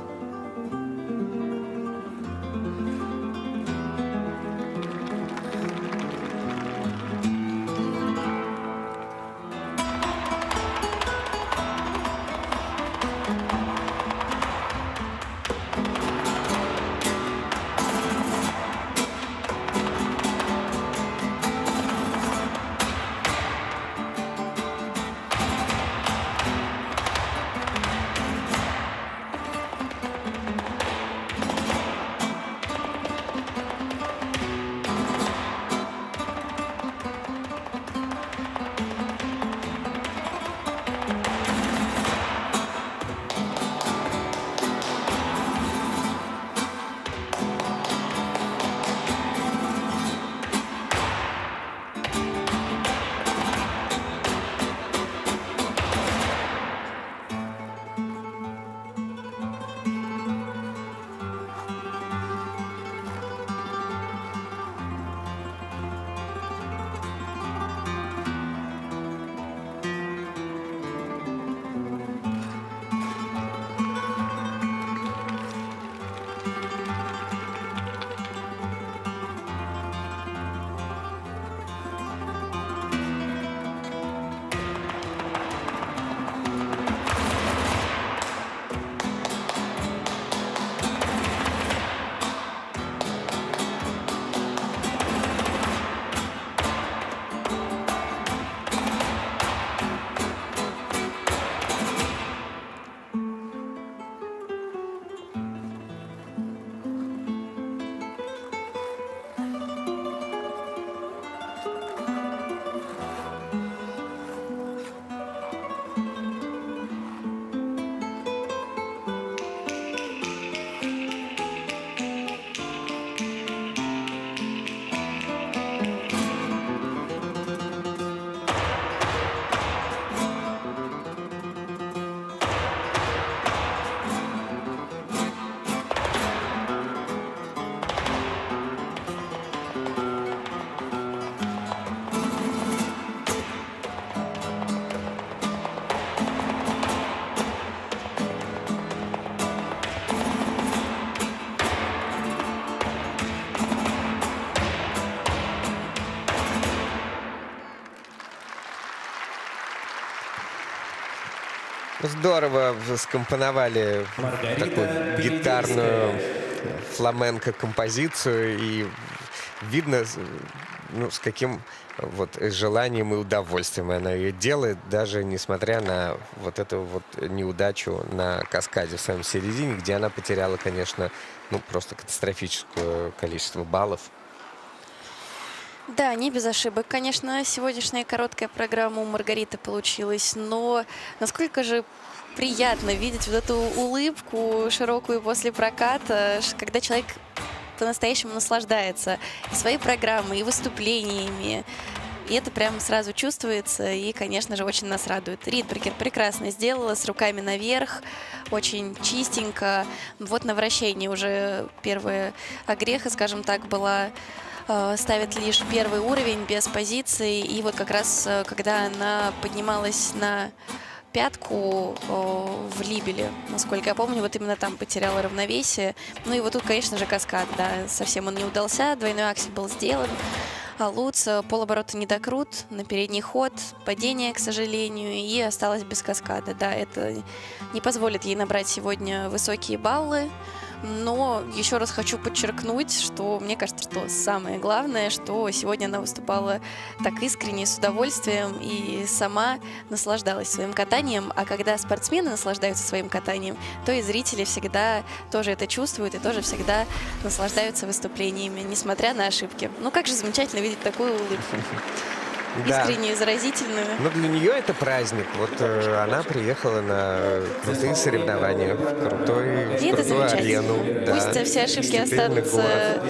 Здорово скомпоновали такую гитарную фламенко-композицию, и видно, ну, с каким вот желанием и удовольствием она ее делает, даже несмотря на вот эту вот неудачу на каскаде в самом середине, где она потеряла, конечно, ну, просто катастрофическое количество баллов. Да, не без ошибок. Конечно, сегодняшняя короткая программа у Маргариты получилась, но насколько же приятно видеть вот эту улыбку широкую после проката, когда человек по-настоящему наслаждается и своей программой, и выступлениями. И это прямо сразу чувствуется, и, конечно же, очень нас радует. Ридбергер прекрасно сделала, с руками наверх, очень чистенько. Вот на вращении уже первая огреха, скажем так, была. Ставит лишь первый уровень без позиции. И вот как раз, когда она поднималась на пятку в либеле, насколько я помню, вот именно там потеряла равновесие. Ну и вот тут, конечно же, каскад, да, совсем он не удался, двойной аксель был сделан. А Луц полоборота недокрут, на передний ход, падение, к сожалению, и осталась без каскада. Да, это не позволит ей набрать сегодня высокие баллы. Но еще раз хочу подчеркнуть, что мне кажется, что самое главное, что сегодня она выступала так искренне, с удовольствием и сама наслаждалась своим катанием. А когда спортсмены наслаждаются своим катанием, то и зрители всегда тоже это чувствуют и тоже всегда наслаждаются выступлениями, несмотря на ошибки. Ну как же замечательно видеть такую улыбку. Искреннюю, заразительную. Но для нее это праздник. Вот она приехала на крутые соревнования, в крутую арену. Пусть да, все ошибки останутся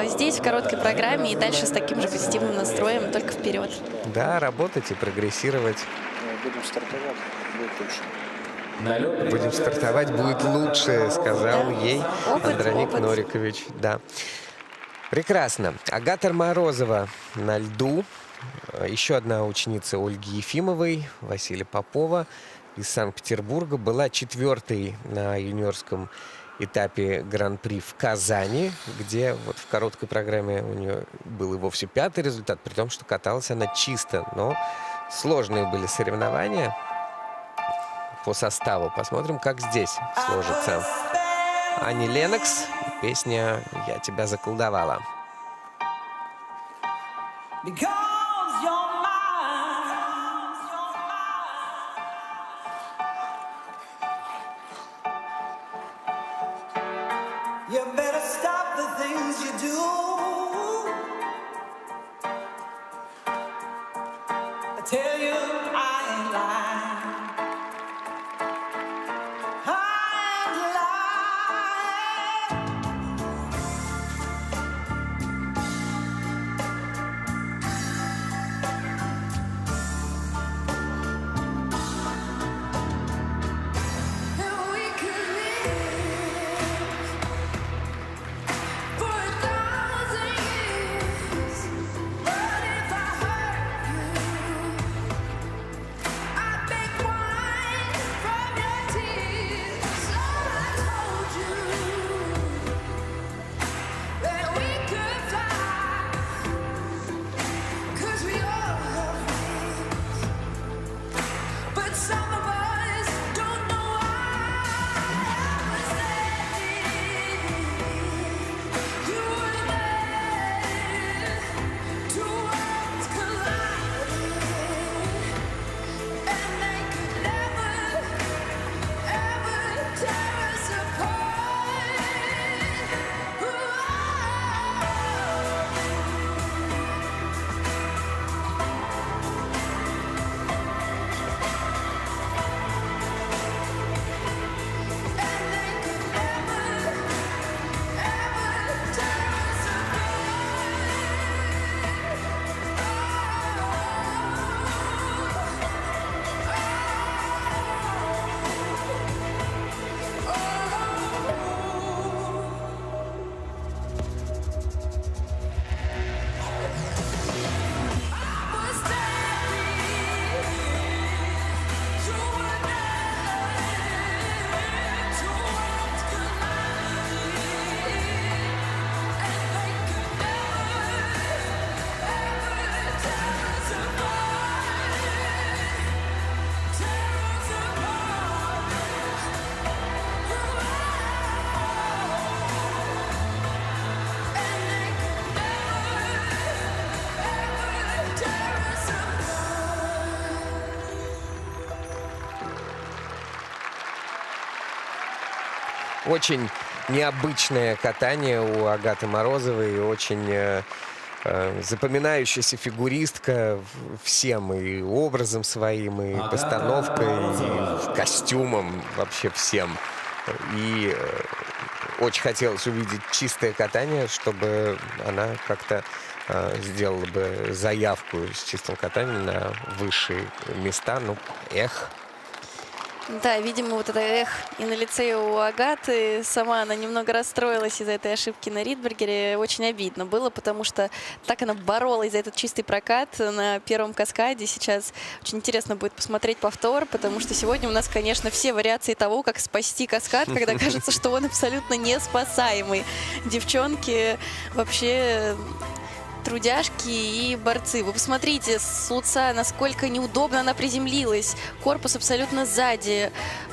здесь, в короткой программе, и дальше с таким же позитивным настроем, только вперед. Да, работать и прогрессировать. Будем стартовать, будет лучше. Будем стартовать, будет лучше, сказал ей Андроник Норикович. Да. Прекрасно. Агата Морозова на льду. Еще одна ученица Ольги Ефимовой, Василия Попова из Санкт-Петербурга, была четвертой на юниорском этапе Гран-при в Казани, где вот в короткой программе у нее был и вовсе пятый результат, при том, что каталась она чисто. Но сложные были соревнования по составу. Посмотрим, как здесь сложится. Ани Ленокс, песня «Я тебя заколдовала». You better stop the things you do. I tell you, I ain't lying. I ain't Очень необычное катание у Агаты Морозовой, очень запоминающаяся фигуристка всем, и образом своим, и постановкой, и костюмом, вообще всем. И очень хотелось увидеть чистое катание, чтобы она как-то сделала бы заявку с чистым катанием на высшие места. Ну, эх. Да, видимо, вот это эх и на лице у Агаты. Сама она немного расстроилась из-за этой ошибки на Ридбергере. Очень обидно было, потому что так она боролась за этот чистый прокат на первом каскаде. Сейчас очень интересно будет посмотреть повтор, потому что сегодня у нас, конечно, все вариации того, как спасти каскад, когда кажется, что он абсолютно неспасаемый. Девчонки вообще... трудяшки и борцы. Вы посмотрите, с Луца, насколько неудобно она приземлилась. Корпус абсолютно сзади.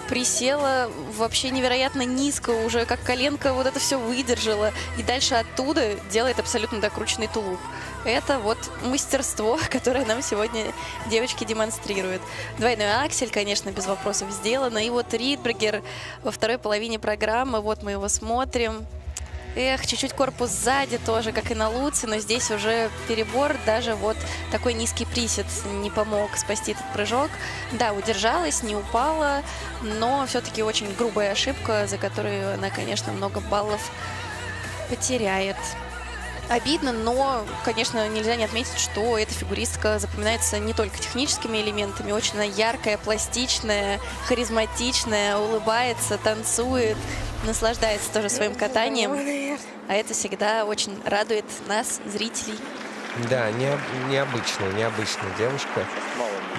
Присела вообще невероятно низко уже, как коленка вот это все выдержала. И дальше оттуда делает абсолютно докрученный тулуп. Это вот мастерство, которое нам сегодня девочки демонстрируют. Двойной аксель, конечно, без вопросов сделано. И вот Ридбергер во второй половине программы. Вот мы его смотрим. Эх, чуть-чуть корпус сзади тоже, как и на Луце, но здесь уже перебор, даже вот такой низкий присед не помог спасти этот прыжок. Да, удержалась, не упала, но все-таки очень грубая ошибка, за которую она, конечно, много баллов потеряет. Обидно, но, конечно, нельзя не отметить, что эта фигуристка запоминается не только техническими элементами. Очень она яркая, пластичная, харизматичная, улыбается, танцует, наслаждается тоже своим катанием. А это всегда очень радует нас, зрителей. Да, необычная девушка.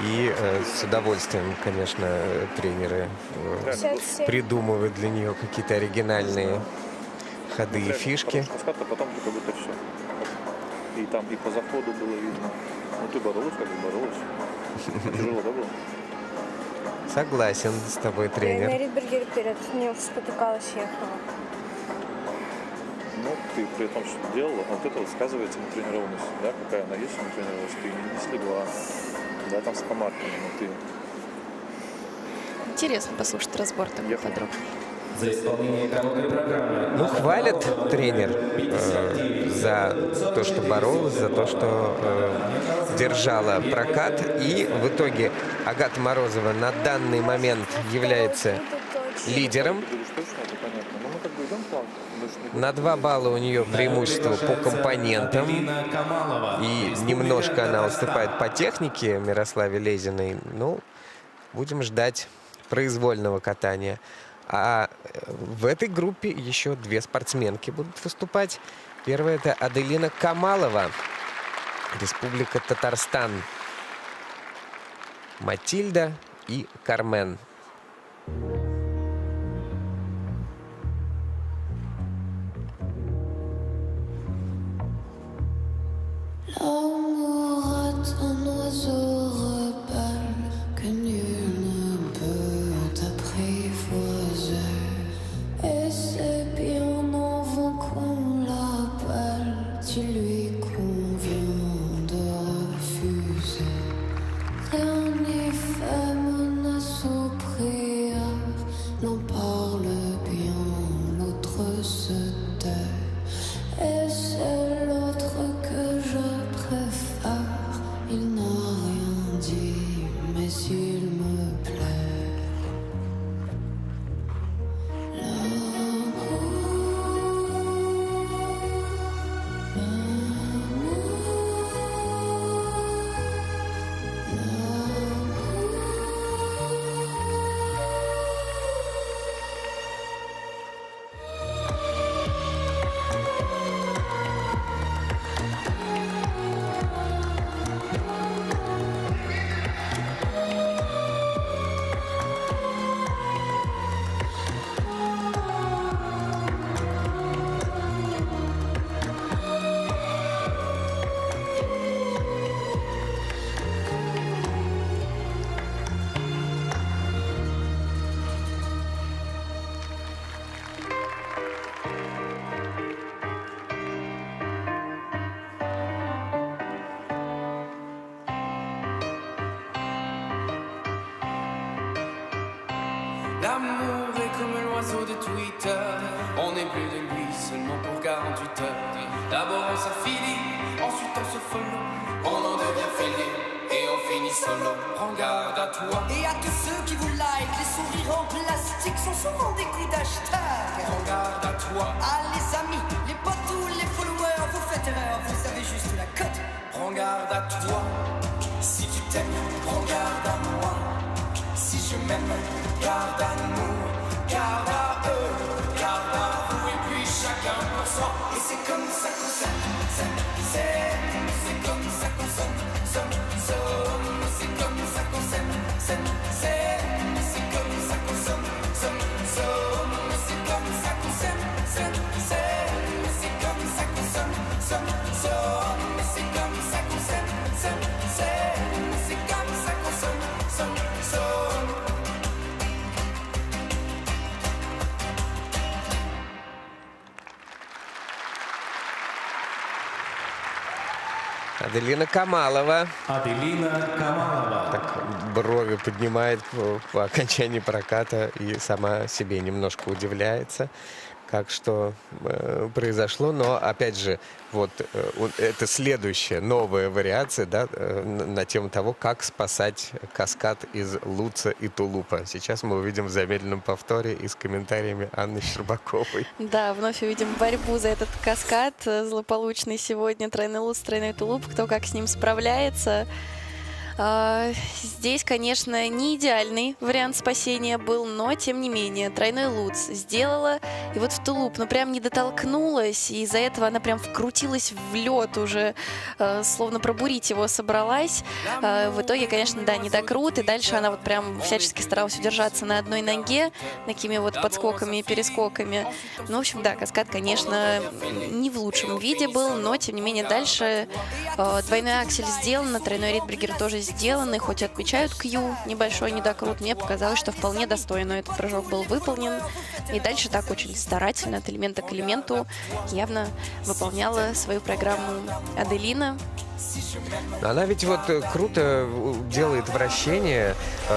И с удовольствием, конечно, тренеры придумывают для нее какие-то оригинальные ходы и фишки. Каскад, а потом как будто все. И там и по заходу было видно. Ну ты боролась, как бы боролась. Тяжело, да, было? Согласен с тобой, На тренер. Ридбергере перед ним спотыкалась, ехала. Ну, ты при том, что делала, вот это вот сказывается на тренированности, да, какая она есть на тренированности, ты не слегла, да, там с помарками, но ты... Интересно послушать разбор такой подробный. За исполнение короткой программы. Ну, хвалит тренер за то, что боролась, за то, что держала прокат. И в итоге Агата Морозова на данный момент является лидером. На 2 балла у нее преимущество по компонентам. И немножко она уступает по технике Мирославе Лезиной. Ну, будем ждать произвольного катания. А в этой группе еще 2 спортсменки будут выступать. Первая — это Аделина Камалова, Республика Татарстан. Матильда и Кармен. L'amour est un oiseau rebelle que nul ne peut apprivoiser. Et c'est bien en vain qu'on l'appelle, s'il lui convient de refuser. Rien n'y fait menace ou prière, l'un parle bien, l'autre se tait. Et c'est l'autre que je préfère. Il n'a rien dit, mais il me plaît. L'amour est comme loin. oiseau de Twitter. On n'est plus de nuit seulement pour 48 heures. D'abord on s'affilie, ensuite on se follow. On en devient fêlé et on finit solo. Prends garde à toi. Et à tous ceux qui vous like, les sourires en plastique sont souvent des coups d'hashtag. Prends garde à toi. Ah les amis, les potes ou les followers, vous faites erreur, vous avez juste la cote. Prends garde à toi. Si tu t'aimes, prends garde à moi. Si je m'aime, garde à nous. Garde à eux, garde à vous. Et puis chacun pour soi. Et c'est comme ça qu'on s'aime. C'est comme ça qu'on s'aime. C'est comme ça qu'on s'aime. C'est comme ça qu'on s'aime. C'est comme ça qu'on s'aime. C'est comme ça qu'on s'aime. C'est comme ça qu'on s'aime. C'est comme ça qu'on s'aime. Аделина Камалова. Аделина Камалова. Так брови поднимает по окончании проката и сама себе немножко удивляется, как что произошло. Но, опять же, вот это следующая новая вариация, да, на тему того, как спасать каскад из Луца и Тулупа. Сейчас мы увидим в замедленном повторе и с комментариями Анны Щербаковой. Да, вновь увидим борьбу за этот каскад злополучный сегодня. Тройной Луц, тройной Тулуп. Кто как с ним справляется. Здесь, конечно, не идеальный вариант спасения был, но, тем не менее, тройной Луц сделала. И вот в Тулуп, ну, прям не дотолкнулась, и из-за этого она прям вкрутилась в лед уже, словно пробурить его собралась. В итоге, конечно, да, не докрут, и дальше она вот прям всячески старалась удержаться на одной ноге, такими вот подскоками и перескоками. Ну, в общем, да, каскад, конечно, не в лучшем виде был, но, тем не менее, дальше двойной аксель сделан, тройной ридбергер тоже сделаны, хоть и отмечают Q, небольшой недокрут, мне показалось, что вполне достойно этот прыжок был выполнен. И дальше так очень старательно, от элемента к элементу, явно выполняла свою программу Аделина. Она ведь вот круто делает вращение.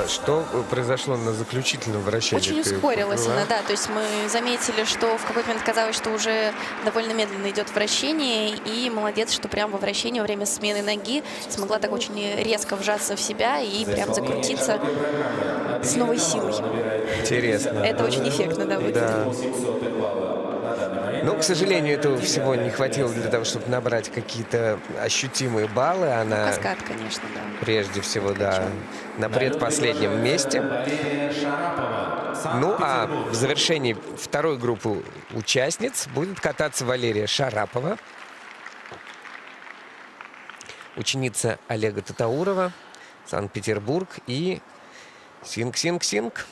Что произошло на заключительном вращении? Очень ускорилась она, да. То есть мы заметили, что в какой-то момент казалось, что уже довольно медленно идет вращение. И молодец, что прямо во вращении во время смены ноги смогла так очень резко вжаться в себя и прям закрутиться с новой силой. Интересно. Это очень эффектно, да, выглядит. Но, к сожалению, этого всего не хватило для того, чтобы набрать какие-то ощутимые баллы. Она, каскад, конечно, да. Прежде всего, да, на предпоследнем месте. Ну, а в завершении второй группы участниц будет кататься Валерия Шарапова, ученица Олега Татаурова, Санкт-Петербург, и Синг-Синг-Синг.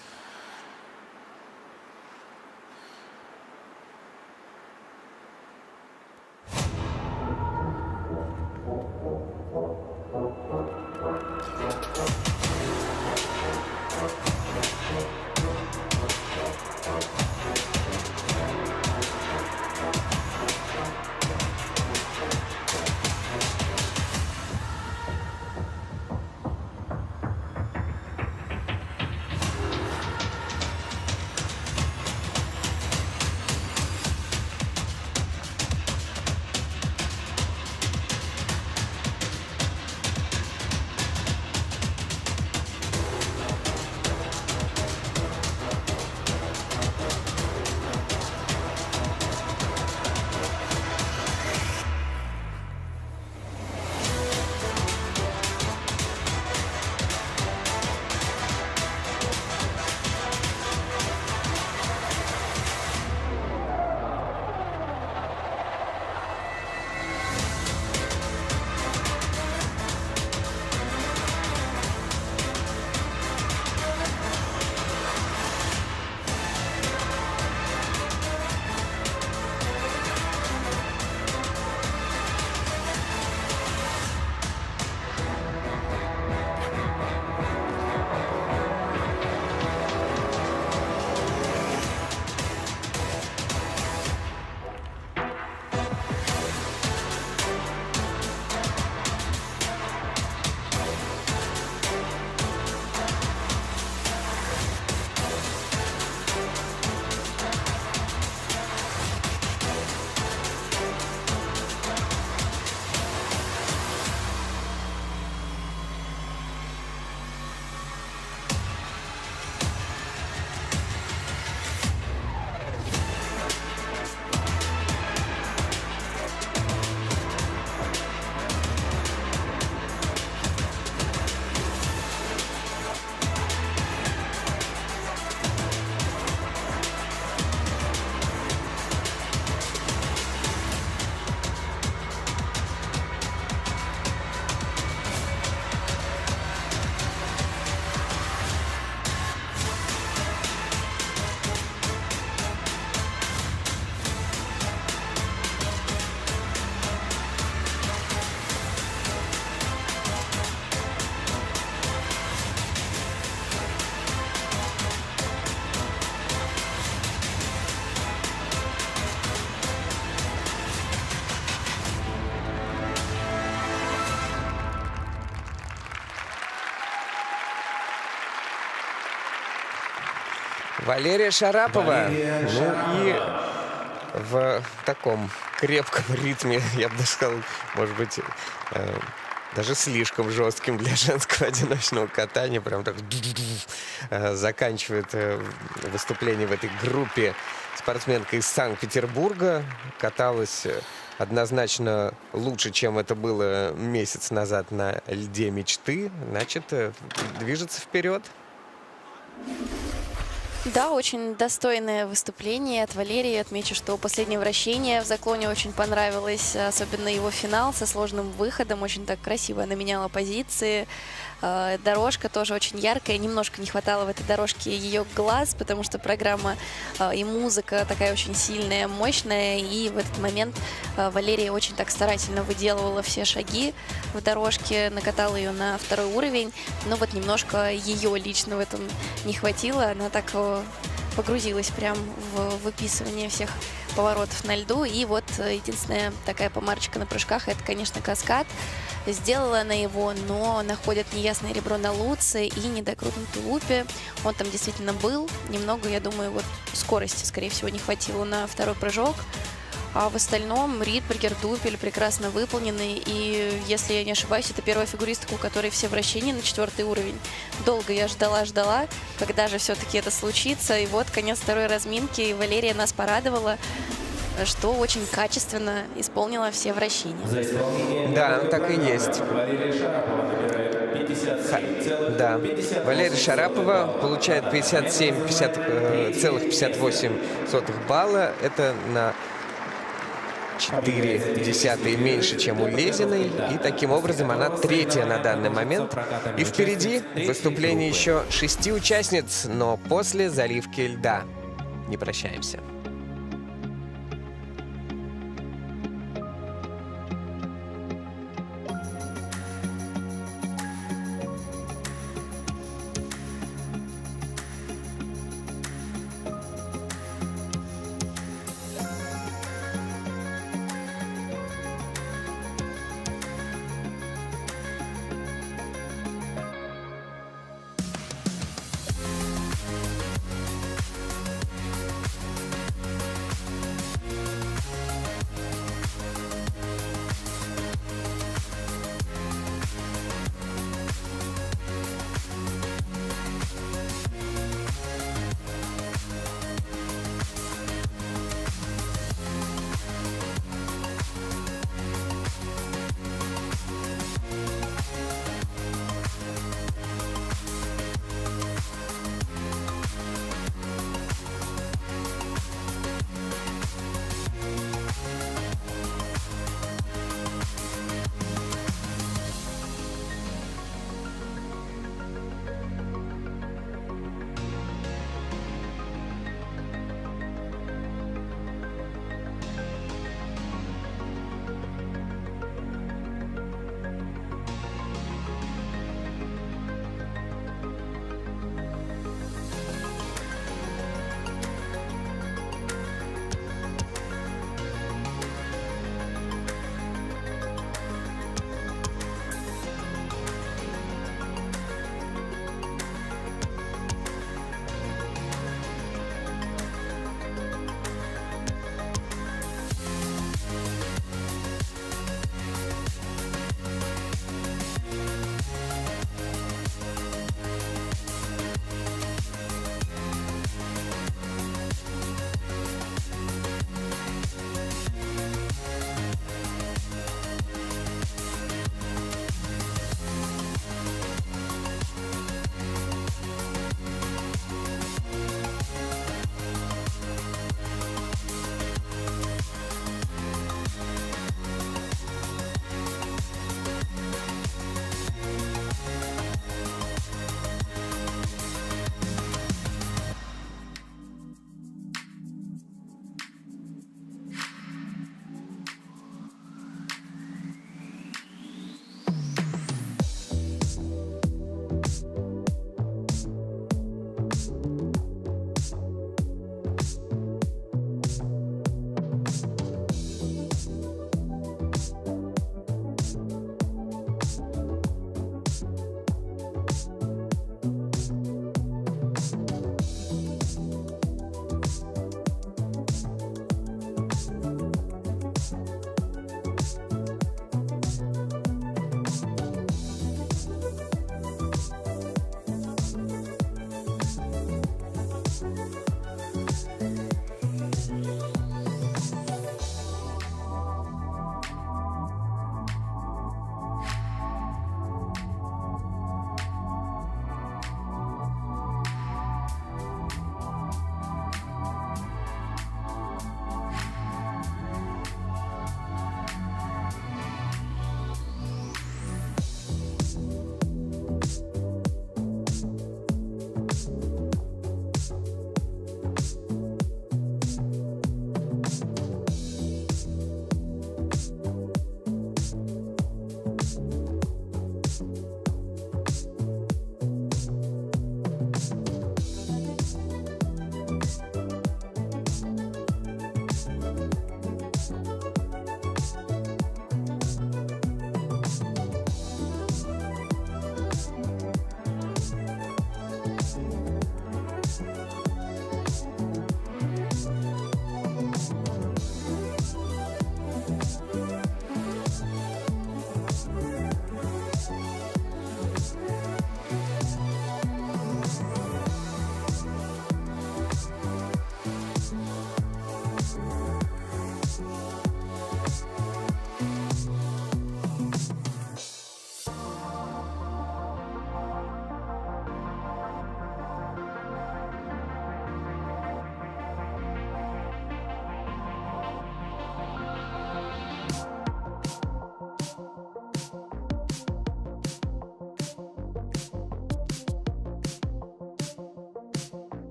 Валерия Шарапова. Валерия Ну Шарапова. и в таком крепком ритме, я бы даже сказал, может быть, даже слишком жестким для женского одиночного катания. Прям так заканчивает выступление в этой группе спортсменка из Санкт-Петербурга. Каталась однозначно лучше, чем это было месяц назад на льде мечты. Значит, движется вперед. Да, очень достойное выступление от Валерии. Отмечу, что последнее вращение в заклоне очень понравилось, особенно его финал со сложным выходом. Очень так красиво она меняла позиции. Дорожка тоже очень яркая. Немножко не хватало в этой дорожке ее глаз, потому что программа и музыка такая очень сильная, мощная. И в этот момент Валерия очень так старательно выделывала все шаги в дорожке, накатала ее на второй уровень. Но вот немножко ее лично в этом не хватило. Она так погрузилась прям в выписывание всех поворотов на льду. И вот единственная такая помарочка на прыжках — это, конечно, каскад. Сделала она его, но находит неясное ребро на Луце и недокрут на тулупе. Он там действительно был. Немного, я думаю, вот скорости, скорее всего, не хватило на второй прыжок. А в остальном Ридбергер, дупель прекрасно выполнены. И, если я не ошибаюсь, это первая фигуристка, у которой все вращения на 4-й уровень. Долго я ждала, когда же все-таки это случится. И вот конец второй разминки, и Валерия нас порадовала, что очень качественно исполнила все вращения. За исполнение Да, так и есть. Валерия Шарапова набирает 57,58. Да, Валерия Шарапова получает 57,58 балла. Это на 0,4 меньше, чем у Лезиной. И таким образом она третья на данный момент. И впереди выступление еще 6 участниц, но после заливки льда. Не прощаемся.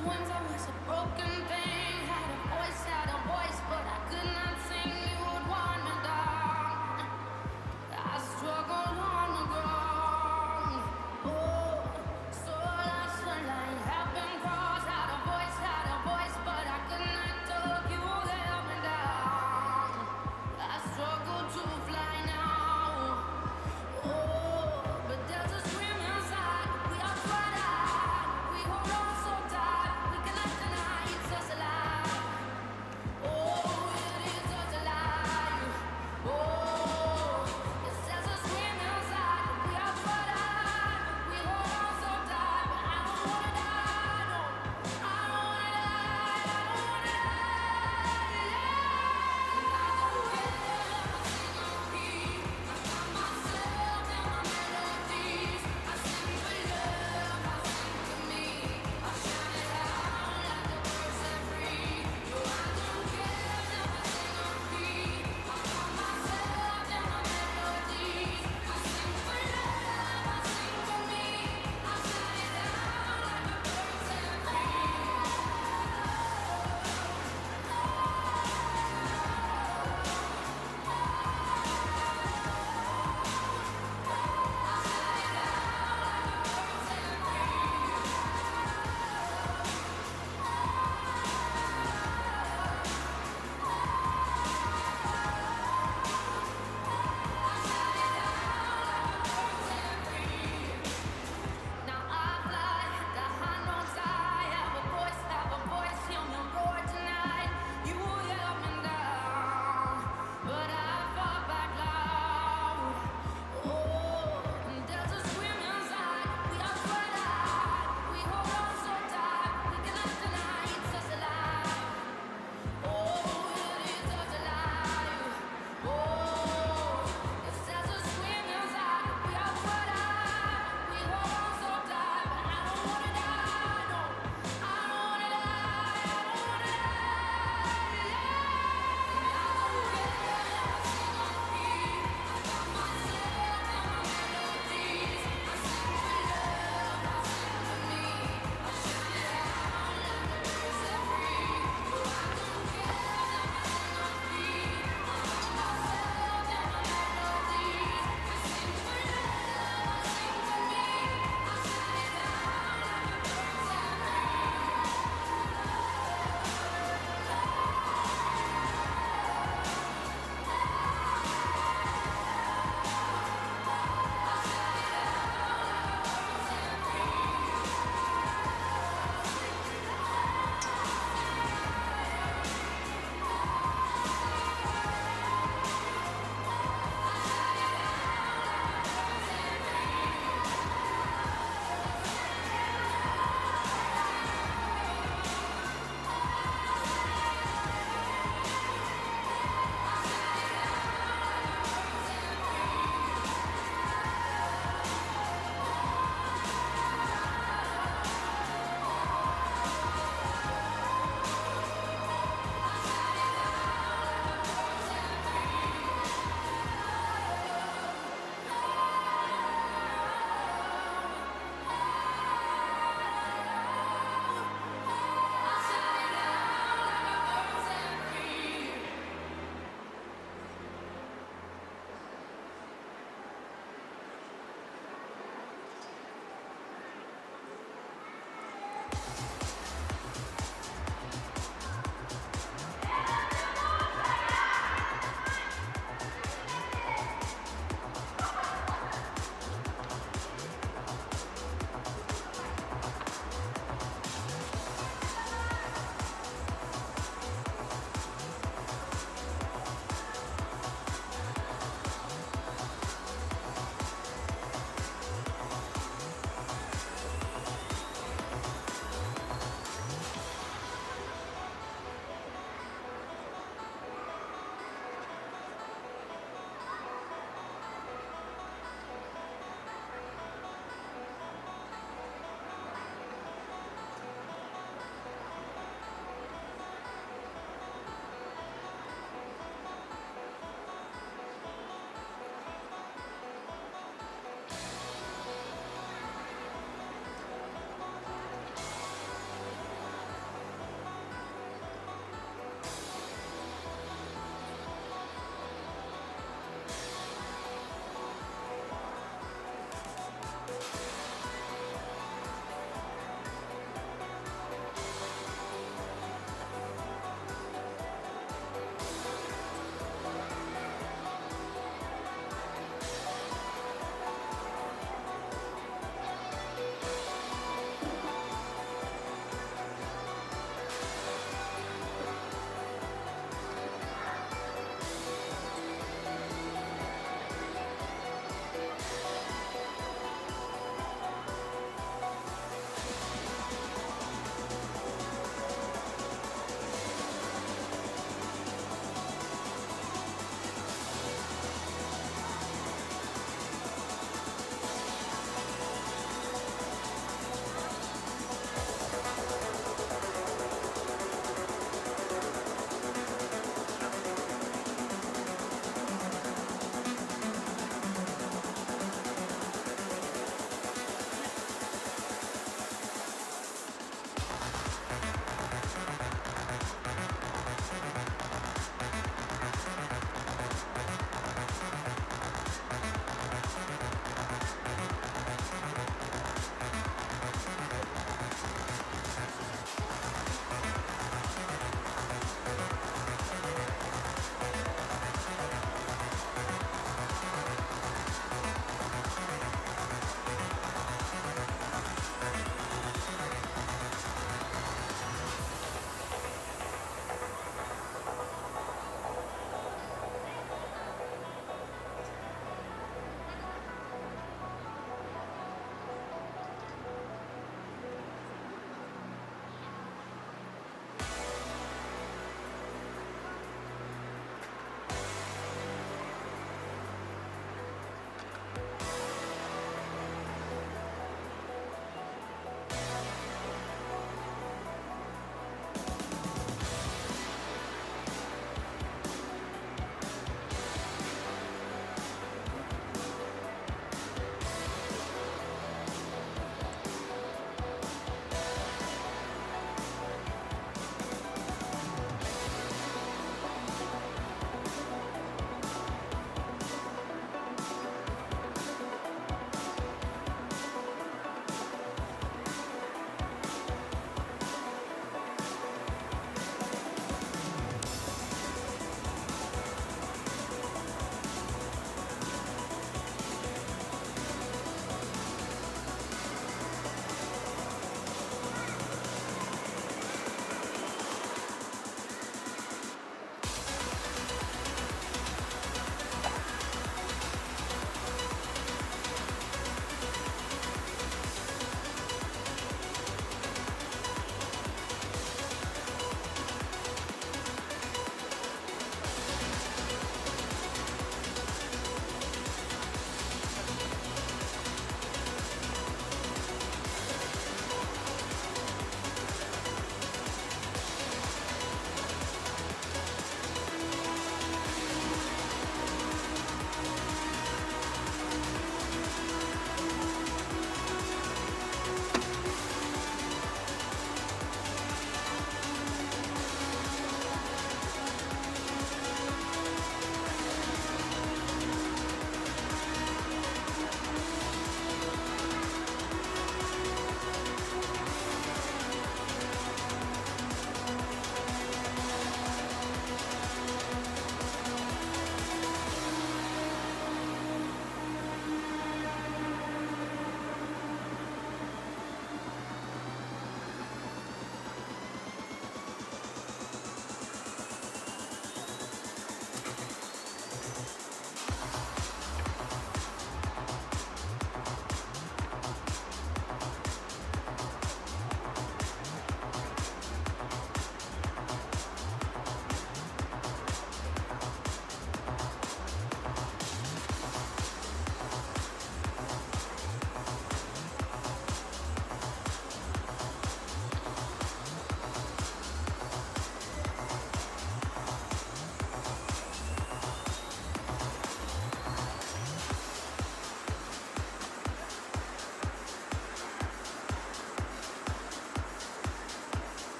wings, I was a broken thing. Had a voice, but I could not sing. You would want me down. I struggled on the ground. Oh, so lost the line, have been crossed. Had a voice, but I could not talk. You held me down. I struggle to fly now. Oh, but there's a scream inside. We are tried out. We hold on so tight. We cannot deny it's us alive. Oh, it is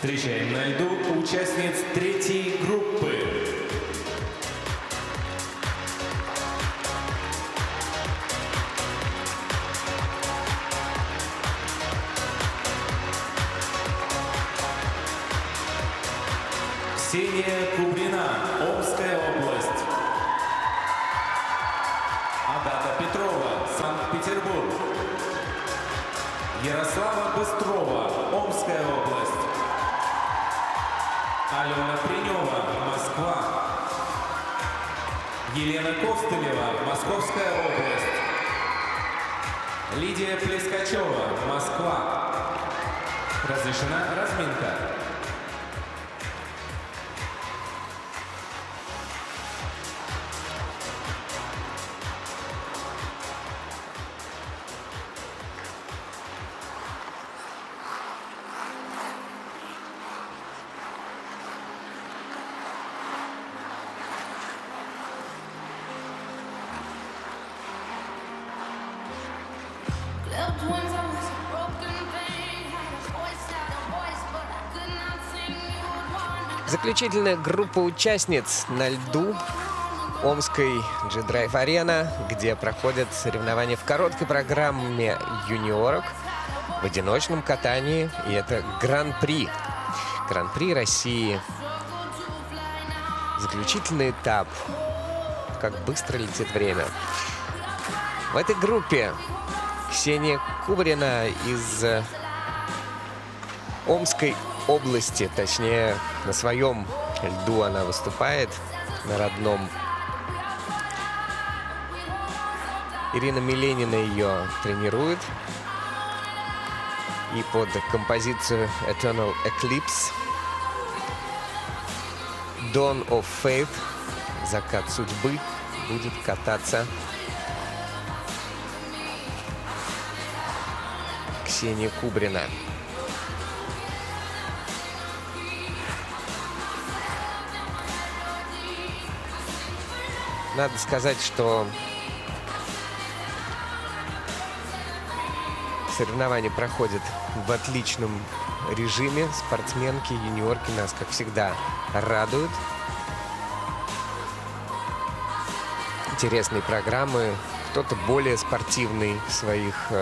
Встречаем на льду участниц третьей группы. Ксения Кубрина, Омская область. Агата Петрова, Санкт-Петербург. Ярослава Быстрова, Омская область. Алена Принева, Москва. Елена Костылева, Московская область. Лидия Плескачева, Москва. Разрешена разминка. Loved ones, I was a broken thing. Had a voice, but I could not sing. You would wanna Заключительная группа участниц на льду Омской G-Drive Arena, где проходят соревнования в короткой программе юниорок в одиночном катании. И это Гран-при. Гран-при России. Заключительный этап. Как быстро летит время. В этой группе Ксения Кубрина из Омской области, точнее, на своем льду она выступает, на родном. Ирина Миленина ее тренирует. И под композицию Eternal Eclipse Dawn of Faith, закат судьбы, будет кататься Ксения Кубрина. Надо сказать, что соревнования проходят в отличном режиме. Спортсменки, юниорки нас, как всегда, радуют. Интересные программы. Кто-то более спортивный в своих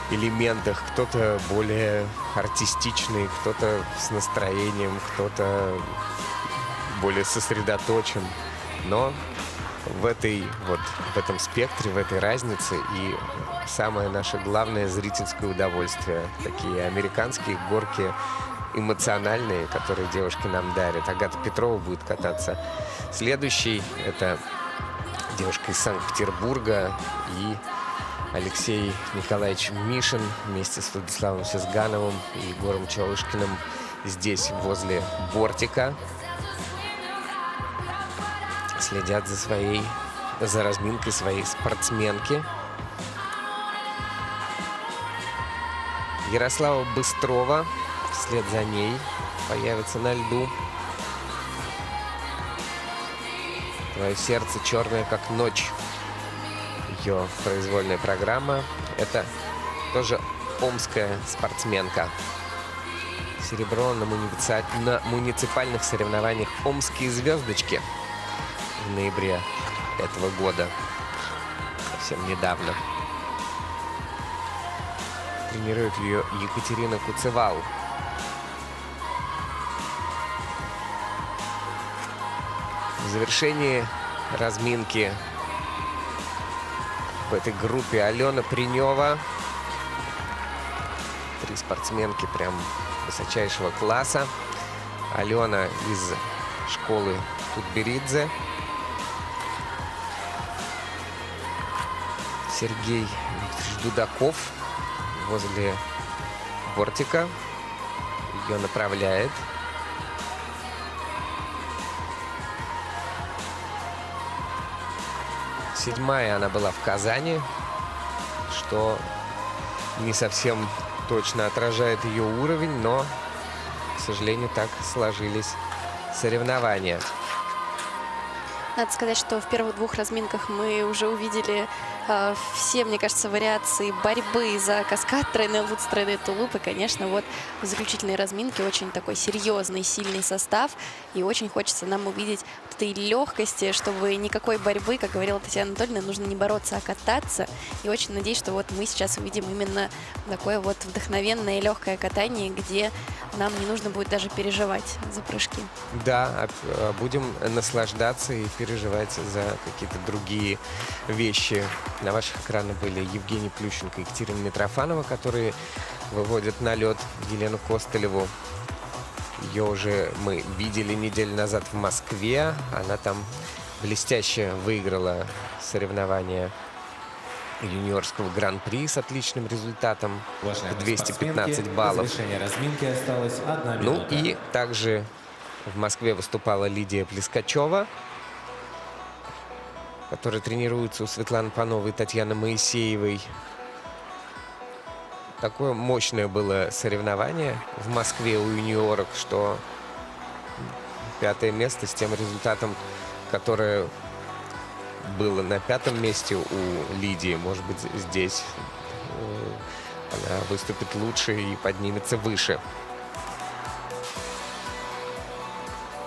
элементах, кто-то более артистичный, кто-то с настроением, кто-то более сосредоточен. Но в этом спектре, в этой разнице и самое наше главное зрительское удовольствие. Такие американские горки эмоциональные, которые девушки нам дарят. Агата Петрова будет кататься следующий. Это девушка из Санкт-Петербурга и Алексей Николаевич Мишин вместе с Владиславом Сизгановым и Егором Челышкиным здесь, возле бортика, следят за разминкой своей спортсменки. Ярослава Быстрова вслед за ней появится на льду. «Твое сердце черное, как ночь». Ее произвольная программа. Это тоже омская спортсменка. Серебро на муниципальных соревнованиях «Омские звездочки» в ноябре этого года. Совсем недавно. Тренирует ее Екатерина Куцевал. В завершении разминки в этой группе Алена Принева. 3 спортсменки прям высочайшего класса. Алена из школы Тутберидзе. Сергей Дудаков возле бортика. Ее направляет. Седьмая она была в Казани, что не совсем точно отражает ее уровень, но, к сожалению, так сложились соревнования. Надо сказать, что в первых двух разминках мы уже увидели все, мне кажется, вариации борьбы за каскад, тройной луц, тройной тулуп. И, конечно, вот в заключительной разминке очень такой серьезный, сильный состав. И очень хочется нам увидеть вот этой легкости, чтобы никакой борьбы, как говорила Татьяна Анатольевна, нужно не бороться, а кататься. И очень надеюсь, что вот мы сейчас увидим именно такое вот вдохновенное и легкое катание, где нам не нужно будет даже переживать за прыжки. Да, будем наслаждаться и переживать за какие-то другие вещи. На ваших экранах были Евгений Плющенко и Екатерина Митрофанова, которые выводят на лед Елену Костылеву. Ее уже мы видели неделю назад в Москве. Она там блестяще выиграла соревнования юниорского гран-при с отличным результатом в 215 баллов. До завершения разминки осталась 1 Ну минута. и также в Москве выступала Лидия Плескачева, которая тренируется у Светланы Пановой и Татьяны Моисеевой. Такое мощное было соревнование в Москве у юниорок, что 5-е место с тем результатом, которое было на 5-м месте у Лидии. Может быть, здесь она выступит лучше и поднимется выше.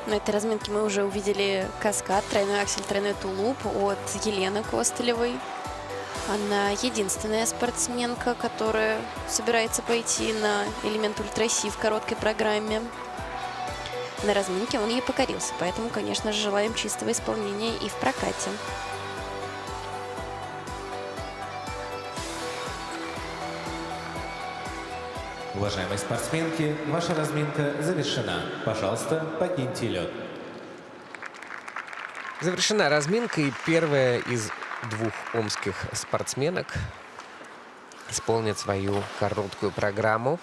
На этой разминке мы уже увидели каскад, тройной аксель, тройной тулуп от Елены Костылевой. Она единственная спортсменка, которая собирается пойти на элемент ультра-си в короткой программе. На разминке он ей покорился, поэтому, конечно же, желаем чистого исполнения и в прокате. Уважаемые спортсменки, ваша разминка завершена. Пожалуйста, покиньте лед. Завершена разминка, и первая из 2 омских спортсменок исполнит свою короткую программу.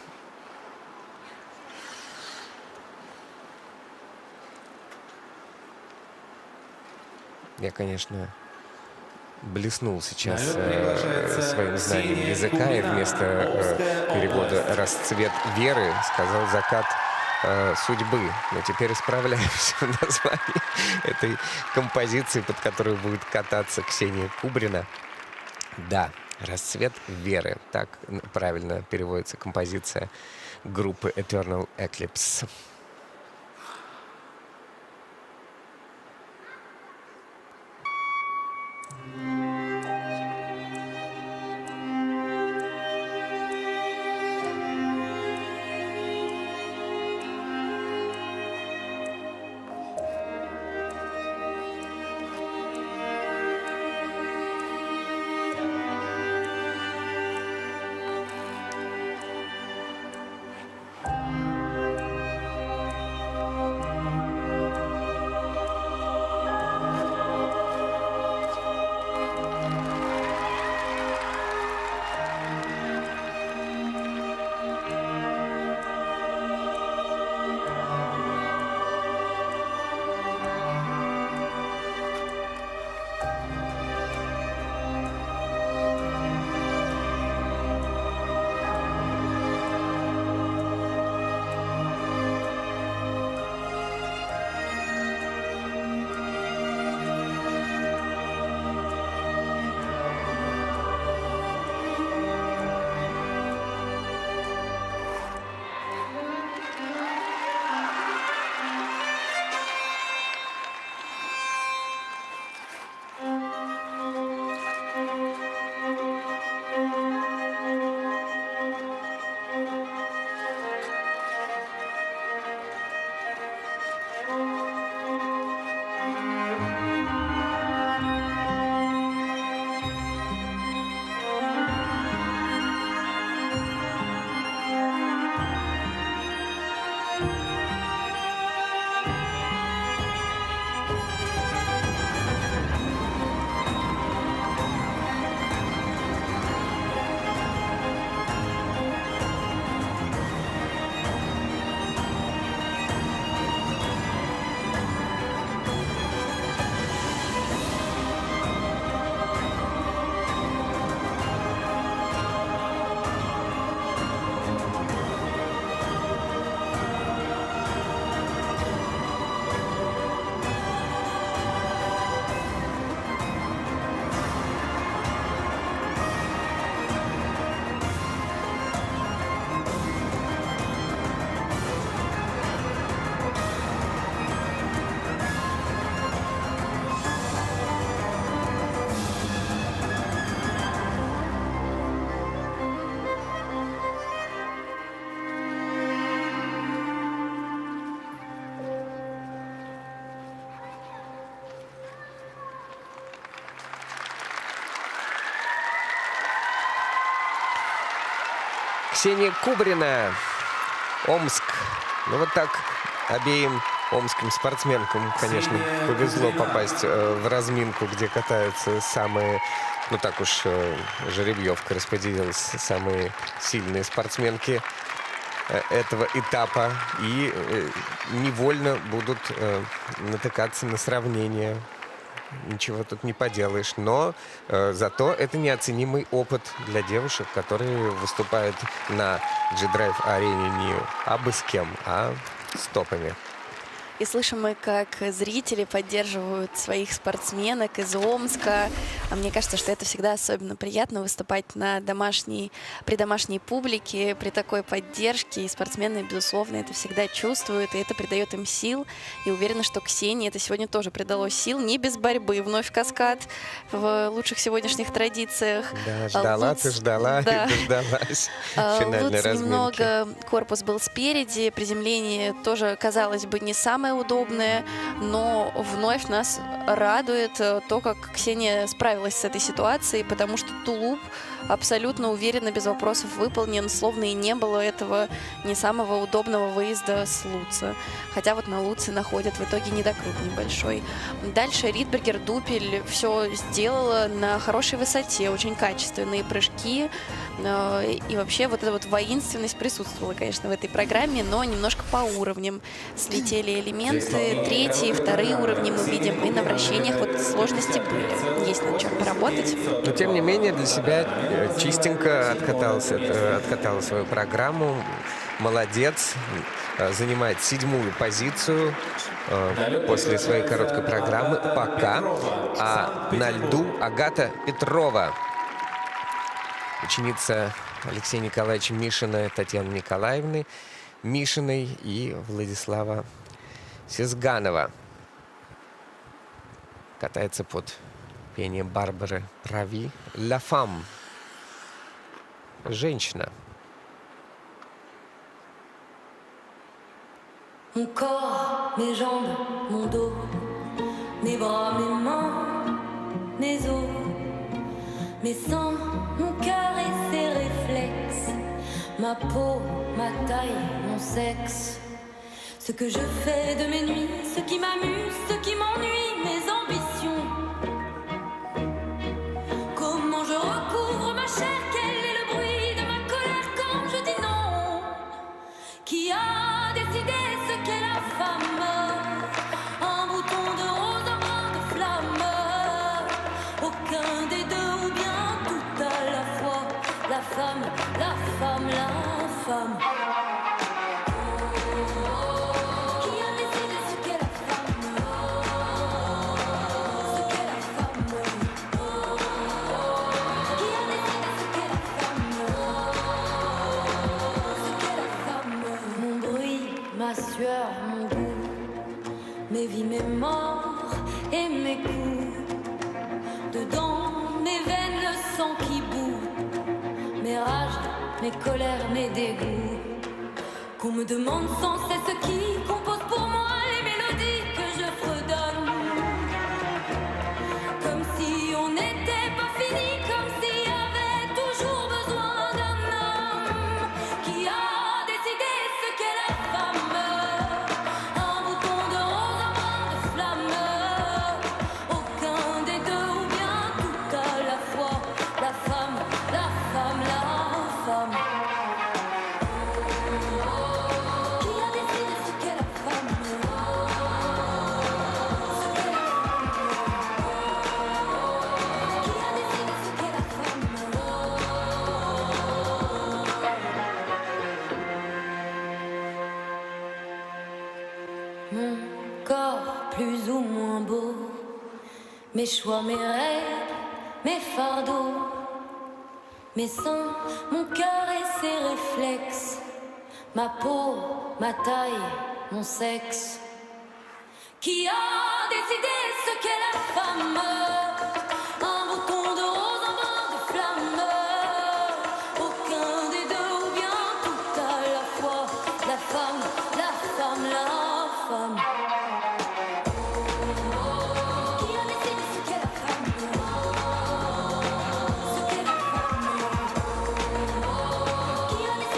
Я, конечно, блеснул сейчас своим знанием языка и вместо перевода «расцвет веры» сказал «закат судьбы». Но теперь исправляемся в названии этой композиции, под которую будет кататься Ксения Кубрина. Да, «Расцвет веры». Так правильно переводится композиция группы Eternal Eclipse. Ксения Кубрина. Омск. Ну вот так обеим омским спортсменкам, конечно, повезло попасть в разминку, где катаются самые, ну так уж жеребьевка распределилась, самые сильные спортсменки этого этапа. И невольно будут натыкаться на сравнения. Ничего тут не поделаешь. Но зато это неоценимый опыт для девушек, которые выступают на G-Drive-арене не абы с кем, а с топами. И слышим мы, как зрители поддерживают своих спортсменок из Омска. А мне кажется, что это всегда особенно приятно выступать при домашней публике, при такой поддержке. И спортсмены, безусловно, это всегда чувствуют, и это придает им сил. И уверена, что Ксении это сегодня тоже придало сил. Не без борьбы. Вновь каскад в лучших сегодняшних традициях. Да, ждала, ты ждала, да. и дождалась финальной разминки. Немного корпус был спереди, приземление тоже, казалось бы, не самое удобное, но вновь нас радует то, как Ксения справилась с этой ситуацией, потому что тулуп абсолютно уверенно, без вопросов выполнен, словно и не было этого не самого удобного выезда с Луца. Хотя вот на Луце находят в итоге недокрут небольшой. Дальше Ридбергер, Дупель все сделала на хорошей высоте, очень качественные прыжки. И вообще вот эта вот воинственность присутствовала, конечно, в этой программе, но немножко по уровням слетели элементы. Третьи, вторые уровни мы видим, и на вращениях вот сложности были. Есть над чем поработать. Но тем не менее для себя чистенько откатала свою программу. Молодец. Занимает 7-ю позицию после своей короткой программы пока. А на льду Агата Петрова, ученица Алексея Николаевича Мишина, Татьяны Николаевны Мишиной и Владислава Сезганова. Катается под пение Барбары Прави. «La femme». Женщина. Mon corps, mes jambes, mon dos, mes bras, mes mains, mes os, mes seins, mon cœur et ses réflexes, ma peau, ma taille, mon sexe. Ce que je fais de mes nuits, ce qui m'amuse, ce qui m'ennuie, mes ambitions. Comment je recouvre ma chair, quel est le bruit de ma colère quand je dis non? Qui a décidé ce qu'est la femme? Un bouton de rose, un brin de flamme. Aucun des deux ou bien tout à la fois. La femme, la femme, la femme. Qui a décidé ce qu'est la femme? Ce qu'est la femme. Qui a décidé ce qu'est la femme? Ce qu'est la femme. Mon bruit, ma sueur, mon goût, mes vies, mes morts et mes coups. Dedans, mes veines, le sang qui bout, mes rages, mes colères, mes dégoûts. Qu'on me demande sans cesse ce qui compose pour moi les mélodies que je fredonne. Comme si on n'était pas fini, comme s'il y avait toujours besoin d'un homme. Qui a décidé ce qu'est la femme? Un bouton de rose, un brin de flamme. Aucun des deux ou bien tout à la fois. La femme, la femme, la femme. Qui a décidé ce qu'est la femme? Ce qu'est la femme. Qui a décidé ce qu'est la femme? Mon corps plus ou moins beau, mes choix, mes rêves, mes fardeaux, mes seins, mon cœur et ses réflexes, ma peau, ma taille, mon sexe. Qui a décidé ce qu'est la femme? Un bouton de rose, un brin de flamme. Aucun des deux ou bien tout à la fois. La femme, la femme, la femme. Qui a décidé ce qu'est la femme? Ce qu'est la femme. Qui a décidé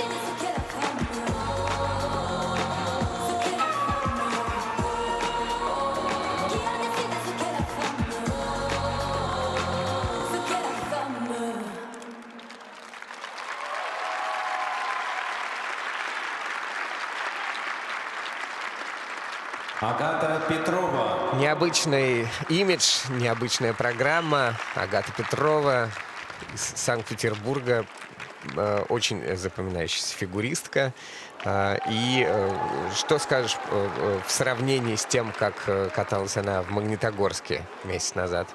Агата Петрова. Необычный имидж, необычная программа. Агата Петрова из Санкт-Петербурга. Очень запоминающаяся фигуристка. И что скажешь в сравнении с тем, как каталась она в Магнитогорске месяц назад?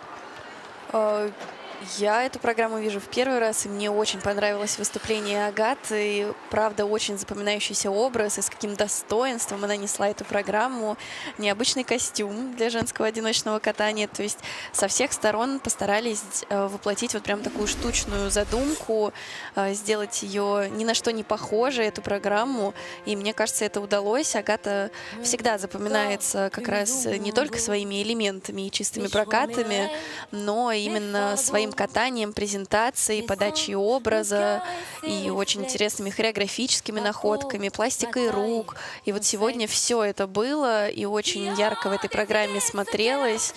Я эту программу вижу в первый раз, и мне очень понравилось выступление Агаты. И, правда, очень запоминающийся образ, и с каким достоинством она несла эту программу. Необычный костюм для женского одиночного катания. То есть со всех сторон постарались воплотить вот прям такую штучную задумку, сделать ее ни на что не похожей, эту программу. И мне кажется, это удалось. Агата всегда запоминается как раз не только своими элементами и чистыми прокатами, но именно своим катанием, презентацией, подачей образа и очень интересными хореографическими находками, пластикой рук. И вот сегодня все это было и очень ярко в этой программе смотрелось.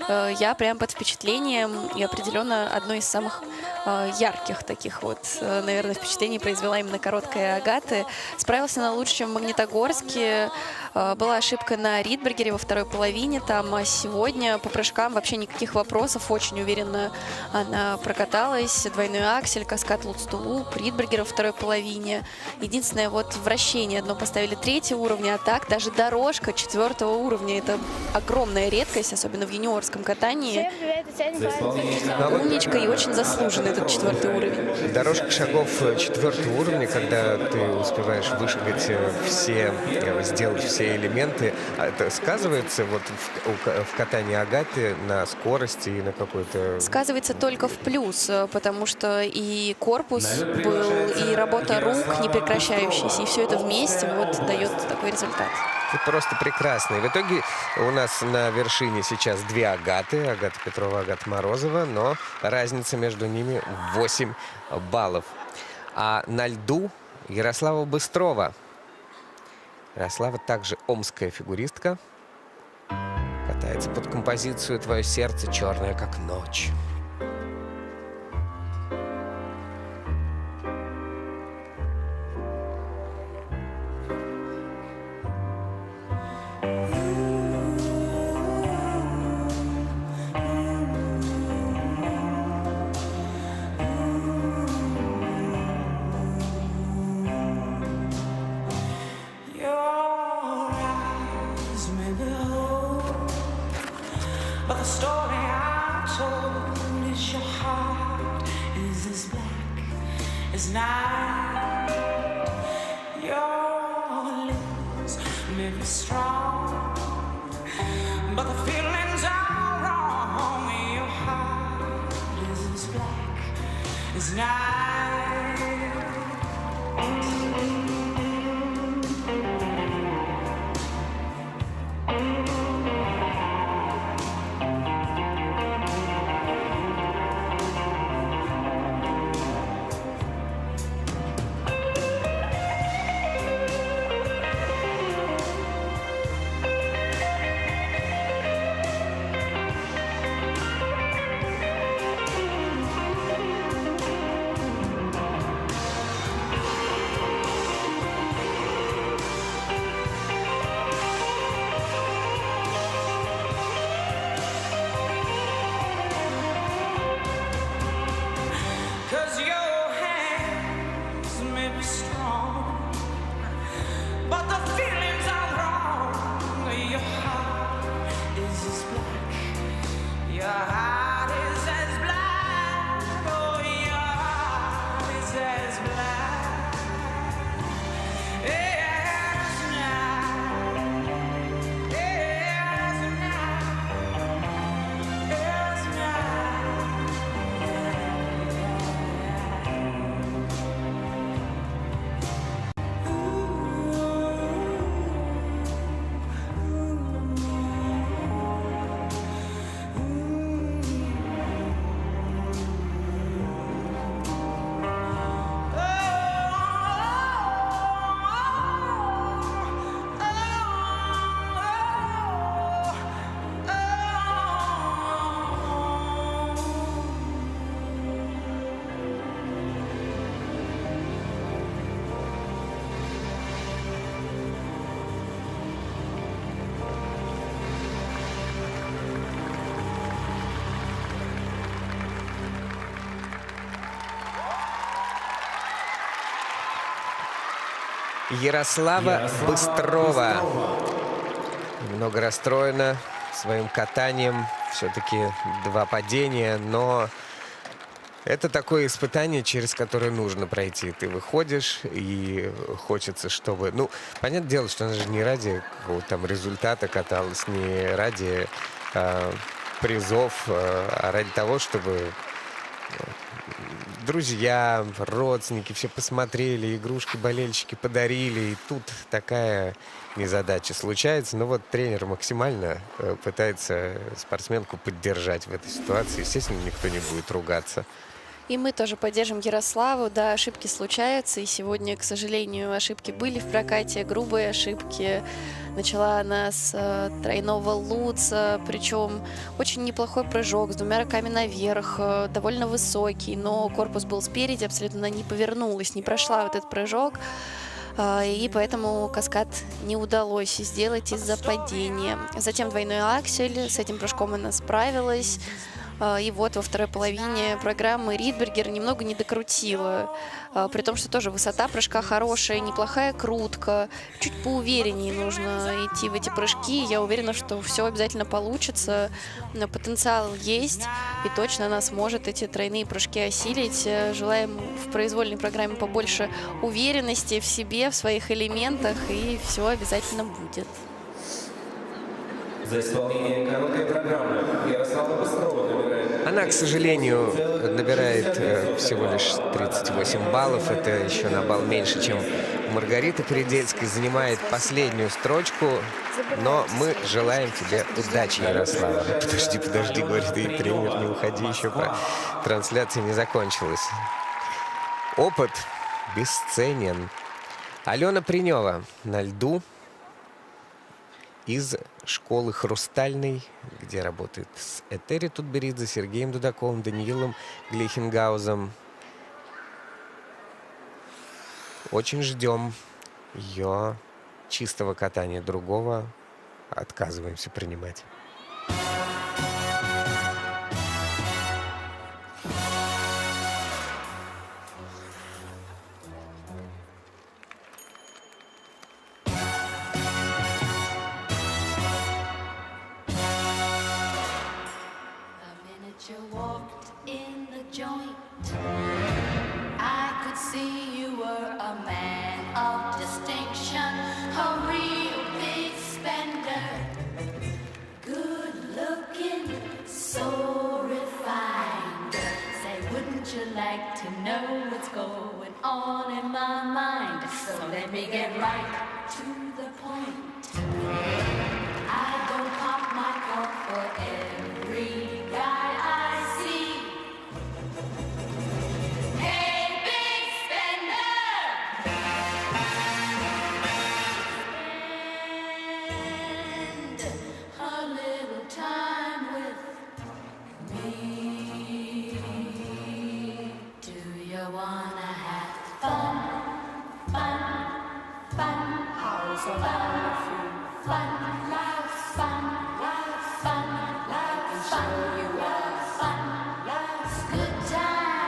Я прям под впечатлением, и определенно одно из самых ярких таких вот, наверное, впечатлений произвела именно короткая Агаты. Справилась она лучше, чем в Магнитогорске. Была ошибка на Ридбергере во второй половине там, а сегодня по прыжкам вообще никаких вопросов. Очень уверенно она прокаталась. Двойной аксель, каскад луц-тулуп, Ридбергер во второй половине. Единственное, вот вращение одно поставили 3-го уровня, а так даже дорожка 4-го уровня. Это огромная редкость, особенно в юниорском катании. Умничка и очень заслуженный этот 4-й уровень. Дорожка шагов 4-го уровня, когда ты успеваешь вышагать все, сделать все элементы, это сказывается вот в катании Агаты на скорости и на какой-то... Сказывается только в плюс, потому что и корпус был, и работа рук не прекращающаяся, и все это вместе вот дает такой результат. Это просто прекрасно. И в итоге у нас на вершине сейчас две Агаты. Агата Петрова, Агата Морозова. Но разница между ними 8 баллов. А на льду Ярослава Быстрова. Ярослава также омская фигуристка. Катается под композицию «Твое сердце черное, как ночь». But the story I told is your heart is as black as night. Your lips may be strong, but the feelings are wrong. Your heart is as black as night. Ярослава Быстрова. Немного расстроена своим катанием. Все-таки 2 падения, но это такое испытание, через которое нужно пройти. Ты выходишь, и хочется, чтобы... Ну, понятное дело, что она же не ради какого-то там результата каталась, не ради призов, а ради того, чтобы друзья, родственники все посмотрели, игрушки болельщики подарили. И тут такая незадача случается. Но вот тренер максимально пытается спортсменку поддержать в этой ситуации. Естественно, никто не будет ругаться. И мы тоже поддержим Ярославу. Да, ошибки случаются. И сегодня, к сожалению, ошибки были в прокате. Грубые ошибки. Начала она с тройного луца. Причем очень неплохой прыжок с 2 руками наверх. Довольно высокий. Но корпус был спереди. Абсолютно она не повернулась. Не прошла вот этот прыжок. И поэтому каскад не удалось сделать из-за падения. Затем двойной аксель. С этим прыжком она справилась. И вот во второй половине программы Ридбергер немного не докрутила. При том, что тоже высота прыжка хорошая, неплохая крутка. Чуть поувереннее нужно идти в эти прыжки. Я уверена, что все обязательно получится. Но потенциал есть. И точно она сможет эти тройные прыжки осилить. Желаем в произвольной программе побольше уверенности в себе, в своих элементах. И все обязательно будет. За исполнение короткой программы Ярослава Быстрова набирает... Она, к сожалению, набирает всего лишь 38 баллов. Это еще на балл меньше, чем Маргарита Передельская. Занимает последнюю строчку. Но мы желаем тебе удачи, Ярослава. Подожди, говорит ей тренер, не уходи, еще трансляция не закончилась. Опыт бесценен. Алена Принева на льду из школы «Хрустальный», где работает с Этери Тутберидзе, Сергеем Дудаковым, Даниилом Глейхенгаузом. Очень ждем ее чистого катания, другого отказываемся принимать. You walked in the joint. I could see you were a man of distinction, a real big spender. Good looking, so refined. Say, wouldn't you like to know what's going on in my mind? So let me get right to the point. I don't pop my cork for every guy I see. Hey, big spender! Spend a little time with me. Do you wanna have fun? How's about a few fun? Good time.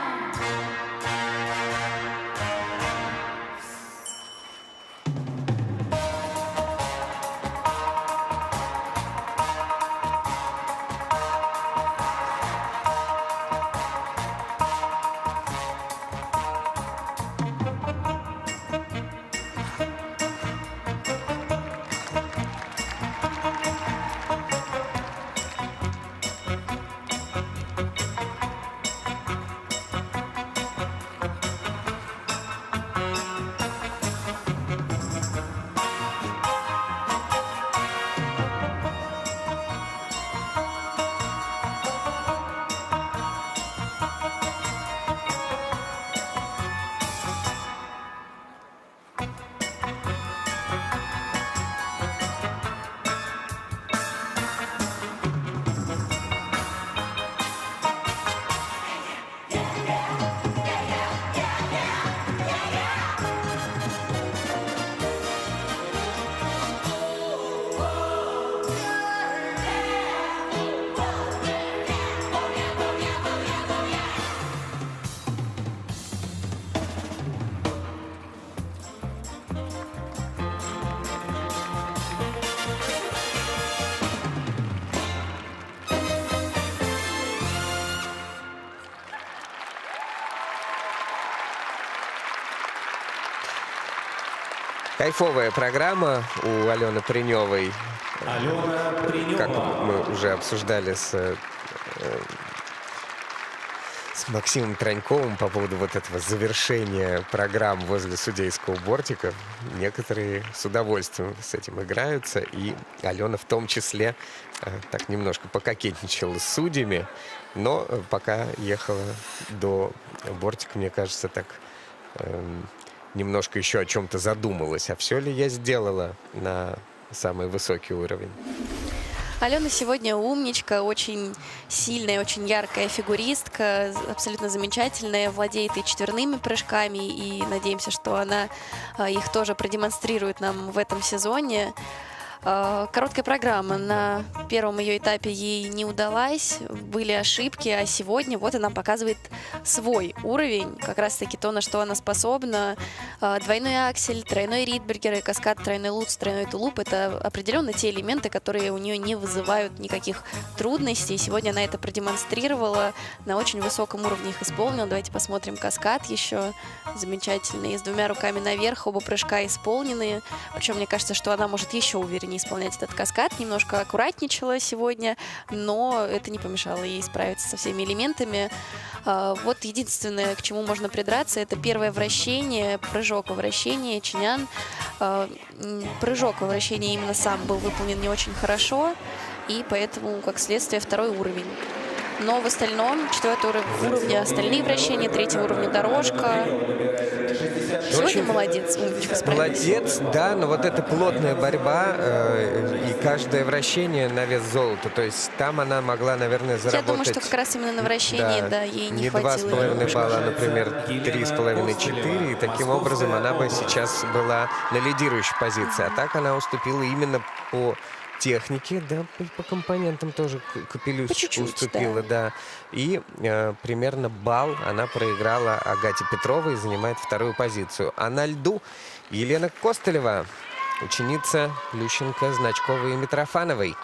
Кайфовая программа у Алены Приневой. Алена Принева. Как мы уже обсуждали с Максимом Траньковым по поводу вот этого завершения программ возле судейского бортика. Некоторые с удовольствием с этим играются. И Алена в том числе так немножко пококетничала с судьями. Но пока ехала до бортика, мне кажется, так немножко еще о чем-то задумалась. А все ли я сделала на самый высокий уровень? Алена сегодня умничка, очень сильная, очень яркая фигуристка, абсолютно замечательная, владеет и четверными прыжками, и надеемся, что она их тоже продемонстрирует нам в этом сезоне. Короткая программа на первом ее этапе ей не удалась, были ошибки, а сегодня вот она показывает свой уровень, как раз-таки то, на что она способна. Двойной аксель, тройной ридбергер и каскад, тройной лутс, тройной тулуп — это определенно те элементы, которые у нее не вызывают никаких трудностей. Сегодня она это продемонстрировала, на очень высоком уровне их исполнила. Давайте посмотрим каскад еще замечательный, с двумя руками наверх, оба прыжка исполнены. Причем мне кажется, что она может еще увереннее исполнять этот каскад, немножко аккуратничала сегодня, но это не помешало ей справиться со всеми элементами. Вот единственное, к чему можно придраться, это первое вращение, прыжок во вращении Чинян. Прыжок во вращении именно сам был выполнен не очень хорошо, и поэтому, как следствие, второй уровень. Но в остальном, четвертый уровень остальные вращения, третий уровень дорожка. Сегодня молодец, умничка, справилась. Молодец, да, но вот эта плотная борьба и каждое вращение на вес золота. То есть там она могла, наверное, заработать... Я думаю, что как раз именно на вращение, да, ей не хватило. 2,5 балла, а, например, 3,5-4. И таким образом она бы сейчас была на лидирующей позиции. А так она уступила именно по технике, да, по компонентам тоже Капелюсечка уступила, да. И примерно балл она проиграла Агате Петровой и занимает вторую позицию. А на льду Елена Костылева, ученица Плющенко, Значковой и Митрофановой.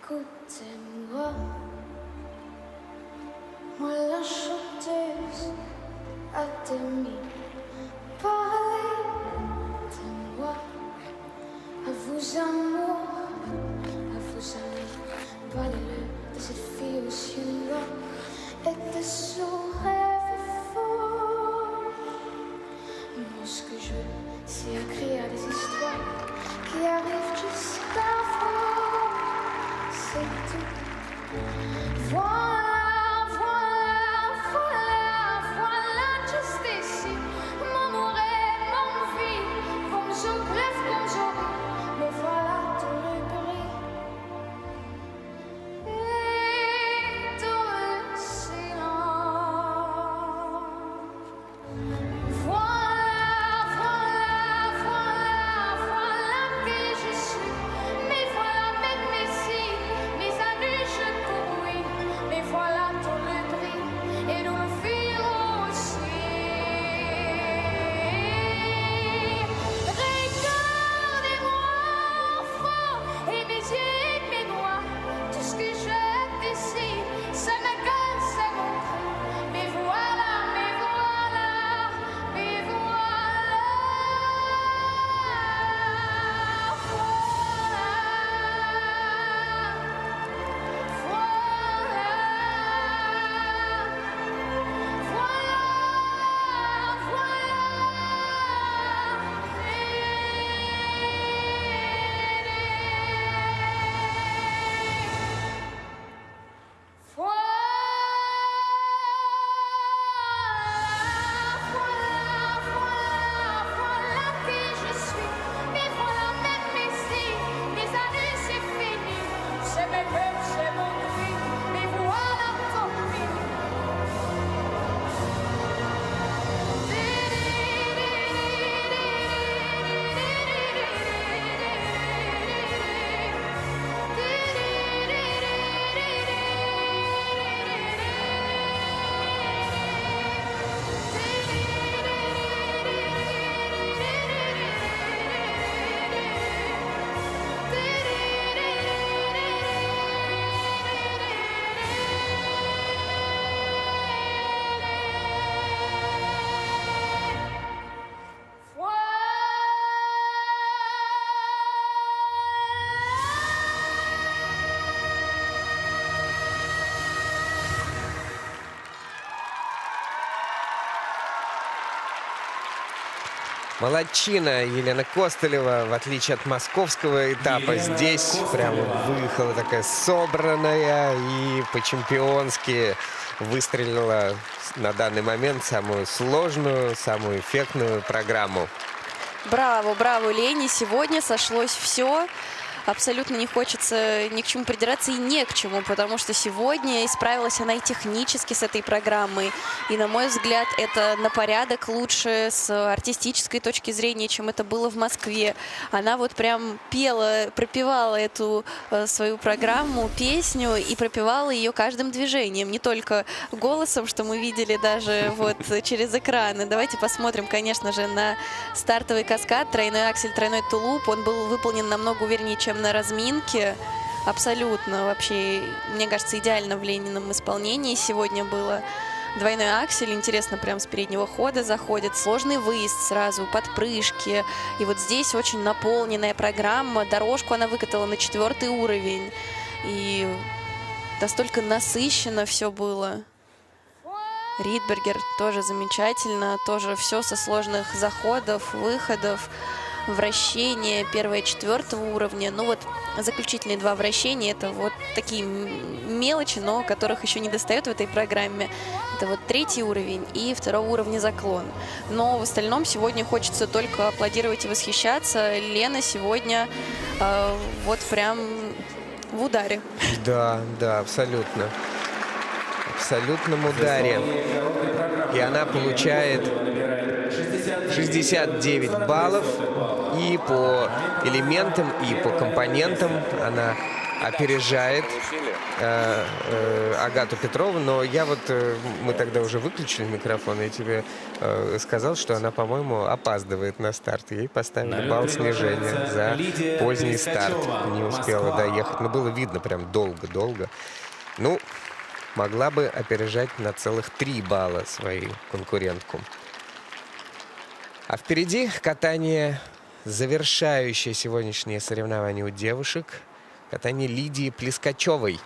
Écoutez-moi, moi la chanteuse à demi. Parlez de moi, à vos amours, à vos amis. Parlez-le de cette fille aux yeux noirs et de son rêve faux. Moi ce que je veux, c'est écrire des histoires qui arrivent jusqu'à vous. C'est tout. Voilà, voilà, voilà, voilà, juste ici. Mon rêve, mon vie, comme je rêve, comme je ris. Me voilà dans le gris. Et dans le silence. Молодчина Елена Костылева, в отличие от московского этапа. Здесь прямо выехала такая собранная и по-чемпионски выстрелила на данный момент самую сложную, самую эффектную программу. Браво, браво, Лене. Сегодня сошлось все. Абсолютно не хочется ни к чему придираться и не к чему, потому что сегодня исправилась она и технически с этой программой. И, на мой взгляд, это на порядок лучше с артистической точки зрения, чем это было в Москве. Она вот прям пела, пропевала эту свою программу, песню, и пропевала ее каждым движением, не только голосом, что мы видели даже вот через экраны. Давайте посмотрим, конечно же, на стартовый каскад. Тройной аксель, тройной тулуп. Он был выполнен намного увереннее, чем на разминке. Абсолютно вообще, мне кажется, идеально в Ленином исполнении сегодня было. Двойной аксель, интересно, прям с переднего хода заходит. Сложный выезд сразу, подпрыжки. И вот здесь очень наполненная программа. Дорожку она выкатала на 4-й уровень. И настолько насыщенно все было. Ридбергер тоже замечательно. Тоже все со сложных заходов, выходов. Вращение 1-го и 4-го уровня. Ну вот заключительные 2 вращения — это вот такие мелочи, но которых еще не достает в этой программе. Это вот 3-й уровень и 2-го уровня заклон. Но в остальном сегодня хочется только аплодировать и восхищаться. Лена сегодня вот прям в ударе. Да, да, абсолютно. В абсолютном ударе. И она получает 69 баллов. И по элементам, и по компонентам она опережает Агату Петрову. Но я вот, мы тогда уже выключили микрофон, я тебе сказал, что она, по-моему, опаздывает на старт. Ей поставили балл снижения за поздний старт. Не успела доехать. Но было видно прям долго-долго. Ну, могла бы опережать на целых 3 балла свою конкурентку. А впереди катание, завершающее сегодняшнее соревнование у девушек, катание Лидии Плескачевой.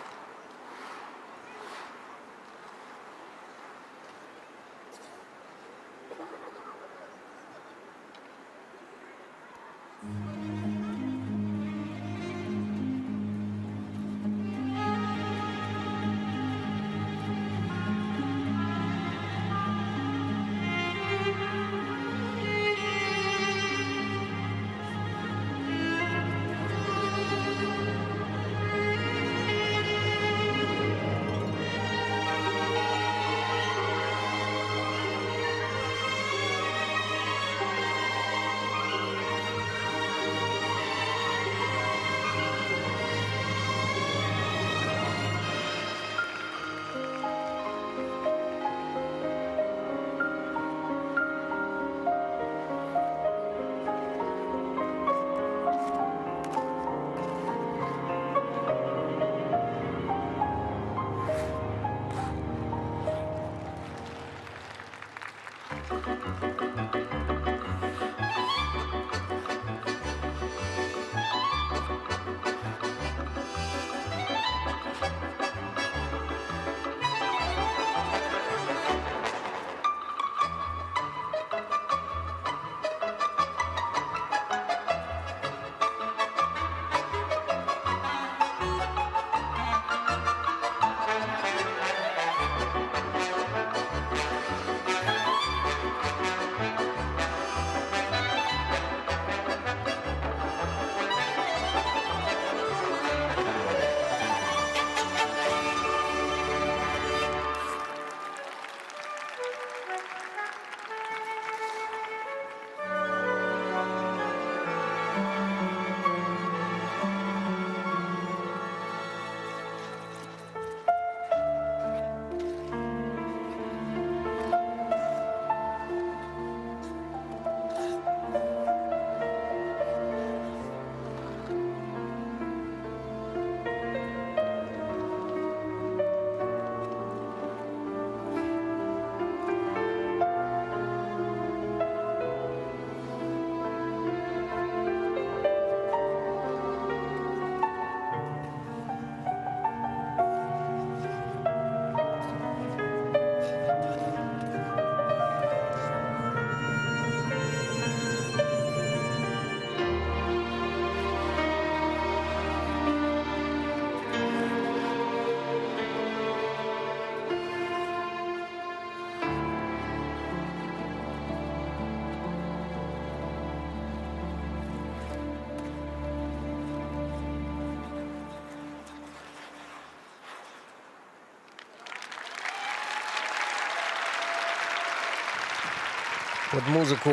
Под музыку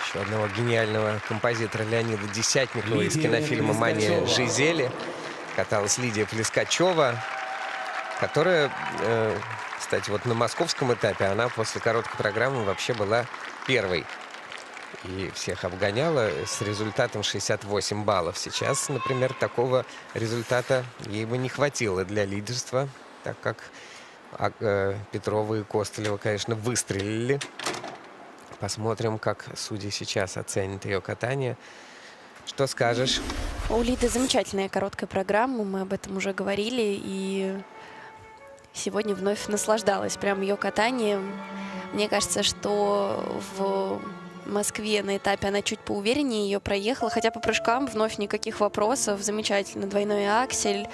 еще одного гениального композитора Леонида Десятникова из Лидия кинофильма «Мания Плескачева. Жизели» каталась Лидия Плескачева, которая, кстати, вот на московском этапе она после короткой программы вообще была первой. И всех обгоняла с результатом 68 баллов. Сейчас, например, такого результата ей бы не хватило для лидерства, так как Петрова и Костылева, конечно, выстрелили. Посмотрим, как судьи сейчас оценят ее катание. Что скажешь? У Лиды замечательная короткая программа, мы об этом уже говорили, и сегодня вновь наслаждалась прям ее катанием. Мне кажется, что в Москве на этапе она чуть поувереннее ее проехала, хотя по прыжкам вновь никаких вопросов. Замечательно. Двойной аксель.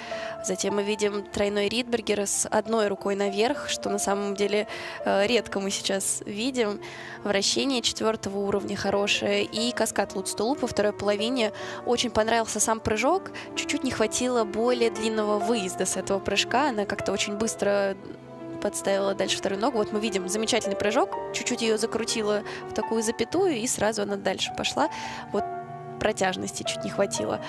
Затем мы видим тройной Ридбергер с одной рукой наверх, что на самом деле редко мы сейчас видим. Вращение 4-го уровня хорошее. И каскад Луцтулуп во второй половине. Очень понравился сам прыжок. Чуть-чуть не хватило более длинного выезда с этого прыжка. Она как-то очень быстро подставила дальше вторую ногу. Вот мы видим замечательный прыжок. Чуть-чуть ее закрутила в такую запятую, и сразу она дальше пошла. Вот протяжности чуть не хватило.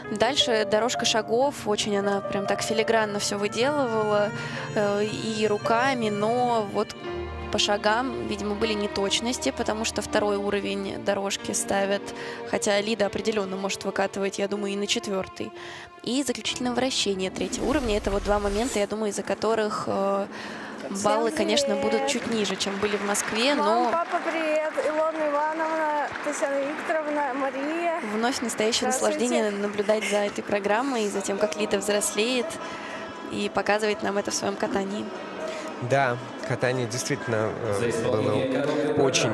Дальше дорожка шагов. Очень она прям так филигранно все выделывала. И руками, но вот по шагам, видимо, были неточности, потому что второй уровень дорожки ставят, хотя Лида определенно может выкатывать, я думаю, и на 4-й. И заключительное вращение 3-го уровня. Это вот два момента, я думаю, из-за которых баллы, конечно, будут чуть ниже, чем были в Москве, но... Мама, папа, привет! Илона Ивановна, Татьяна Викторовна, Мария. Вновь настоящее наслаждение наблюдать за этой программой и за тем, как Лида взрослеет и показывает нам это в своем катании. Да, катание действительно было очень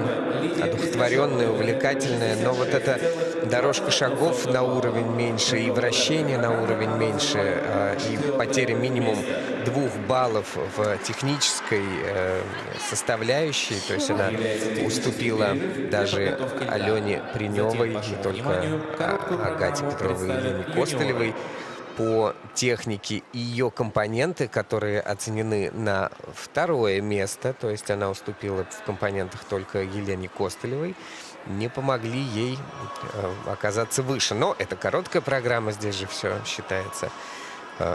одухотворенное, увлекательное, но вот эта дорожка шагов на уровень меньше, и вращение на уровень меньше, и потеря минимум 2 баллов в технической составляющей, то есть она уступила даже Алене Приневой, не только Агате Петровой и Елене Костылевой, по технике и ее компоненты, которые оценены на 2-е место, то есть она уступила в компонентах только Елене Костылевой, не помогли ей оказаться выше. Но это короткая программа, здесь же все считается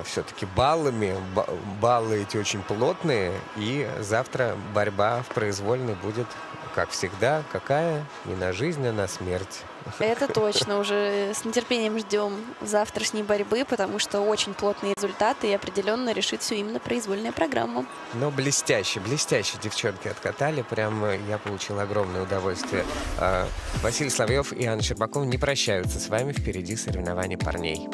все-таки баллами. Баллы эти очень плотные, и завтра борьба в произвольной будет, как всегда, какая? Не на жизнь, а на смерть. Это точно. Уже с нетерпением ждем завтрашней борьбы, потому что очень плотные результаты, и определенно решит все именно произвольная программа. Но блестяще, блестяще девчонки откатали. Прям я получил огромное удовольствие. Василий Соловьев и Анна Щербакова не прощаются с вами. Впереди соревнования парней.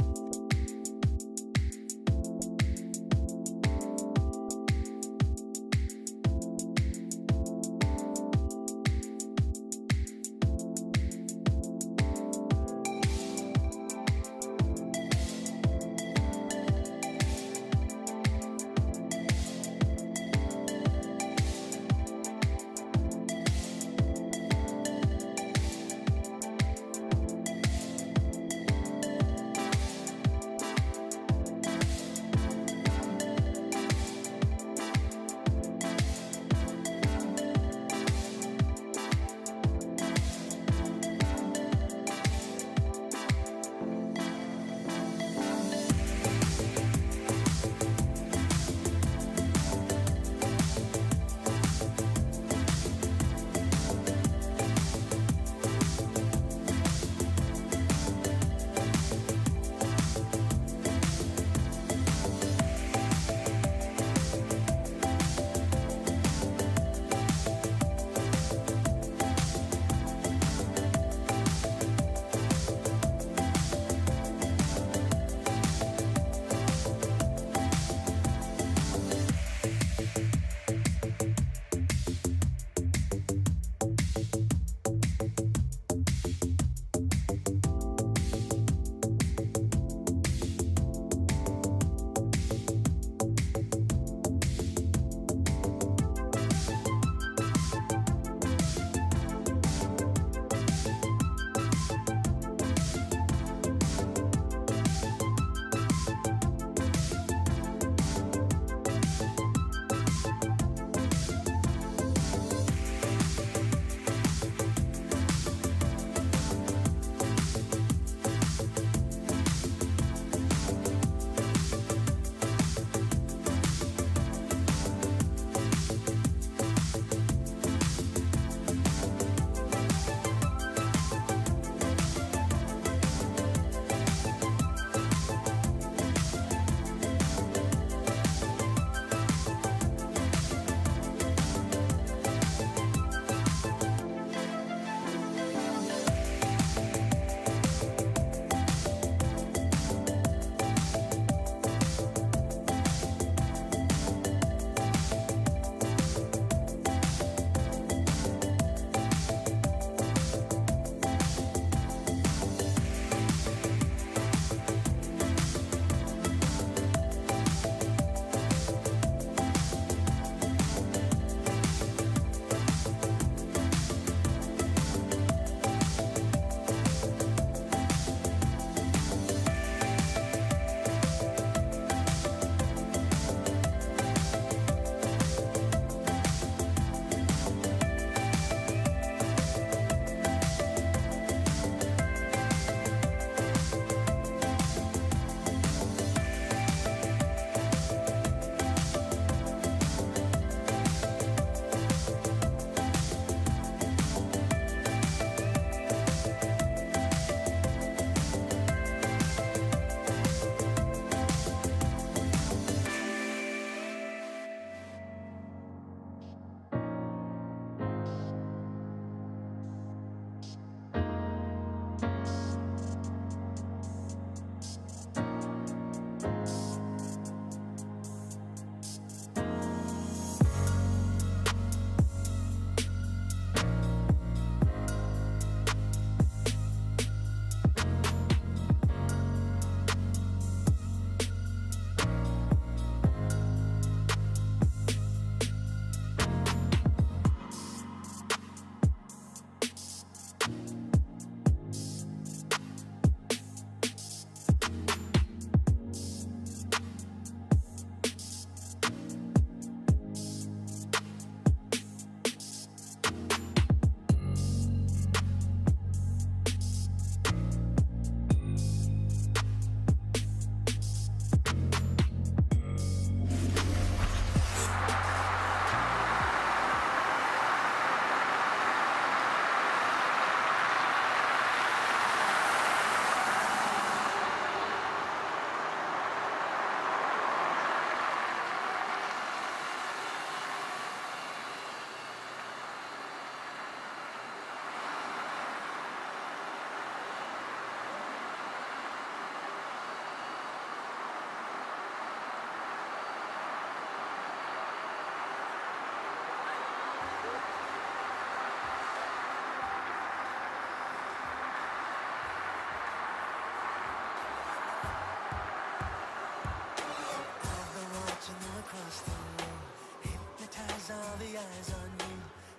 the eyes on you.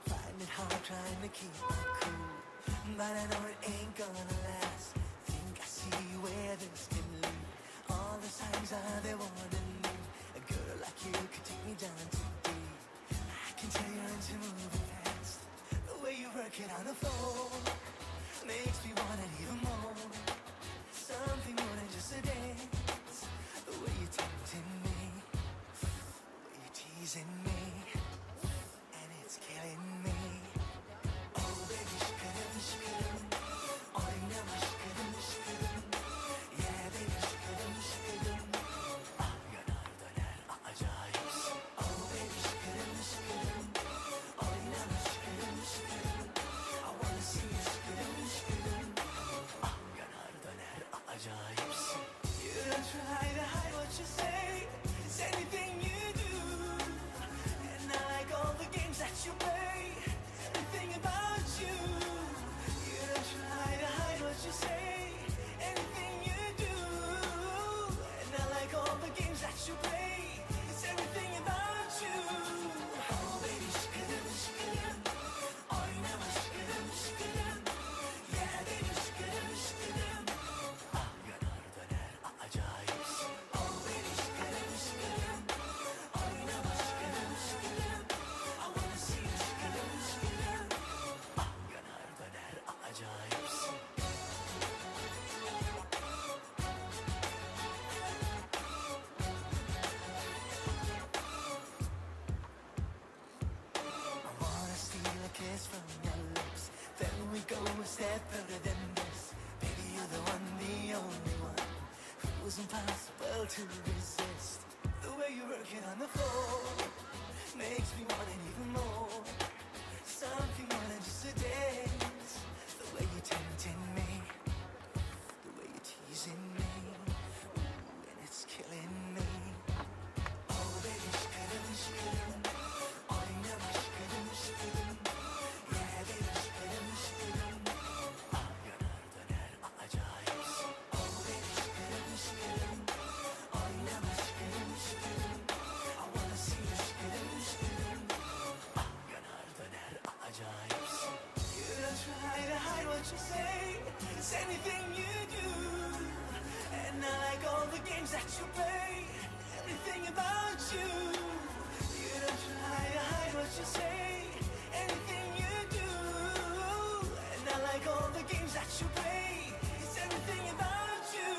Find it hard trying to keep my cool, but I know it ain't gonna last. Think I see where this can lead. All the signs are there wanting me. A girl like you could take me down too deep. I can tell you're into moving fast. The way you work it on the floor makes me want it even more. Something more than just a dance. The way you're tempting me, the way you're teasing me, and it's killing me. Oh baby, şıkırım şıkırım, oynama şıkırım şıkırım. Yeah baby, şıkırım şıkırım. Ah yanar döner acayipsin. Oh baby, şıkırım şıkırım, oynama şıkırım şıkırım. I wanna see you şıkırım şıkırım. Ah yanar döner acayipsin. You don't try to hide what you say. It's anything you do. And I like all the games that you play. Everything about you. You don't try to hide what you say. Anything you do. And I like all the games that you play. It's everything about you. Oh baby, şıkırım şıkırım. Oynama şıkırım şıkırım. Yeah baby, şıkırım şıkırım. Ah yanar döner acayipsin. Oh baby, şıkırım şıkırım. Oynama şıkırım şıkırım. I wanna see you şıkırım şıkırım. Ah yanar döner acayipsin. I wanna steal a kiss from your lips. Then we go a step further than this. Baby, you're the one, the only one who's impossible to resist. The way you work it on the floor makes me want it even more. Something more than just a dance. The way you're tempting me, the way you're teasing me, ooh, and it's killing me. Oh baby, şıkırım şıkırım. Oynama şıkırım şıkırım. Yeah baby, şıkırım şıkırım. Ah yanar döner acayipsin. Oh baby, şıkırım şıkırım. Oynama şıkırım şıkırım. I wanna see you şıkırım şıkırım. Ah yanar döner acayipsin. You don't try to hide what you say. It's anything you do. And I like all the games that you play. Everything about you. You don't try to hide what you say. Anything you do. And I like all the games that you play. It's everything about you.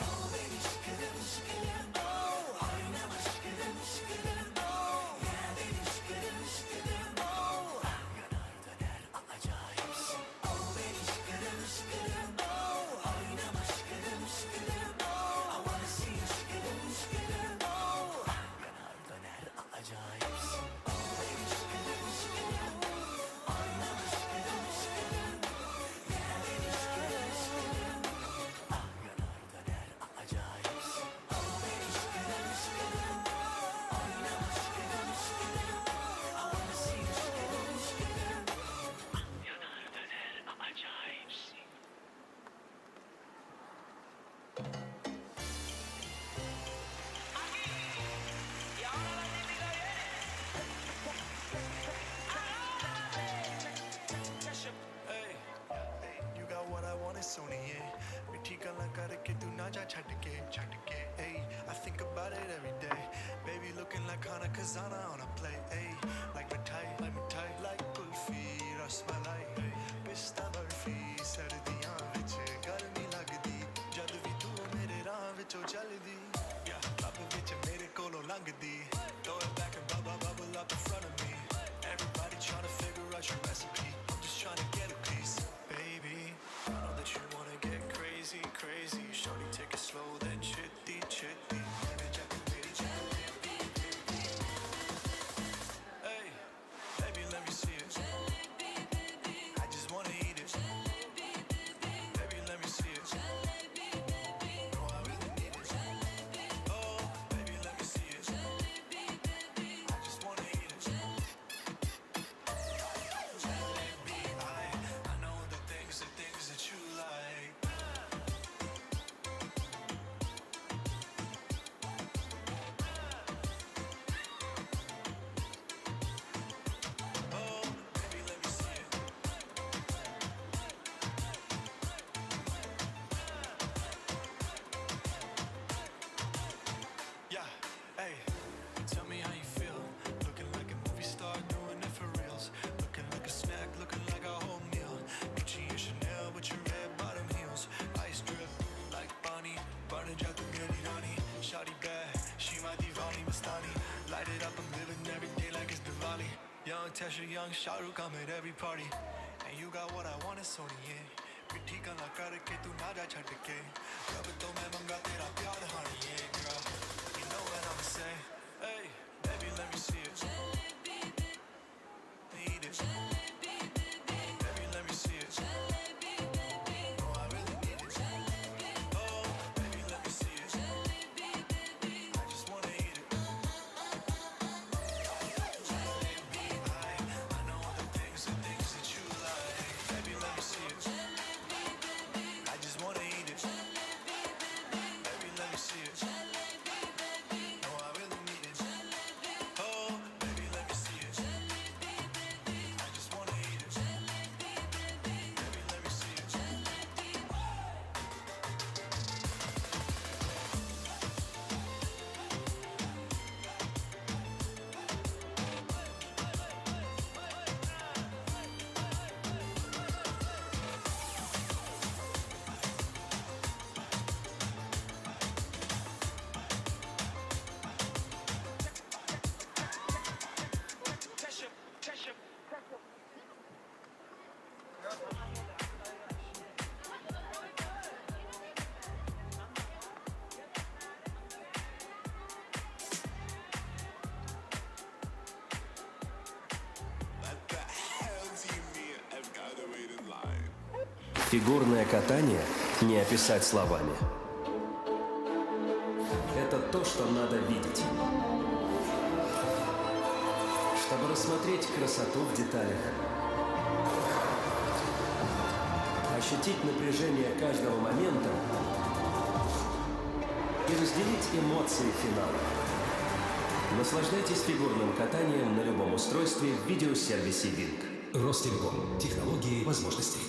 Oh baby, şıkırım şıkırım. Oh, oynama şıkırım şıkırım. Oh, yeah baby, şıkırım şıkırım. Oh, ah yanar döner acayipsin. Oh baby, şıkırım şıkırım. Oh, oynama şıkırım şıkırım. Oh, I wanna see you şıkırım şıkırım. Oh, ah yanar döner acayipsin. Oh baby, şıkırım şıkırım. Oynama şıkırım şıkırım. Yeah baby, şıkırım şıkırım. Ah yanar döner acayipsin. Oh baby, şıkırım şıkırım. Oynama şıkırım şıkırım. I wanna see you şıkırım şıkırım. Ah yanar döner acayipsin. Hey, you got what I want, it's only it. मिठी गल्लां करके तू ना जा छड्ड के. Hey, I think about it every day. Baby looking like Hana Kazana on a plate. Hey, like mithai, like kulfi, rasmalai. Pista barfi, sardiyan vich garmi lagdi. Jad vi tu mere raah vichon chaldi. Yeah, club vich mere kolon langdi. Throw it back and bubble up in front of me. Everybody trying to figure out your recipe. I'm just trying to get a piece. Baby, I know that you wanna get crazy. Shorty, take it slow, then chitty. Tesha Young, Shah Rukh, I'm at every party. And you got what I want, it's Sony, yeah. मिट्टी का ना करके तू ना जा छट के रब तो मैं मंगा तेरा प्यार honey, yeah, girl. You know what I'ma say? Hey, baby, let me see it. Need it. Baby, let me see it. Oh, I really need it. Oh, baby, let me see it. I just wanna eat it. I know all the things that you like. Baby, let me see it. I just wanna eat it. Baby, let me see it. No, I really need it. Oh, baby, let me see it. I just wanna eat it. Baby, let me see it. Фигурное катание не описать словами. Это то, что надо видеть. Чтобы рассмотреть красоту в деталях. Ощутить напряжение каждого момента и разделить эмоции финала. Наслаждайтесь фигурным катанием на любом устройстве в видеосервисе Wing. Ростелеком. Технологии возможностей.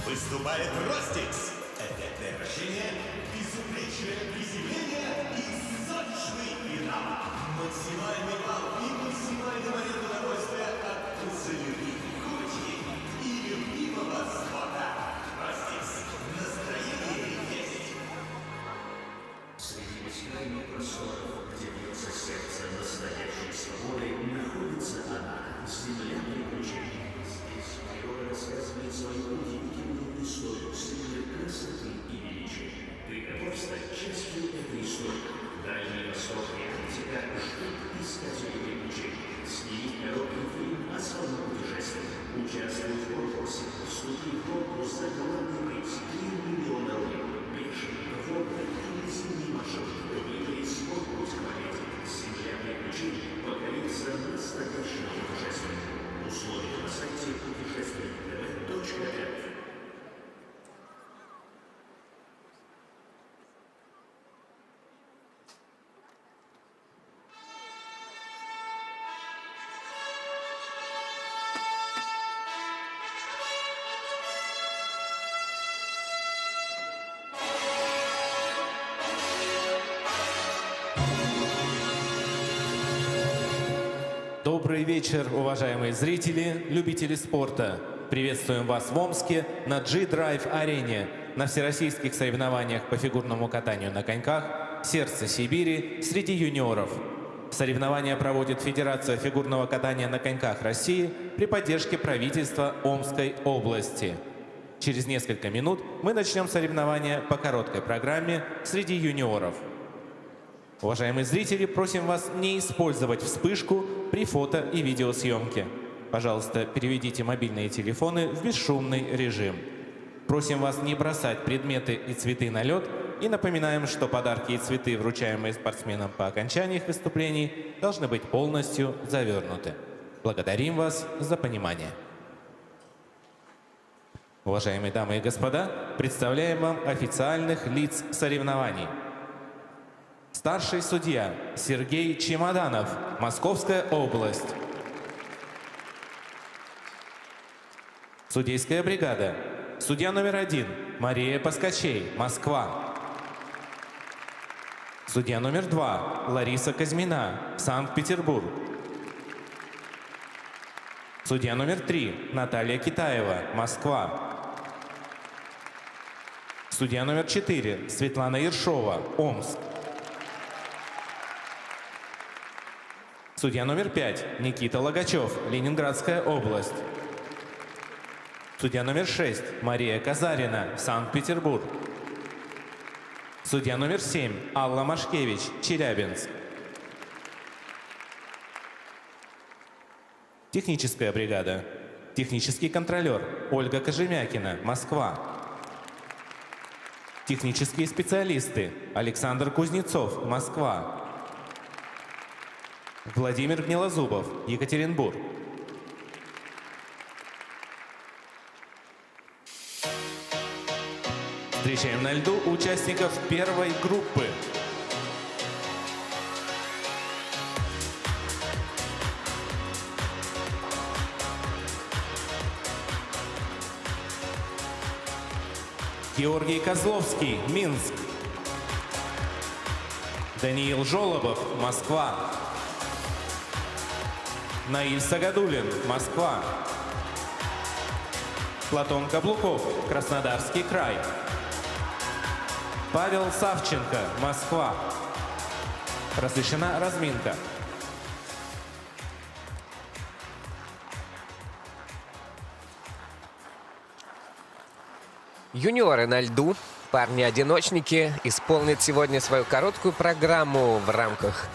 Выступает Ростикс. Эффектное вращение, безупречное приземление и сочный финал. Максимальный балл и максимальный момент удовольствия от целлюлитной курочки и любимого спорта. Ростикс. Настроение есть. Среди бескрайних просторов, где бьется сердце настоящей свободы, находится она, земля приключений. Здесь природа рассказывает свою удивительную историю силы, красоты и величия. Приготовь стать частью этой истории. Дальний Восток и Арктика ждут искателей приключений. Сними короткий фильм о славном путешествии. Участвуй в конкурсе. Вступи в конкурс за главный приз. 3 миллиона рублей. Пеший, водный или зимний маршрут. Выбери свой путь к планете. Земля приключений покорится настоящему путешествию. Условия на сайте путешествие.tv.ru. Добрый вечер, уважаемые зрители, любители спорта. Приветствуем вас в Омске на G-Drive арене на всероссийских соревнованиях по фигурному катанию на коньках «Сердце Сибири» среди юниоров. Соревнования проводит Федерация фигурного катания на коньках России при поддержке правительства Омской области. Через несколько минут мы начнем соревнования по короткой программе среди юниоров. Уважаемые зрители, просим вас не использовать вспышку при фото и видеосъемке. Пожалуйста, переведите мобильные телефоны в бесшумный режим. Просим вас не бросать предметы и цветы на лед и напоминаем, что подарки и цветы, вручаемые спортсменам по окончании их выступлений, должны быть полностью завернуты. Благодарим вас за понимание. Уважаемые дамы и господа, представляем вам официальных лиц соревнований. Старший судья Сергей Чемоданов, Московская область. Судейская бригада. Судья номер 1 Мария Паскачей, Москва. Судья номер 2 Лариса Казьмина, Санкт-Петербург. Судья номер 3 Наталья Китаева, Москва. Судья номер 4 Светлана Ершова, Омск. Судья номер 5 Никита Логачев, Ленинградская область. Судья номер 6 Мария Казарина, Санкт-Петербург. Судья номер 7 Алла Машкевич, Челябинск. Техническая бригада. Технический контролер Ольга Кожемякина, Москва. Технические специалисты Александр Кузнецов, Москва. Владимир Гнилозубов, Екатеринбург. Встречаем на льду участников первой группы. Георгий Козловский, Минск. Даниил Жолобов, Москва. Наиль Сагадулин, Москва. Платон Каблуков, Краснодарский край. Павел Савченко, Москва. Разрешена разминка. Юниоры на льду, парни-одиночники, исполнят сегодня свою короткую программу в рамках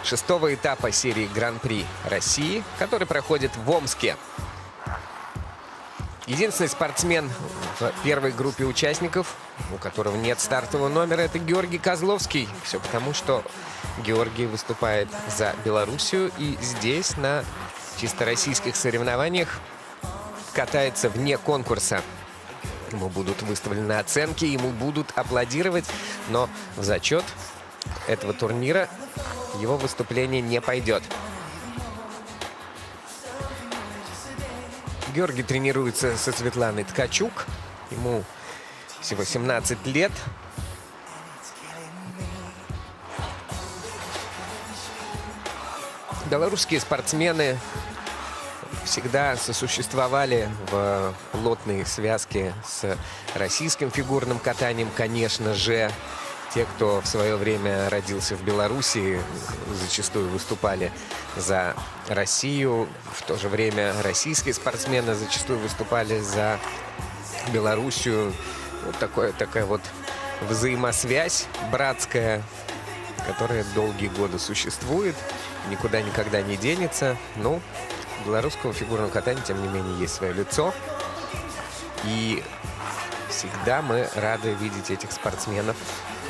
6-го этапа серии Гран-при России, который проходит в Омске. Единственный спортсмен в первой группе участников, у которого нет стартового номера, это Георгий Козловский. Все потому, что Георгий выступает за Белоруссию и здесь на чисто российских соревнованиях катается вне конкурса. Ему будут выставлены оценки, ему будут аплодировать, но в зачет этого турнира его выступление не пойдет. Георгий тренируется со Светланой Ткачук. Ему всего 17 лет. Белорусские спортсмены всегда сосуществовали в плотной связке с российским фигурным катанием, конечно же. Те, кто в свое время родился в Беларуси, зачастую выступали за Россию. В то же время российские спортсмены зачастую выступали за Белоруссию. Вот такая вот взаимосвязь братская, которая долгие годы существует, никуда никогда не денется. Ну, у белорусского фигурного катания, тем не менее, есть свое лицо. И всегда мы рады видеть этих спортсменов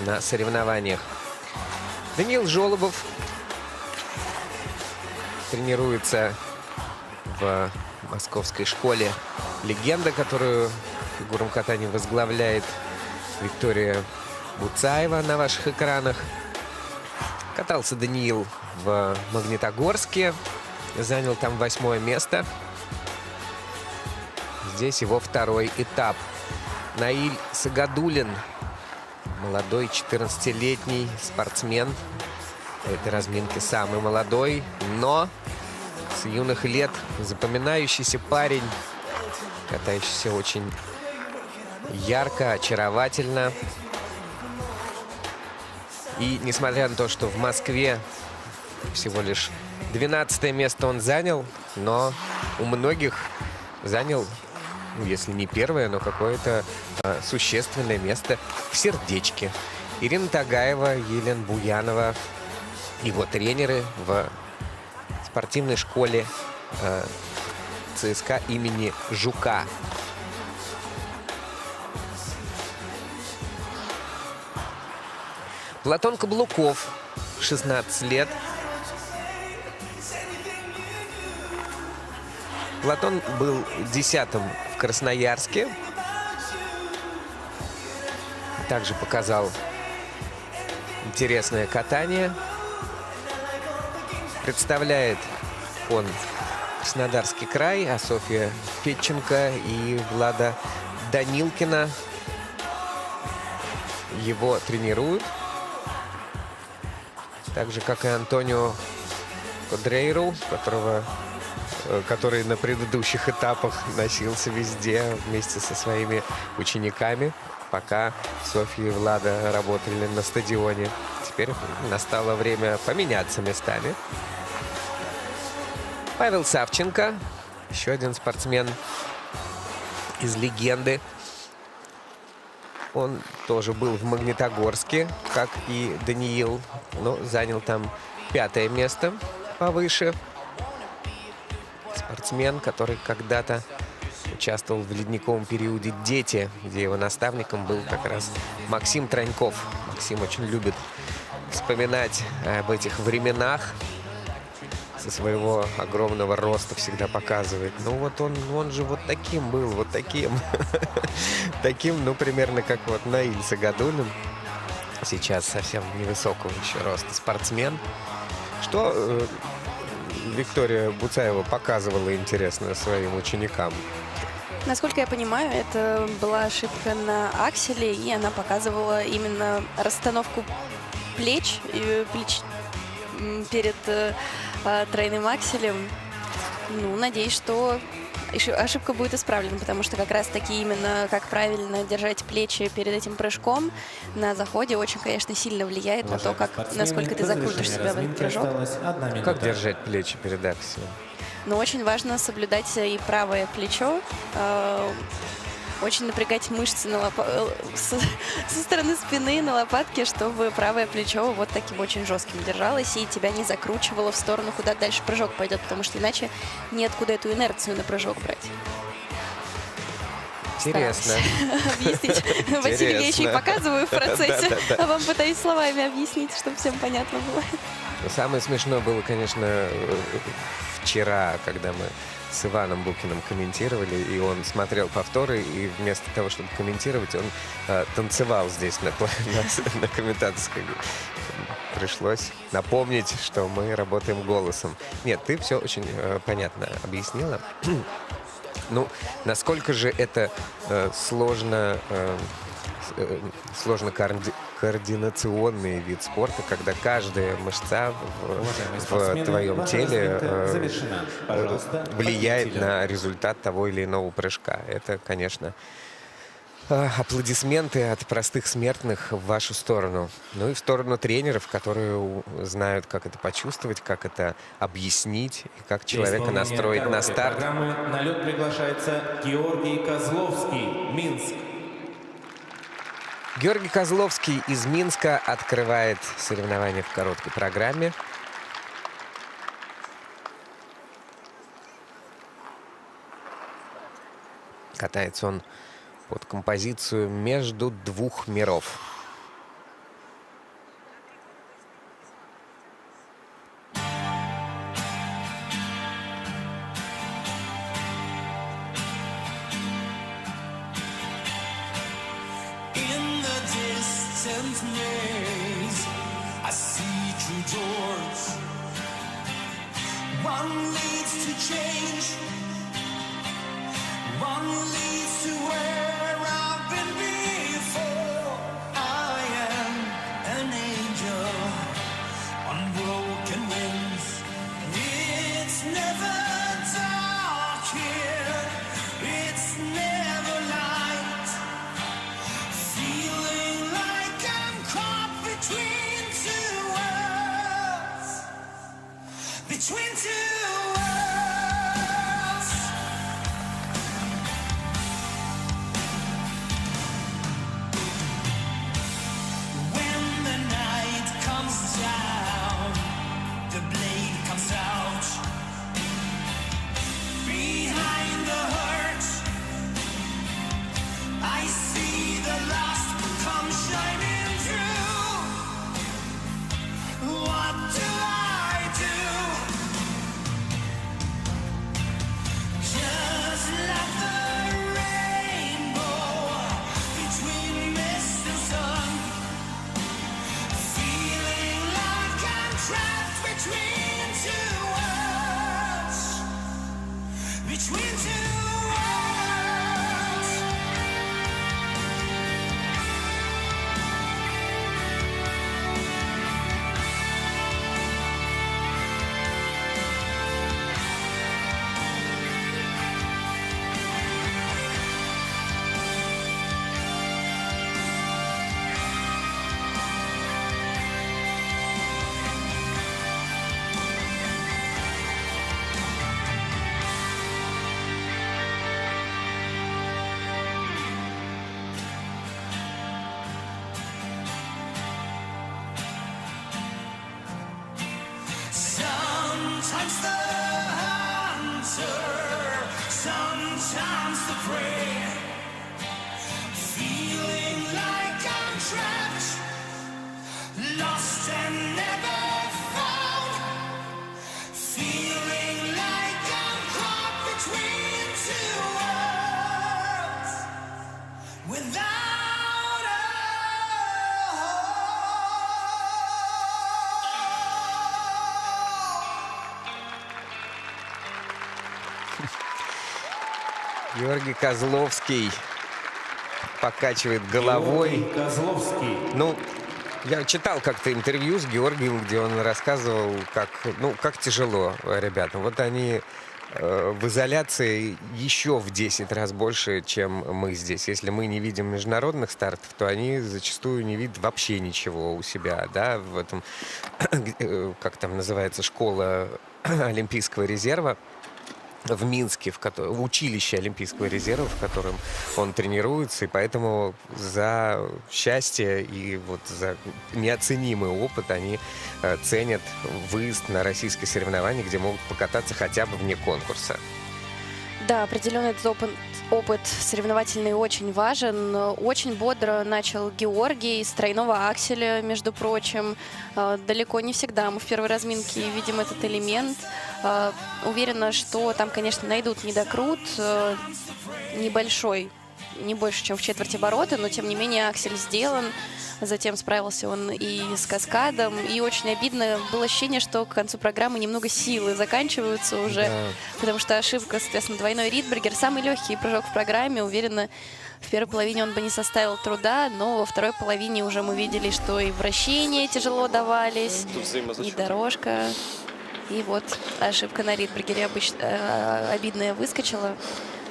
на соревнованиях. Даниил Жолобов тренируется в московской школе «Легенда», которую в фигурном катании возглавляет Виктория Буцаева на ваших экранах. Катался Даниил в Магнитогорске, занял там 8-е место. Здесь его второй этап. Наиль Сагадулин, молодой 14-летний спортсмен. В этой разминке самый молодой, но с юных лет запоминающийся парень, катающийся очень ярко, очаровательно. И несмотря на то, что в Москве всего лишь 12-е место он занял, но у многих занял, если не первое, но какое-то существенное место в сердечке. Ирина Тагаева, Елена Буянова, его тренеры в спортивной школе ЦСКА имени Жука. Платон Каблуков, 16 лет. Платон был 10-м в Красноярске. Также показал интересное катание. Представляет он Краснодарский край, а Софья Федченко и Влада Данилкина его тренируют. Так же, как и Антонио Кодрейру, который на предыдущих этапах носился везде вместе со своими учениками, пока Софья и Влада работали на стадионе. Теперь настало время поменяться местами. Павел Савченко, еще один спортсмен из легенды. Он тоже был в Магнитогорске, как и Даниил, но занял там 5-е место повыше. Спортсмен, который когда-то участвовал в ледниковом периоде «Дети», где его наставником был как раз Максим Троньков. Максим очень любит вспоминать об этих временах. Со своего огромного роста всегда показывает. Ну вот он же вот таким был, вот таким. Таким, ну, примерно как вот Наиль Сагадуллин. Сейчас совсем невысокого еще роста спортсмен. Что Виктория Буцаева показывала интересно своим ученикам? Насколько я понимаю, это была ошибка на акселе, и она показывала именно расстановку плеч перед тройным акселем. Ну, надеюсь, что ошибка будет исправлена, потому что как раз-таки именно как правильно держать плечи перед этим прыжком на заходе очень, конечно, сильно влияет на то, насколько ты закрутишь себя в этот прыжок. Как держать плечи перед акселем? Но очень важно соблюдать и правое плечо, очень напрягать мышцы со стороны спины на лопатке, чтобы правое плечо вот таким очень жестким держалось и тебя не закручивало в сторону, куда дальше прыжок пойдет, потому что иначе неоткуда эту инерцию на прыжок брать. Интересно. Объяснить. Василий, я еще и показываю в процессе, а вам пытаюсь словами объяснить, чтобы всем понятно было. Самое смешное было, конечно, вчера, когда мы с Иваном Букиным комментировали, и он смотрел повторы, и вместо того, чтобы комментировать, он танцевал здесь на комментаторской. Пришлось напомнить, что мы работаем голосом. Нет, ты все очень понятно объяснила. Ну, насколько же это сложно координационный вид спорта, когда каждая мышца в твоем теле влияет на результат того или иного прыжка. Это, конечно, аплодисменты от простых смертных в вашу сторону. Ну и в сторону тренеров, которые знают, как это почувствовать, как это объяснить, и как человека настроить на старт. На лед приглашается Георгий Козловский, Минск. Георгий Козловский из Минска открывает соревнования в короткой программе. Катается он под композицию «Между двух миров». In the distant maze, I see two doors. One leads to change, one leads to where I've been before. I am an angel on broken wings. It's never dark here, it's never light. Feeling like I'm caught between two worlds. Between two worlds. sometimes to pray, feeling like I'm trapped, lost and never found, feeling like I'm caught between two worlds, without a Георгий Козловский покачивает головой. Георгий Козловский. Ну, я читал как-то интервью с Георгием, где он рассказывал, как тяжело ребятам. Вот они в изоляции еще в 10 раз больше, чем мы здесь. Если мы не видим международных стартов, то они зачастую не видят вообще ничего у себя, да, в этом, как там называется, школа Олимпийского резерва в Минске, в училище Олимпийского резерва, в котором он тренируется, и поэтому за счастье и вот за неоценимый опыт они ценят выезд на российское соревнование, где могут покататься хотя бы вне конкурса. Да, определенно этот опыт соревновательный очень важен. Очень бодро начал Георгий с тройного акселя, между прочим. Далеко не всегда мы в первой разминке видим этот элемент. Уверена, что там, конечно, найдут недокрут небольшой, не больше, чем в четверть оборота, но, тем не менее, аксель сделан. Затем справился он и с каскадом. И очень обидно было ощущение, что к концу программы немного силы заканчиваются уже. Да. Потому что ошибка, соответственно, двойной Ридбергер. Самый легкий прыжок в программе. Уверена, в первой половине он бы не составил труда, но во второй половине уже мы видели, что и вращения тяжело давались, и дорожка. И вот ошибка на Ридбергере обидная выскочила.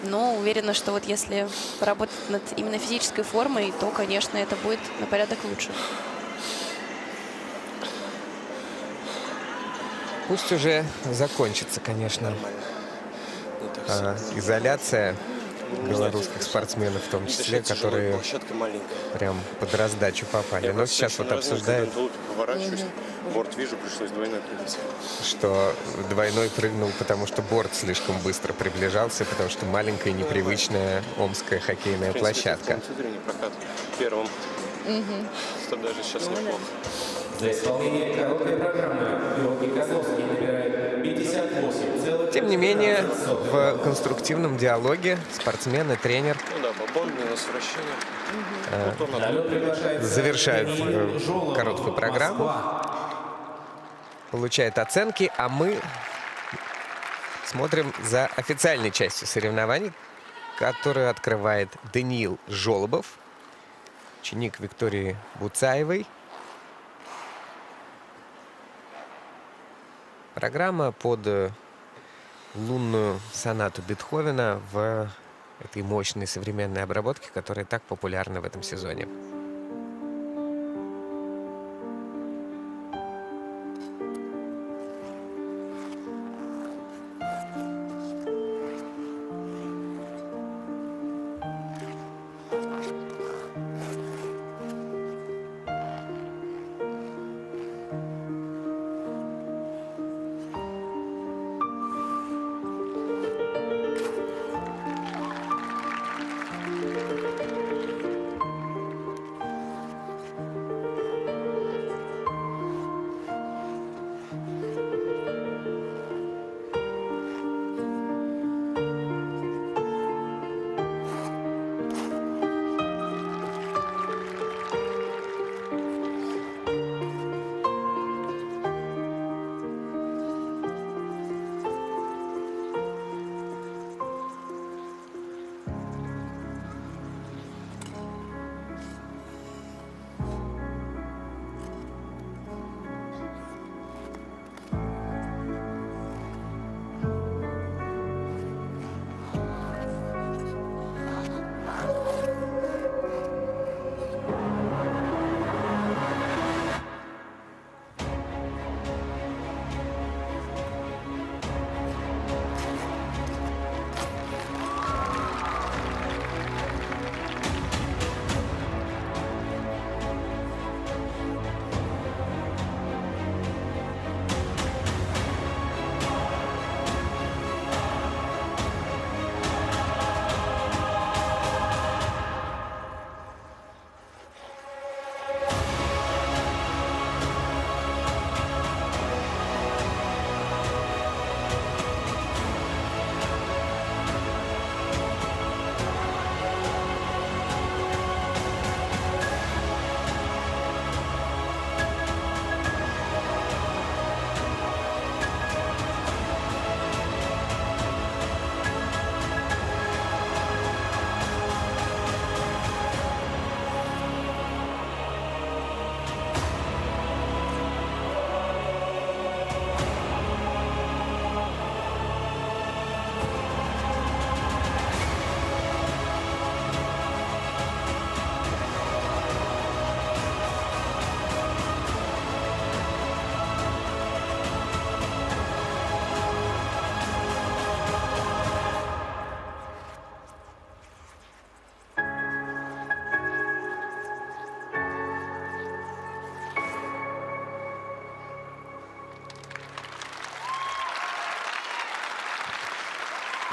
Но уверена, что вот если поработать над именно физической формой, то, конечно, это будет на порядок лучше. Пусть уже закончится, конечно, изоляция белорусских спортсменов, в том числе, которые прям под раздачу попали. Но сейчас вот обсуждают, борт вижу, пришлось двойной прыгнуть. Что двойной прыгнул, потому что борт слишком быстро приближался, потому что маленькая непривычная омская хоккейная площадка. Первым. Что даже сейчас неплохо. За исполнение короткой программы Георгий Козловский набирает 58. Тем не менее, в конструктивном диалоге спортсмен и тренер бабон, минус вращение. Завершают короткую программу, получают оценки, а мы смотрим за официальной частью соревнований, которую открывает Даниил Жолобов, ученик Виктории Буцаевой. Программа под лунную сонату Бетховена в этой мощной современной обработке, которая так популярна в этом сезоне.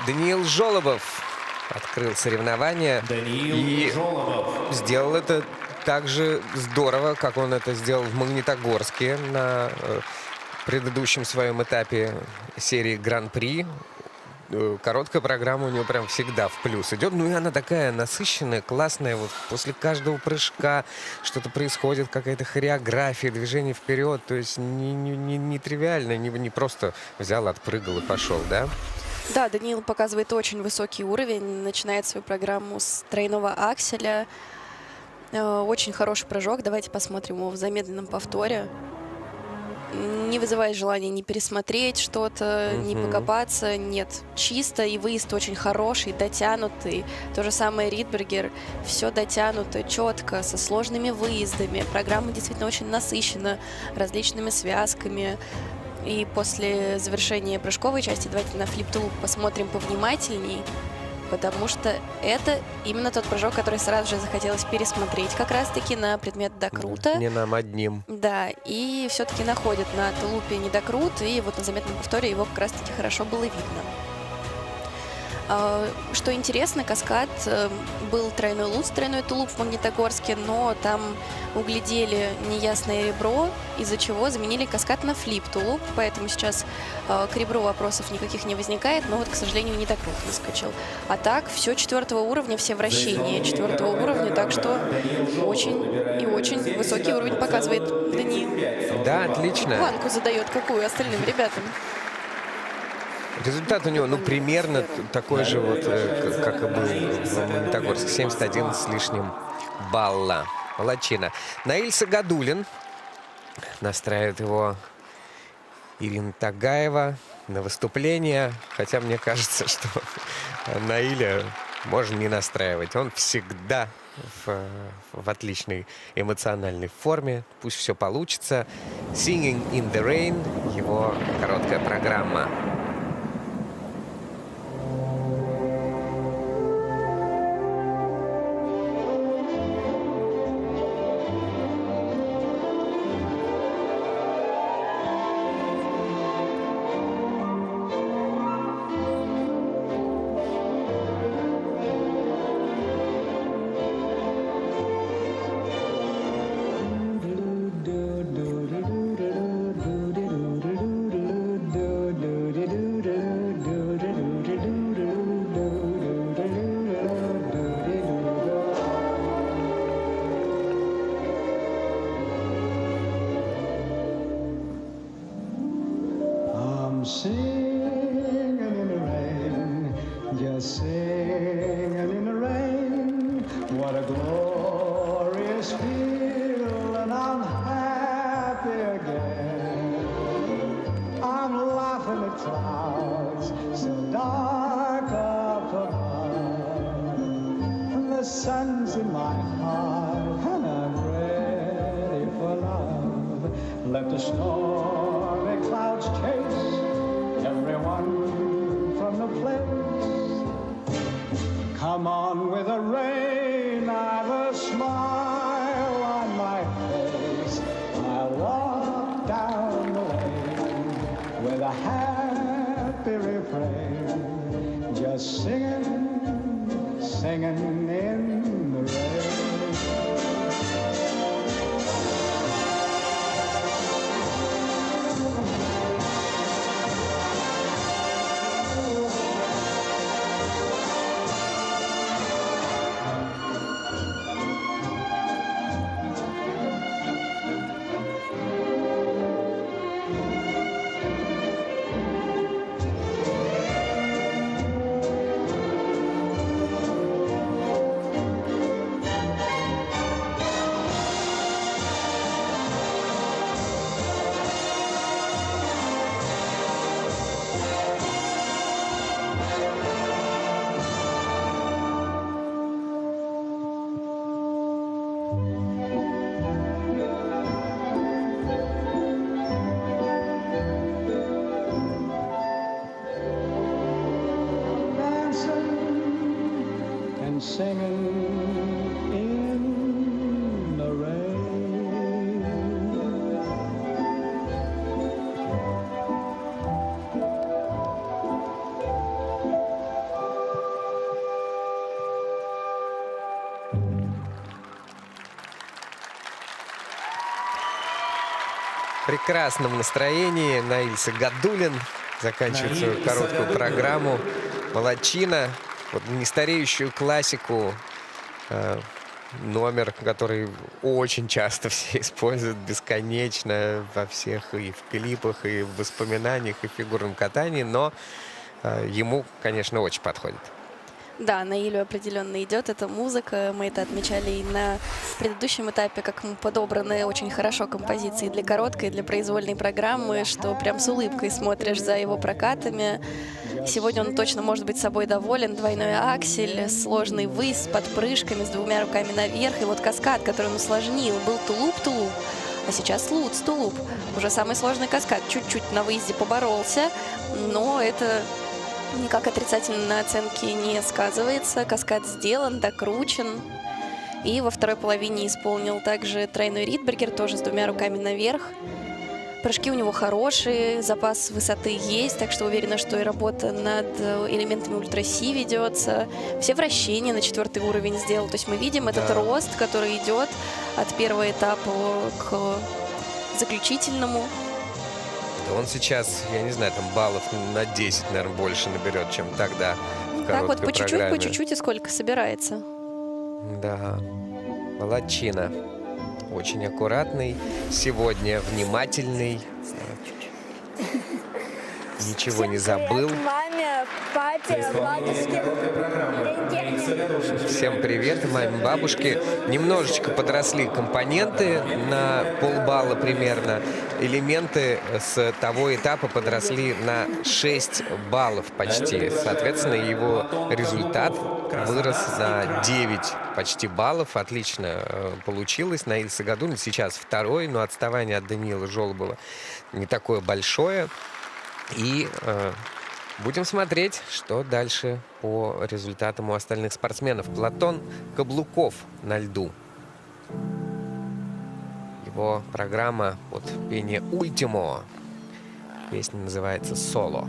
Даниил Жолобов открыл соревнования. Даниил и Жолобов. сделал это так же здорово, как он это сделал в Магнитогорске на предыдущем своем этапе серии Гран-при. Короткая программа у него прям всегда в плюс идет. Ну и она такая насыщенная, классная. Вот после каждого прыжка что-то происходит, какая-то хореография, движение вперед. То есть не тривиально, не просто взял, отпрыгал и пошел, да? Да, Даниил показывает очень высокий уровень. Начинает свою программу с тройного акселя. Очень хороший прыжок. Давайте посмотрим его в замедленном повторе. Не вызывает желания не пересмотреть что-то, не покопаться. Нет, чисто, и выезд очень хороший, дотянутый. То же самое Ридбергер. Все дотянуто, четко, со сложными выездами. Программа действительно очень насыщена различными связками. И после завершения прыжковой части давайте на флип-тулуп посмотрим повнимательней, потому что это именно тот прыжок, который сразу же захотелось пересмотреть как раз-таки на предмет докрута. Не нам одним. Да, и все-таки находят на тулупе недокрут, и вот на заметном повторе его как раз-таки хорошо было видно. Что интересно, каскад был тройной луз, тройной тулуп в Магнитогорске, но там углядели неясное ребро, из-за чего заменили каскад на флип-тулуп, поэтому сейчас к ребру вопросов никаких не возникает, но вот, к сожалению, недокрут выскочил. А так, все 4-го уровня, все вращения 4-го уровня, так что очень и очень высокий уровень показывает Даниил. Да, отлично. Планку задает какую остальным ребятам. Результат у него, ну, примерно такой же, вот, как и был в Магнитогорске. 71 с лишним балла. Молодчина. Наиль Сагадуллин. Настраивает его Ирина Тагаева на выступление. Хотя мне кажется, что Наиля можно не настраивать. Он всегда в отличной эмоциональной форме. Пусть все получится. Singing in the Rain. Его короткая программа. I'm singing in the rain, just singing in the rain. What a glorious feeling, I'm happy again. I'm laughing at clouds so dark up above. And the sun's in my heart and I'm ready for love. Let the stormy clouds chase everyone from the place. Come on with the rain, I've a smile on my face. I'll walk down the lane with a happy refrain, just singing, singing in the rain. Singing in the rain. прекрасном настроении. Наиль Сагадуллин заканчивает свою Наиль короткую Сагадуллин. программу. Молодчина. Вот нестареющую классику. Номер, который очень часто все используют бесконечно во всех и в клипах, и в воспоминаниях, и в фигурном катании. Но ему, конечно, очень подходит. Да, Наилю определенно идет эта музыка. Мы это отмечали и на предыдущем этапе, как подобраны очень хорошо композиции для короткой, для произвольной программы, что прям с улыбкой смотришь за его прокатами. Сегодня он точно может быть собой доволен. Двойной аксель, сложный выезд с подпрыжками, с двумя руками наверх. И вот каскад, который он усложнил, был тулуп-тулуп, а сейчас луц-тулуп. Уже самый сложный каскад. Чуть-чуть на выезде поборолся, но это никак отрицательно на оценке не сказывается. Каскад сделан, докручен. И во второй половине исполнил также тройной ридбергер, тоже с двумя руками наверх. Прыжки у него хорошие, запас высоты есть, так что уверена, что и работа над элементами ультра-си ведется. Все вращения на 4-й уровень сделал. То есть мы видим этот рост, который идет от первого этапа к заключительному. Он сейчас, я не знаю, там баллов на 10, наверное, больше наберет, чем тогда в Так вот, короткой программе. по чуть-чуть и сколько собирается. Да, молодчина. Очень аккуратный, сегодня внимательный, ничего не забыл. Привет маме, папе, бабушке. Всем привет, маме, бабушке. Немножечко подросли компоненты на полбалла примерно. Элементы с того этапа подросли на 6 баллов почти. Соответственно, его результат вырос на 9 почти баллов. Отлично получилось. Наиль Сагадуллин сейчас второй, но отставание от Даниила Жолобова не такое большое. И будем смотреть, что дальше по результатам у остальных спортсменов. Платон Каблуков на льду. Его программа под пение «Ультимо». Песня называется «Соло».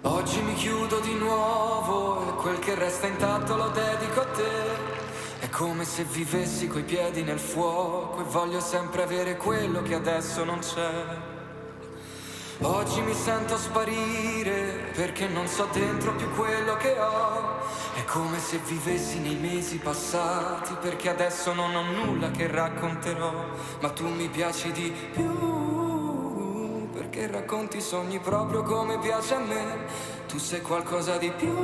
Oggi mi chiudo di nuovo e quel che resta intatto lo dedico a te. È come se vivessi coi piedi nel fuoco e voglio sempre avere quello che adesso non c'è. Oggi mi sento sparire perché non so dentro più quello che ho. È come se vivessi nei mesi passati perché adesso non ho nulla che racconterò. Ma tu mi piaci di più perché racconti i sogni proprio come piace a me. Tu sei qualcosa di più,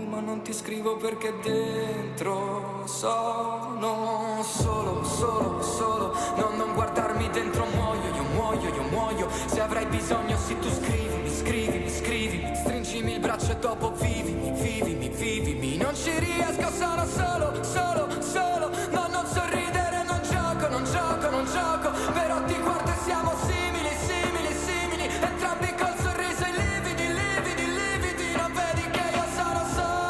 ma non ti scrivo perché dentro sono solo, solo, solo. Non guardarmi dentro, muoio, io muoio, io muoio. Se avrai bisogno, sì, tu scrivimi, scrivimi, scrivimi. Stringimi il braccio e dopo vivimi, vivimi, vivimi. Non ci riesco, sono solo, solo, solo. No, non sorridere, non gioco, non gioco, non gioco. Però ti guardo e siamo simili, simili, simili. Entrambi col sorriso e lividi, lividi, lividi. Non vedi che io sono solo.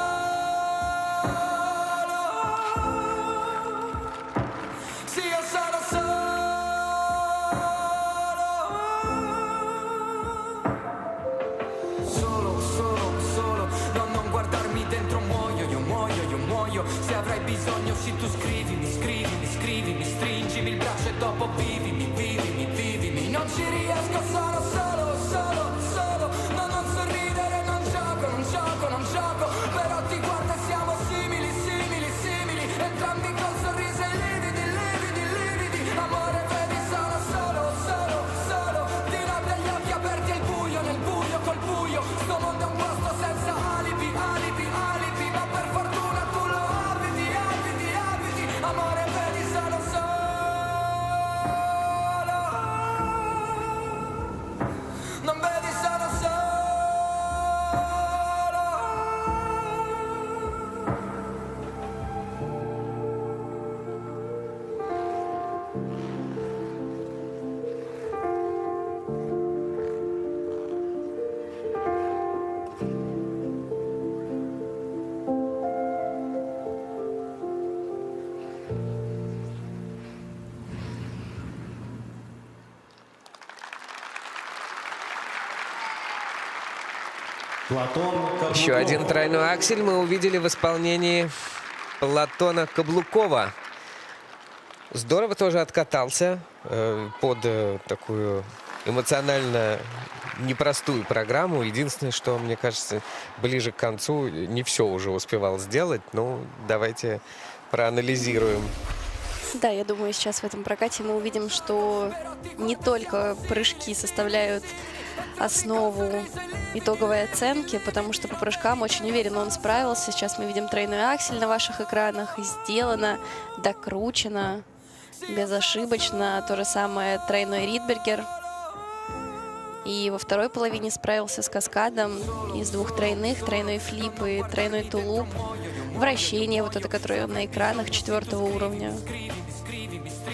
Sì, io sono solo. Solo, solo, solo. Non guardarmi dentro, muoio, io muoio, io muoio. Se avrai bisogno, sì, tu scrivimi, scrivimi, scrivimi. Stringimi il braccio e dopo vivimi, vivimi, vivimi. Non ci riesco, sono solo, solo, solo. No, non sorridere, non gioco, non gioco, non gioco. Però ti guardo e siamo simili, simili, simili. Entrambi col sorriso e lividi, lividi, lividi. Amore, vedi, sono solo, solo, solo. Di notte gli occhi aperti al buio, nel buio, col buio. Sto mondo è un posto senza alibi, alibi, alibi. Ma per fortuna tu lo abiti, abiti, abiti. Amore, vedi, sono solo. Платон Каблуков. Еще один тройной аксель мы увидели в исполнении Платона Каблукова. Здорово тоже откатался под такую эмоционально непростую программу. Единственное, что, мне кажется, ближе к концу не все уже успевал сделать. Ну, давайте проанализируем. Да, я думаю, сейчас в этом прокате мы увидим, что не только прыжки составляют основу итоговой оценки, потому что по прыжкам очень уверенно он справился. Сейчас мы видим тройной аксель на ваших экранах. Сделано, докручено, безошибочно. То же самое тройной Ридбергер. И во второй половине справился с каскадом из двух тройных, тройной флип и тройной тулуп. Вращение, вот это, которое на экранах 4-го уровня.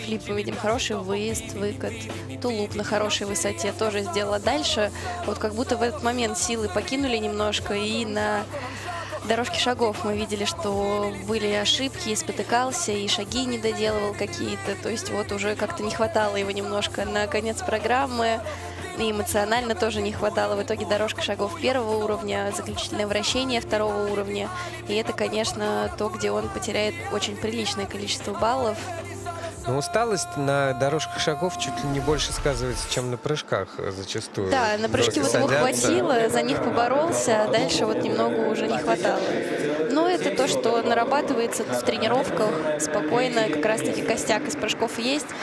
Флип мы видим хороший выезд, выкат. Тулуп на хорошей высоте тоже сделала. Дальше вот как будто в этот момент силы покинули немножко, и на дорожке шагов мы видели, что были ошибки, и спотыкался, и шаги не доделывал какие-то. То есть вот уже как-то не хватало его немножко на конец программы. И эмоционально тоже не хватало. В итоге дорожка шагов 1-го уровня, заключительное вращение 2-го уровня. И это, конечно, то, где он потеряет очень приличное количество баллов. Но усталость на дорожках шагов чуть ли не больше сказывается, чем на прыжках зачастую. Да, на прыжки вот его хватило, за них поборолся, а дальше вот немного уже не хватало. Но это то, что нарабатывается в тренировках спокойно, как раз-таки костяк из прыжков есть,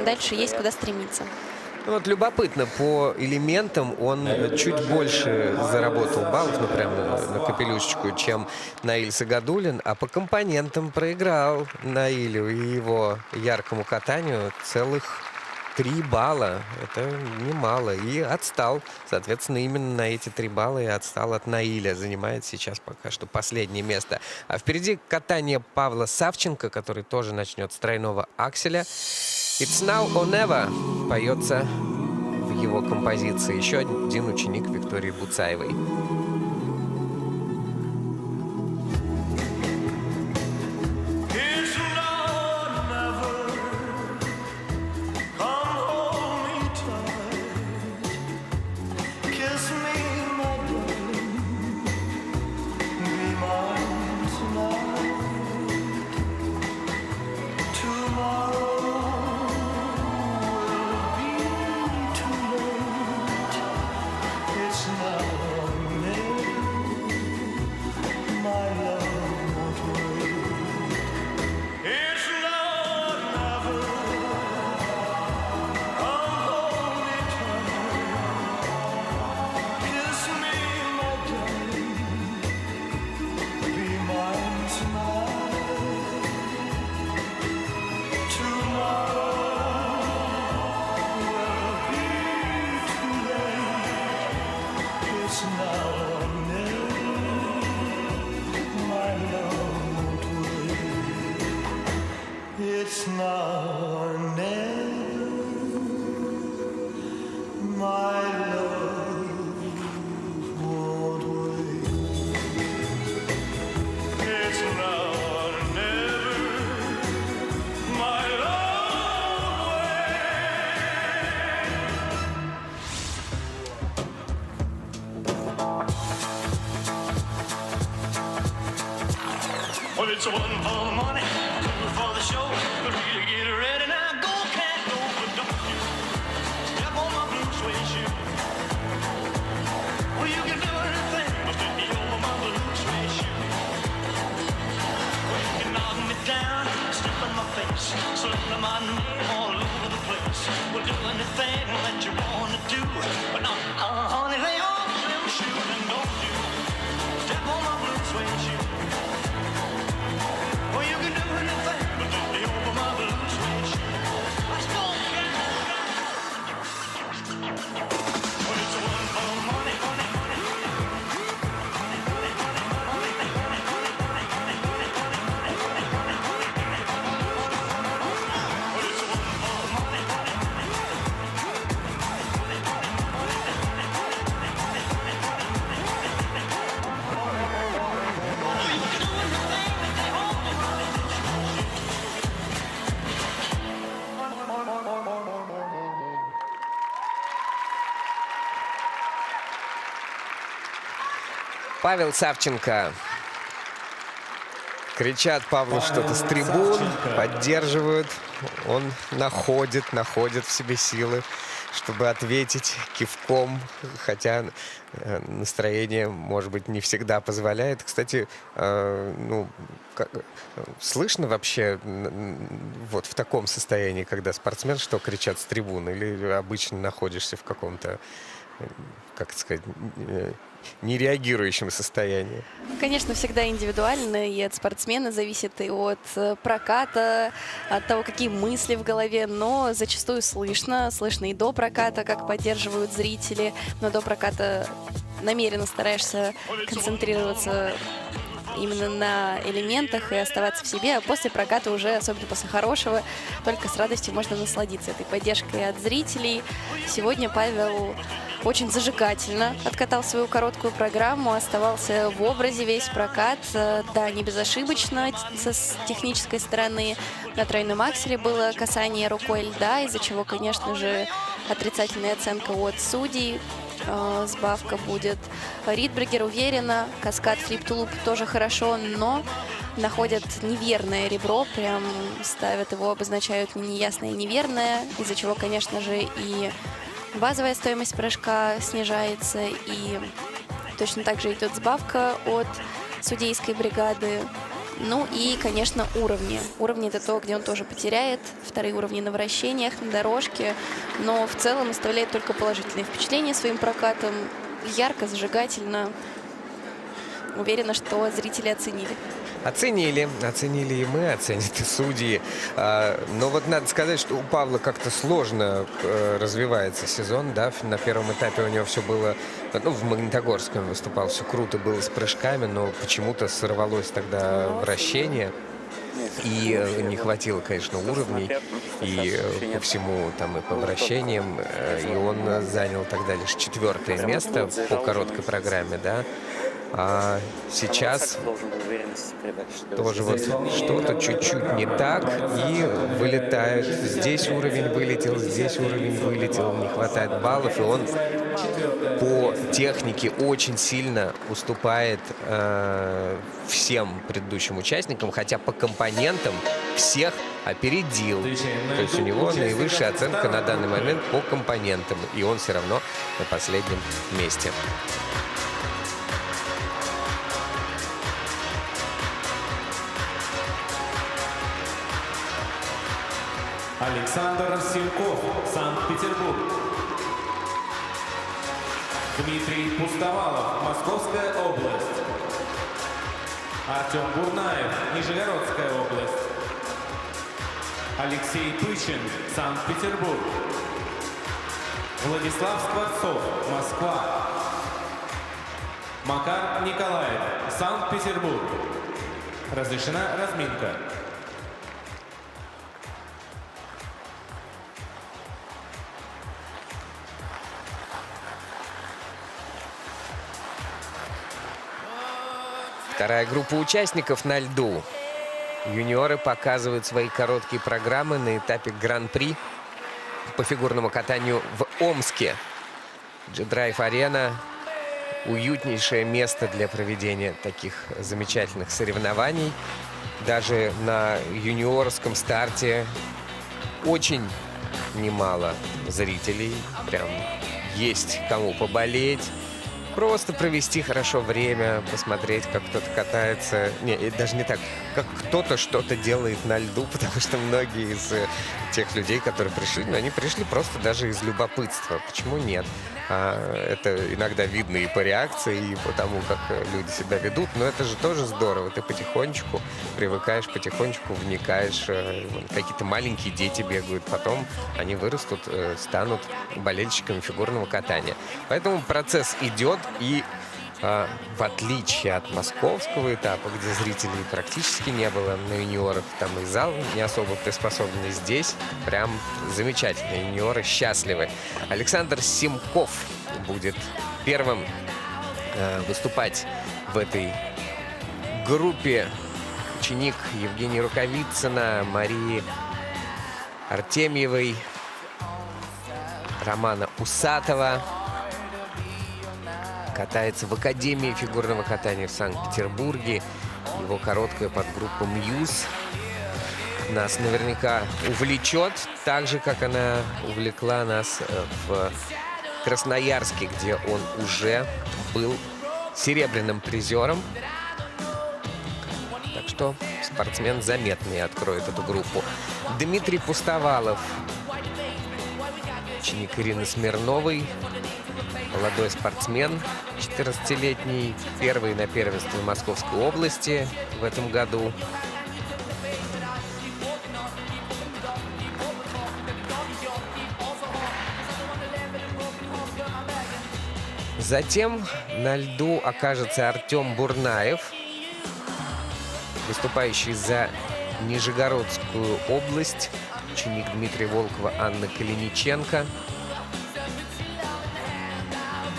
дальше есть куда стремиться. Ну, вот любопытно, по элементам он чуть больше заработал баллов, ну прям на капелюшечку, чем Наиль Сагадуллин, а по компонентам проиграл Наилю и его яркому катанию целых 3 балла. Это немало. И отстал. Соответственно, именно на эти 3 балла и отстал от Наиля. Занимает сейчас пока что последнее место. А впереди катание Павла Савченко, который тоже начнет с тройного акселя. «It's now or never» поется в его композиции. Еще один ученик Виктории Буцаевой. It's now or never. Come hold me tight. Kiss me, my darling. Be mine tonight. Tomorrow will be too late. It's now or never. My love won't wait. It's now or never. Come hold me tight. Kiss me, my darling. Be mine tonight. Tomorrow will be too late. It's now or never. My love won't wait. It's now or never. My love won't wait. It's now or never. My love well, it's one for the money, two for the show. But really get ready now, go, can't go, but don't you step on my blue suede shoe. Well, you can do anything, but step me over my blue suede shoe. Well, you can knock me down, step in my face, slander my name all over the place. Well, do anything that you wanna do, but honey, lay off them shoes and don't you step on my blue suede shoe. Well, you can do anything but let me over my blue suede shoe. Let's go, well, it's one for money, money, money. Well, it's one for money, money. Павел Савченко. Кричат Павлу что-то с трибун, поддерживают. Он находит в себе силы, чтобы ответить кивком, хотя настроение, может быть, не всегда позволяет. Кстати, слышно вообще вот в таком состоянии, когда спортсмен, что кричат с трибун, или обычно находишься в каком-то, как сказать, нереагирующем состоянии? Конечно, всегда индивидуально, и от спортсмена зависит, и от проката, от того, какие мысли в голове, но зачастую слышно и до проката, как поддерживают зрители, но до проката намеренно стараешься концентрироваться именно на элементах и оставаться в себе, а после проката уже, особенно после хорошего, только с радостью можно насладиться этой поддержкой от зрителей. Сегодня Павел очень зажигательно откатал свою короткую программу, оставался в образе весь прокат. Да, не безошибочно с технической стороны. На тройном акселе было касание рукой льда, из-за чего, конечно же, отрицательная оценка от судей. Сбавка будет. Ридбергер уверенно. Каскад флип-тулуп тоже хорошо, но находят неверное ребро, прям ставят его, обозначают неясное и неверное, из-за чего, конечно же, и базовая стоимость прыжка снижается, и точно так же идет сбавка от судейской бригады. Ну и, конечно, уровни. Уровни — это то, где он тоже потеряет. Вторые уровни на вращениях, на дорожке. Но в целом оставляет только положительные впечатления своим прокатом. Ярко, зажигательно. Уверена, что зрители оценили. Оценили и мы, оценят и судьи. Но вот надо сказать, что у Павла как-то сложно развивается сезон, да. На первом этапе у него все было, в Магнитогорске он выступал, все круто было с прыжками, но почему-то сорвалось тогда вращение. И не хватило, конечно, уровней и по всему, там, и по вращениям. И он занял тогда лишь 4-е место по короткой программе, да. А сейчас тоже вот что-то чуть-чуть не так и вылетает. Здесь уровень вылетел, здесь уровень вылетел, не хватает баллов, и он по технике очень сильно уступает всем предыдущим участникам, хотя по компонентам всех опередил. То есть у него наивысшая оценка на данный момент по компонентам, и он все равно на последнем месте. Александр Симков, Санкт-Петербург. Дмитрий Пустовалов, Московская область. Артем Бурнаев, Нижегородская область. Алексей Пычин, Санкт-Петербург. Владислав Скворцов, Москва. Макар Николаев, Санкт-Петербург. Разрешена разминка. Вторая группа участников на льду. Юниоры показывают свои короткие программы на этапе Гран-при по фигурному катанию в Омске. G-Drive Арена — уютнейшее место для проведения таких замечательных соревнований. Даже на юниорском старте очень немало зрителей. Прям есть кому поболеть. Просто провести хорошо время, посмотреть, как кто-то катается. Не, даже не так, как кто-то что-то делает на льду, потому что многие из тех людей, которые пришли, они пришли просто даже из любопытства. Почему нет? Это иногда видно и по реакции, и по тому, как люди себя ведут. Но это же тоже здорово. Ты потихонечку привыкаешь, потихонечку вникаешь. Какие-то маленькие дети бегают. Потом они вырастут, станут болельщиками фигурного катания. Поэтому процесс идет. И в отличие от московского этапа, где зрителей практически не было на юниорах, там и зал не особо приспособленный, здесь прям замечательно. Юниоры счастливы. Александр Симков будет первым выступать в этой группе. Ученик Евгения Рукавицына, Марии Артемьевой, Романа Усатова. катается в Академии фигурного катания в Санкт-Петербурге. Его короткая подгруппа «Мьюз» нас наверняка увлечет, так же, как она увлекла нас в Красноярске, где он уже был серебряным призером. Так что спортсмен заметный откроет эту группу. Дмитрий Пустовалов, ученик Ирины Смирновой, молодой спортсмен, 14-летний, первый на первенстве Московской области в этом году. Затем на льду окажется Артем Бурнаев, выступающий за Нижегородскую область, ученик Дмитрия Волкова, Анны Калиниченко.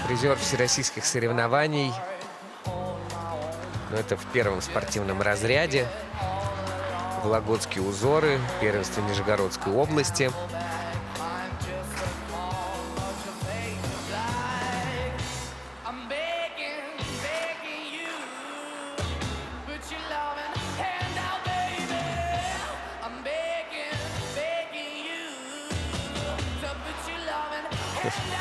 Призер всероссийских соревнований. Но это в первом спортивном разряде. Вологодские узоры, первенство Нижегородской области.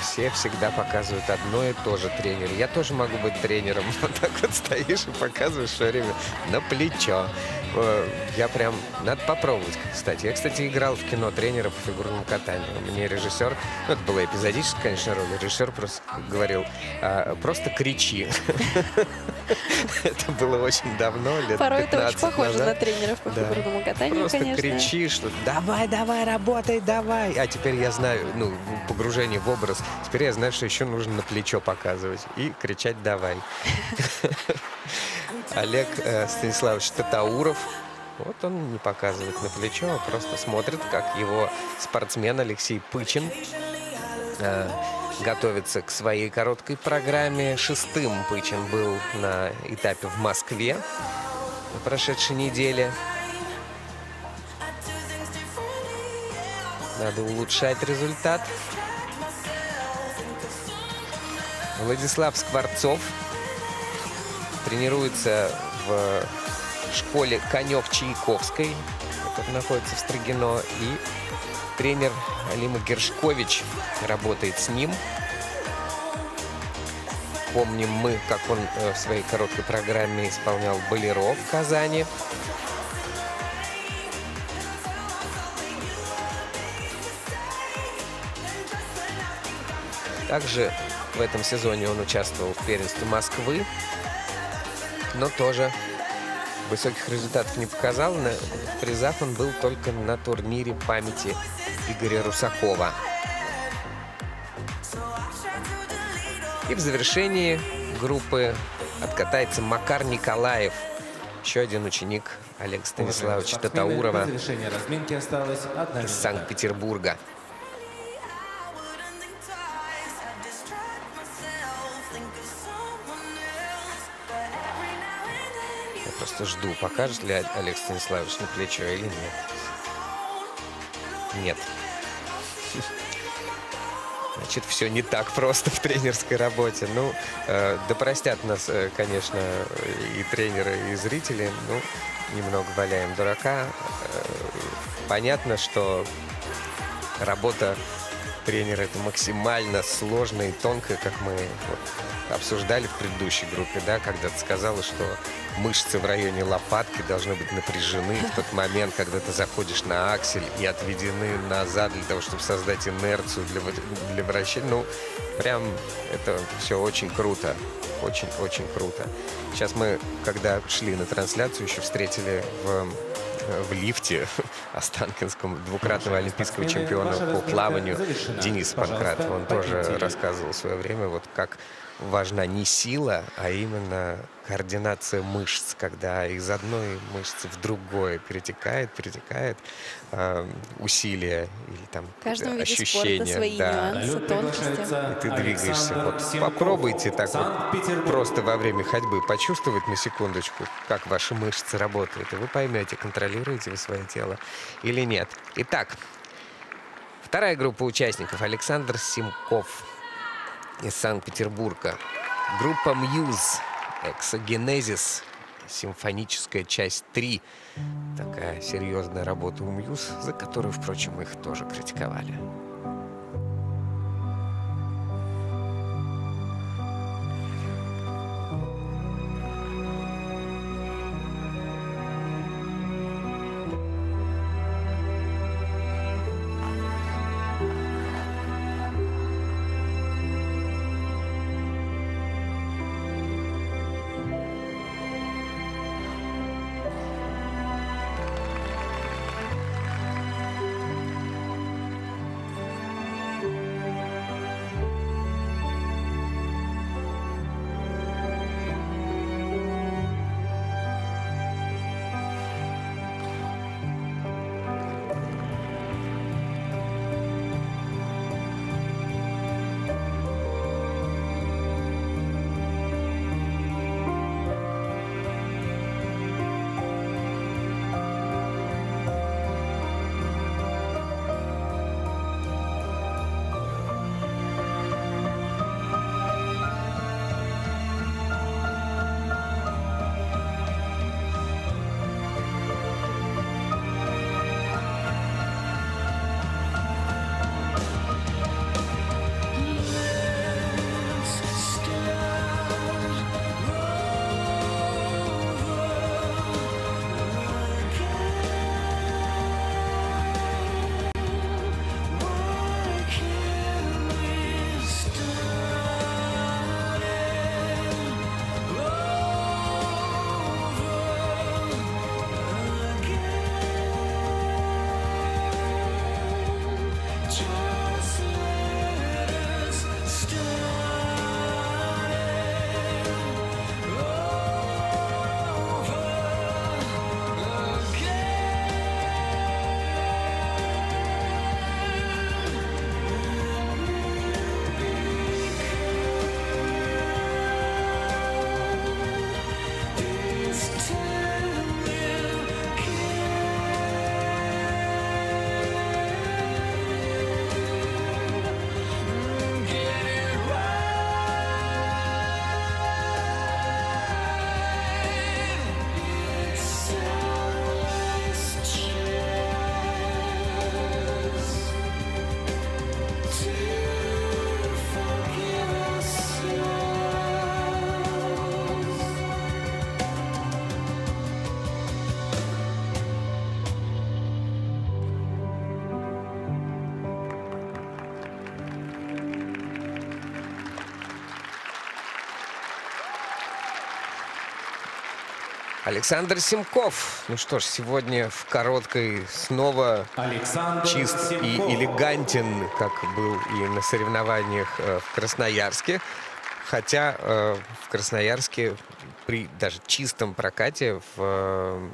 Все всегда показывают одно и то же тренеру. Я тоже могу быть тренером. Вот так вот стоишь и показываешь все время на плечо. Я прям... Надо попробовать, кстати. Я, кстати, играл в кино тренера по фигурному катанию. Мне режиссер... Ну, это была эпизодическая, конечно, роль. Режиссер просто говорил, просто кричи. Это было очень давно, лет 15 Порой это очень похоже назад. на тренеров по фигурному катанию, Просто конечно. кричишь, что давай, давай, работай, давай. А теперь я знаю, ну, погружение в образ. Теперь я знаю, что еще нужно на плечо показывать и кричать «давай». Олег Станиславович Татауров. Вот он не показывает на плечо, а просто смотрит, как его спортсмен Алексей Пычин готовится к своей короткой программе. Шестым Пычин был на этапе в Москве на прошедшей неделе. Надо улучшать результат. Владислав Скворцов тренируется в школе «Конек-Чайковской», которая находится в Строгино. И тренер Алима Гершкович работает с ним. Помним мы, как он в своей короткой программе исполнял «Болеро» в Казани. Также в этом сезоне он участвовал в первенстве Москвы, но тоже высоких результатов не показал. На призах он был только на турнире памяти Игоря Русакова. И в завершении группы откатается Макар Николаев, еще один ученик Олега Станиславовича Татаурова До завершения разминки осталось 1 из минута. Санкт-Петербурга. Я просто жду, покажет ли Олег Станиславович на плечо или нет. Нет. Значит, все не так просто в тренерской работе. Ну, да простят нас, конечно, и тренеры, и зрители. Ну, немного валяем дурака. Понятно, что работа тренера — это максимально сложная и тонкая, как мы вот обсуждали в предыдущей группе, да, когда ты сказала, что мышцы в районе лопатки должны быть напряжены в тот момент, когда ты заходишь на аксель, и отведены назад для того, чтобы создать инерцию для вращения. Ну, прям это все очень круто. Очень-очень круто. Сейчас мы, когда шли на трансляцию, еще встретили в лифте Останкинском двукратного олимпийского чемпиона по плаванию Дениса Панкратова. Он тоже рассказывал в свое время, вот как важна не сила, а именно координация мышц, когда из одной мышцы в другое перетекает усилие или там В каждом виде ощущение. спорта свои нюансы, тонкости. И ты двигаешься. Вот попробуйте так вот просто во время ходьбы почувствовать на секундочку, как ваши мышцы работают, и вы поймете, контролируете вы свое тело или нет. Итак, вторая группа участников. Александр Симков из Санкт-Петербурга. Группа Muse, Exogenesis, симфоническая часть 3. Такая серьезная работа у Muse, за которую, впрочем, их тоже критиковали. Александр Симков. Ну что ж, сегодня в короткой снова Александр чист Симков. и элегантен, как был и на соревнованиях в Красноярске. Хотя в Красноярске при даже чистом прокате в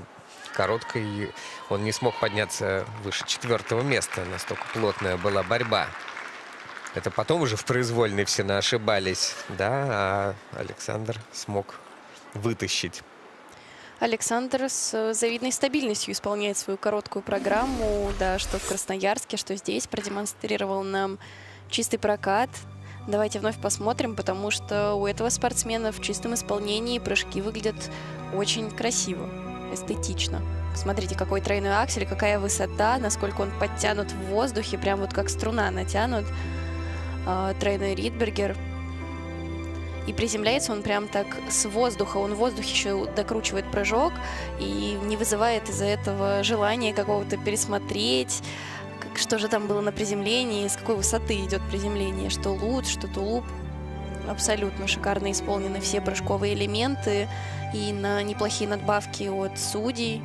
короткой он не смог подняться выше 4-го места. Настолько плотная была борьба. Это потом уже в произвольной все наошибались, да, а Александр смог вытащить. Александр с завидной стабильностью исполняет свою короткую программу, да, что в Красноярске, что здесь, продемонстрировал нам чистый прокат. Давайте вновь посмотрим, потому что у этого спортсмена в чистом исполнении прыжки выглядят очень красиво, эстетично. Смотрите, какой тройной аксель, какая высота, насколько он подтянут в воздухе, прям вот как струна натянут. Тройной Ридбергер. И приземляется он прям так с воздуха. Он в воздухе еще докручивает прыжок и не вызывает из-за этого желания какого-то пересмотреть, что же там было на приземлении, с какой высоты идет приземление, что лут, что тулуп. Абсолютно шикарно исполнены все прыжковые элементы и на неплохие надбавки от судей.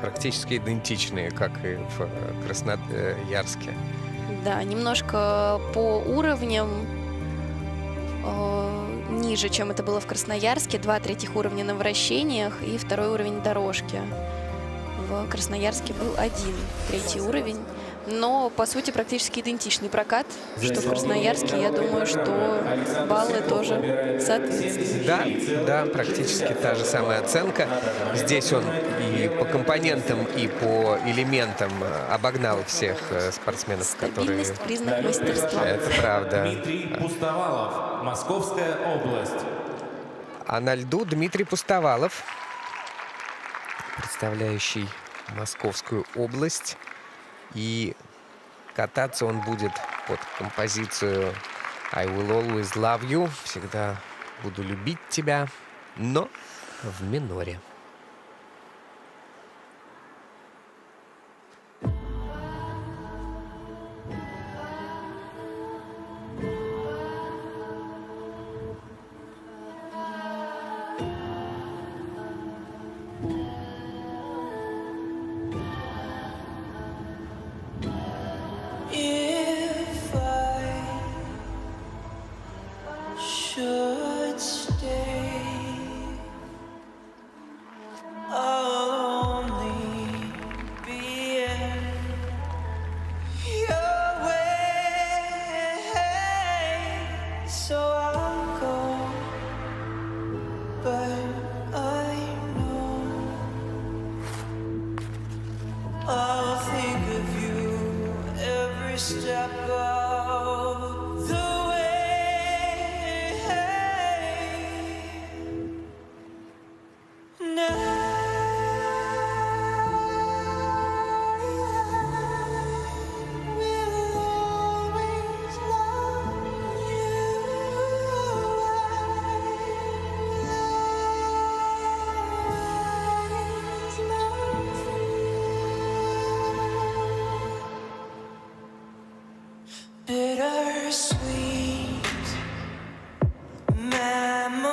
Практически идентичные, как и в Красноярске. Да, немножко по уровням ниже, чем это было в Красноярске. 2 третьих уровня на вращениях и 2-й уровень дорожки. В Красноярске был 1 третий уровень. но по сути практически идентичный прокат, что в Красноярске. Я думаю, что баллы тоже соответствуют. Да, практически та же самая оценка. Здесь он и по компонентам, и по элементам обогнал всех спортсменов, которые... Стабильность, признак мастерства. Это правда. Дмитрий Пустовалов, Московская область. А на льду Дмитрий Пустовалов, представляющий Московскую область. И кататься он будет под композицию «I will always love you», «Всегда буду любить тебя», но в миноре. If I should stay, I'll only be in your way. So I'll go, but I know I'll think of you every step of the way. Now we'll always love bittersweet memories.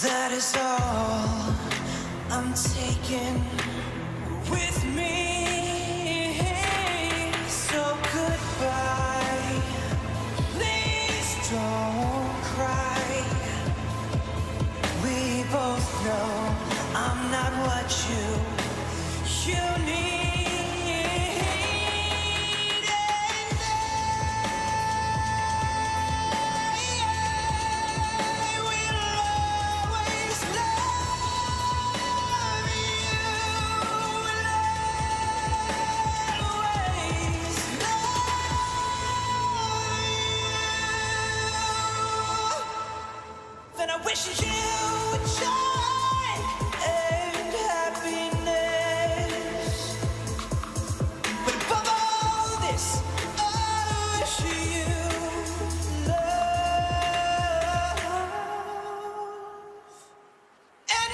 That is all I'm taking with me. So goodbye. Please don't cry. We both know I'm not what you need. Then I wish you joy and happiness. But above all this, I wish you love. And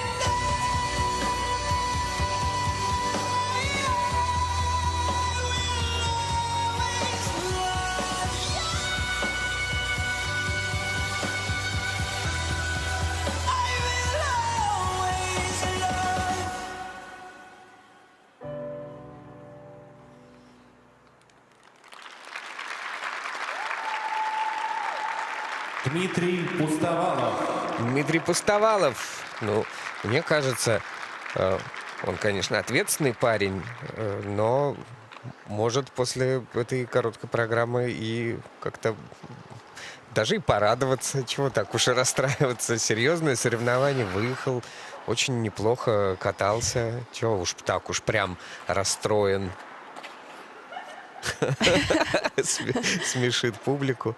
Дмитрий Пустовалов. Дмитрий Пустовалов. Ну, мне кажется, он, конечно, ответственный парень, но может после этой короткой программы и как-то даже и порадоваться. Чего так уж и расстраиваться. Серьезное соревнование, выехал, очень неплохо катался. Чего уж так уж прям расстроен. Смешит публику.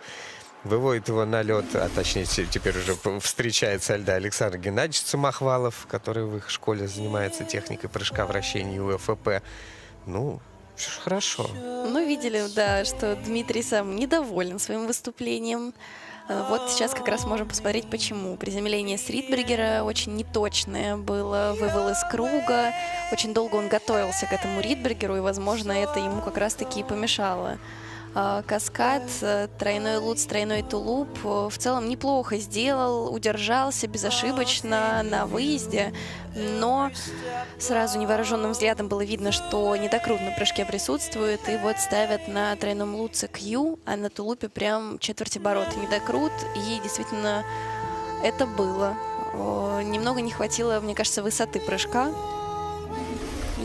Выводит его на лед, а точнее теперь уже встречает со льда Александр Геннадьевич Самохвалов, который в их школе занимается техникой прыжка, вращения и УФП. Ну, все же хорошо. Ну, видели, да, что Дмитрий сам недоволен своим выступлением. Вот сейчас как раз можем посмотреть, почему. Приземление с Ридбергера очень неточное было, вывел из круга. Очень долго он готовился к этому Ридбергеру, и, возможно, это ему как раз-таки и помешало. Каскад, тройной луц, тройной тулуп в целом неплохо сделал, удержался безошибочно на выезде, но сразу невооруженным взглядом было видно, что недокрут на прыжке присутствует, и вот ставят на тройном луце Q, а на тулупе прям четверть оборота недокрут, и действительно это было. Немного не хватило, мне кажется, высоты прыжка.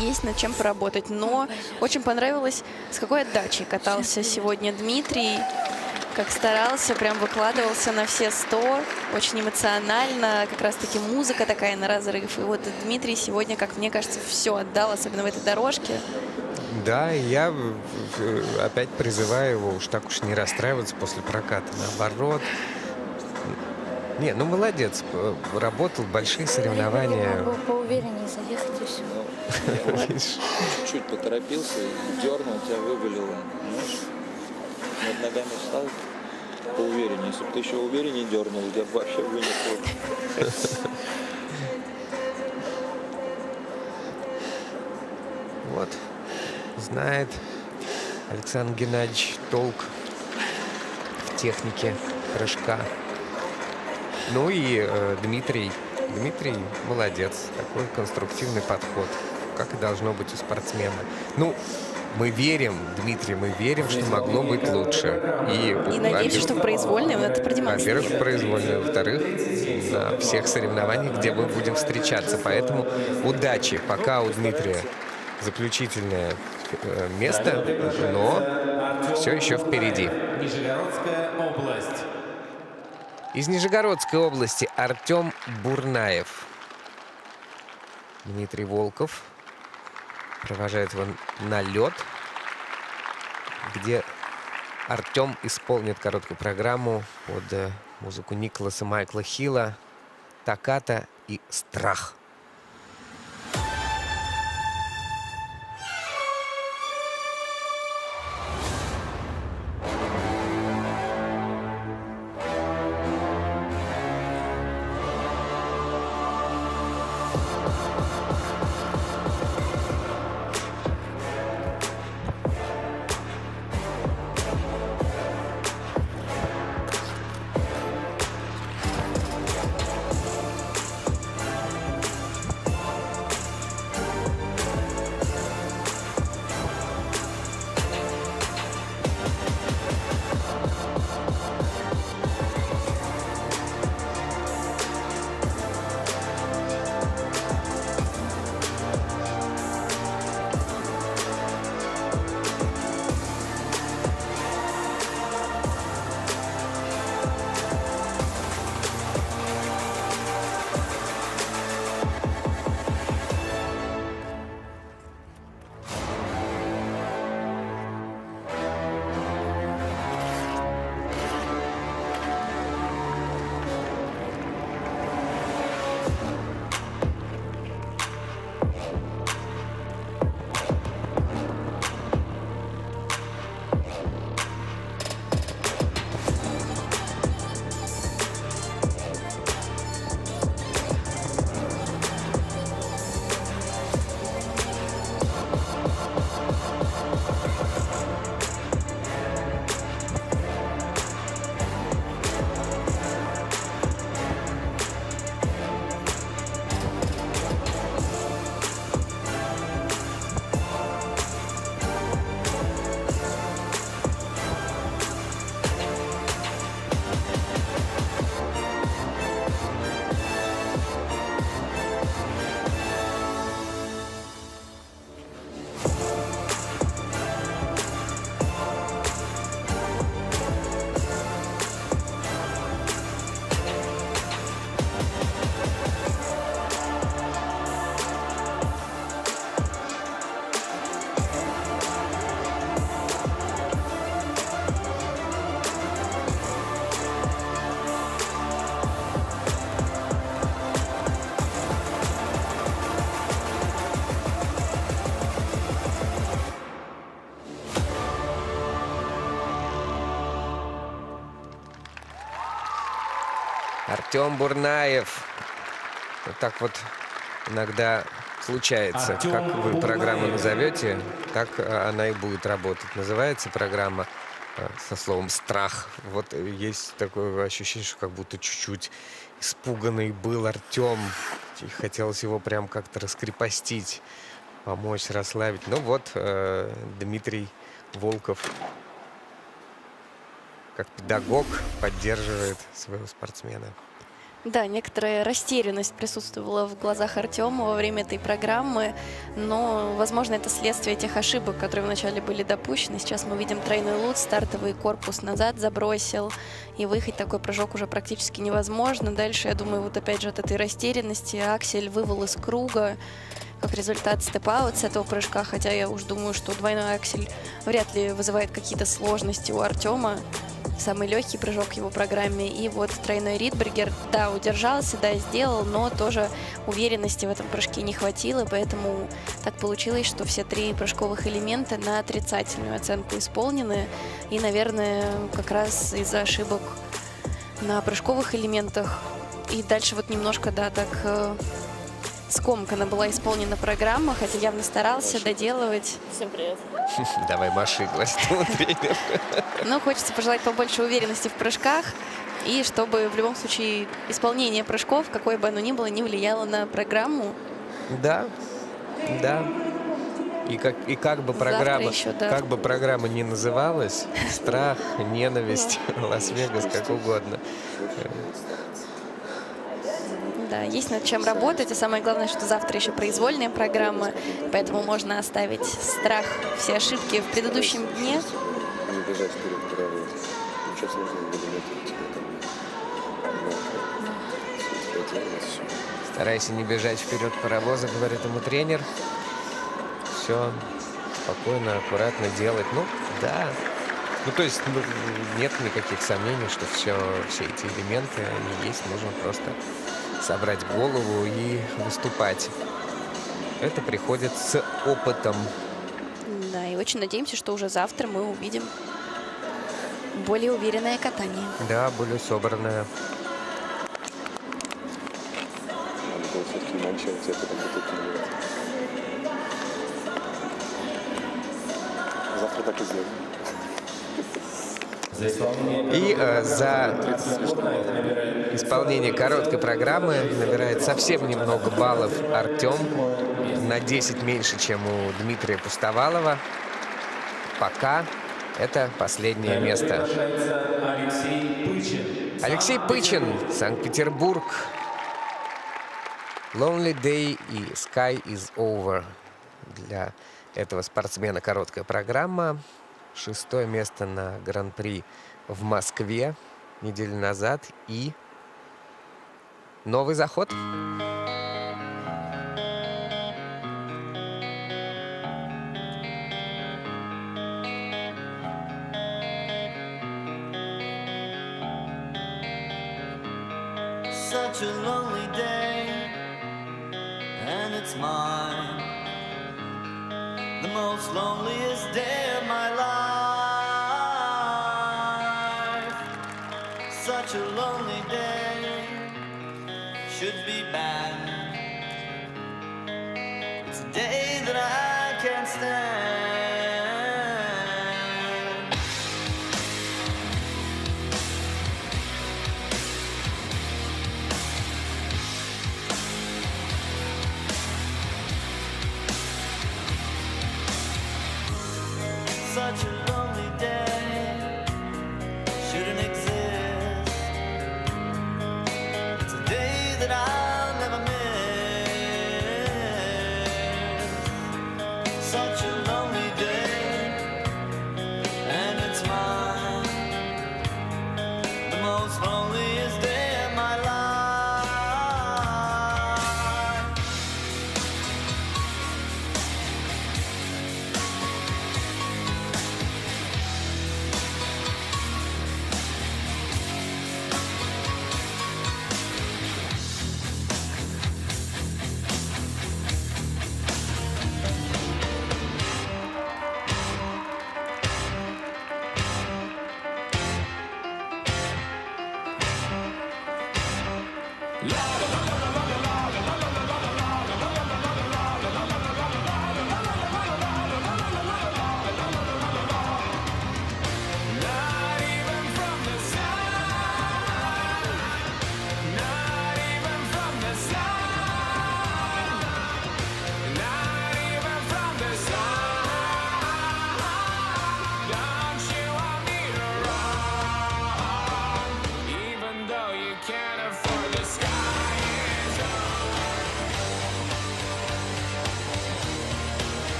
есть над чем поработать. Но очень понравилось, с какой отдачей катался сегодня Дмитрий. Как старался, прям выкладывался на все 100. Очень эмоционально. Как раз-таки музыка такая на разрыв. И вот Дмитрий сегодня, как мне кажется, все отдал, особенно в этой дорожке. Да, и я опять призываю его уж так уж не расстраиваться после проката. Наоборот. Не, ну молодец. Работал, большие соревнования. Поувереннее заехать и все. Чуть поторопился, дернул, тебя выголило. Понимаешь? Над ногами встал поувереннее. Если бы ты еще увереннее дернул, тебя бы вообще вынесло. Вот. Знает Александр Геннадьевич толк в технике прыжка. Ну и Дмитрий молодец. Такой конструктивный подход, как и должно быть у спортсмена. Ну, мы верим, Дмитрий, мы верим, что могло быть лучше. И надеюсь, что в произвольной он это продемонстрирует. Во-первых, в произвольной. Во-вторых, на всех соревнованиях, где мы будем встречаться. Поэтому удачи. Пока у Дмитрия заключительное место, но все еще впереди. Нижегородская область. Из Нижегородской области Артем Бурнаев. Дмитрий Волков провожает его на лед, где Артем исполнит короткую программу под музыку Николаса Майкла Хилла «Токката» и «Страх». Артем Бурнаев. Вот так вот иногда случается. Как вы программу назовете, так она и будет работать. Называется программа со словом «страх». Вот есть такое ощущение, что как будто чуть-чуть испуганный был Артем. И хотелось его прям как-то раскрепостить, помочь, расслабить. Ну вот, Дмитрий Волков как педагог поддерживает своего спортсмена. Да, некоторая растерянность присутствовала в глазах Артема во время этой программы, но, возможно, это следствие тех ошибок, которые вначале были допущены. Сейчас мы видим тройной лут, стартовый корпус назад забросил, и выехать такой прыжок уже практически невозможно. Дальше, я думаю, вот опять же от этой растерянности аксель вывел из круга, как результат степ-аут с этого прыжка, хотя я уж думаю, что двойной аксель вряд ли вызывает какие-то сложности у Артема. Самый легкий прыжок в его программе. И вот тройной Ридбергер, да, удержался, да, сделал, но тоже уверенности в этом прыжке не хватило, поэтому так получилось, что все три прыжковых элемента на отрицательную оценку исполнены. И, наверное, как раз из-за ошибок на прыжковых элементах. И дальше вот немножко, да, так скомканно была исполнена программа, хотя явно старался доделывать. Всем привет. Давай маши, гласит ему тренер. Но хочется пожелать побольше уверенности в прыжках, и чтобы в любом случае исполнение прыжков, какое бы оно ни было, не влияло на программу. Да, да. И как бы программа, еще, да. как бы программа ни называлась, страх, ненависть, Лас-Вегас, как угодно. Да, есть над чем работать, и самое главное, что завтра еще произвольная программа, поэтому можно оставить страх, все ошибки в предыдущем дне. Не бежать вперед паровоз. Ничего сложного в этом нет. Старайся не бежать вперед паровоза, говорит ему тренер. Все спокойно, аккуратно делать. Ну, да. Ну, то есть нет никаких сомнений, что все эти элементы, они есть. Нужно просто собрать голову и выступать. Это приходит с опытом. Да, и очень надеемся, что уже завтра мы увидим более уверенное катание. Да, более собранное. Надо было все-таки манчевать это, завтра так и сделаем. И за исполнение короткой программы набирает совсем немного баллов Артем. На 10 меньше, чем у Дмитрия Пустовалова. Пока это последнее место. Алексей Пычин, Санкт-Петербург. Lonely Day и Sky is Over. Для этого спортсмена короткая программа. 6-е место на Гран-при в Москве неделю назад. И новый заход. Such a lonely day, and it's mine. The most loneliest day of my life. Such a lonely day should be bad. It's a day that I can't stand. Such a lonely day shouldn't exist. It's a day that I'll never miss. Such a lonely day, and it's mine. The most loneliest day of my life.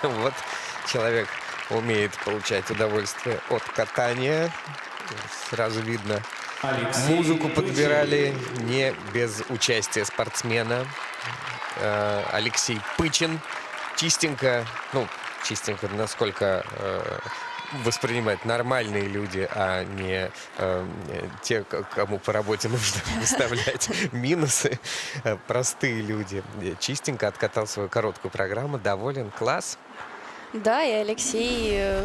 Вот человек умеет получать удовольствие от катания. Сразу видно. Музыку подбирали не без участия спортсмена. Алексей Пычин. Чистенько, насколько воспринимать нормальные люди, а не те, кому по работе нужно выставлять минусы. Простые люди. Чистенько откатал свою короткую программу. Доволен. Класс. Да, и Алексей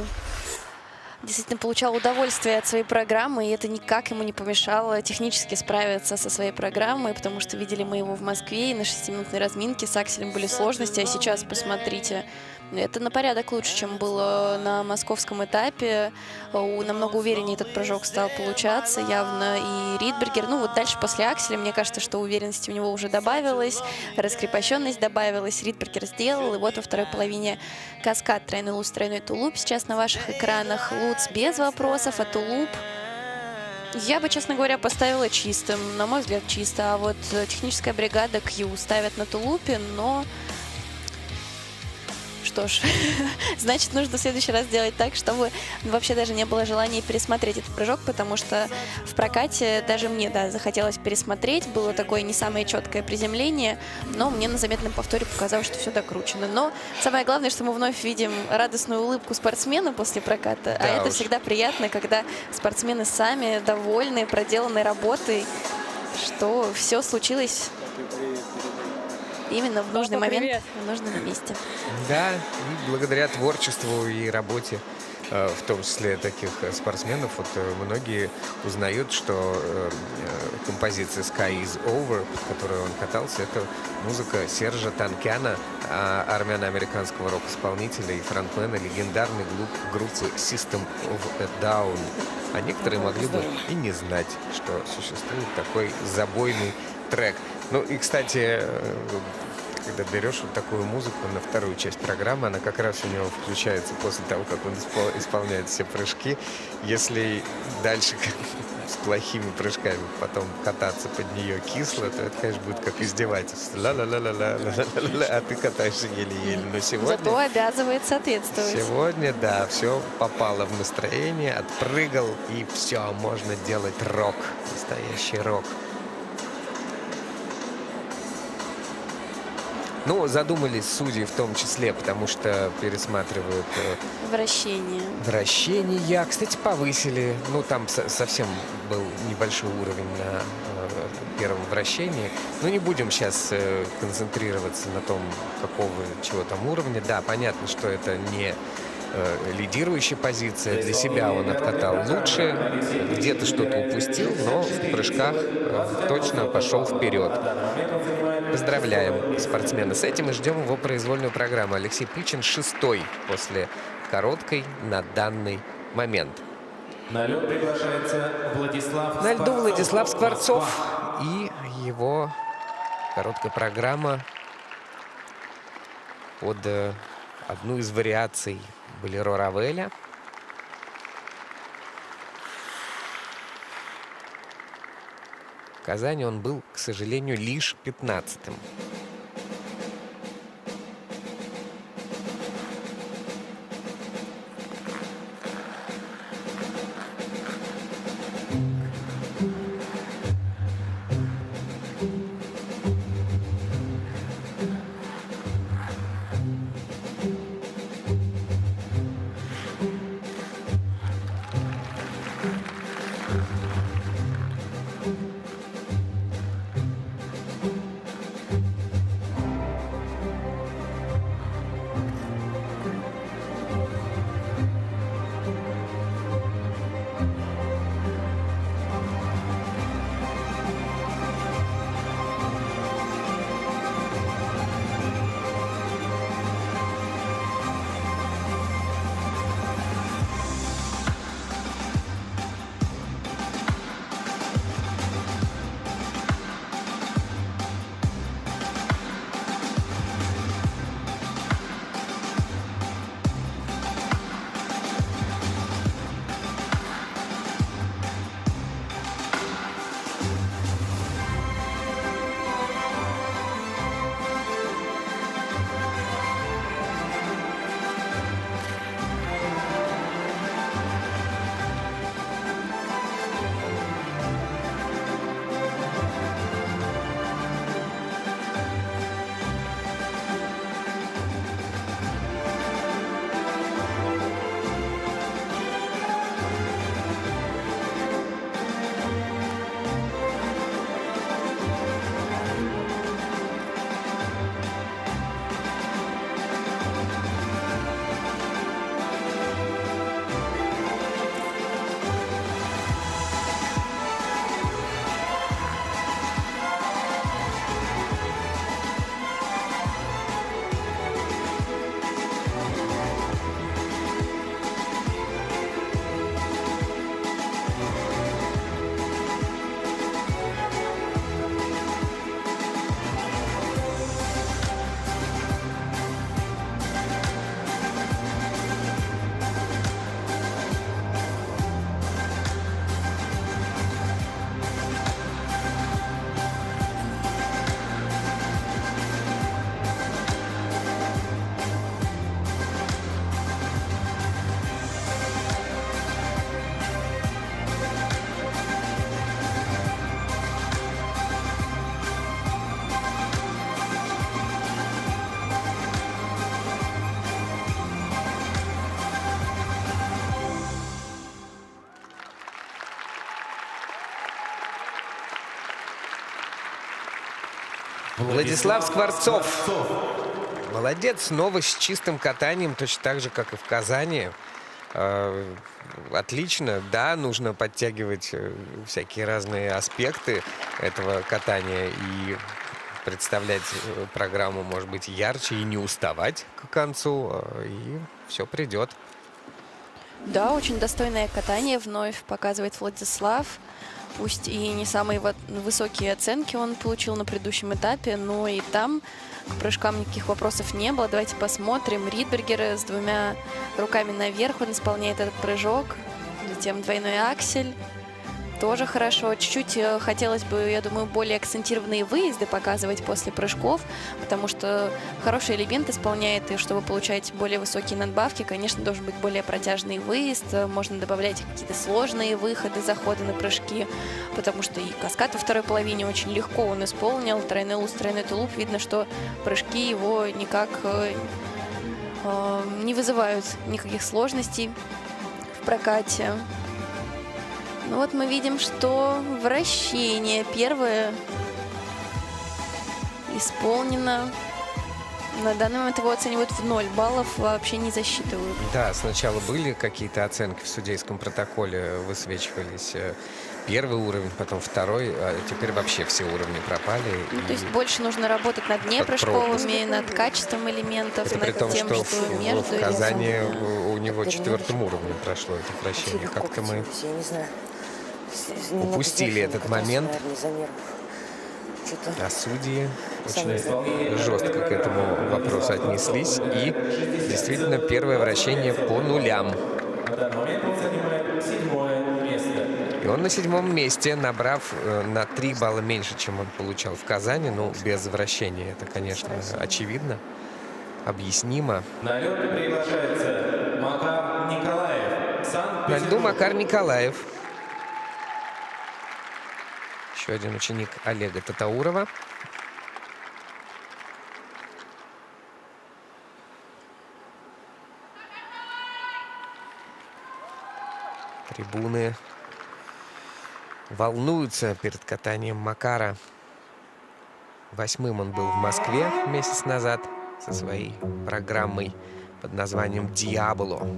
действительно получал удовольствие от своей программы, и это никак ему не помешало технически справиться со своей программой, потому что видели мы его в Москве, и на 6-минутной разминке с Акселем были сложности, а сейчас, посмотрите, это на порядок лучше, чем было на московском этапе. Намного увереннее этот прыжок стал получаться явно. И Ридбергер, вот дальше после Акселя, мне кажется, что уверенности у него уже добавилась, раскрепощенность добавилась. Ридбергер сделал, и вот во второй половине каскад, тройной луц, тройной тулуп. Сейчас на ваших экранах луц без вопросов, а тулуп я бы, честно говоря, поставила чистым. На мой взгляд, чисто. А вот техническая бригада Q ставят на тулупе, но... Что ж, значит, нужно в следующий раз сделать так, чтобы вообще даже не было желания пересмотреть этот прыжок, потому что в прокате даже мне, захотелось пересмотреть. Было такое не самое четкое приземление, но мне на заметном повторе показалось, что все докручено. Но самое главное, что мы вновь видим радостную улыбку спортсмена после проката, а это всегда приятно, когда спортсмены сами довольны проделанной работой, что все случилось именно в нужный момент, в нужном месте. Да, и благодаря творчеству и работе, в том числе таких спортсменов, многие узнают, что композиция «Sky is Over», под которой он катался, это музыка Сержа Танкяна, армяно-американского рок-исполнителя и фронтмена легендарной группы System of a Down. А некоторые могли бы и не знать, что существует такой забойный трек. И, кстати, когда берешь вот такую музыку на вторую часть программы, она как раз у него включается после того, как он исполняет все прыжки. Если дальше с плохими прыжками потом кататься под нее кисло, то это, конечно, будет как издевательство. Ла-ла-ла-ла-ла-ла-ла-ла, а ты катаешься еле-еле. Но сегодня... Зато обязывает соответствовать. Сегодня, да, все попало в настроение, отпрыгал, и все, можно делать рок, настоящий рок. Задумались судьи в том числе, потому что пересматривают... Вращения. Кстати, повысили. Там совсем был небольшой уровень на первом вращении. Не будем сейчас концентрироваться на том, чего там уровня. Да, понятно, что это не лидирующая позиция. Для себя он откатал лучше. Где-то что-то упустил, но в прыжках точно пошел вперед. Поздравляем спортсмена с этим и ждем его произвольную программу. Алексей Пычин 6-й после короткой на данный момент. На лед приглашается Владислав На льду Владислав Скворцов и его короткая программа под одну из вариаций «Болеро» Равеля. В Казани он был, к сожалению, лишь 15-м. Владислав Скворцов. Молодец, снова с чистым катанием, точно так же, как и в Казани. Отлично, да, нужно подтягивать всякие разные аспекты этого катания и представлять программу, может быть, ярче и не уставать к концу, и все придет. Да, очень достойное катание вновь показывает Владислав. Пусть и не самые высокие оценки он получил на предыдущем этапе, но и там к прыжкам никаких вопросов не было. Давайте посмотрим. Ридбергер с двумя руками наверх, он исполняет этот прыжок. Затем двойной аксель. Тоже хорошо. Чуть-чуть хотелось бы, я думаю, более акцентированные выезды показывать после прыжков, потому что хороший элемент исполняет, и чтобы получать более высокие надбавки, конечно, должен быть более протяжный выезд. Можно добавлять какие-то сложные выходы, заходы на прыжки, потому что и каскад во второй половине очень легко он исполнил. Тройной луз, тройной тулуп. Видно, что прыжки его никак не вызывают никаких сложностей в прокате. Ну вот мы видим, что вращение первое исполнено. На данный момент его оценивают в 0 баллов, вообще не засчитывают. Да, сначала были какие-то оценки в судейском протоколе, высвечивались первый уровень, потом второй, а теперь вообще все уровни пропали. То есть больше нужно работать над непрыжковыми, над качеством элементов, Это при над том, тем, что что между. в Казани у него 4-м уровнем прошло это вращение. Как-то мы упустили этот момент. А судьи очень жестко к этому вопросу отнеслись. И действительно первое вращение по нулям. И он на 7-м месте, набрав на 3 балла меньше, чем он получал в Казани. Ну, без вращения. Это, конечно, очевидно, объяснимо. На лед приглашается Макар Николаев. На льду Макар Николаев. Еще один ученик Олега Татаурова. Трибуны волнуются перед катанием Макара. 8-м он был в Москве месяц назад со своей программой под названием «Диаболо».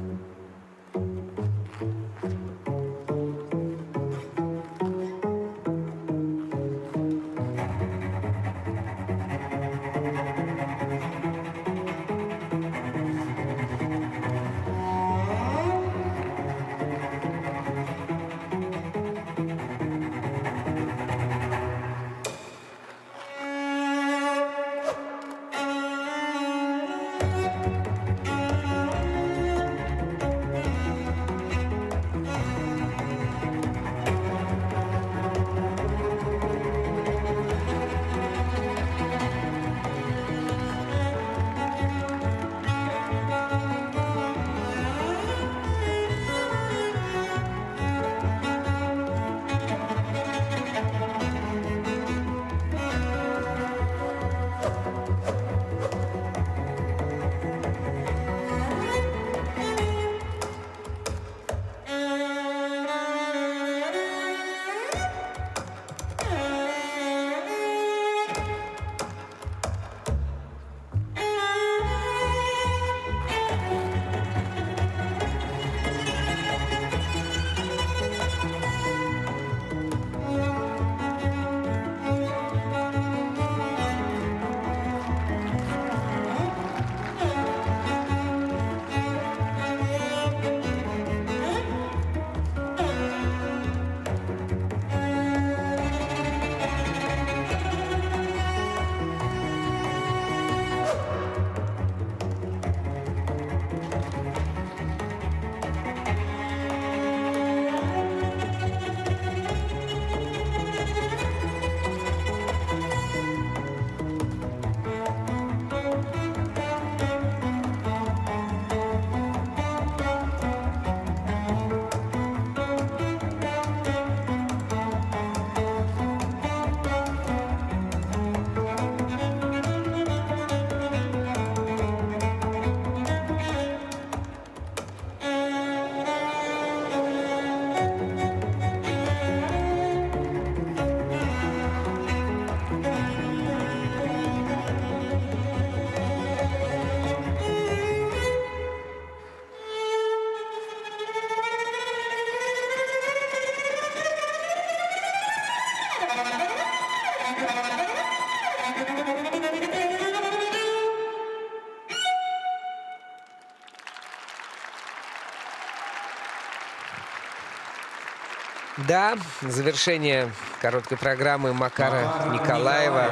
Да, завершение короткой программы Макара Николаева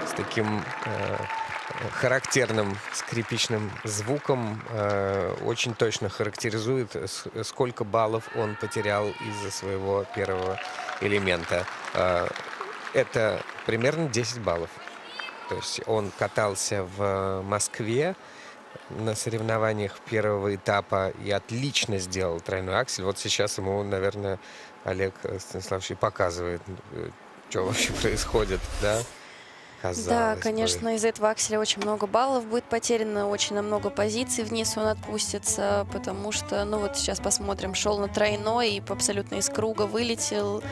с таким характерным скрипичным звуком очень точно характеризует, сколько баллов он потерял из-за своего первого элемента. Это примерно 10 баллов. То есть он катался в Москве на соревнованиях первого этапа и отлично сделал тройной аксель. Вот сейчас ему, наверное, Олег Станиславович и показывает, что вообще происходит, да? Да, конечно, из этого акселя очень много баллов будет потеряно, очень на много позиций вниз он отпустится, потому что, ну вот сейчас посмотрим, шел на тройной и абсолютно из круга вылетел,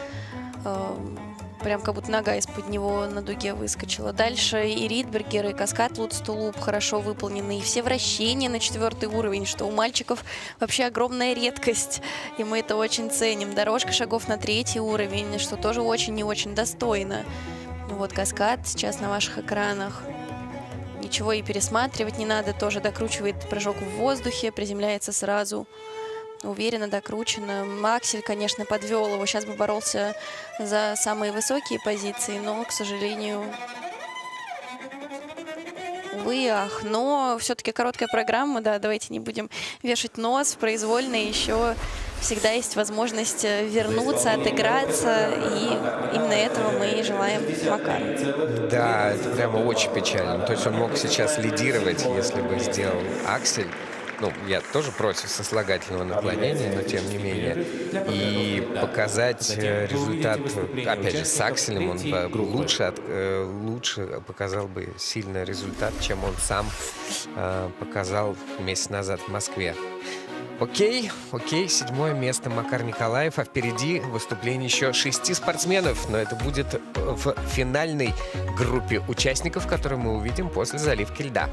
прям как будто нога из-под него на дуге выскочила. Дальше и Ридбергер, и каскад Лутстулуп хорошо выполнены, и все вращения на 4-й уровень, что у мальчиков вообще огромная редкость, и мы это очень ценим. Дорожка шагов на 3-й уровень, что тоже очень и очень достойно. Вот каскад сейчас на ваших экранах. Ничего и пересматривать не надо. Тоже докручивает прыжок в воздухе, приземляется сразу. Уверенно, докручено. Аксель, конечно, подвел его. Сейчас бы боролся за самые высокие позиции, но, к сожалению, увы, ах. Но все-таки короткая программа, да, давайте не будем вешать нос. Произвольно еще всегда есть возможность вернуться, отыграться, и именно этого мы и желаем Макару. Да, это прямо очень печально. То есть он мог сейчас лидировать, если бы сделал аксель. Ну, я тоже против сослагательного наклонения, но тем не менее. И показать результат, опять же, с акселем он бы лучше показал бы сильно результат, чем он сам показал месяц назад в Москве. Окей, 7-е место Макар Николаев, а впереди выступление еще 6 спортсменов, но это будет в финальной группе участников, которую мы увидим после заливки льда.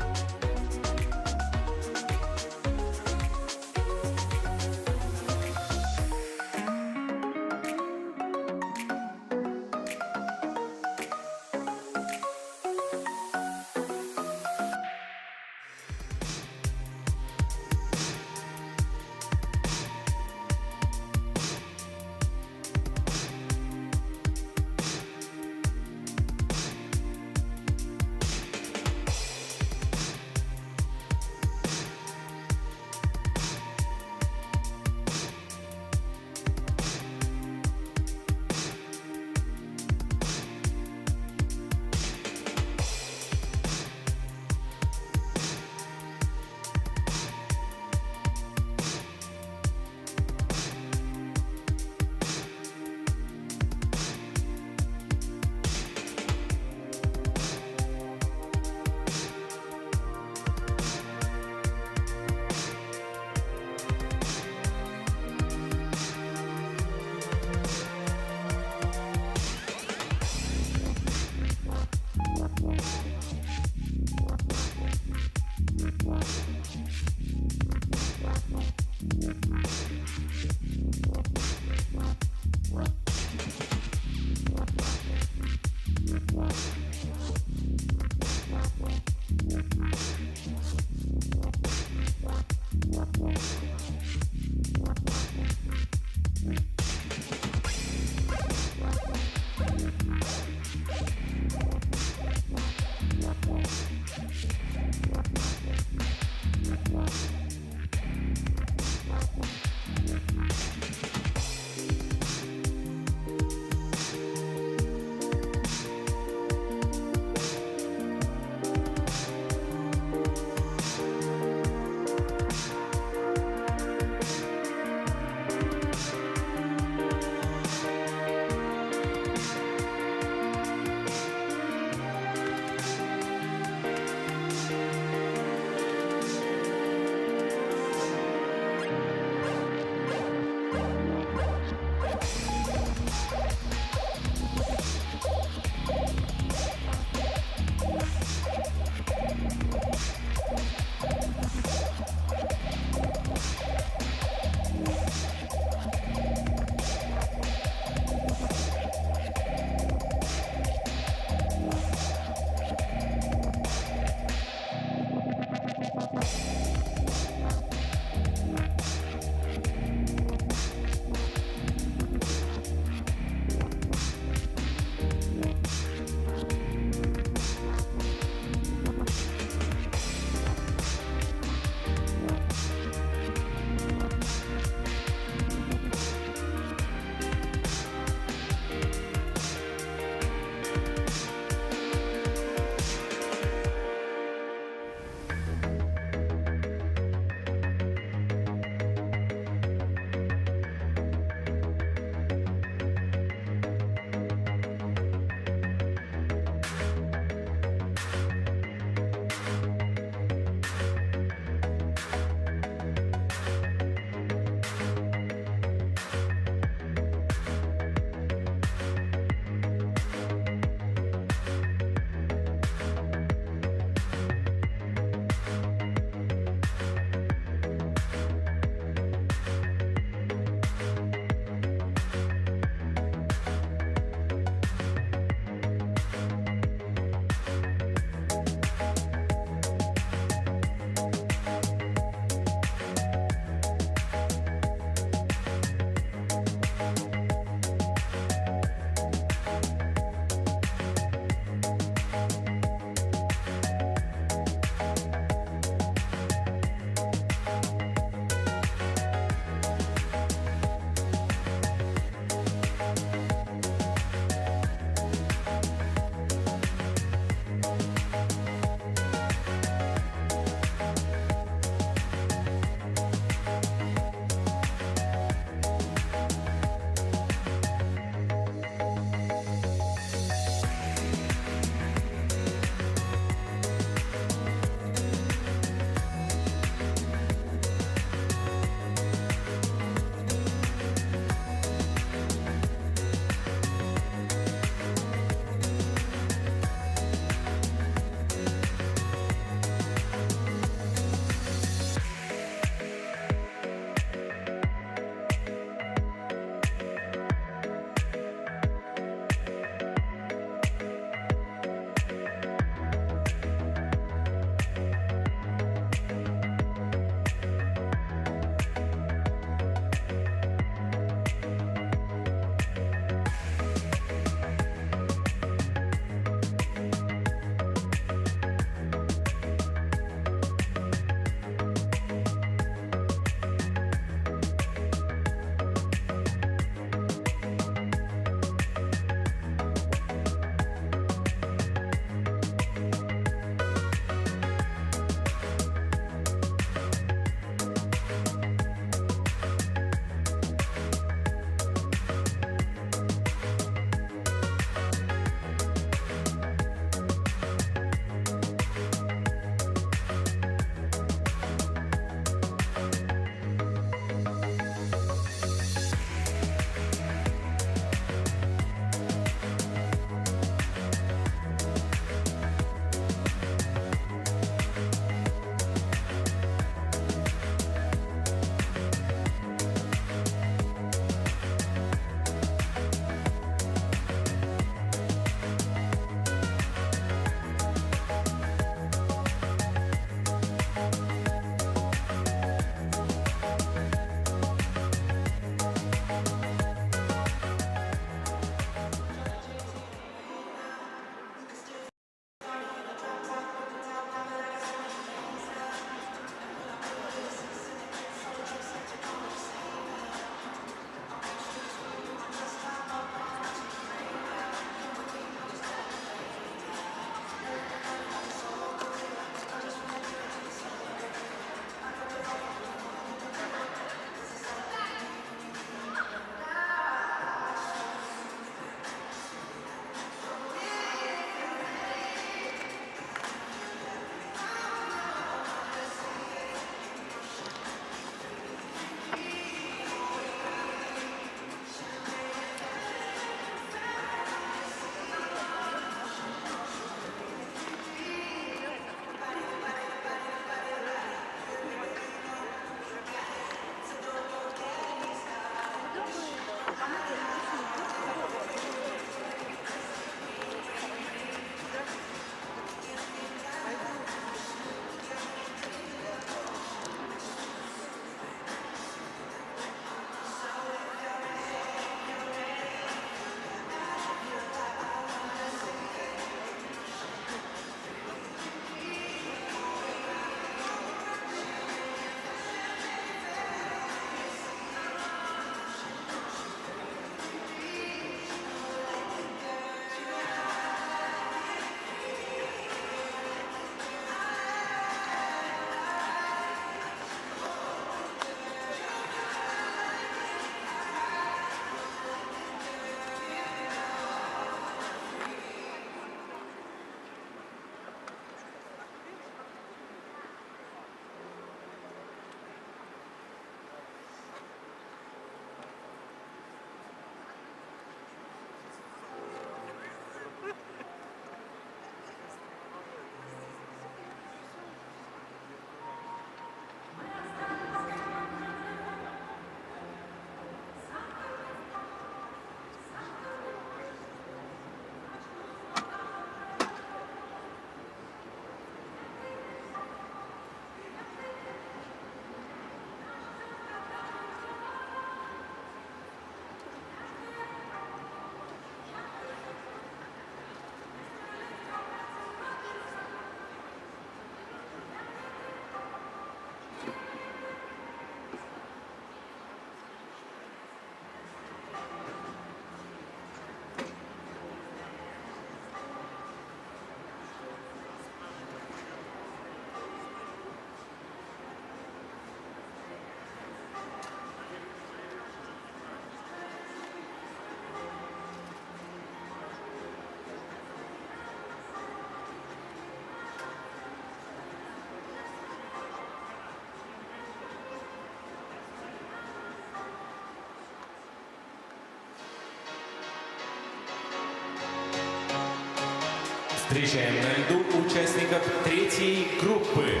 Встречаем на льду участников третьей группы.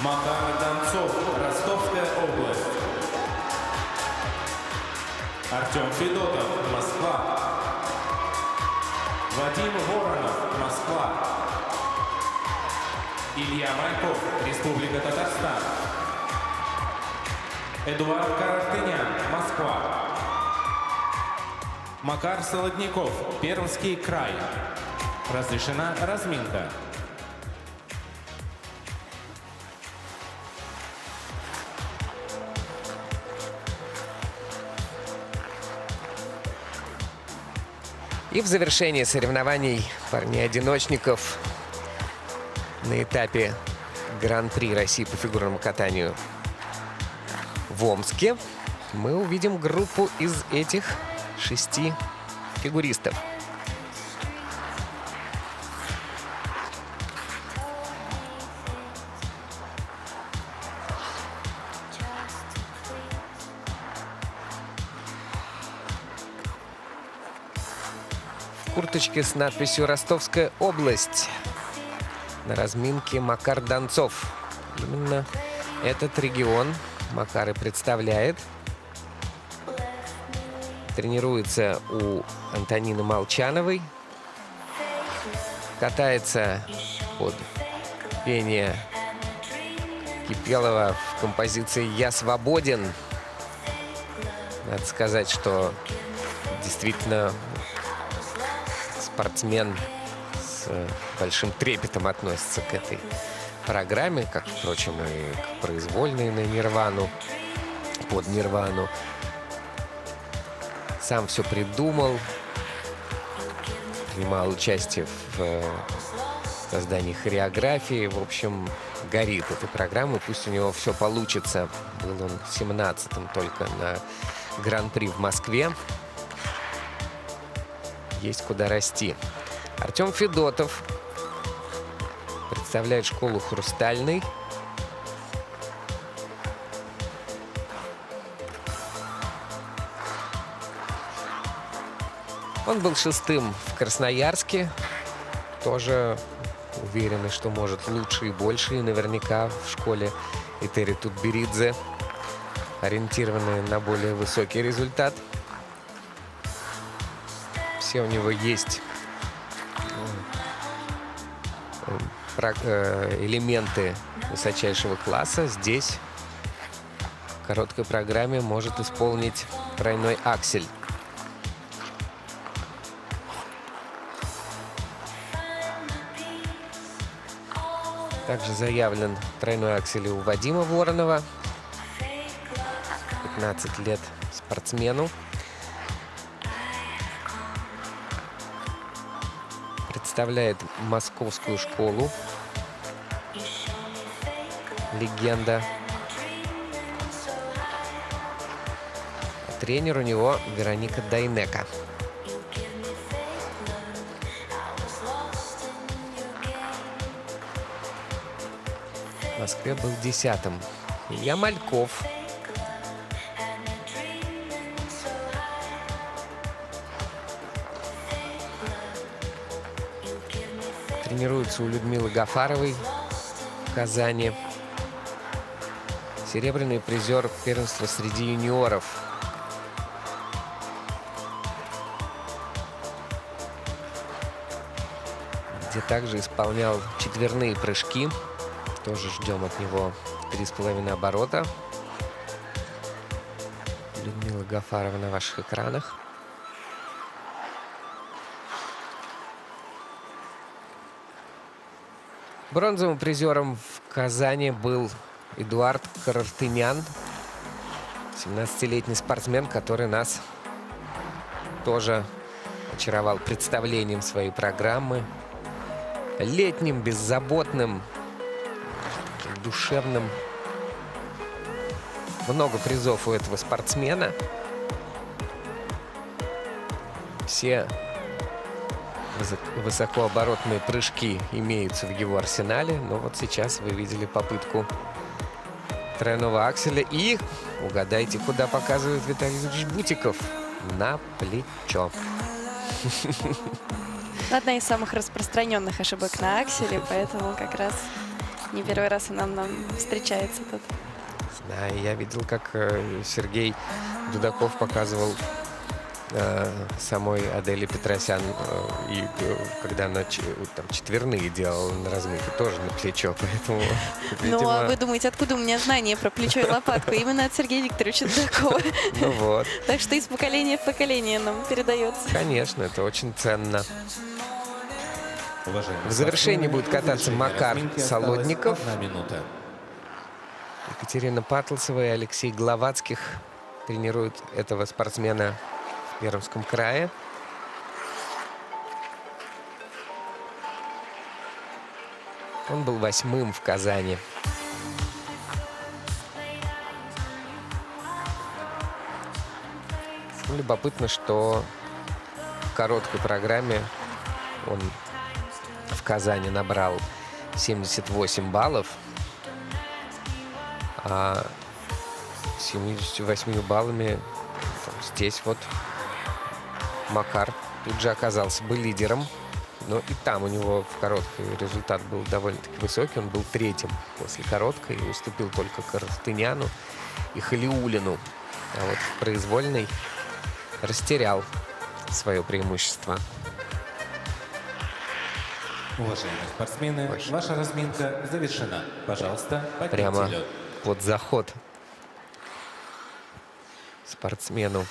Макар Донцов, Ростовская область. Артем Федотов, Москва. Вадим Воронов, Москва. Илья Мальков, Республика Татарстан. Эдуард Карартынян, Москва. Макар Солодников, Пермский край. Разрешена разминка. И в завершении соревнований парней-одиночников на этапе Гран-при России по фигурному катанию в Омске мы увидим группу из этих 6 фигуристов. Курточке с надписью «Ростовская область». На разминке Макар Донцов. Именно этот регион Макар и представляет. Тренируется у Антонины Молчановой. Катается под пение Кипелова в композиции «Я свободен». Надо сказать, что действительно спортсмен с большим трепетом относится к этой программе, как, впрочем, и к произвольной на Нирвану, под Нирвану. Сам все придумал, принимал участие в создании хореографии. В общем, горит этой программой. Пусть у него все получится. Был он 17-м только на Гран-при в Москве. Есть куда расти. Артем Федотов представляет школу «Хрустальный». Он был 6-м в Красноярске. Тоже уверенный, что может лучше и больше. И наверняка в школе Этери Тутберидзе ориентированные на более высокий результат. Все у него есть элементы высочайшего класса. Здесь в короткой программе может исполнить тройной аксель. Также заявлен тройной аксель у Вадима Воронова. 15 лет спортсмену. Представляет московскую школу. Легенда. Тренер у него Вероника Дайнека. В Москве был 10-м. Илья Мальков. Тренируется у Людмилы Гафаровой в Казани. Серебряный призер первенства среди юниоров. Где также исполнял четверные прыжки. Тоже ждем от него 3,5 оборота. Людмила Гафарова на ваших экранах. Бронзовым призером в Казани был Эдуард Карартынян, 17-летний спортсмен, который нас тоже очаровал представлением своей программы. Летним, беззаботным, душевным. Много призов у этого спортсмена. Все Высокооборотные прыжки имеются в его арсенале, но вот сейчас вы видели попытку тройного акселя. И угадайте, куда показывает Виталий Юрьевич Бутиков. На плечо. Одна из самых распространенных ошибок на акселе, поэтому как раз не первый раз она нам встречается тут. Да, и я видел, как Сергей Дудаков показывал самой Аделе Петросян, и когда она там четверные делала на разминке, тоже на плечо, поэтому, видимо... Ну, а вы думаете, откуда у меня знания про плечо и лопатку? Именно от Сергея Викторовича Дудакова. Ну вот. Так что из поколения в поколение нам передается. Конечно, это очень ценно. Уважаемые В завершении спортсмены, будет кататься завершение Макар разминки осталась Солодников. 1 минута. Екатерина Патлцева и Алексей Гловацких тренируют этого спортсмена в Пермском крае. Он был 8-м в Казани. Любопытно, что в короткой программе он в Казани набрал 78 баллов, а 78 баллами здесь вот Макар тут же оказался бы лидером. Но и там у него в короткой результат был довольно-таки высокий. Он был 3-м после короткой и уступил только Карстыняну и Халиуллину. А вот в произвольной растерял свое преимущество. Уважаемые спортсмены, ваша разминка завершена. Пожалуйста, покиньте Прямо лед. под заход спортсмену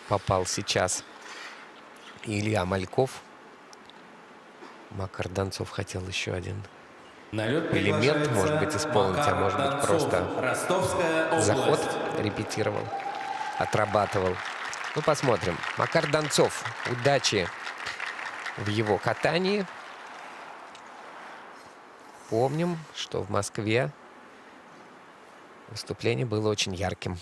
попал сейчас Илья Мальков. Макар Донцов хотел еще один На лед элемент, приглашается может быть, исполнить, а Макар может быть, Донцов, просто Ростовская область. заход репетировал, отрабатывал. Ну, посмотрим. Макар Донцов. Удачи в его катании. Помним, что в Москве выступление было очень ярким.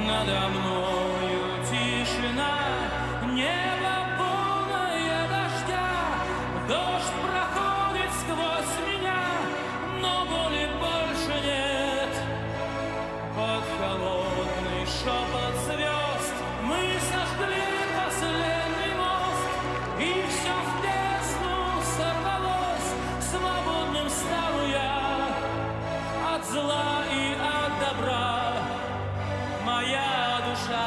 Надо мною тишина, небо полное дождя. Дождь проходит сквозь меня, но боли больше нет. Под холодный шепот звезд мы сожгли последний мост, и все в бездну сорвалось, свободным стану я от зла и от добра. Моя душа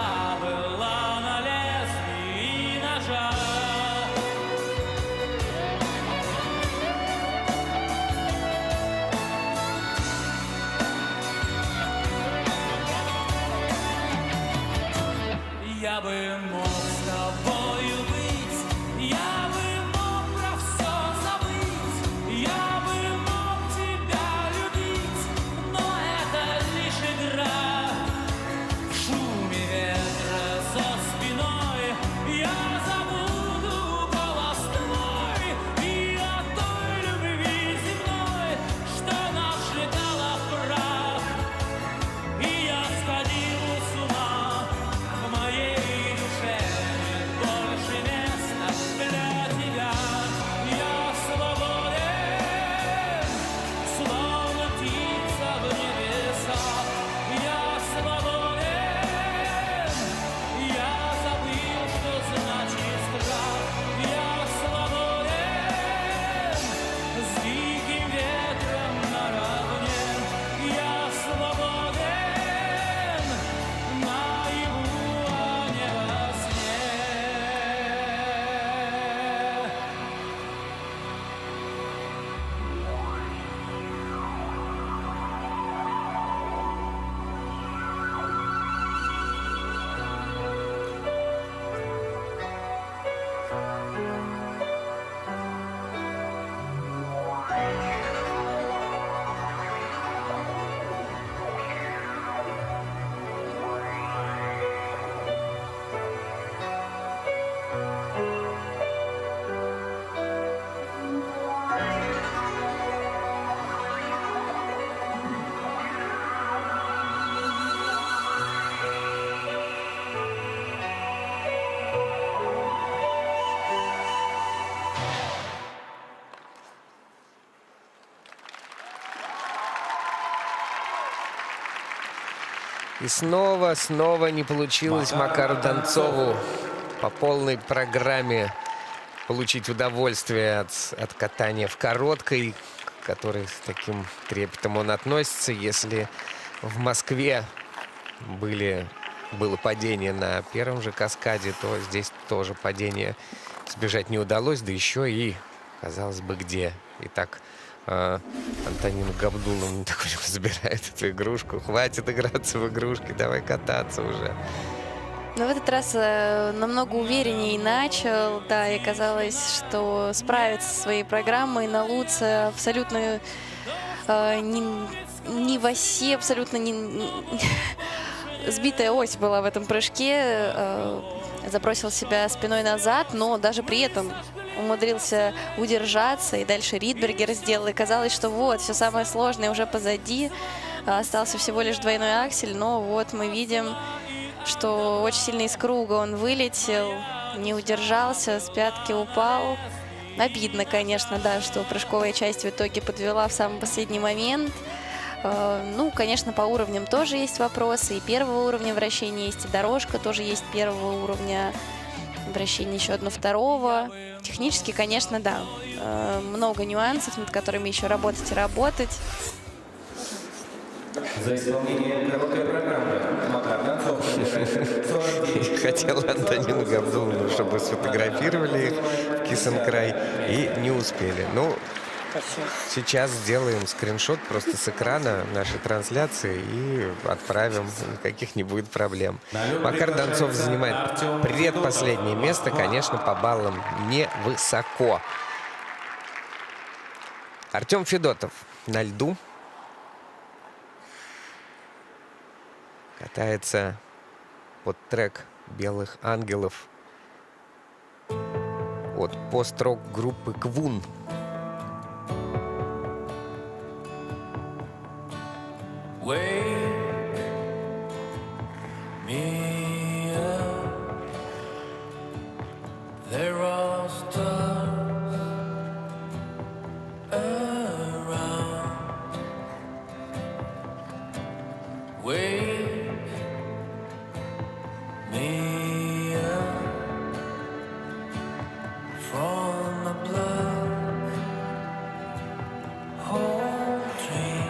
И снова не получилось Макару Донцову по полной программе получить удовольствие от катания в короткой, к которой с таким трепетом он относится. Если в Москве было падение на первом же каскаде, то здесь тоже падение избежать не удалось, да еще и, казалось бы, где. Итак, Антонин Габдулов такой забирает эту игрушку. Хватит играться в игрушки, давай кататься уже. Но в этот раз намного увереннее начал, да, и казалось, что справится со своей программой. На Луце абсолютно не в оси, абсолютно не... Сбитая ось была в этом прыжке, забросил себя спиной назад, но даже при этом умудрился удержаться, и дальше Ридбергер сделал, и казалось, что вот, все самое сложное уже позади, остался всего лишь двойной аксель, но вот мы видим, что очень сильно из круга он вылетел, не удержался, с пятки упал. Обидно, конечно, да, что прыжковая часть в итоге подвела в самый последний момент. Ну, конечно, по уровням тоже есть вопросы. И первого уровня вращения есть, и дорожка тоже есть первого уровня вращения, еще одно второго. Технически, конечно, да, много нюансов, над которыми еще работать и работать. За исполнение короткой программы Макар Донцов Хотел Антонин Габдулову, чтобы сфотографировали их в Кисенкрай, и не успели. Ну, сейчас сделаем скриншот просто с экрана нашей трансляции и отправим, никаких не будет проблем. Макар Донцов занимает предпоследнее место, конечно, по баллам невысоко. Артем Федотов на льду. Катается под трек «Белых ангелов» от пост-рок группы «Квун». Wake me up. There are stars around. Wake me up from the black hole dream.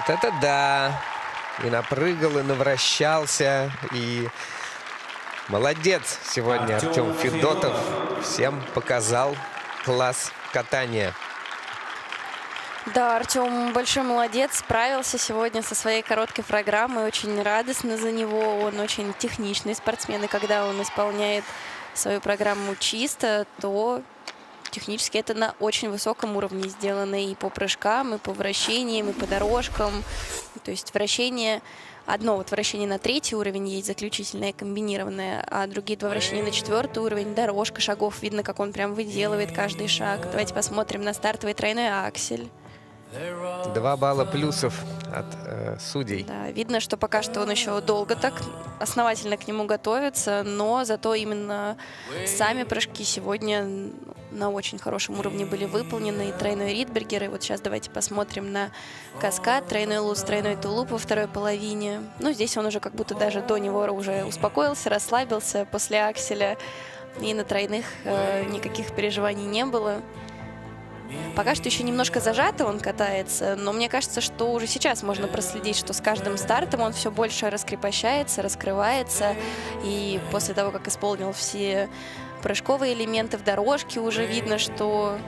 Вот это да! И напрыгал, и навращался, и молодец сегодня Артем Федотов. Всем показал класс катания. Да, Артем большой молодец, справился сегодня со своей короткой программой, очень радостно за него, он очень техничный спортсмен, и когда он исполняет свою программу чисто, то технически это на очень высоком уровне сделано и по прыжкам, и по вращениям, и по дорожкам, то есть вращение... Одно вот вращение на 3-й уровень есть, заключительное, комбинированное, а другие 2 вращения на 4-й уровень. Дорожка шагов, видно, как он прям выделывает каждый шаг. Давайте посмотрим на стартовый тройной аксель. 2 балла плюсов от судей. Да, видно, что пока что он еще долго так основательно к нему готовится, но зато именно сами прыжки сегодня на очень хорошем уровне были выполнены. И тройной Ридбергер, и вот сейчас давайте посмотрим на каскад, тройной луз, тройной тулуп во второй половине. Ну, здесь он уже как будто даже до него уже успокоился, расслабился после акселя, и на тройных никаких переживаний не было. Пока что еще немножко зажато он катается, но мне кажется, что уже сейчас можно проследить, что с каждым стартом он все больше раскрепощается, раскрывается. И после того, как исполнил все прыжковые элементы в дорожке, уже видно, что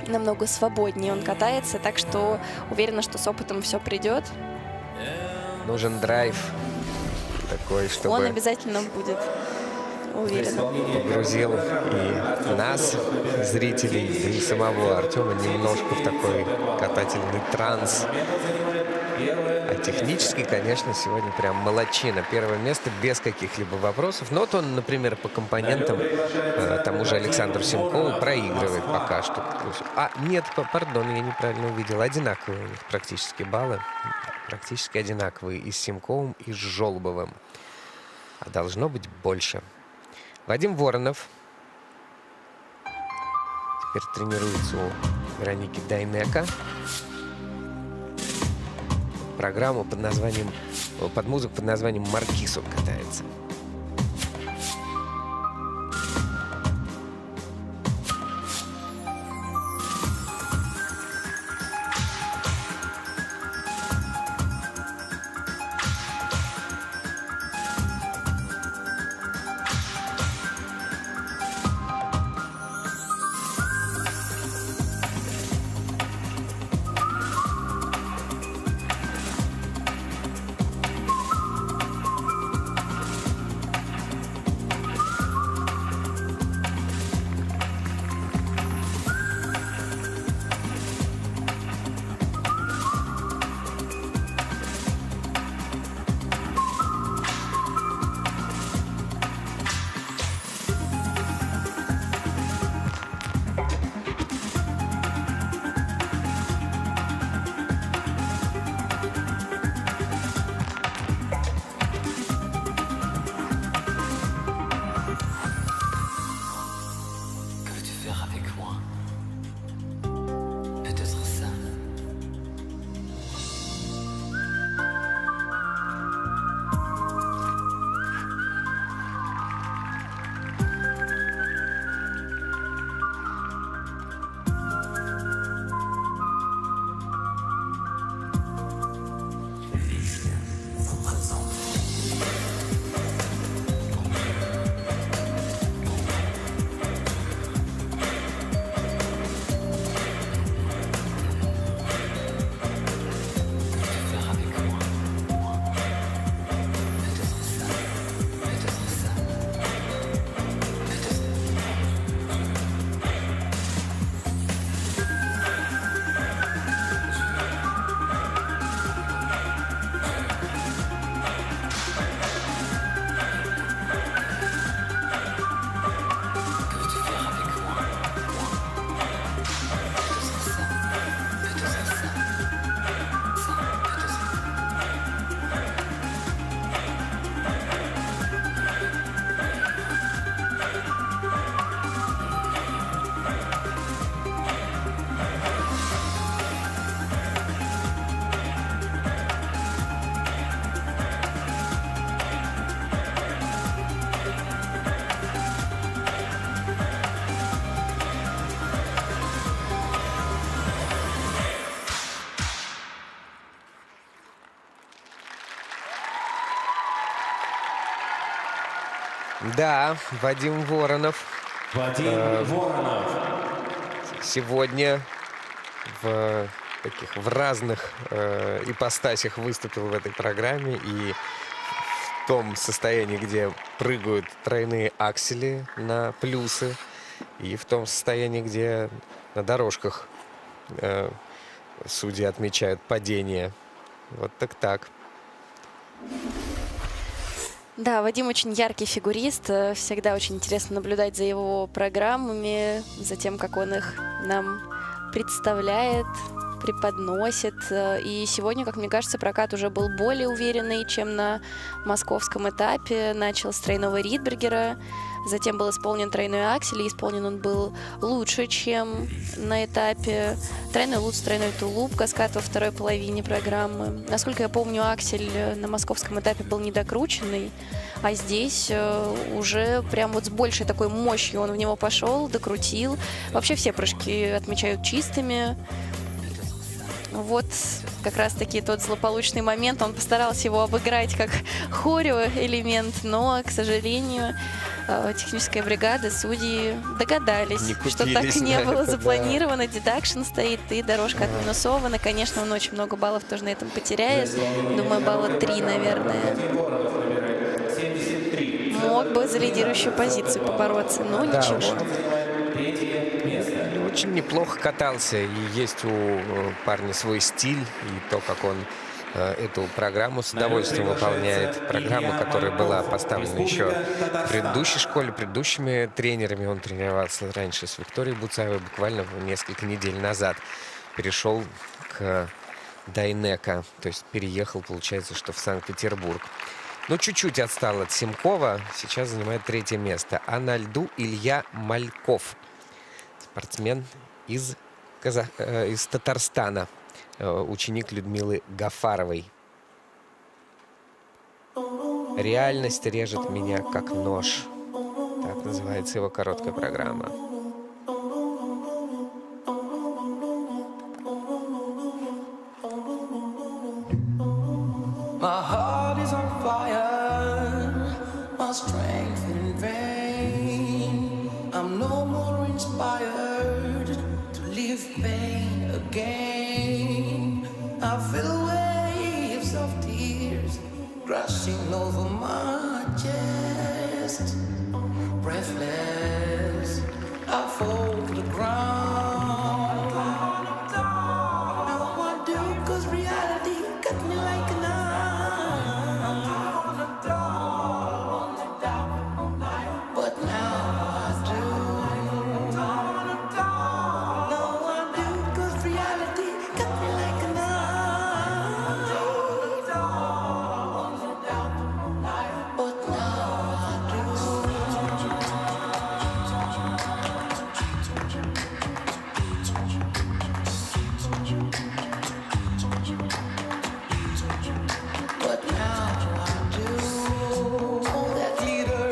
намного свободнее он катается. Так что уверена, что с опытом все придет. Нужен драйв такой, чтобы... Он обязательно будет. Уверена. Погрузил и нас, зрителей, да и самого Артема немножко в такой катательный транс. А технически, конечно, сегодня прям молодчина. Первое место без каких-либо вопросов. Но вот он, например, по компонентам тому же Александру Семкову проигрывает пока что. А, нет, пардон, я неправильно увидел. Одинаковые у них практически баллы. Практически одинаковые и с Семковым, и с Жолобовым. А должно быть больше. Вадим Воронов теперь тренируется у Вероники Дайнеко. Программу под названием, под музыку под названием «Маркиз» он катается. Да, Вадим Воронов. Вадим Воронов. Сегодня в разных ипостасях выступил в этой программе. И в том состоянии, где прыгают тройные аксели на плюсы, и в том состоянии, где на дорожках судьи отмечают падение. Вот так. Да, Вадим очень яркий фигурист. Всегда очень интересно наблюдать за его программами, за тем, как он их нам представляет, преподносит. И сегодня, как мне кажется, прокат уже был более уверенный, чем на московском этапе. Начал с тройного Ридбергера, затем был исполнен тройной аксель, и исполнен он был лучше, чем на этапе. Тройной луц, тройной тулуп, каскад во второй половине программы. Насколько я помню, аксель на московском этапе был недокрученный, а здесь уже прям вот с большей такой мощью он в него пошел, докрутил. Вообще все прыжки отмечают чистыми. Вот как раз-таки тот злополучный момент, он постарался его обыграть как хорео-элемент, но, к сожалению, техническая бригада, судьи догадались, что так не было запланировано, дедакшн стоит и дорожка отминусована. Конечно, он очень много баллов тоже на этом потеряет, думаю, балла 3, наверное. Мог бы за лидирующую позицию побороться, но ничего. Очень неплохо катался, и есть у парня свой стиль, и то, как он эту программу с удовольствием выполняет. Программа, которая была поставлена еще в предыдущей школе, предыдущими тренерами. Он тренировался раньше с Викторией Буцаевой, буквально несколько недель назад перешел к Дайнеко, то есть переехал, получается, что в Санкт-Петербург. Но чуть-чуть отстал от Семкова, сейчас занимает 3-е место. А на льду Илья Мальков, спортсмен из Татарстана, ученик Людмилы Гафаровой. «Реальность режет меня как нож». Так называется его короткая программа. My heart is on fire, my strength in vain. I'm no more inspired to live pain again. I feel waves of tears crashing over my chest. Breathless, I fall to the ground. Now I do, 'cause reality cut me like a knife. But now I do. Now I do, 'cause reality cut me like a knife. But now I do. But now I do. All that glitter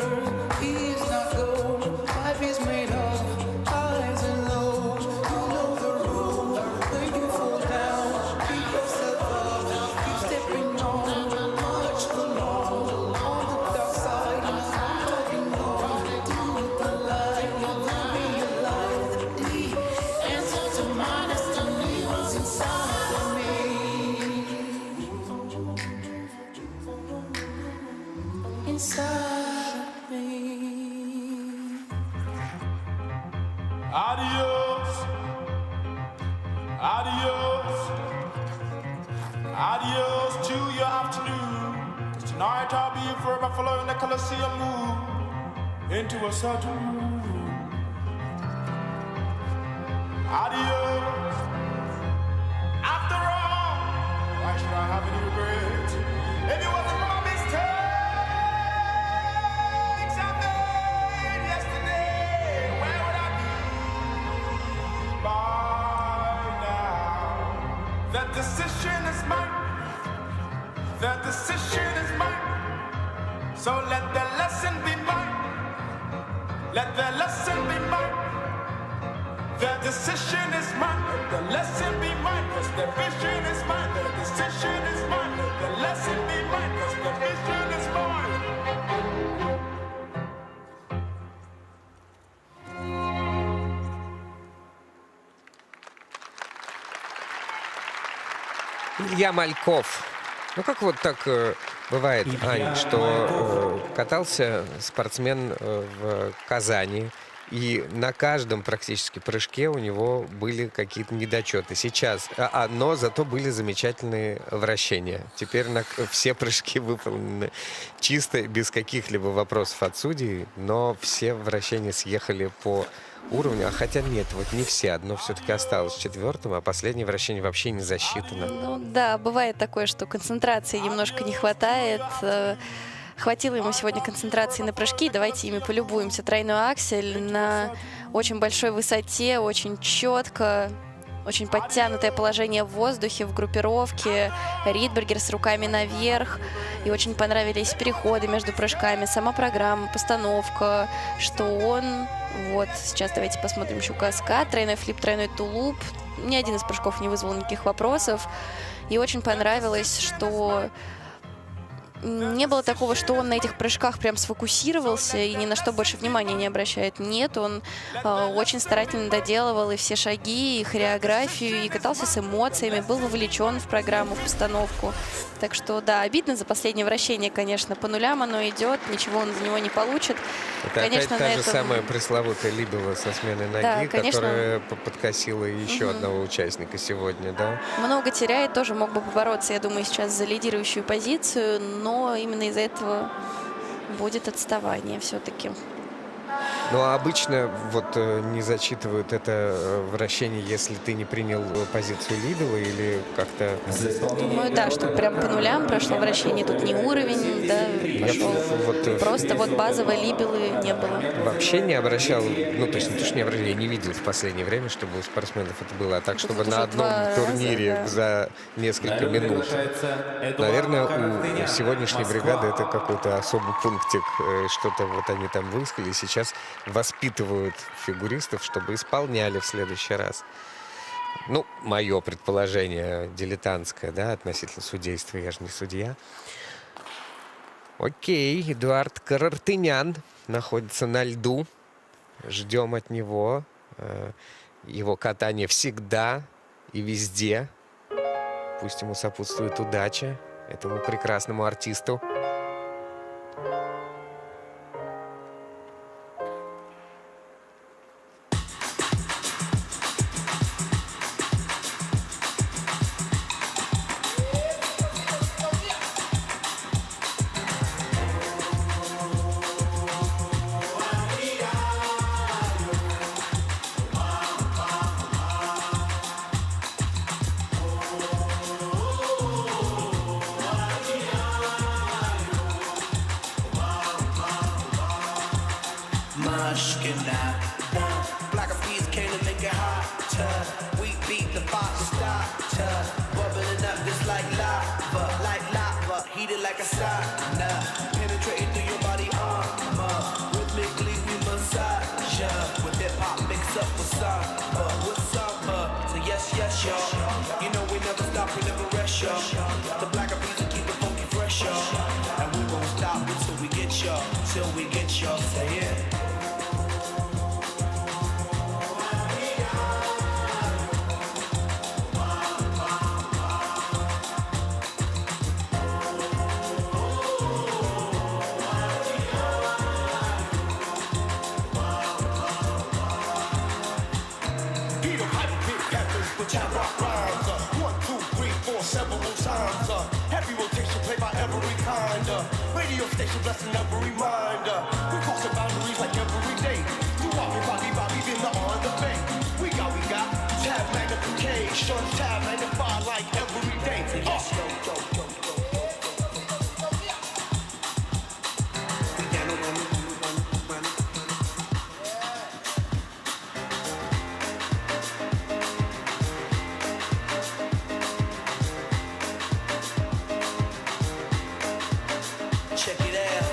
is not gold. Life is made of highs and lows. You know the rules. When you fall down, pick yourself up. Keep stepping on. March along. On the dark side, I'm talking on. Do the light. Be alive. The answer to my destiny was inside of me. Inside of me. Adios, adios, adios to your afternoon. 'Cause tonight I'll be forever following the Colosseum moon into a certain room. Adios. After all, why should I have any regrets? If it wasn't for my mistakes I made yesterday, where would I be by now? That decision is mine. That decision is mine. So let the lesson be mine. Let the lesson be mine. The decision is mine. Let the lesson be mine. 'Cause the vision is mine. The decision is mine. Let the lesson be mine. 'Cause the vision is mine. Илья Мальков. Ну, как вот так бывает, Ань, что катался спортсмен в Казани, и на каждом практически прыжке у него были какие-то недочеты. Сейчас, но зато были замечательные вращения. Теперь все прыжки выполнены чисто, без каких-либо вопросов от судей, но все вращения съехали по уровню. А хотя нет, вот не все. Одно все-таки осталось четвертым, а последнее вращение вообще не засчитано. Ну да, бывает такое, что концентрации немножко не хватает. Хватило ему сегодня концентрации на прыжки. Давайте ими полюбуемся. Тройной аксель на очень большой высоте, очень четко, очень подтянутое положение в воздухе, в группировке. Ридбергер с руками наверх. И очень понравились переходы между прыжками, сама программа, постановка, что он... Вот, сейчас давайте посмотрим еще каскад. Тройной флип, тройной тулуп. Ни один из прыжков не вызвал никаких вопросов. И очень понравилось, что... Не было такого, что он на этих прыжках прям сфокусировался и ни на что больше внимания не обращает. Нет, он очень старательно доделывал и все шаги, и хореографию, и катался с эмоциями, был вовлечен в программу, в постановку. Так что, да, обидно за последнее вращение, конечно. По нулям оно идет, ничего он за него не получит. Это конечно, опять та же этом... самая пресловутая либела со сменой ноги, Да, конечно. которая подкосила еще одного участника сегодня, да? Много теряет, тоже мог бы побороться, я думаю, сейчас за лидирующую позицию, но именно из-за этого будет отставание все-таки. Ну, а обычно вот не зачитывают это вращение, если ты не принял позицию лидера или как-то... Думаю, да, что прям по нулям прошло вращение, тут не уровень, да, пошел. Просто вот базовой либелы не было. Вообще не обращал, ну, то есть не то, что не обращал, я не видел в последнее время, чтобы у спортсменов это было, а так, чтобы на одном турнире за несколько минут. Наверное, у сегодняшней бригады это какой-то особый пунктик, что-то вот они там выискали, сейчас воспитывают фигуристов, чтобы исполняли в следующий раз. Ну, мое предположение дилетантское, да, относительно судейства, я же не судья. Окей, Эдуард Карартынян находится на льду. Ждем от него его катание всегда и везде. Пусть ему сопутствует удача, этому прекрасному артисту. Black of peas came to make it hotter. We beat the box starter. Bubbling up just like lava, heated like a sauna. Penetrating through your body armor. Rhythmically we massage ya. With hip hop mixed up with samba. So yes, y'all. You know we never stop, we never rest, y'all. The black of peas will keep it funky fresh, y'all. And we won't stop until we get y'all. Till we get y'all. Say it. Radio station blessing every reminder. We crossing boundaries like every day. Do Bobby, been the on the bay. We got tab magnification, tab magnify like every day. Check it out.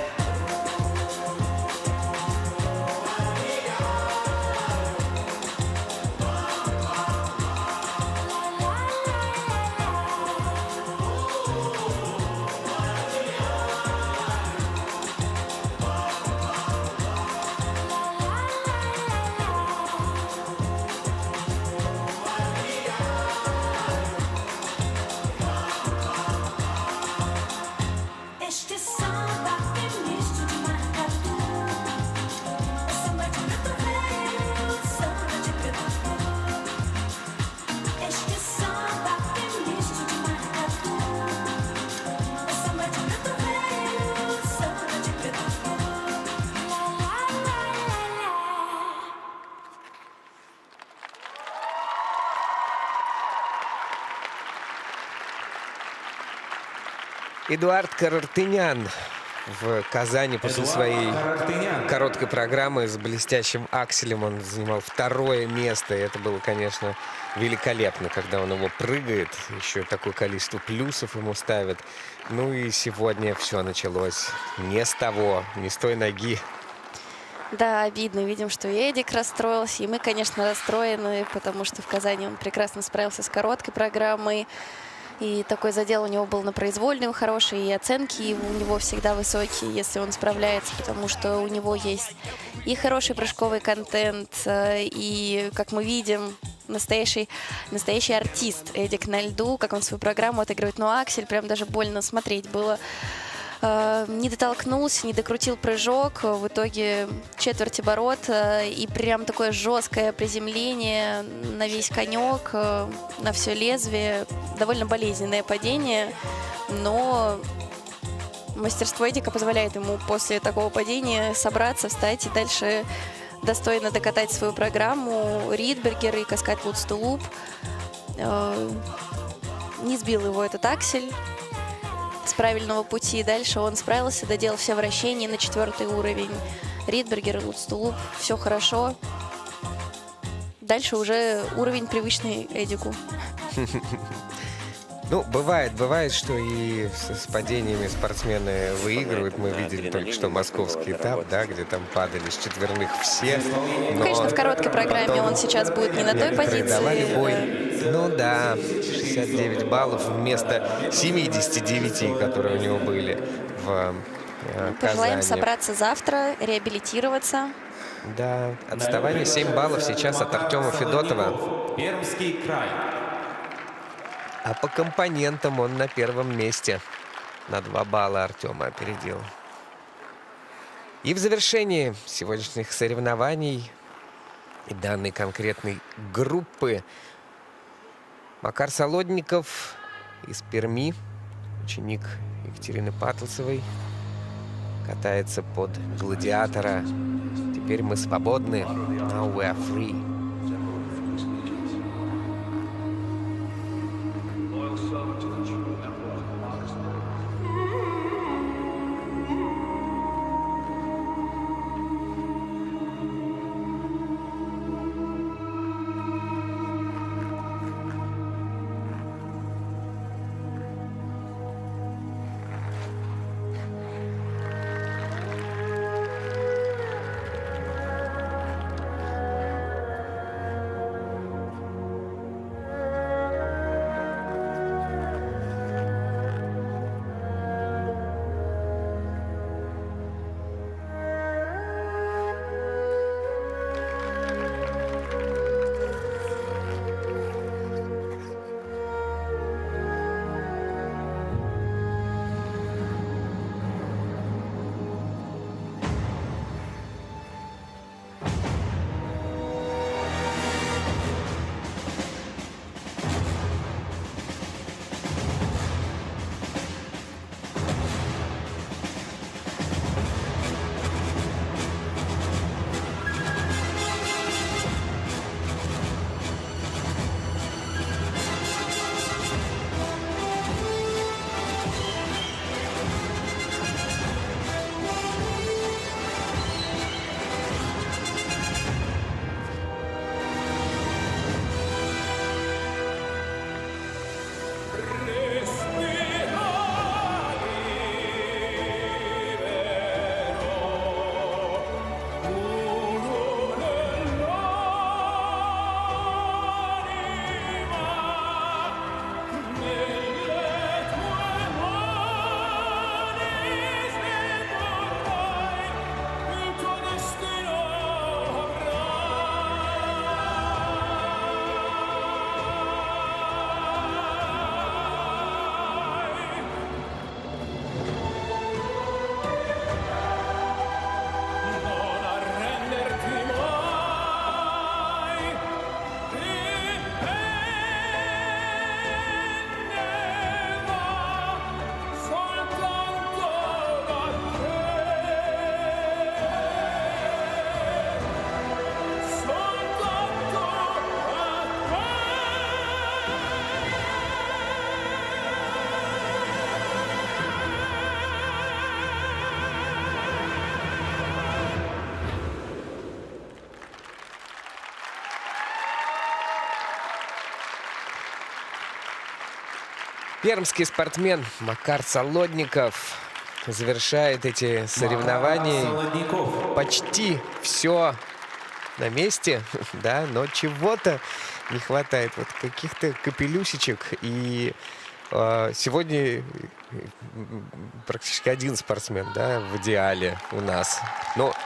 Эдуард Карартынян в Казани после Эдуард своей Карартынян. короткой программы с блестящим акселем. Он занимал 2-е место. И это было, конечно, великолепно, когда он его прыгает. Еще такое количество плюсов ему ставят. Ну и сегодня все началось не с того, не с той ноги. Да, обидно. Видим, что и Эдик расстроился, и мы, конечно, расстроены, потому что в Казани он прекрасно справился с короткой программой. И такой задел у него был на произвольную хороший, и оценки у него всегда высокие, если он справляется, потому что у него есть и хороший прыжковый контент, и, как мы видим, настоящий артист Эдик на льду, как он свою программу отыгрывает. Но Аксель прям даже больно смотреть было. Не дотолкнулся, не докрутил прыжок. В итоге четверть и прям такое жесткое приземление на весь конек, на все лезвие. Довольно болезненное падение, но мастерство Эдика позволяет ему после такого падения собраться, встать и дальше достойно докатать свою программу. Ридбергер и Каскад Лутстулуп. Не сбил его этот Аксель с правильного пути. Дальше он справился, доделал все вращения на 4-й уровень. Ридбергер, Лутстулуп, все хорошо. Дальше уже уровень привычный Эдику. Ну, бывает, что и с падениями спортсмены выигрывают. Мы видели только что московский этап, да, где там падали с четверных все. Но конечно, в короткой программе он сейчас будет не на той позиции. Давали бой. Ну да, 69 баллов вместо 79, которые у него были в Пожелаем Казани. собраться завтра, реабилитироваться. Да, отставание 7 баллов сейчас от Артема Федотова. Пермский край. А по компонентам он на первом месте. На 2 балла Артема опередил. И в завершении сегодняшних соревнований и данной конкретной группы Макар Солодников из Перми, ученик Екатерины Патлцевой, катается под гладиатора. Теперь мы свободны. Now we are free. Пермский спортсмен Макар Солодников завершает эти соревнования. Солодников. Почти все на месте, да, но чего-то не хватает. Вот каких-то капелюсечек. И сегодня практически один спортсмен, да, в идеале у нас. Но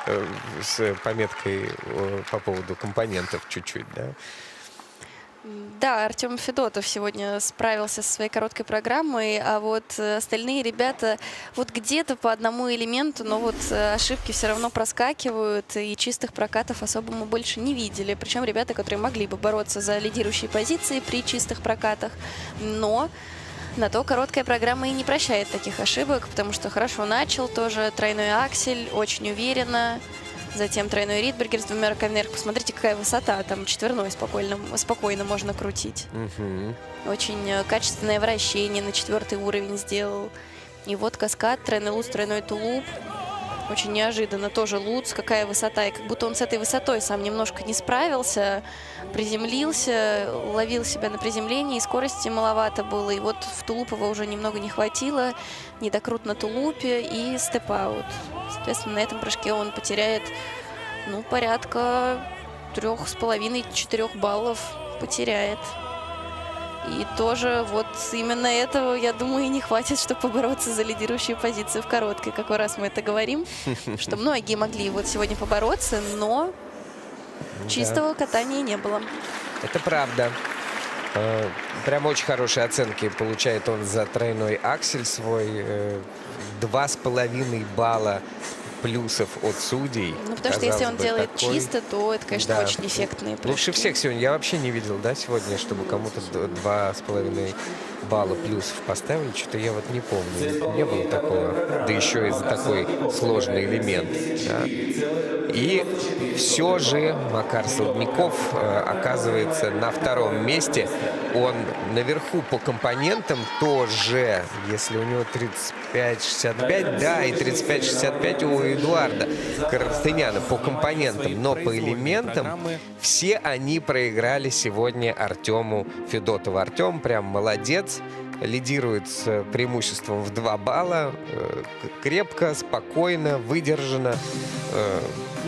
с пометкой по поводу компонентов чуть-чуть, да. Да, Артем Федотов сегодня справился со своей короткой программой, а вот остальные ребята вот где-то по одному элементу, но вот ошибки все равно проскакивают, и чистых прокатов особо мы больше не видели. Причем ребята, которые могли бы бороться за лидирующие позиции при чистых прокатах, но на то короткая программа и не прощает таких ошибок, потому что хорошо начал тоже тройной аксель, очень уверенно. Затем тройной Ридбергер с двумя руками вверх. Посмотрите, какая высота. Там четверной спокойно можно крутить. Очень качественное вращение на 4-й уровень сделал. И вот каскад, тройной луц, тройной тулуп. Очень неожиданно. Тоже луц, какая высота. И как будто он с этой высотой сам немножко не справился. Приземлился, ловил себя на приземлении. И скорости маловато было. И вот в тулуп его уже немного не хватило. Недокрут на тулупе и степ-аут. Соответственно, на этом прыжке он потеряет, ну, порядка 3,5-4 баллов потеряет. И тоже вот именно этого, я думаю, и не хватит, чтобы побороться за лидирующую позицию в короткой. Какой раз мы это говорим, что многие могли вот сегодня побороться, но чистого катания не было. Это правда. Прям очень хорошие оценки получает он за тройной аксель свой. 2,5 балла плюсов от судей. Ну, потому что если он делает чисто, то это, конечно, очень эффектные прыжки. Лучше всех сегодня. Я вообще не видел, да, сегодня, чтобы кому-то 2,5 балла плюсов поставили. Что-то я вот не помню. Не было такого. Да еще и за такой сложный элемент. Да. И все же Макар Солодников оказывается на 2-м месте. Он наверху по компонентам тоже, если у него 35-65, да, и 35-65 у Эдуарда Карстыняна по компонентам, но по элементам все они проиграли сегодня Артему Федотову. Артем прям молодец, лидирует с преимуществом в 2 балла, крепко, спокойно, выдержанно.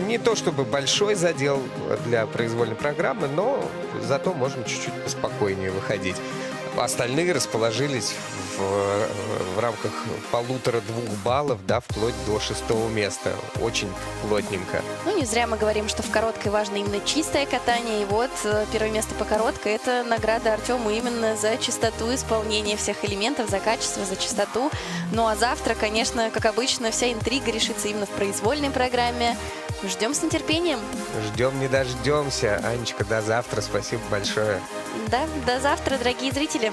Не то чтобы большой задел для произвольной программы, но зато можем чуть-чуть поспокойнее выходить. Остальные расположились в рамках 1,5-2 баллов, да, вплоть до 6-го места. Очень плотненько. Ну, не зря мы говорим, что в короткой важно именно чистое катание. И вот первое место по короткой – это награда Артему именно за чистоту исполнения всех элементов, за качество, за чистоту. Ну, а завтра, конечно, как обычно, вся интрига решится именно в произвольной программе. Ждем с нетерпением. Ждем, не дождемся. Анечка, до завтра. Спасибо большое. Да, до завтра, дорогие зрители.